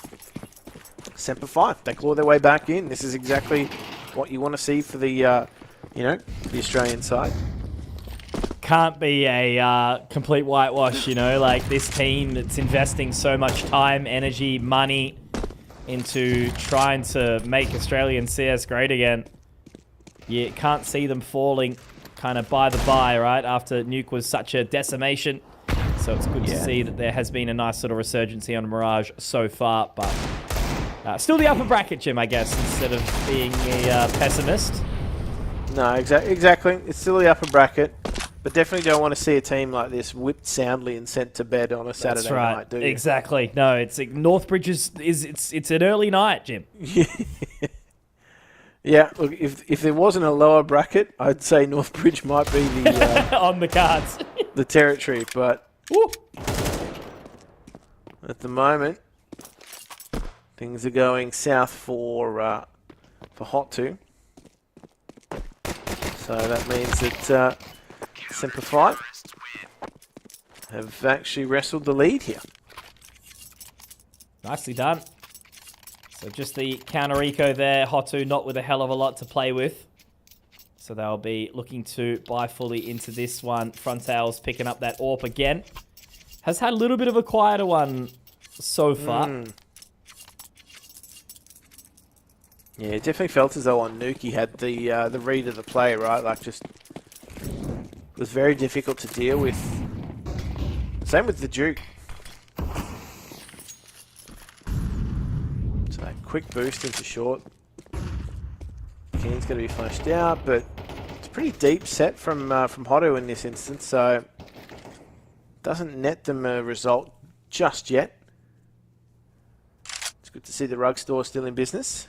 Semper Fi, they claw their way back in. This is exactly what you want to see for the the Australian side. Can't be a complete whitewash, like this team that's investing so much time, energy, money into trying to make Australian CS great again. You can't see them falling kind of by the by, right, after Nuke was such a decimation. So it's good to see that there has been a nice sort of resurgence here on Mirage so far, but still the upper bracket, Jim, I guess, instead of being a pessimist. No, exactly. It's still the upper bracket, but definitely don't want to see a team like this whipped soundly and sent to bed on a Saturday night, do you? Exactly. No, it's like Northbridge it's an early night, Jim. Yeah, look, if there wasn't a lower bracket, I'd say Northbridge might be the on the cards, the territory. But woo, at the moment, things are going south for Hotu. So that means that Semper Fi have actually wrestled the lead here. Nicely done. So just the counter eco there. Hotu not with a hell of a lot to play with. So they'll be looking to buy fully into this one. Frontales picking up that AWP again. Has had a little bit of a quieter one so far. Yeah, it definitely felt as though on Nuke he had the read of the play, right? Like just it was very difficult to deal with. Same with the Duke. So quick boost into short. Keen's going to be flashed out, but it's a pretty deep set from Hotu in this instance, so doesn't net them a result just yet. It's good to see the rug store still in business.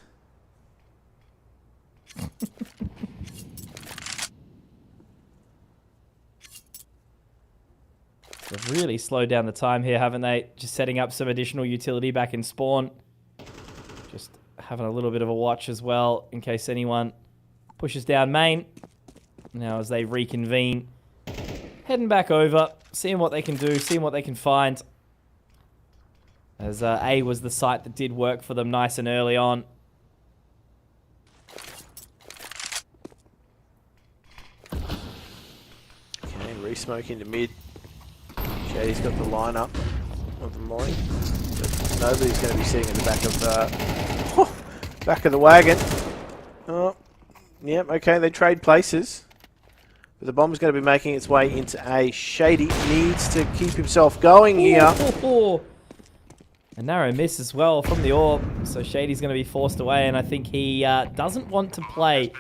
They've really slowed down the time here, haven't they? Just setting up some additional utility back in spawn. Just having a little bit of a watch as well in case anyone pushes down main. Now as they reconvene, heading back over, seeing what they can do, seeing what they can find. As A was the site that did work for them nice and early on. Okay, re-smoke into mid. Shady's got the lineup of the Molly. But nobody's going to be sitting in the back of the wagon. Oh, yep, okay, they trade places. But the bomb's going to be making its way into A. Shady needs to keep himself going here. A narrow miss as well from the AWP. So Shady's going to be forced away, and I think he doesn't want to play.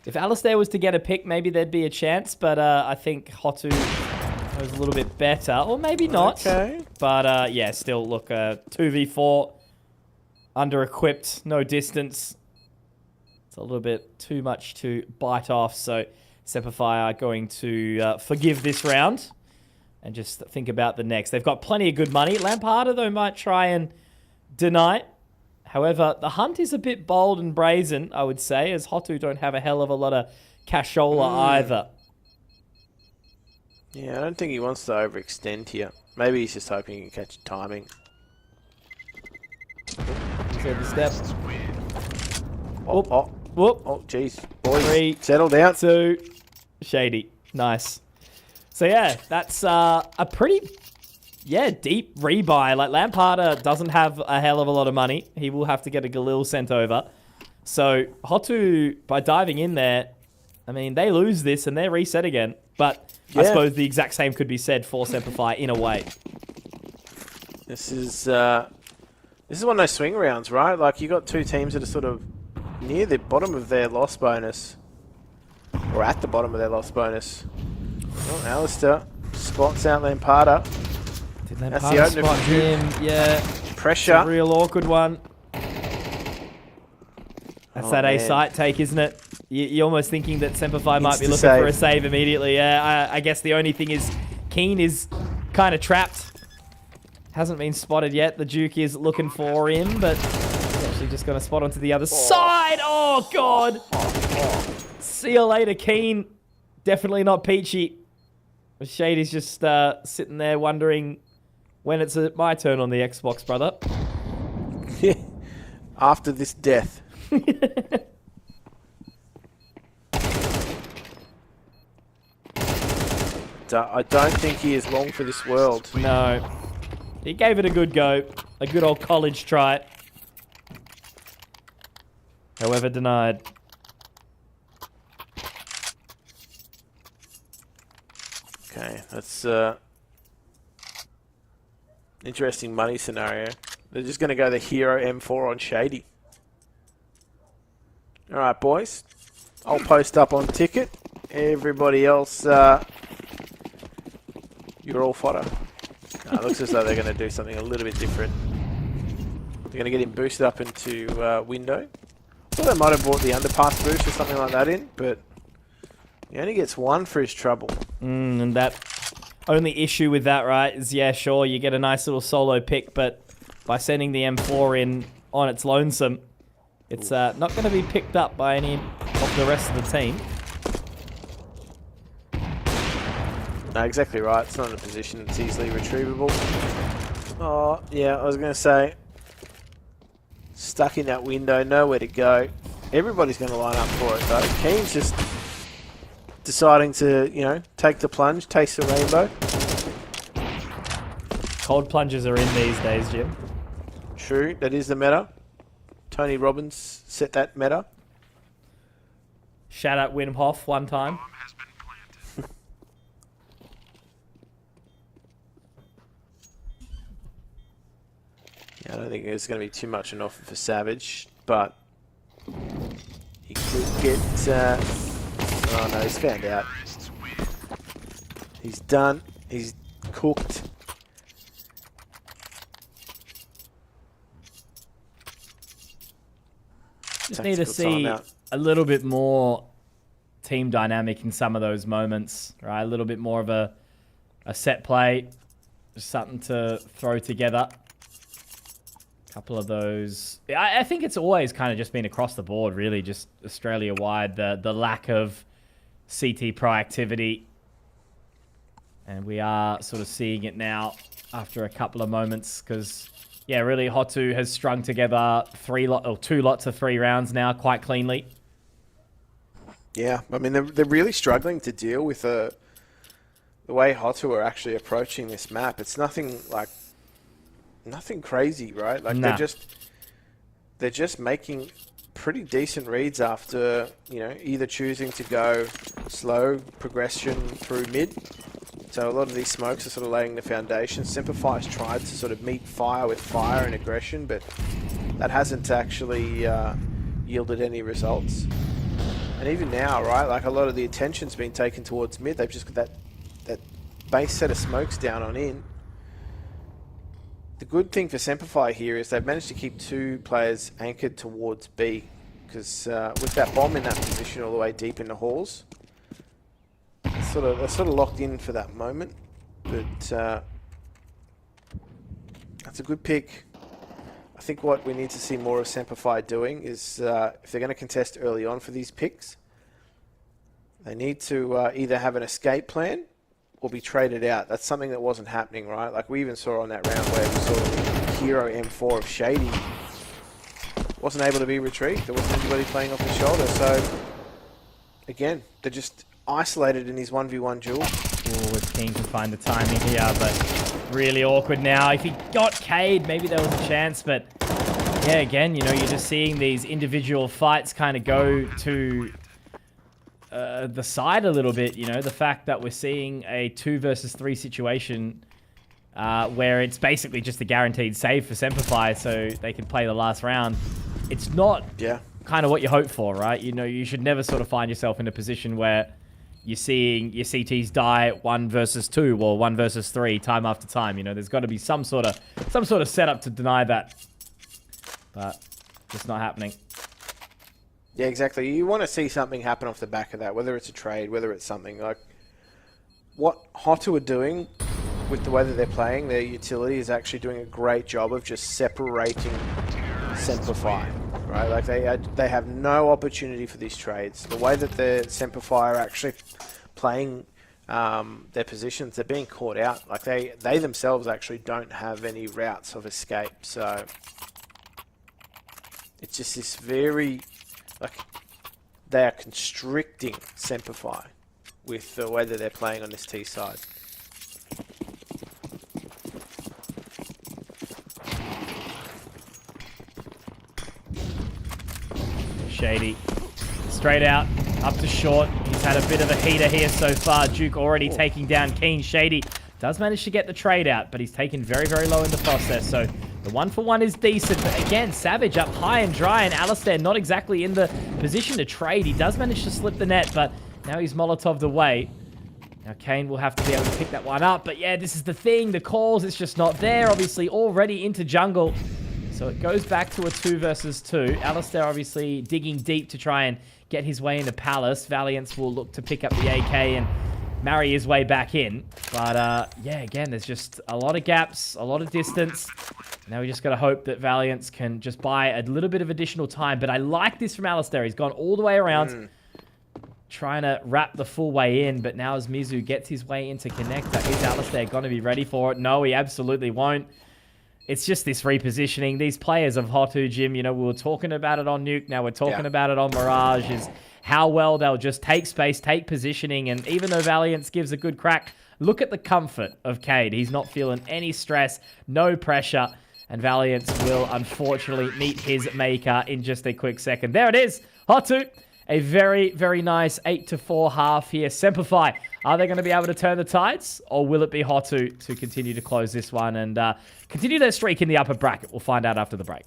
If Alistair was to get a pick, maybe there'd be a chance, but I think Hotu was a little bit better, or maybe not. Okay. But yeah, still, look, 2v4, under-equipped, no distance. It's a little bit too much to bite off, so Semper Fi are going to forgive this round and just think about the next. They've got plenty of good money. Lampada, though, might try and deny it. However, the hunt is a bit bold and brazen, I would say, as Hotu don't have a hell of a lot of cashola either. Yeah, I don't think he wants to overextend here. Maybe he's just hoping he can catch timing. So the step. Oh, Whoop. oh, jeez. Boys, 3, settle down. 2, Shady. Nice. So yeah, that's a pretty deep rebuy. Like Lamparter doesn't have a hell of a lot of money. He will have to get a Galil sent over. So Hotu, by diving in there, I mean, they lose this and they're reset again. But I suppose the exact same could be said for Semperfi in a way. This is one of those swing rounds, right? Like, you got two teams that are sort of near the bottom of their loss bonus. Or at the bottom of their loss bonus. Oh, Alistair spots out Lamparter. Did That's the opener spot for Duke. him? Yeah. Pressure. It's a real awkward one. That's that man. A-site take, isn't it? You're almost thinking that Semperfi might be looking Insta-save. for a save immediately. Yeah, I guess the only thing is Keen is kind of trapped. Hasn't been spotted yet. The Duke is looking for him, but he's actually just going to spot onto the other side. Oh, God. See you later, Keen. Definitely not Peachy. Shady's just sitting there wondering when it's my turn on the Xbox, brother. After this death. I don't think he is long for this world. No. He gave it a good go. A good old college try. However, denied. Okay, that's interesting money scenario. They're just going to go the hero M4 on Shady. All right, boys. I'll post up on ticket. Everybody else, you're all fodder. It looks as though they're going to do something a little bit different. They're going to get him boosted up into window. I thought they might have brought the underpass boost or something like that in, but he only gets one for his trouble. And that only issue with that, right, is, yeah, sure, you get a nice little solo pick, but by sending the M4 in on its lonesome, it's not going to be picked up by any of the rest of the team. No, exactly right. It's not in a position that's easily retrievable. Oh, yeah, I was going to say, stuck in that window, nowhere to go. Everybody's going to line up for it, though. Keen's just deciding to, you know, take the plunge, taste the rainbow. Cold plunges are in these days, Jim. True, that is the meta. Tony Robbins set that meta. Shout out Wim Hof one time. Yeah, I don't think there's going to be too much an offer for Savage, but he could get... oh no, he's found out. He's done. He's cooked. Just need to see a little bit more team dynamic in some of those moments, right? A little bit more of a set play, just something to throw together. A couple of those. I think it's always kind of just been across the board, really, just Australia-wide, the lack of CT proactivity. And we are sort of seeing it now after a couple of moments, because... yeah, really, Hotu has strung together two lots of 3 rounds now quite cleanly. Yeah, I mean, they're really struggling to deal with the way Hotu are actually approaching this map. It's nothing crazy, right? Like Nah. they're just making pretty decent reads after, you know, either choosing to go slow progression through mid. So a lot of these smokes are sort of laying the foundation. Semperfi's tried to sort of meet fire with fire and aggression, but that hasn't actually yielded any results. And even now, right, like a lot of the attention's been taken towards mid. They've just got that base set of smokes down on in. The good thing for Semperfi here is they've managed to keep 2 players anchored towards B, because with that bomb in that position all the way deep in the halls, they're sort of locked in for that moment, but that's a good pick. I think what we need to see more of Semperfi doing is, if they're going to contest early on for these picks, they need to either have an escape plan or be traded out. That's something that wasn't happening, right? Like we even saw on that round where we saw the hero M4 of Shady wasn't able to be retrieved. There wasn't anybody playing off his shoulder, so again, they're just isolated in his 1v1 duel. Was keen to find the timing here, but really awkward now. If he got Cade, maybe there was a chance, but yeah, again, you know, you're just seeing these individual fights kind of go to the side a little bit, you know, the fact that we're seeing a 2 versus 3 situation where it's basically just a guaranteed save for Semperfi so they can play the last round. It's not kind of what you hope for, right? You know, you should never sort of find yourself in a position where you're seeing your CTs die 1 versus 2 or 1 versus 3 time after time. You know, there's got to be some sort of setup to deny that, but it's not happening. Yeah, exactly. You want to see something happen off the back of that, whether it's a trade, whether it's something like what Hotu are doing with the way that they're playing. Their utility is actually doing a great job of just separating Semperfi, right? Like they have no opportunity for these trades. The way that the Semperfi are actually playing their positions, they're being caught out. Like they themselves actually don't have any routes of escape. So it's just this very, like, they are constricting Semperfi with the way that they're playing on this T side. Shady. Straight out, up to short. He's had a bit of a heater here so far. Duke already taking down Keen. Shady does manage to get the trade out, but he's taken very, very low in the process. So the 1-for-1 is decent. But again, Savage up high and dry, and Alistair not exactly in the position to trade. He does manage to slip the net, but now he's Molotov'd away. Now Kane will have to be able to pick that one up. But yeah, this is the thing. The calls, it's just not there. Obviously already into jungle. So it goes back to a 2 versus 2. Alistair obviously digging deep to try and get his way into Palace. Valiance will look to pick up the AK and marry his way back in. But yeah, again, there's just a lot of gaps, a lot of distance. Now we just got to hope that Valiance can just buy a little bit of additional time. But I like this from Alistair. He's gone all the way around, trying to wrap the full way in. But now as Mizu gets his way into Connector, is Alistair going to be ready for it? No, he absolutely won't. It's just this repositioning. These players of Hotu, Jim, you know, we were talking about it on Nuke. Now we're talking about it on Mirage. Is how well they'll just take space, take positioning. And even though Valiance gives a good crack, look at the comfort of Cade. He's not feeling any stress, no pressure. And Valiance will unfortunately meet his maker in just a quick second. There it is. Hotu, a very, very nice 8-4 half here. Semperfi, are they going to be able to turn the tides? Or will it be Hotu to continue to close this one and continue their streak in the upper bracket? We'll find out after the break.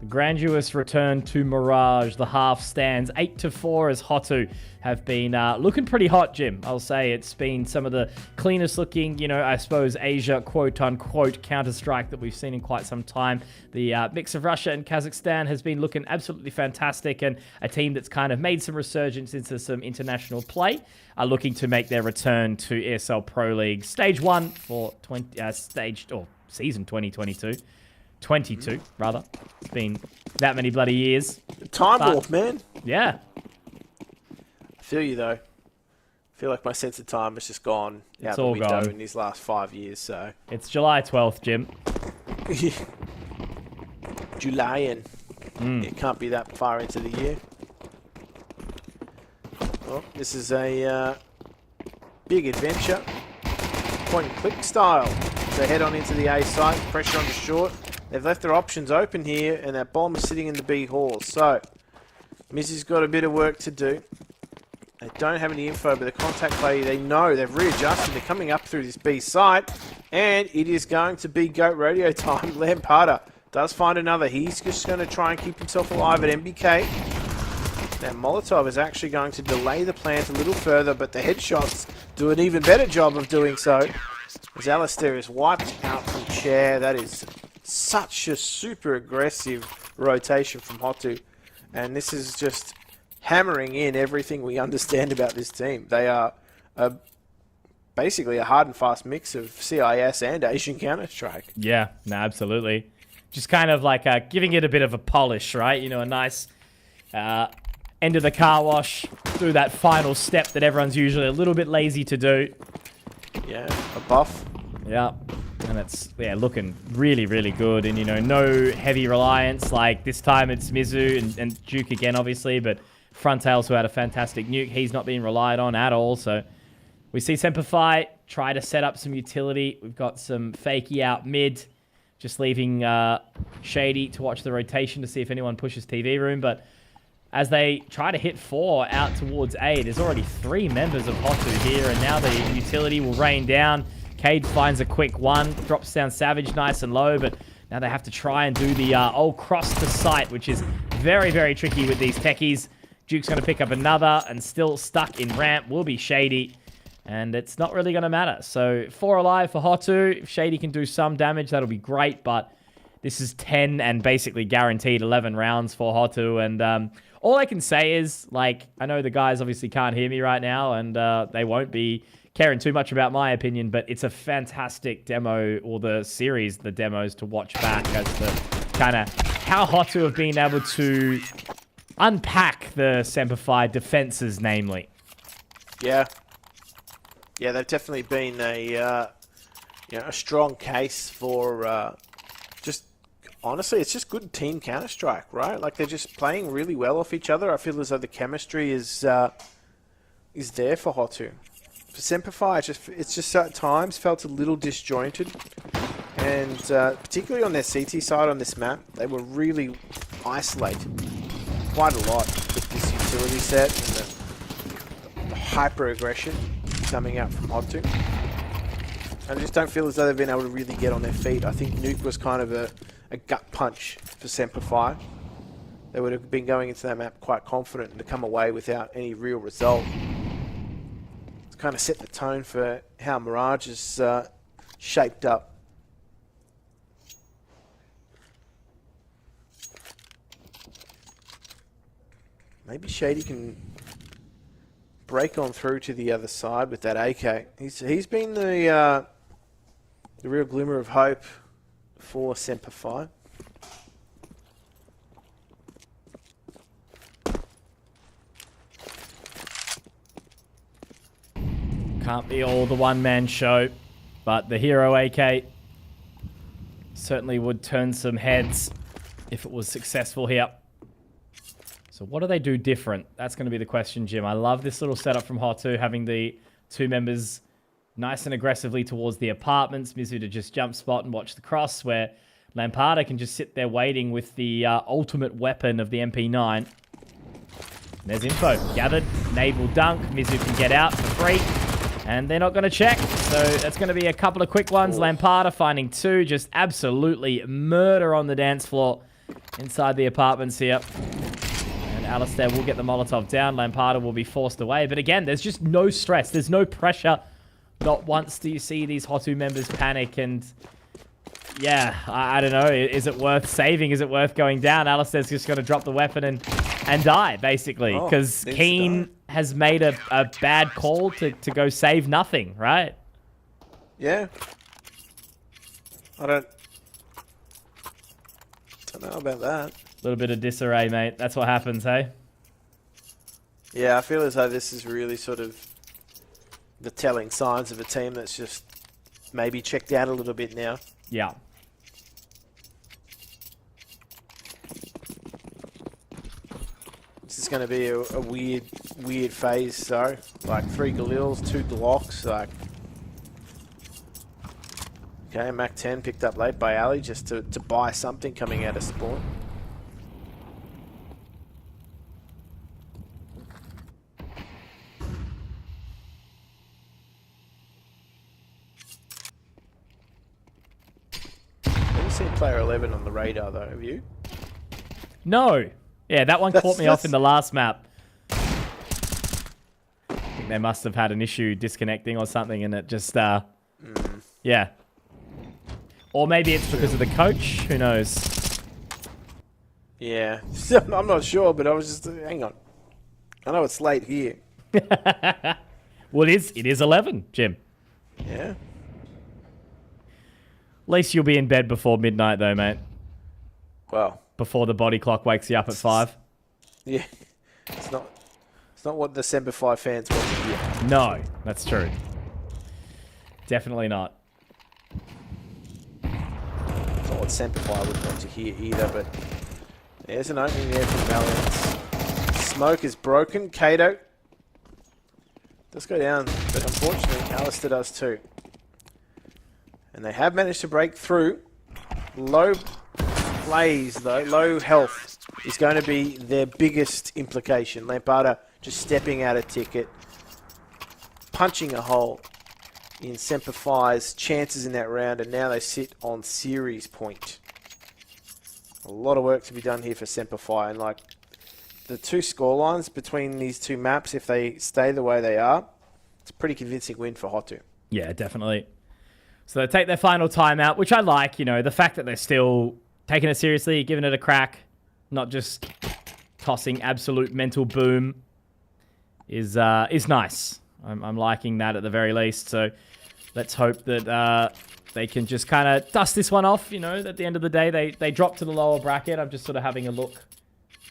The grandiose return to Mirage. The half stands 8-4 as Hotu have been looking pretty hot, Jim. I'll say it's been some of the cleanest looking, I suppose, Asia quote-unquote Counter-Strike that we've seen in quite some time. The mix of Russia and Kazakhstan has been looking absolutely fantastic, and a team that's kind of made some resurgence into some international play are looking to make their return to ESL Pro League Stage 1 for season 2022. 22, rather. It's been that many bloody years. Time warp, man. Yeah. I feel you, though. I feel like my sense of time has just gone out the all window gone. in these last 5 years, so... It's July 12th, Jim. July-in. It can't be that far into the year. Well, this is a big adventure. Point and click style. They head on into the A site, pressure on the short. They've left their options open here, and that bomb is sitting in the B hall. So, Mizzou's got a bit of work to do. They don't have any info, but the contact play, they know they've readjusted. They're coming up through this B site, and it is going to be GOAT rodeo time. Lamparter does find another. He's just going to try and keep himself alive at MBK. Now, Molotov is actually going to delay the plant a little further, but the headshots do an even better job of doing so. As Alistair is wiped out from chair. That is such a super aggressive rotation from Hotu. And this is just hammering in everything we understand about this team. They are basically a hard and fast mix of CIS and Asian Counter-Strike. Yeah, no, absolutely. Just kind of like giving it a bit of a polish, right? A nice end of the car wash, do that final step that everyone's usually a little bit lazy to do. Yeah, a buff. Yeah, and it's looking really, really good. And, no heavy reliance. Like, this time it's Mizzou and Duke again, obviously, but Frontales, who had a fantastic nuke, he's not being relied on at all. So we see Semperfi try to set up some utility. We've got some fakey out mid, just leaving Shady to watch the rotation to see if anyone pushes TV room. But as they try to hit 4 out towards A, there's already 3 members of Hotu here, and now the utility will rain down. Cade finds a quick 1, drops down Savage nice and low, but now they have to try and do the old cross to sight, which is very, very tricky with these techies. Duke's going to pick up another, and still stuck in ramp will be Shady, and it's not really going to matter. So 4 alive for Hotu. If Shady can do some damage, that'll be great, but this is 10 and basically guaranteed 11 rounds for Hotu, and all I can say is, I know the guys obviously can't hear me right now, and they won't be caring too much about my opinion, but it's a fantastic demo, or the series, the demos, to watch back as to kind of how Hotu have been able to unpack the Semperfi defenses, namely. Yeah. Yeah, they've definitely been a strong case for honestly, it's just good team Counter-Strike, right? Like, they're just playing really well off each other. I feel as though the chemistry is there for Hotu. For Semperfi, it's just at times felt a little disjointed. And particularly on their CT side on this map, they were really isolated quite a lot with this utility set and the hyper-aggression coming out from Hotu. I just don't feel as though they've been able to really get on their feet. I think Nuke was kind of a gut punch for Semperfi. They would have been going into that map quite confident and to come away without any real result. It's kind of set the tone for how Mirage is shaped up. Maybe Shady can break on through to the other side with that AK. He's been the real glimmer of hope for Semperfi. Can't be all the one-man show, but the hero AK certainly would turn some heads if it was successful here. So what do they do different? That's going to be the question, Jim. I love this little setup from Hotu, having the 2 members nice and aggressively towards the apartments. Mizzou to just jump spot and watch the cross, where Lamparter can just sit there waiting with the ultimate weapon of the MP9. And there's info. Gathered. Nade will dunk. Mizzou can get out for free. And they're not going to check. So that's going to be a couple of quick ones. Lamparter finding 2. Just absolutely murder on the dance floor. inside the apartments here. And Alistair will get the Molotov down. Lampada will be forced away. But again, there's just no stress. There's no pressure. Not once do you see these Hotu members panic. And yeah, I don't know. Is it worth saving? Is it worth going down? Alistair's just going to drop the weapon and die, basically. Because Keen has made a bad call to go save nothing, right? Yeah. I don't know about that. A little bit of disarray, mate. That's what happens, hey? Yeah, I feel as though this is really sort of the telling signs of a team that's just maybe checked out a little bit now. Yeah. This is going to be a weird phase, so like 3 Galils, 2 Glocks, like. Okay, Mac 10 picked up late by Ali just to buy something coming out of spawn. Haven't seen player 11 on the radar though, have you? No. Yeah, that one caught me off in the last map. I think they must have had an issue disconnecting or something and it just, yeah. Or maybe it's because of the coach. Who knows? Yeah. I'm not sure, but I was just... hang on. I know it's late here. Well, it is 11, Jim. Yeah. At least you'll be in bed before midnight, though, mate. Well. Before the body clock wakes you up at 5. Yeah. It's not what the Semper Fi fans want to hear. No, that's true. Definitely not. Not what Semper Fi would want to hear either, but there's an opening there for Valiant. Smoke is broken. Kato does go down, but unfortunately Alistair does too. And they have managed to break through. Low plays though, low health is going to be their biggest implication. Lampada just stepping out a ticket, punching a hole in Semper Fi's chances in that round, and now they sit on series point. A lot of work to be done here for Semper Fi, and like the two scorelines between these two maps, if they stay the way they are, it's a pretty convincing win for Hotu. Yeah, definitely. So they take their final timeout, which I like, you know, the fact that they're still taking it seriously, giving it a crack, not just tossing absolute mental boom is nice. I'm liking that at the very least. So let's hope that they can just kind of dust this one off. You know, at the end of the day, they drop to the lower bracket. I'm just sort of having a look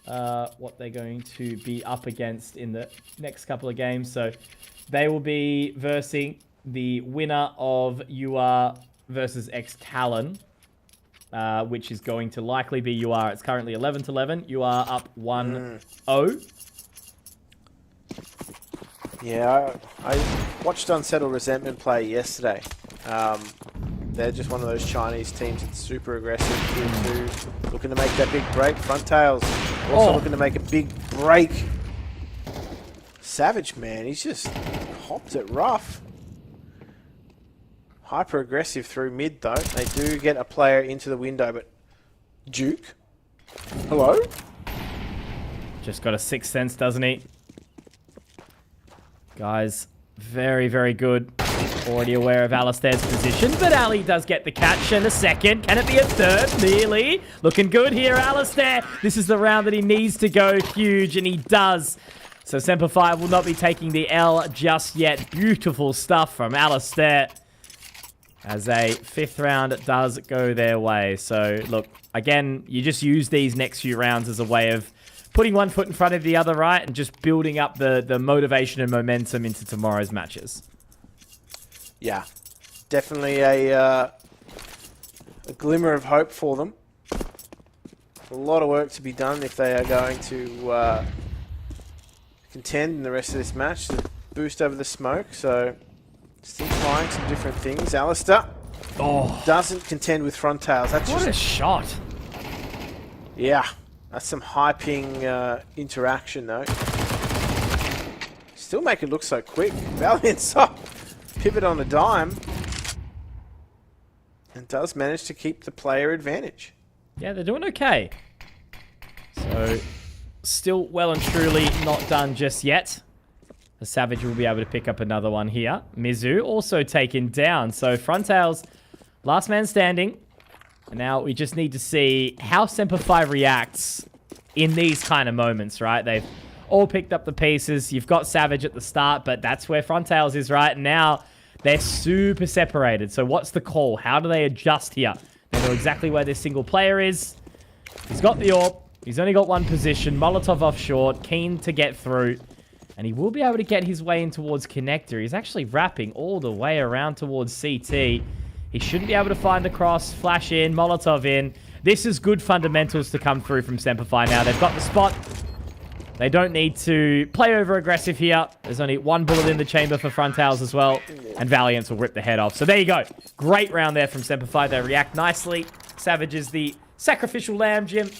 what they're going to be up against in the next couple of games. So they will be versing the winner of UR versus XTalon, which is going to likely be UR. It's currently 11-11. UR up 1-0. Yeah, I watched Unsettled Resentment play yesterday. They're just one of those Chinese teams that's super aggressive. Tier 2, looking to make that big break. Front Tails also looking to make a big break. Savage, man, he's just hopped it rough. Hyper aggressive through mid, though. They do get a player into the window, but Duke? Hello? Just got a sixth sense, doesn't he? Guys, very, very good. Already aware of Alistair's position, but Ali does get the catch and a second. Can it be a third? Nearly. Looking good here, Alistair. This is the round that he needs to go huge, and he does. So Semper Fi will not be taking the L just yet. Beautiful stuff from Alistair, as a fifth round does go their way. So, look, again, you just use these next few rounds as a way of putting one foot in front of the other, right? And just building up the motivation and momentum into tomorrow's matches. Yeah, definitely a glimmer of hope for them. A lot of work to be done if they are going to contend in the rest of this match to boost over the smoke. So, still trying some different things. Alistair doesn't contend with front tails. That's What a shot. Yeah, that's some hyping interaction, though. Still make it look so quick. Valiant's up. Pivot on a dime. And does manage to keep the player advantage. Yeah, they're doing okay. So, still well and truly not done just yet. The Savage will be able to pick up another one here. Mizu also taken down. So, Frontails, last man standing. And now we just need to see how Semper Fi reacts in these kind of moments, right? They've all picked up the pieces. You've got Savage at the start, but that's where Frontails is right now. They're super separated. So what's the call? How do they adjust here? They know exactly where this single player is. He's got the AWP. He's only got one position. Molotov off short. Keen to get through. And he will be able to get his way in towards Connector. He's actually wrapping all the way around towards CT. He shouldn't be able to find a cross. Flash in. Molotov in. This is good fundamentals to come through from Semper Fi now. They've got the spot. They don't need to play over aggressive here. There's only one bullet in the chamber for Frontails as well. And Valiants will rip the head off. So there you go. Great round there from Semper Fi. They react nicely. Savage is the sacrificial lamb, Jim.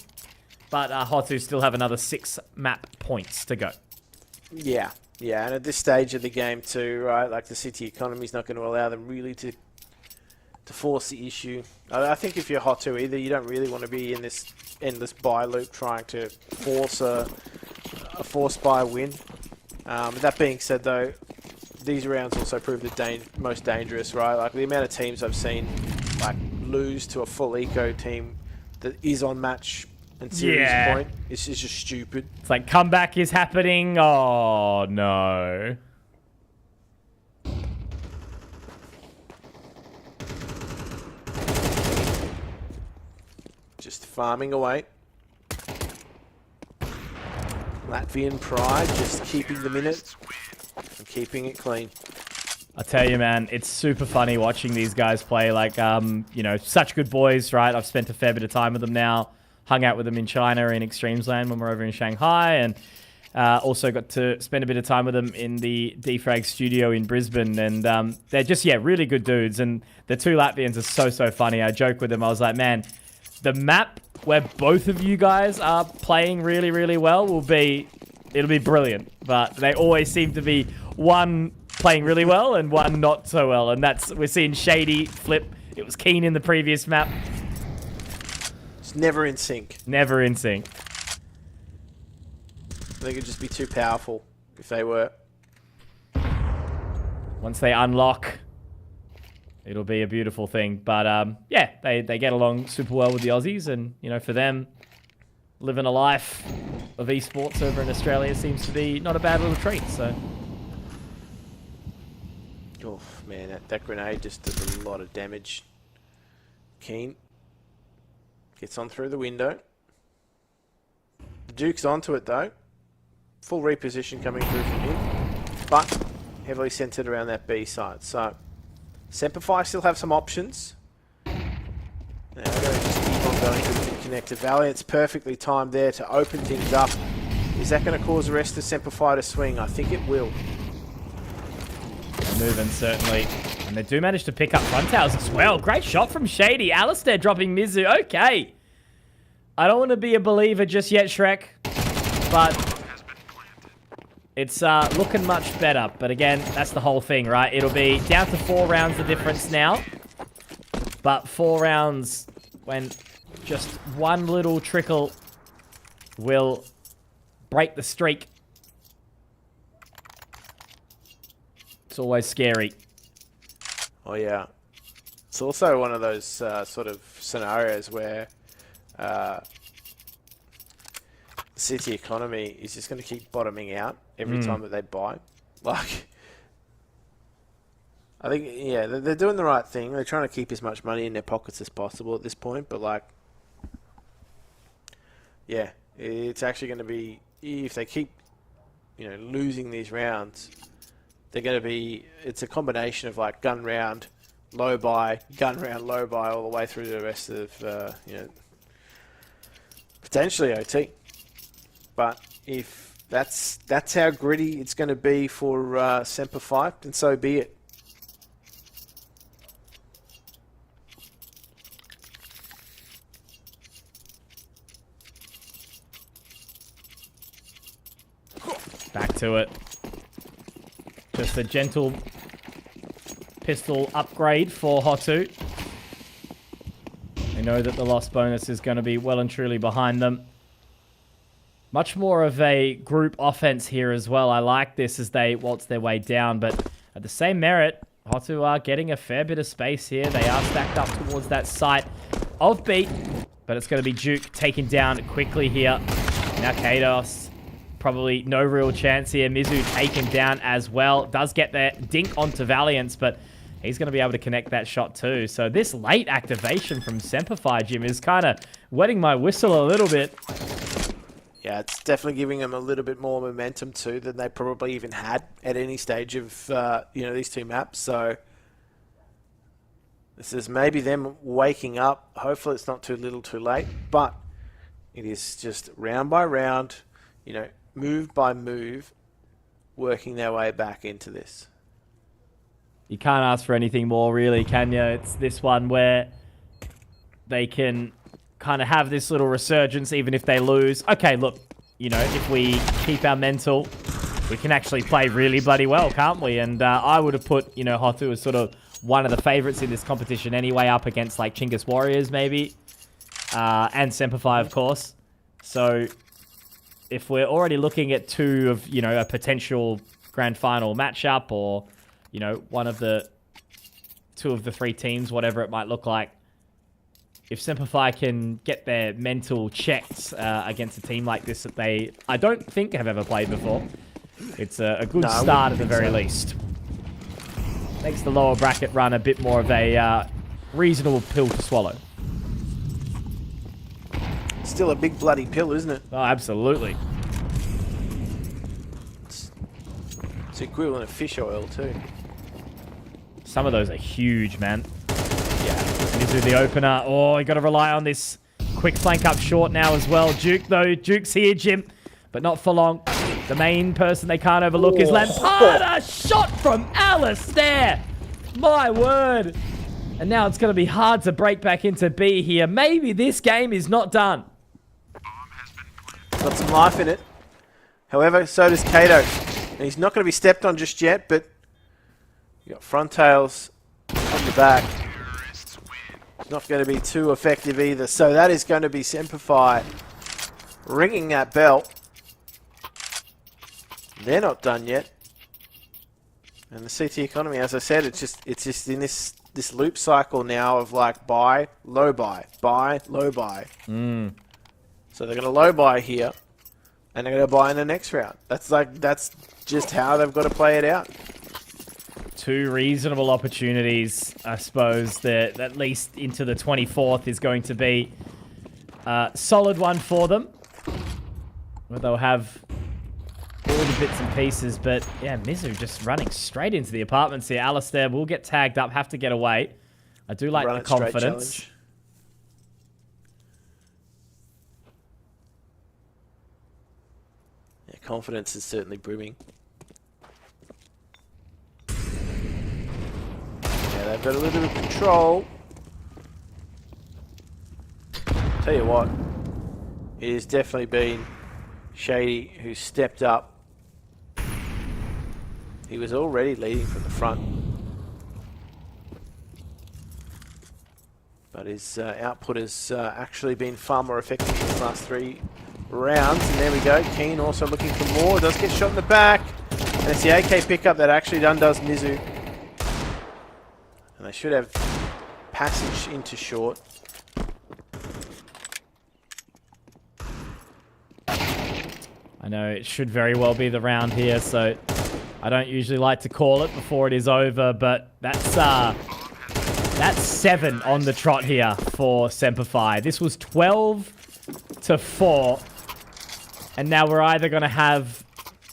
But Hotu still have another 6 map points to go. Yeah. And at this stage of the game too, right, like the city economy's not going to allow them really to force the issue. I think if you're Hotu either, you don't really want to be in this endless buy loop trying to force a force buy win. That being said though, these rounds also prove the most dangerous, right? Like the amount of teams I've seen like lose to a full eco team that is on match and series point is just stupid. It's like comeback is happening. Oh no. Just farming away. Latvian pride, just keeping the minute and keeping it clean. I tell you, man, it's super funny watching these guys play. Like, you know, such good boys, right? I've spent a fair bit of time with them now. Hung out with them in China in Extremes Land when we're over in Shanghai, and also got to spend a bit of time with them in the Defrag studio in Brisbane. And they're just, really good dudes. And the two Latvians are so funny. I joke with them. I was like, man, the map where both of you guys are playing really well it'll be brilliant. But they always seem to be one playing really well and one not so well. And we're seeing Shady flip. It was Keen in the previous map. It's never in sync. Never in sync. They could just be too powerful if they were. Once they unlock, it'll be a beautiful thing. But they get along super well with the Aussies, and you know, for them, living a life of esports over in Australia seems to be not a bad little treat. So, oh man, that grenade just does a lot of damage. Keen gets on through the window. Duke's onto it though. Full reposition coming through from him, but heavily centered around that B side. So Semper Fi still have some options. Now they're going to just keep on going to the connector. Valiant's perfectly timed there to open things up. Is that going to cause the rest of Semper Fi to swing? I think it will. Moving, certainly. And they do manage to pick up Frontails as well. Great shot from Shady. Alistair dropping Mizu. Okay. I don't want to be a believer just yet, Shrek. But it's looking much better. But again, that's the whole thing, right? It'll be down to 4 rounds the difference now. But 4 rounds when just one little trickle will break the streak. It's always scary. Oh yeah. It's also one of those sort of scenarios where the city economy is just going to keep bottoming out every time that they buy. Like, I think, yeah, they're doing the right thing. They're trying to keep as much money in their pockets as possible at this point. But like, yeah, it's actually going to be, if they keep, you know, losing these rounds, they're going to be, it's a combination of like gun round, low buy, gun round, low buy, all the way through the rest of, you know, potentially OT. But if that's how gritty it's going to be for Semper Fi, then so be it. Back to it. Just a gentle pistol upgrade for Hotu. They know that the loss bonus is going to be well and truly behind them. Much more of a group offense here as well. I like this as they waltz their way down, but at the same merit, Hotu are getting a fair bit of space here. They are stacked up towards that site of beat, but it's going to be Duke taken down quickly here. Now Kados, probably no real chance here. Mizu taken down as well. Does get the dink onto Valiance, but he's going to be able to connect that shot too. So this late activation from Semperfi, Jim, is kind of wetting my whistle a little bit. Yeah, it's definitely giving them a little bit more momentum too than they probably even had at any stage of these two maps. So this is maybe them waking up. Hopefully it's not too little too late, but it is just round by round, move by move, working their way back into this. You can't ask for anything more, really, can you? It's this one where they can kind of have this little resurgence even if they lose. Okay, look, if we keep our mental, we can actually play really bloody well, can't we? And I would have put, Hotu as sort of one of the favorites in this competition anyway, up against like Chinggis Warriors maybe, and Semperfi, of course. So if we're already looking at two of, a potential grand final matchup, or, one of the two of the three teams, whatever it might look like, if Semperfi can get their mental checked against a team like this that I don't think have ever played before, it's a good start at the very least. Makes the lower bracket run a bit more of a reasonable pill to swallow. Still a big bloody pill, isn't it? Oh, absolutely. It's equivalent of fish oil too. Some of those are huge, man. Mizu the opener. Oh, you got to rely on this quick flank up short now as well. Duke, though. Duke's here, Jim, but not for long. The main person they can't overlook is Lampada. Shot from Alistair. My word. And now it's going to be hard to break back into B here. Maybe this game is not done. Got some life in it. However, so does Kato. And he's not going to be stepped on just yet, but you got front tails on the back. Not going to be too effective either. So that is going to be Semperfi ringing that bell. They're not done yet. And the CT economy, as I said, it's just in this loop cycle now of like buy, low buy, low buy. So they're going to low buy here, and they're going to buy in the next round. That's just how they've got to play it out. Two reasonable opportunities, I suppose, that at least into the 24th is going to be a solid one for them, where they'll have all the bits and pieces. But yeah, Mizu just running straight into the apartments here. Alistair will get tagged up, have to get away. I do like the confidence. Yeah, confidence is certainly brimming. They've got a little bit of control. Tell you what, it has definitely been Shady who stepped up. He was already leading from the front, but his output has actually been far more effective in the last 3 rounds. And there we go. Keen also looking for more. Does get shot in the back, and it's the AK pickup that actually undoes Mizu. And they should have passage into short. I know it should very well be the round here, so I don't usually like to call it before it is over, but that's 7 on the trot here for Semperfi. This was 12-4, and now we're either going to have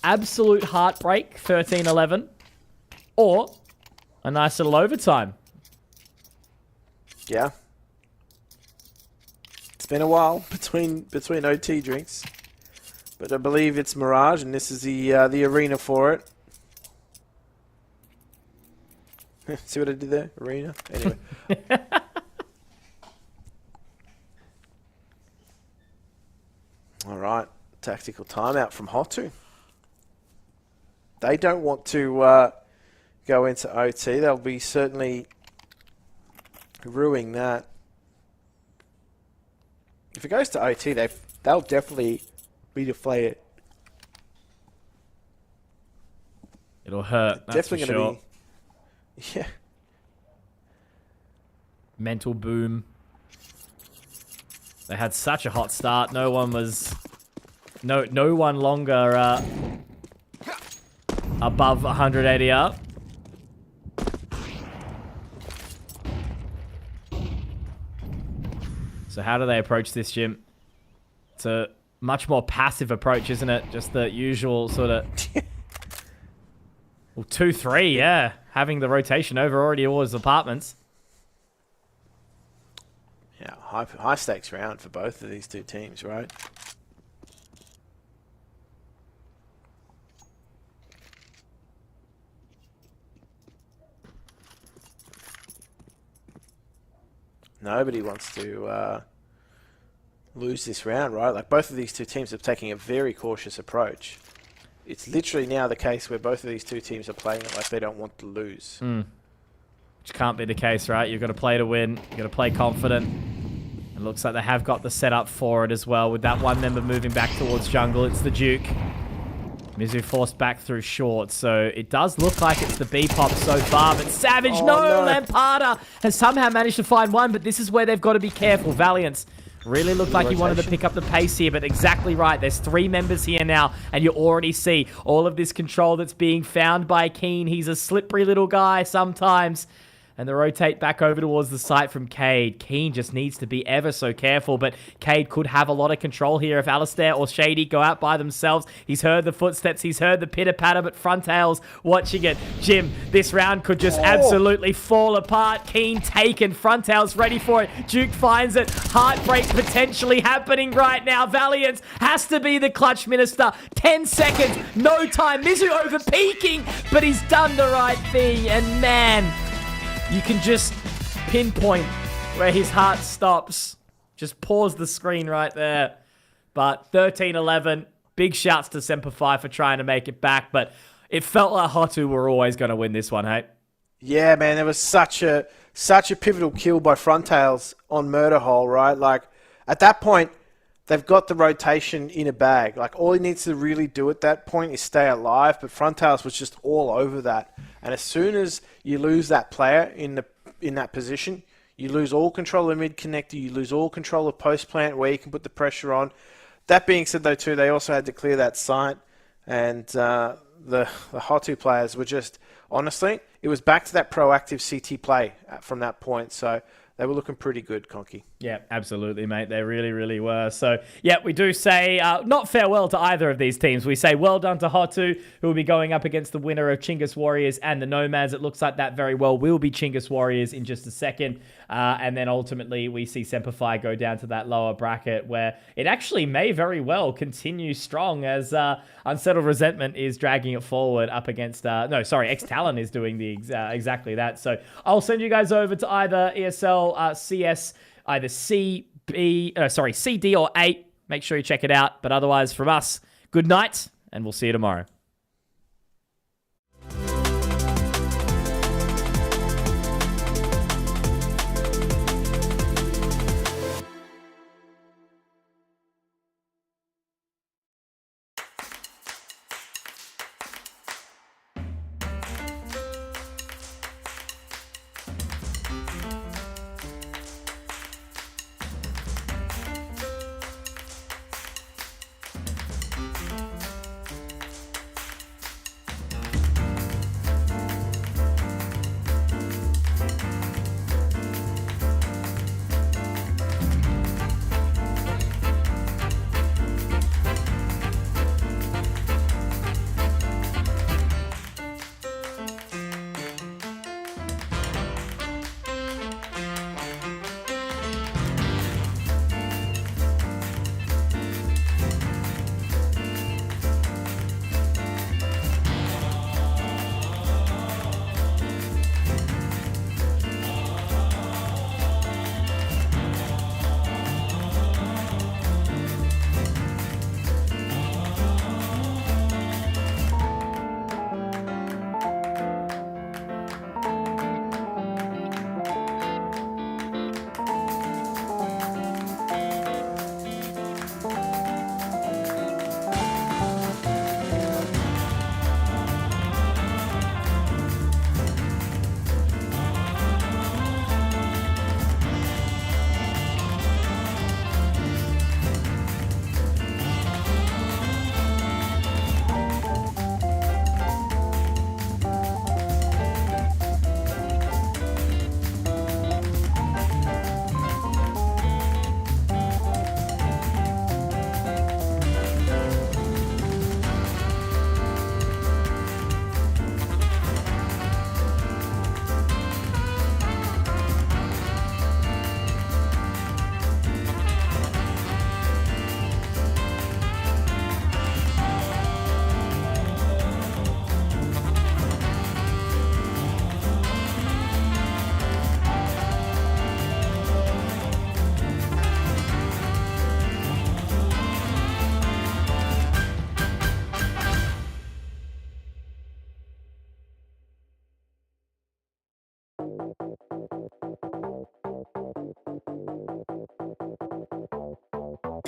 absolute heartbreak, 13-11, or a nice little overtime. Yeah. It's been a while between OT drinks. But I believe it's Mirage, and this is the arena for it. See what I did there? Arena? Anyway. Alright. Tactical timeout from Hotu. They don't want to go into OT. They'll be certainly ruining that. If it goes to OT, they'll definitely be deflated. It'll hurt. That's Definitely for going sure. to be. Yeah. Mental boom. They had such a hot start. No one was... No one longer above 180 up. So how do they approach this, Jim? It's a much more passive approach, isn't it? Just the usual sort of... Well, 2-3, yeah. Having the rotation over already towards apartments. Yeah, high stakes round for both of these two teams, right? Nobody wants to lose this round, right? Like, both of these two teams are taking a very cautious approach. It's literally now the case where both of these two teams are playing it like they don't want to lose. Which can't be the case, right? You've got to play to win. You've got to play confident. It looks like they have got the setup for it as well. With that one member moving back towards jungle, it's the Duke. Mizu forced back through short, so it does look like it's the B-pop so far, but Savage, no! Lampada has somehow managed to find one, but this is where they've got to be careful. Valiance really looked like he wanted to pick up the pace here, but exactly right. There's 3 members here now, and you already see all of this control that's being found by Keen. He's a slippery little guy sometimes. And they rotate back over towards the site from Cade. Keen just needs to be ever so careful, but Cade could have a lot of control here if Alistair or Shady go out by themselves. He's heard the footsteps, he's heard the pitter-patter, but Frontail's watching it. Jim, this round could just absolutely fall apart. Keen taken, Frontail's ready for it. Duke finds it. Heartbreak potentially happening right now. Valiance has to be the clutch minister. 10 seconds, no time. Mizu over peaking, but he's done the right thing, and man... You can just pinpoint where his heart stops. Just pause the screen right there. But 13-11, big shouts to Semper5 for trying to make it back. But it felt like Hotu were always going to win this one, hey? Yeah, man, there was such a pivotal kill by Frontails on Murder Hole, right? Like, at that point, they've got the rotation in a bag. Like, all he needs to really do at that point is stay alive. But Frontails was just all over that. And as soon as you lose that player in that position, you lose all control of mid connector, you lose all control of post plant where you can put the pressure on. That being said, though, too, they also had to clear that site, and the Hotu players were just, honestly, it was back to that proactive CT play from that point. So they were looking pretty good, Conky. Yeah, absolutely, mate. They really, really were. So, yeah, we do say not farewell to either of these teams. We say well done to Hotu, who will be going up against the winner of Chingus Warriors and the Nomads. It looks like that very well will be Chingus Warriors in just a second. And then ultimately we see Semper5 go down to that lower bracket where it actually may very well continue strong as Unsettled Resentment is dragging it forward up against... XTalon is doing the exactly that. So I'll send you guys over to either ESL CS, either C, D, or 8. Make sure you check it out. But otherwise, from us, good night, and we'll see you tomorrow.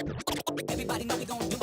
Everybody know we gon' do